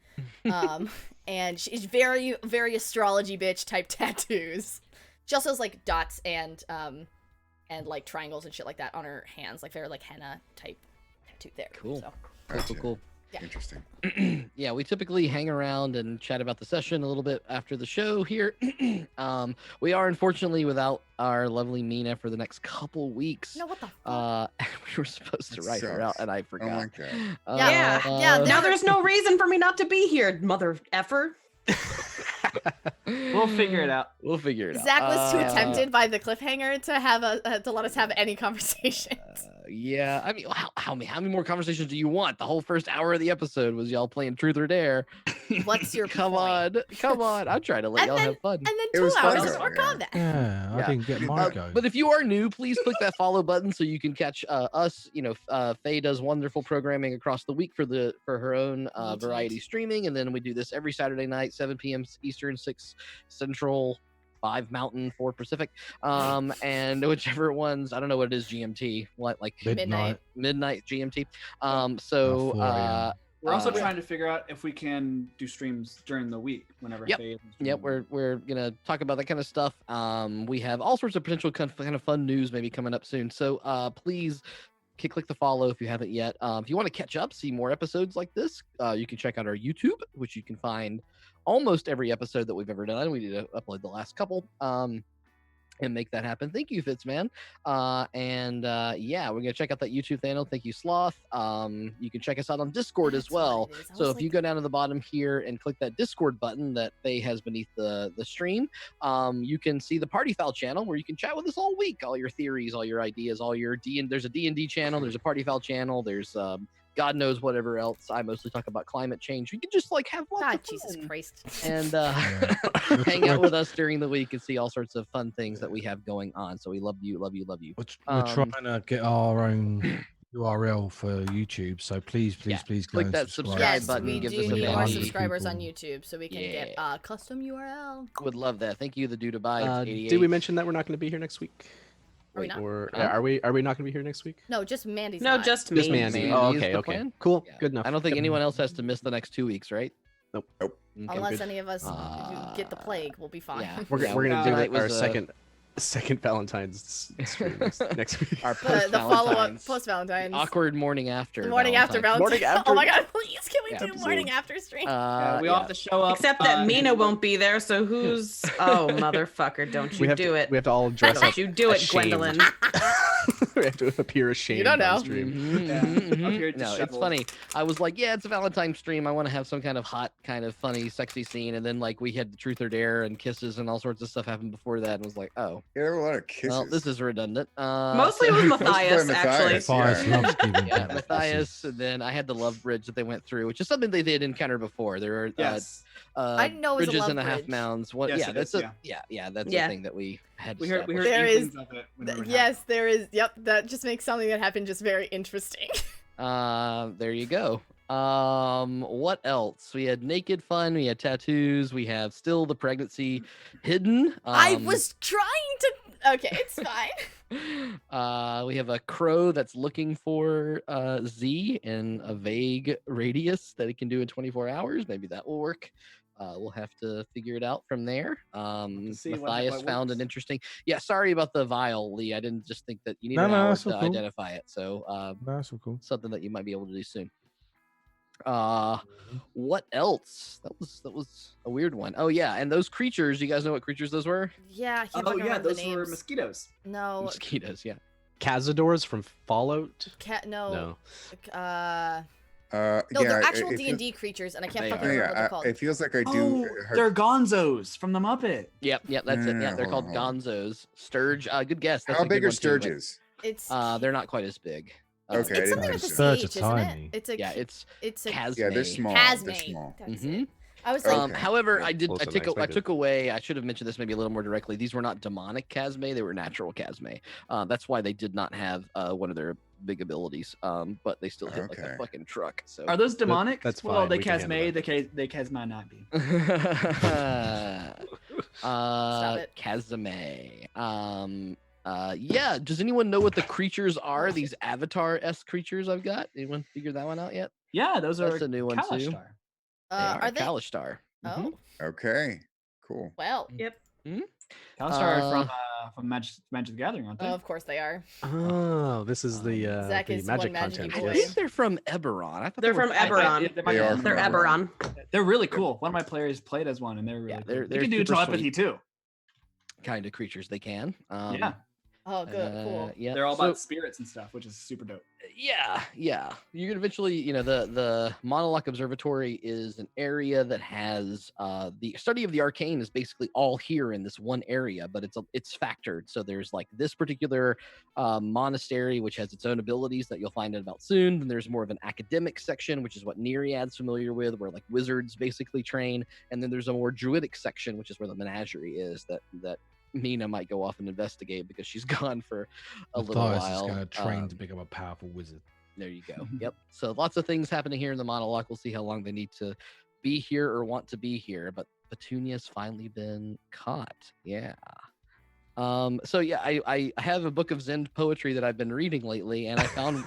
And she's very very astrology bitch type tattoos. She also has like dots and like triangles and shit like that on her hands, like very like henna type tattoo there. Cool. So. Cool. Yeah. Interesting. Yeah, we typically hang around and chat about the session a little bit after the show here. We are unfortunately without our lovely Meena for the next couple weeks. No, what the fuck? We were supposed to That write her out, sucks. and I Oh forgot. my god. Yeah. Now there- there's no reason for me not to be here, mother effer. We'll figure it out. We'll figure it out. Zach was too tempted by the cliffhanger to have to let us have any conversations. Yeah, I mean, how many more conversations do you want? The whole first hour of the episode was y'all playing Truth or Dare. What's your come point? on! I'm trying to let y'all have fun. And then It 2 was hours fun, of though, more yeah. combat. Yeah, I didn't get my go. But if you are new, please click that follow button so you can catch us. Faye does wonderful programming across the week for her own variety streaming, and then we do this every Saturday night, 7 p.m. Eastern, 6 Central, 5 Mountain, 4 Pacific, and whichever ones, I don't know what it is, GMT, what, like Midnight GMT. We're also trying to figure out if we can do streams during the week whenever Faye is Yep, we're gonna talk about that kind of stuff. We have all sorts of potential kind of fun news maybe coming up soon. So please click the follow if you haven't yet. If you want to catch up, see more episodes like this, you can check out our YouTube, which you can find almost every episode that we've ever done. We need to upload the last couple. And make that happen. Thank you, Fitzman. We're gonna check out that YouTube channel. Thank you, Sloth. You can check us out on Discord as well. So if you go down to the bottom here and click that Discord button that Faye has beneath the stream, you can see the Party Foul channel where you can chat with us all week, all your theories, all your ideas, all your there's a D&D channel, there's a Party Foul channel, there's God knows whatever else. I mostly talk about climate change. We can just have lots of Jesus Christ. and hang out with us during the week and see all sorts of fun things that we have going on. So we love you. We're trying to get our own URL for YouTube, so please go click and that subscribe button. We Give do us a need bell. more subscribers on YouTube so we can get a custom URL. Would love that. Thank you, the dude to buy. Did we mention that we're not going to be here next week? Are we not? Are we not going to be here next week? No, just Mandy's. No, not. just Just me. Mandy. Oh, okay. Cool. Yeah. Good enough. I don't think anyone else has to miss the next 2 weeks, right? Nope. Okay, Unless good. any of us get the plague, we'll be fine. Yeah. We're going to do tonight our was, second Valentine's stream next week. Our The follow-up post-Valentine's. Awkward morning after. The morning after Valentine's. Oh my god, please, can we do morning after stream? We all have to show up. Except that Meena won't be there, so who's... Oh, motherfucker, don't you do it. We have to all dress up. Don't you do it, ashamed. Gwendolyn. We have to appear ashamed. You don't know. on stream. No, it's funny. I was like, yeah, it's a Valentine's stream. I want to have some kind of hot, kind of funny, sexy scene. And then we had the Truth or Dare and kisses and all sorts of stuff happen before that. And was like, oh. Yeah, there were a lot of kisses. Well, this is redundant. Mostly it was Matthias, actually. Matthias loves giving Yeah, that Matthias, and then I had the love bridge that they went through, which is something they did encounter before. There are I didn't know it was a bridges love and a half bridge. mounds. What? Yes, yeah, it that's is, that's the thing that we had. We heard There is- inklings of it whenever it Yes, there is. Yep, that just makes something that happened just very interesting. There you go. What else? We had naked fun. We had tattoos. We have still the pregnancy hidden. I was trying to. Okay, it's fine. We have a crow that's looking for Z in a vague radius that it can do in 24 hours. Maybe that will work. We'll have to figure it out from there. Matthias found an interesting. Yeah, sorry about the vial, Lee. I didn't just think that you need an hour to identify it. So that's so cool. Something that you might be able to do soon. What else? That was a weird one. Oh yeah, and those creatures. You guys know what creatures those were? Yeah. I can't Oh fucking yeah, remember the those were names. mosquitoes. No. Mosquitoes. Yeah. Cazadors from Fallout. No. No, they're actual D&D creatures, and I can't fucking remember what they're called. It feels like I do. They're Gonzos from the Muppet. Yep, that's it. Yeah, they're called hold on. Gonzos. Sturge. Good guess. That's How a big good are one, too, but, sturges? It's they're not quite as big. Okay, it's something with a Sturge CH, are isn't tiny. it? It's a Casme. Yeah, they're small. Casme. They're small. That's Mhm. it. I was like, However, I Close enough, I took away. I should have mentioned this maybe a little more directly. These were not demonic Casme; they were natural Casme. That's why they did not have one of their big abilities. But they still hit like a fucking truck. So Are those demonic? That's Well, fine, they we can handle Casme, they Casma not be. Stop it. Casme. Yeah. Does anyone know what the creatures are? These Avatar-esque creatures I've got. Anyone figure that one out yet? Yeah, those are That's a new one too. Kalashtar. are they? Kalashtar. Oh, Okay, cool. well. Yep. Kalashtar are from Magic the Gathering, aren't they? Oh, of course they are. Oh, this is the Zach the is magic one magic content. boy. I Yes. think they're from Eberron. I thought They're they were from Eberron. They are They're from Eberron. They're really cool. One of my players played as one, and they're really Yeah, cool. they're They can do super telepathy sweet. too. kind of creatures they can. Yeah. Oh, good, cool. Yeah, They're all about spirits and stuff, which is super dope. Yeah. You can eventually, the Monolith Observatory is an area that has the study of the arcane is basically all here in this one area, but it's factored. So there's like this particular monastery, which has its own abilities that you'll find out about soon. Then there's more of an academic section, which is what Neriad's familiar with, where like wizards basically train. And then there's a more druidic section, which is where the menagerie is that Meena might go off and investigate because she's gone for a little Matthias while. is going to train to become a powerful wizard. There you go. Yep. So lots of things happening here in the monologue. We'll see how long they need to be here or want to be here. But Petunia's finally been caught. Yeah. So yeah, I have a book of Zen poetry that I've been reading lately, and I found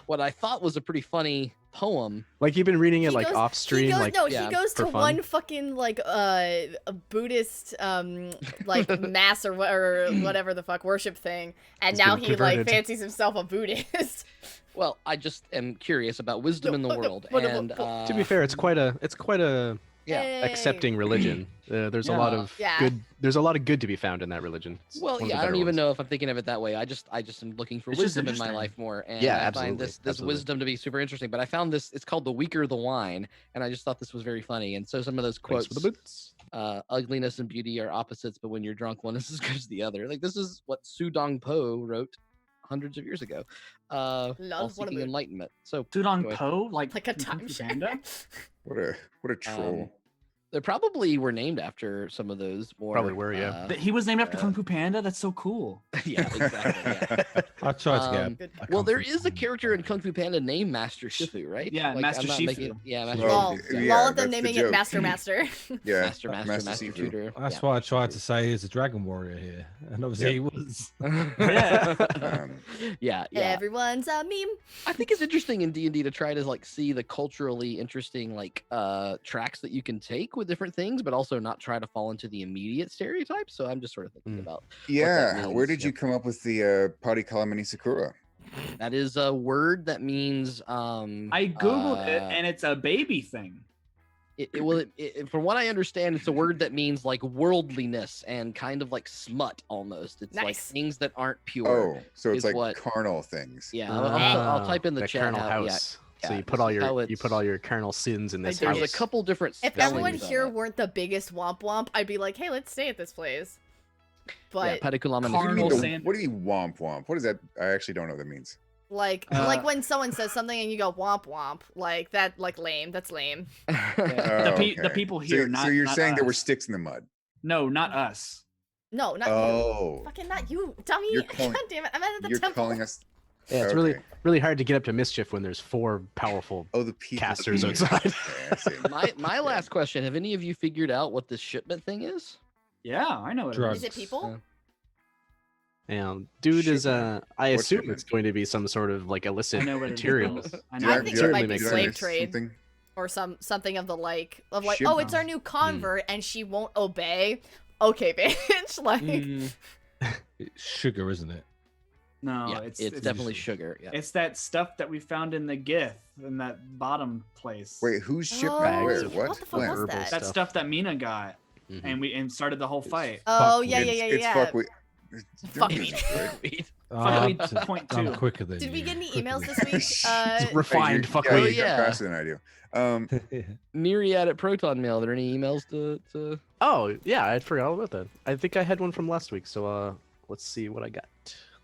what I thought was a pretty funny poem. Like you've been reading it like off stream, he like goes to for fun? one fucking like a Buddhist like mass or whatever the fuck worship thing, and He's now been he like converted. fancies himself a Buddhist. Well, I just am curious about wisdom in the world, and to be fair, it's quite a yeah accepting religion. There's a lot of good. There's a lot of good to be found in that religion. It's well, one of the yeah, I don't better even ones. know if I'm thinking of it that way. I just am looking for It's just wisdom in my interesting. life more, and Yeah, I find absolutely, this absolutely. wisdom to be super interesting. But I found this. It's called "The Weaker the Wine," and I just thought this was very funny. And so some of those Thanks quotes, for the boots. ugliness and beauty are opposites, but when you're drunk, one is as good as the other. Like this is what Su Dong Po wrote hundreds of years ago, while Love, what a seeking mood. enlightenment. So Tudong go ahead. Po, like Like a from Kung Fu timeshare. Panda? What a troll. They probably were named after some of those more. Probably were, yeah. He was named after Kung Fu Panda. That's so cool. Yeah, exactly. Yeah. I tried to Um, get. A Well, Kung there Fu is a Panda. character in Kung Fu Panda named Master Shifu, right? Yeah, Master I'm not Shifu. making- yeah, Master Well, Shifu. yeah, Lol at them that's the naming it joke. Master. Yeah, Master Sifu. Tutor. That's Yeah. why I tried to say he's a dragon warrior here, and obviously he was. Um, yeah. Everyone's a meme. I think it's interesting in D&D to try to like see the culturally interesting like tracks that you can take with different things, but also not try to fall into the immediate stereotypes. So I'm just sort of thinking about yeah, where means, did you come up with the Pari Kalamani Sakura? that is a word that means I googled it, and it's a baby thing. from what I understand, it's a word that means like worldliness and kind of like smut almost. It's like Nice. things that aren't pure. Oh, so it's is like what- carnal things. Yeah, I'll type in the chat carnal how- house. yeah, So you this put all is how your it's- carnal sins in this There's house. a couple different If spellings everyone on here it. weren't the biggest womp womp, I'd be like, hey, let's stay at this place. Yeah, But pediculum What do you mean Carnal the- sand- what do you mean womp womp? What is that? I actually don't know what that means. like when someone says something and you go womp womp, like that, like lame. That's lame. Yeah. Oh, the okay. people So- here, so, not you're not saying there were us. sticks in the mud? No, not us. No, not Oh. you. Fucking not you, dummy. You're calling- God damn it! I'm at the You're temple. calling us. Yeah, it's Okay. really hard to get up to mischief when there's 4 powerful Oh, the people. casters outside. Okay, I see. my last question: have any of you figured out what this shipment thing is? Yeah, I know it. Drugs. Is it people? Dude is I What assume shipment? it's going to be some sort of like I illicit know what it materials. is. I Do know. I it think is. it might certainly be makes Did I slave miss trade something? or something of the like oh, it's Shipment. our new convert and she won't obey. Okay, bitch. Like It's sugar, isn't it? No, yeah, it's definitely sugar. Yeah. It's that stuff that we found in the Gith in that bottom place. Wait, who's shipping Oh, where? bags of- What? what the fuck When? was Herbal that? that stuff. stuff that Meena got, Mhm. and started the whole fight. Oh Fuck yeah, me. yeah, yeah, It's yeah. fuck. Fuck Don't me. use it, right? Fuck me, I'm- point I'm two. quicker than Did we you, get any quicker emails than this week? It's refined Hey, fuck yeah, me. you yeah. got faster than I do. you. Neriad at Proton Mail. Are there any emails to? Oh yeah, I forgot all about that. I think I had one from last week. So let's see what I got.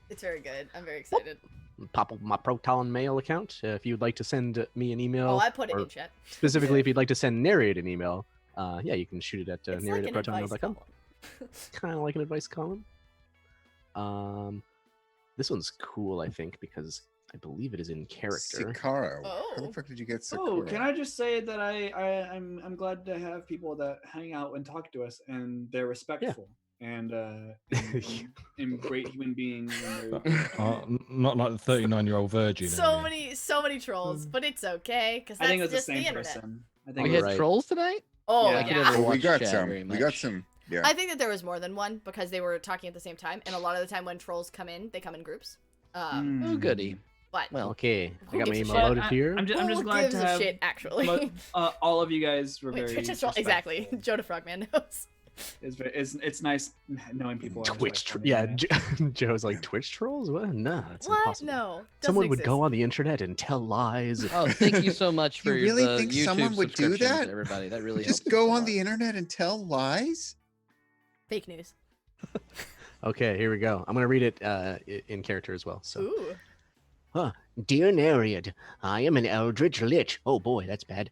It's very good. I'm very excited. Pop up my Proton Mail account if you'd like to send me an email. Oh, I put it or in chat. specifically, if you'd like to send Neriad an email, yeah, you can shoot it at It's Neriad like at an advice protonmail.com. column. Kind of like an advice column. This one's cool, I think, because I believe it is in character. Sakaro. How Oh. the fuck did you get Sakaro? Oh, can I just say that I'm glad to have people that hang out and talk to us, and they're respectful and great human beings. And Not like the 39-year-old virgin. So many trolls, but it's okay because I that's think it was the just same the internet. person. I think We it had was, Right. trolls tonight. Oh Yeah. I can yeah. never Oh, we watch got chat some. very We got much. some. Yeah. I think that there was more than one because they were talking at the same time, and a lot of the time when trolls come in, they come in groups. Oh, goody. But Well, Okay, I Who got my gives a email shit? loaded here. I'm just who glad gives to a have shit actually? but, all of you guys were Wait, very Twitch is troll- exactly. respectful. Joe the Frogman knows. It's nice knowing people. Twitch, Joe's like Twitch trolls. What? No, that's What? impossible. No. Someone would go on the internet and tell lies. Oh, thank you so much for You really the think YouTube someone would do subscriptions, that? everybody. That really Just helps go us a on lot. the internet and tell lies? Fake news. Okay, here we go. I'm gonna read it in character as well. So. Ooh. Dear Neriad, I am an eldritch lich. Oh boy, that's bad.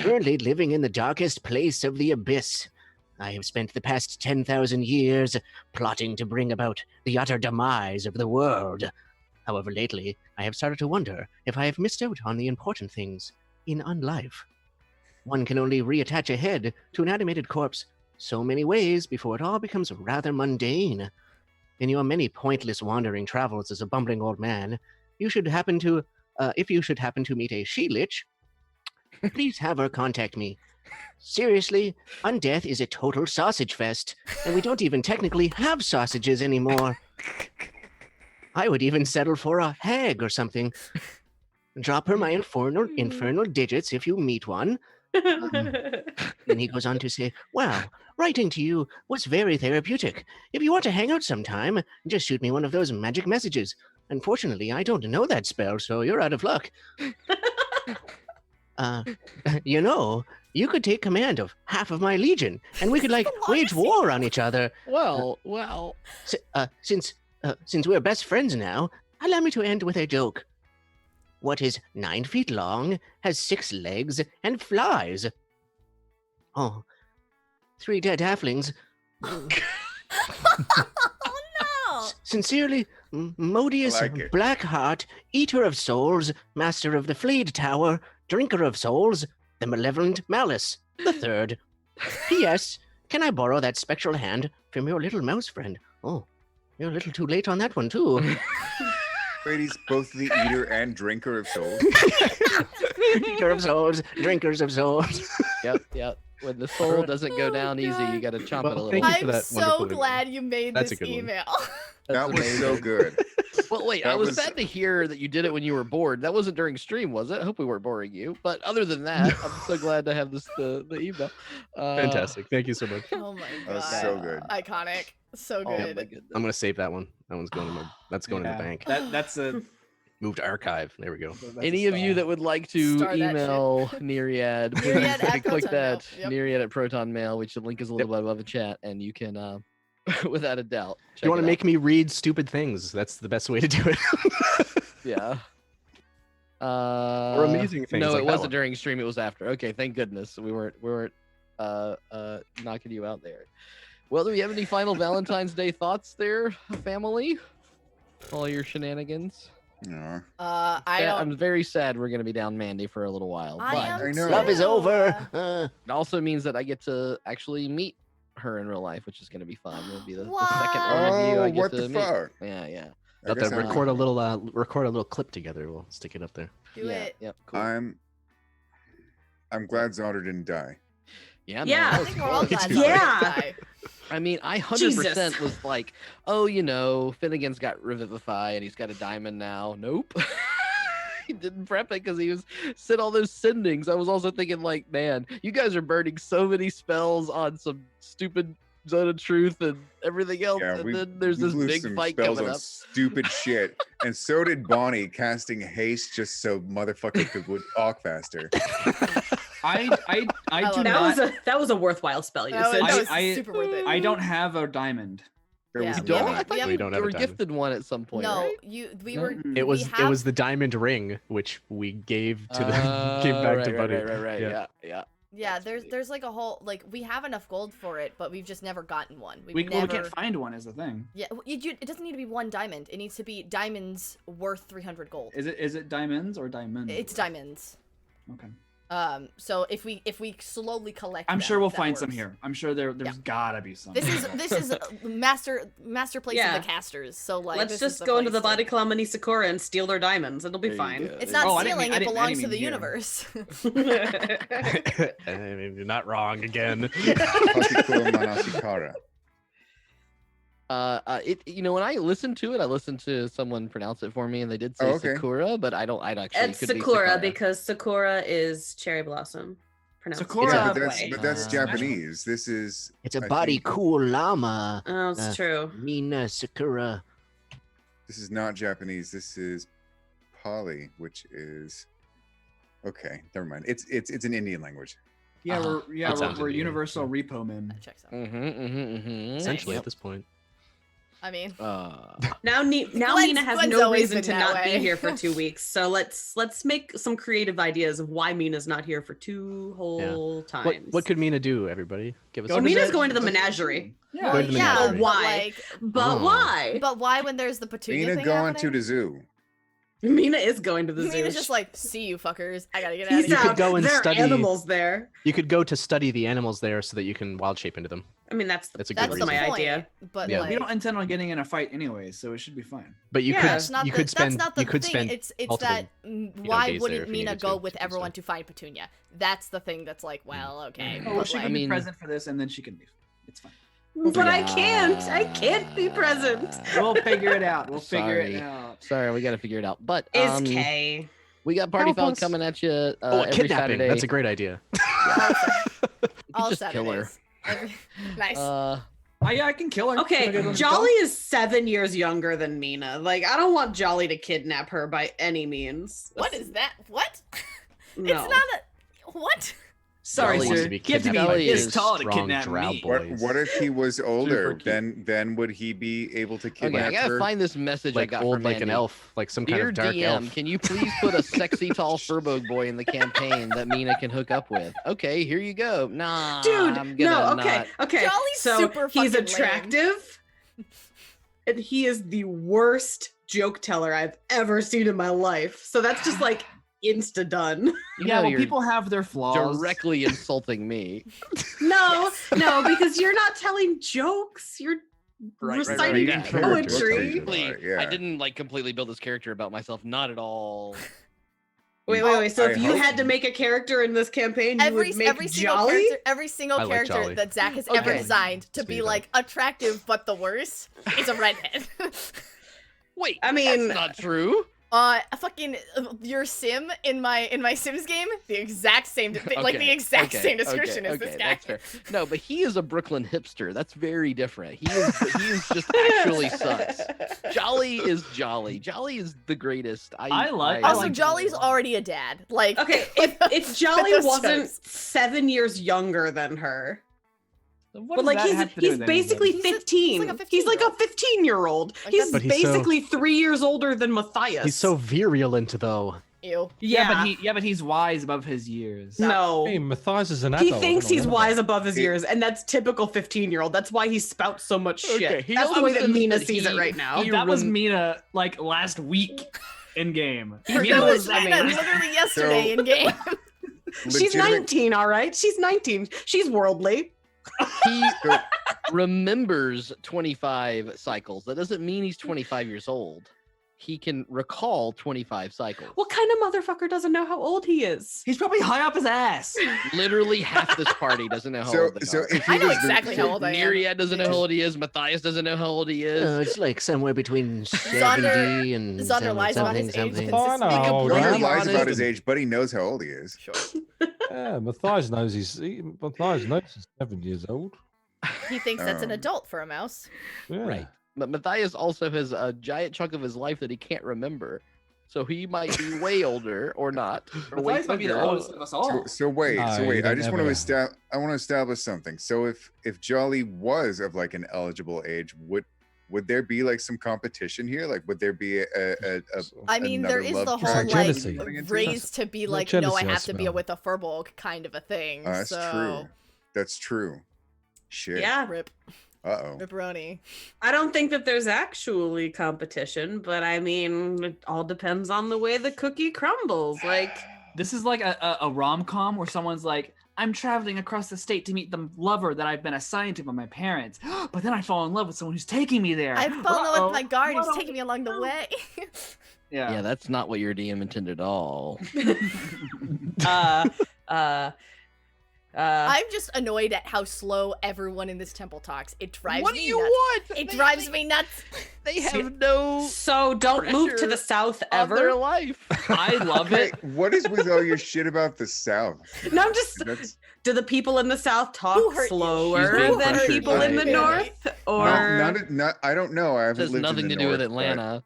Currently living in the darkest place of the abyss. I have spent the past 10,000 years plotting to bring about the utter demise of the world. However, lately, I have started to wonder if I have missed out on the important things in unlife. One can only reattach a head to an animated corpse so many ways before it all becomes rather mundane. In your many pointless wandering travels as a bumbling old man, you should happen to, if you should happen to meet a she-lich, please have her contact me. Seriously, Undeath is a total sausage fest, and we don't even technically have sausages anymore. I would even settle for a hag or something. Drop her my infernal digits if you meet one. Then he goes on to say, wow, writing to you was very therapeutic. If you want to hang out sometime, just shoot me one of those magic messages. Unfortunately, I don't know that spell, so you're out of luck. You know, you could take command of half of my legion, and we could, like, wage war on each other. Well. Since we're best friends now, allow me to end with a joke. What is 9 feet long, has 6 legs, and flies? Oh, 3 dead halflings. Oh no! Sincerely, Modius Blackheart, Eater of Souls, Master of the Flayed Tower, Drinker of Souls, the Malevolent Malice, the Third. P.S. Can I borrow that spectral hand from your little mouse friend? Oh, you're a little too late on that one, too. Wait, he's both the eater and drinker of souls? Eater of Souls, Drinkers of Souls. Yep. When the soul doesn't go down easy, you got to chomp it a little. I'm so glad you made That's this a good one. email. That was so good. Well, wait, I was sad to hear that you did it when you were bored. That wasn't during stream, was it? I hope we weren't boring you. But other than that, I'm so glad to have the email. Fantastic. Thank you so much. Oh my god. That was so good. Iconic. So Oh, good. my goodness. I'm gonna save that one. That one's going in the bank. That's a Moved to archive. There we go. Any of you that would like to Start that email Neriad, Neriad at click Proton that Mail. Yep. Neriad at Proton Mail, which the link is a little bit above the chat, and you can, without a doubt, check You want it to out. make me read stupid things? That's the best way to do it. Yeah. Or amazing things. No, like it that wasn't one. during stream. It was after. Okay, thank goodness we weren't knocking you out there. Well, do we have any final Valentine's Day thoughts there, family? All your shenanigans. Yeah. I'm very sad we're gonna be down Mandy for a little while, I but am know. Love is too. over. it also means that I get to actually meet her in real life, which is gonna be fun. It'll be the second What? interview I Oh, get what to the meet. fuck? Yeah. I Got guess to I'm- record a little clip together. We'll stick it up there. Do it. Yep. Cool. I'm glad Zaunder didn't die. Yeah. Man, Yeah. that I was think we're all close. glad. Yeah. Sorry. I mean, I 100% Jesus. was like, oh, you know, Finnegan's got Revivify and he's got a diamond now. Nope. He didn't prep it because he was said all those sendings. I was also thinking, like, man, you guys are burning so many spells on some stupid Zone of Truth and everything else. Yeah, and then there's we this blew big some fight spells coming on up. stupid shit, and so did Bonnie casting haste just so motherfucker could talk faster. I love do it. not. That was a worthwhile spell That usage. was I- super worth it. I don't have a diamond. There Yeah, was we Don't? haven't- I thought we you, haven't- don't you have a were diamond. gifted one at some point, No, right? we No. were. Mm. It we was have- the diamond ring which we gave to the gave Oh, back right, to Buddy. Right. Yeah. Yeah, there's like a whole like we have enough gold for it, but we've just never gotten one. We never. can't find one is the thing. Yeah, it doesn't need to be one diamond. It needs to be diamonds worth 300 gold. Is it diamonds or diamonds? It's diamonds. Okay. So if we slowly collect, I'm them, sure we'll that find some works. here. I'm sure there's Yeah. gotta be some. This is master place Yeah. of the casters. So like, Let's this just is go into the place to- body Calamity Sakura and steal their diamonds. It'll be There you fine. go. It's There not you Oh, I didn't stealing; mean- I it didn't- I belongs didn't to the mean here. universe. You're not wrong again. Hatikura Manasikara. You know, when I listened to it, I listened to someone pronounce it for me, and they did say Oh, okay. Sakura, but I actually It's could be Sakura Sakura. because Sakura is cherry blossom. pronounced Yeah, Sakura- but that's Japanese. This is. It's a I body think cool llama. Oh, it's true. Meena Sakura. This is not Japanese. This is Pali, which is. Okay, never mind. It's an Indian language. Yeah, That sounds we're Indian. universal repo men. That checks out. Essentially, Nice. at this point. I mean, Now Meena has Gwen's no always reason been to that not be way. here for 2 weeks. So let's make some creative ideas of why Meena's not here for 2 whole times. What could Meena do, everybody? Give us So some- Mina's going to the menagerie. Yeah. Going to the yeah, menagerie. but Why? like, But Oh. why? but why when there's the Petunia Meena thing going to happening? the zoo. Meena is going to the zoo. Mina's just like, see you fuckers. I gotta get out of Peace here. could out. go and there are study- animals there. You could go to study the animals there so that you can wild shape into them. I mean, that's That's a good That's the reason. my point. idea. But Yeah. like, We don't intend on getting in a fight anyway, so it should be fine. But you Yeah. that's not you the, could spend that's not the you could thing. spend It's multiple, that why days there wouldn't if you Meena needed go to with do everyone stuff. to find Petunia? That's the thing that's like, well, okay. Oh, well, but, she like, can I mean- be present for this, and then she can leave. It's fine. But I can't be present. We'll figure it out. We'll figure Sorry. it out. Sorry, we got to figure it out. But Is Kay. we got Party Help Foul us. coming at you Oh, every kidnapping. Saturday. That's a great idea. all just kill her. Saturdays. Nice. Yeah, I can kill her. Okay, Can I go to Jolly is 7 years younger than Meena. Like, I don't want Jolly to kidnap her by any means. What is that? What? No. It's not a what? Sorry, Jolly wants sir. to be You have to be kidnapped by this big, tall to strong kidnap drow me. boy. What if he was older? cute. Then would he be able to Okay, kidnap I gotta her? find this message I Like got old, from like an Mandy. elf, like some kind Dear of dark DM, elf. can you please put a sexy tall furbolg boy in the campaign that Meena can hook up with? Okay, here you go. Nah, Dude, I'm gonna no, okay, not. okay. Jolly's so super he's fucking lame. attractive, and he is the worst joke teller I've ever seen in my life. So that's just like insta done. You Yeah, know well, you're people have their flaws. directly insulting me. No, because you're not telling jokes. You're reciting Reading characters. poetry. Completely. Yeah. I didn't like completely build this character about myself. Not at all. Wait. So I if you hope- had to make a character in this campaign, you would make Jolly? every single I like character Jolly. that Zach has ever Okay. designed to Let's be leave it. like attractive but the worst is a redhead. Wait, I mean- that's not true. Fucking your sim in my Sims game, the exact same, like the Okay, exact okay, same description okay, as this okay, guy. That's fair. No, but he is a Brooklyn hipster. That's very different. He is just actually sucks. Jolly is Jolly. Jolly is the greatest. I like- Also, like Jolly's Jolly. already a dad. Like, Okay, if Jolly those wasn't jokes. 7 years younger than her, What but does like that have to do he's with basically anything? He's 15. like a He's like a 15-year-old. 15-year-old. Like, He's But he's so- basically 3 years older than Matthias. He's so virulent, though. ew. yeah. but he's wise above his years. No. Hey, Matthias is an adult. He I thinks don't know he's about wise that. above his He- years, and that's typical 15-year-old. That's why he spouts so much shit. Okay, he That's the also way that says Meena that sees it he- right now. he- That was rem- Meena like last week in game. That Meena was I mean- literally yesterday in game. She's Legitimate- 19, all right? She's 19. She's worldly. He remembers 25 cycles. That doesn't mean he's 25 years old. He can recall 25 cycles. What kind of motherfucker doesn't know how old he is? He's probably high up his ass. Literally half this party doesn't know how So, old they so are. if he I know was the- exactly how old I am. Neriad doesn't know how old he is. Matthias doesn't know how old he is. It's like somewhere between Zaunder- 70 and Zaunder lies about his age something. Oh, no, He hold completely Zaunder on. lies honest about his and- age, but he knows how old he is. Sure. Yeah, Matthias knows Matthias knows he's 7 years old. He thinks that's an Um, adult for a mouse. Yeah. Right. But Matthias also has a giant chunk of his life that he can't remember. So he might be way older or not. Or way Matthias might be the younger. oldest of us all. So wait, No, so you wait. I don't just want to ever- I want to establish something. So if Jolly was of like an eligible age, would there be like some competition here? Like, would there be a I mean, there another is love the track whole Like like jealousy. raised to be No like, no, I jealousy, I have to be smell. with a furbolg kind of a thing. That's so, true. That's true. Shit. Yeah. Rip, Uh-oh. ripperoni. I don't think that there's actually competition, but I mean, it all depends on the way the cookie crumbles. Like, This is like a rom-com where someone's like, I'm traveling across the state to meet the lover that I've been assigned to by my parents. But then I fall in love with someone who's taking me there. I fell in love with my guard who's What taking me along the way. Yeah, that's not what your DM intended at all. I'm just annoyed at how slow everyone in this temple talks. It drives What do me you nuts. want? It drives me nuts. They have no So don't move to the south on their ever. life. I love Okay, it. what is with all your shit about the South? No, I'm just. That's Do the people in the south Who talk hurt you? She's slower being than pressured people by in the it. north? Or not. I don't know. I It haven't has lived nothing in to the do with North, but Atlanta.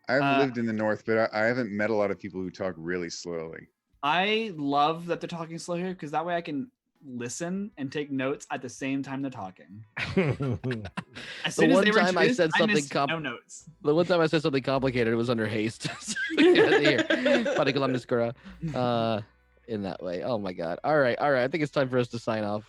I've lived in the North, but I haven't met a lot of people who talk really slowly. I love that they're talking slow here because that way I can listen and take notes at the same time they're talking. As soon as one they were time I introduced, said something missed no notes. The one time I said something complicated, it was under haste. So we had to hear. Particular in that way. Oh my god. All right. I think it's time for us to sign off.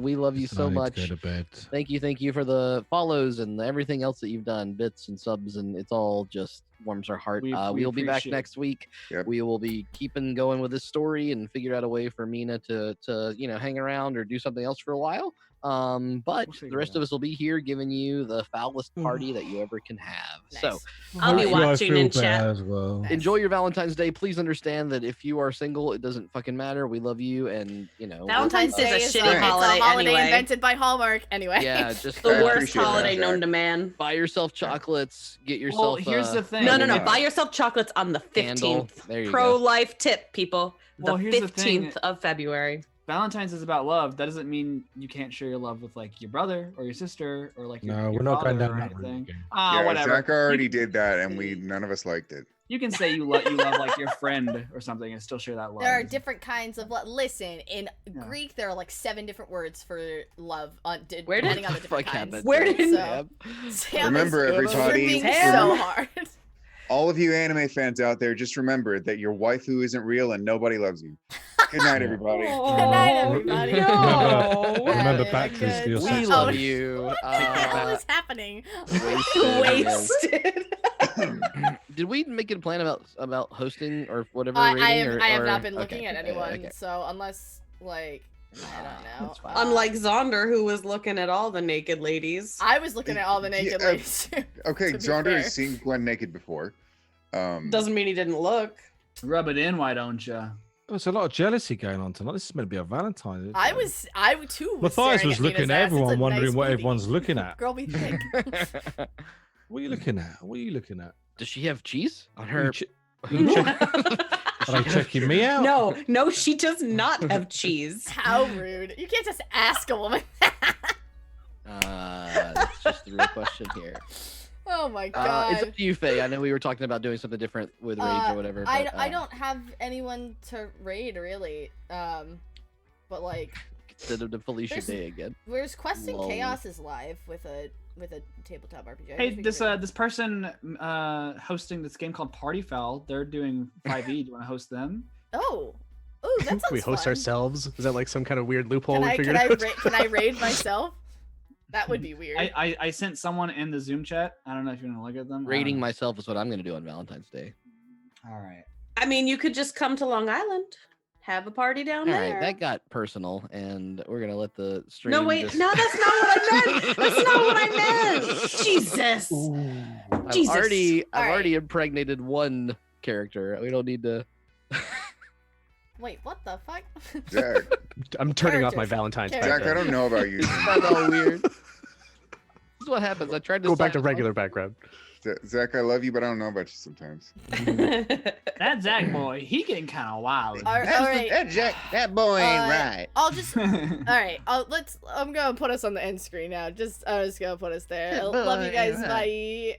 We love you Listen, so I need to much. go to bed. Thank you for the follows and everything else that you've done, bits and subs, and it's all just warms our heart. We We'll be back appreciate it. next week. Yep. We will be keeping going with this story and figure out a way for Meena to hang around or do something else for a while. But figure the it rest of out. us will be here giving you the foulest party that you ever can have. So Nice. I'll be Hopefully I watching feel in better chat. as well. enjoy your Valentine's Day. Please understand that if you are single, it doesn't fucking matter. We love you, and Valentine's Day is a It's shitty a holiday holiday anyway. invented by Hallmark. Anyway. yeah, just The I worst appreciate that, holiday Jack. known to man. buy yourself chocolates. Get Well, yourself. here's the thing. No. Yeah. Buy yourself chocolates on the Candle. 15th. There you go. Pro-life tip, people. The Well, here's the thing. 15th of February. Valentine's is about love. That doesn't mean you can't share your love with like your brother or your sister or like your, No, your we're not going father down or that route anything. again. Ah, Yeah, whatever. Zach already You- did that, and none of us liked it. You can say you love like your friend or something and still share that love. There are different kinds of listen, in Yeah. Greek there are like 7 different words for love Where did- depending on the different Fuck kinds. happened? Where did- So, Sam Remember, is everybody, tripping so hard. all of you anime fans out there, just remember that your waifu isn't real and nobody loves you. Good night, everybody. Good night, everybody. Remember Having a batteries for your good We sex time. love you. What the hell is happening? Wasted. Did we make a plan about hosting or whatever? I rating, have or- not been okay, looking at okay, anyone, okay. so unless I don't know. That's fine. Unlike Zaunder, who was looking at all the naked ladies. I was looking at all the naked Yeah, ladies. Okay, to be Zaunder fair. has seen Gwen naked before. Doesn't mean he didn't look. Rub it in, why don't you? There's a lot of jealousy going on tonight. This is meant to be a Valentine's. I too. Matthias staring was at looking Mina's at ass. It's a everyone, wondering nice what booty. everyone's looking at. Girl be thick. What are you looking at? What are you looking at? Does she have cheese on Are her? you, are they checking me out? No, she does not have cheese. How rude! You can't just ask a woman. That's just the real question here. Oh my god. It's up to you, Faye. I know we were talking about doing something different with raids or whatever. I but, don't have anyone to raid really. But like, Instead of the Felicia There's- Day again. where's Quest and Lol. Chaos is live with a tabletop RPG. I Hey, wish we this could raid. this person hosting this game called Party Foul. They're doing 5e. Do you want to host them? Oh, that sounds we host fun. ourselves. Is that like some kind of weird loophole Can we I figured can I, out? can I raid myself? That would be weird. I sent someone in the Zoom chat. I don't know if you want to look at them. Rating myself is what I'm going to do on Valentine's Day. All right. I mean, you could just come to Long Island, have a party down All there. right, that got personal, and we're going to let the stream. No, wait, just- no, that's not what I meant. That's not what I meant. Jesus. I've Jesus. already All right. impregnated one character. We don't need to. Wait, what the fuck? Zach, I'm turning off my Character. Valentine's Character. Zach, I background. don't know about you. That's all weird. This is what happens. I tried to Go back to sign off. regular background. Zach, I love you, but I don't know about you sometimes. That Zach boy, he getting kind of wild. All right. That boy ain't Uh, right. I'll just. All right. I'm gonna put us on the end screen now. I'm just gonna put us there. Love you guys. Bye.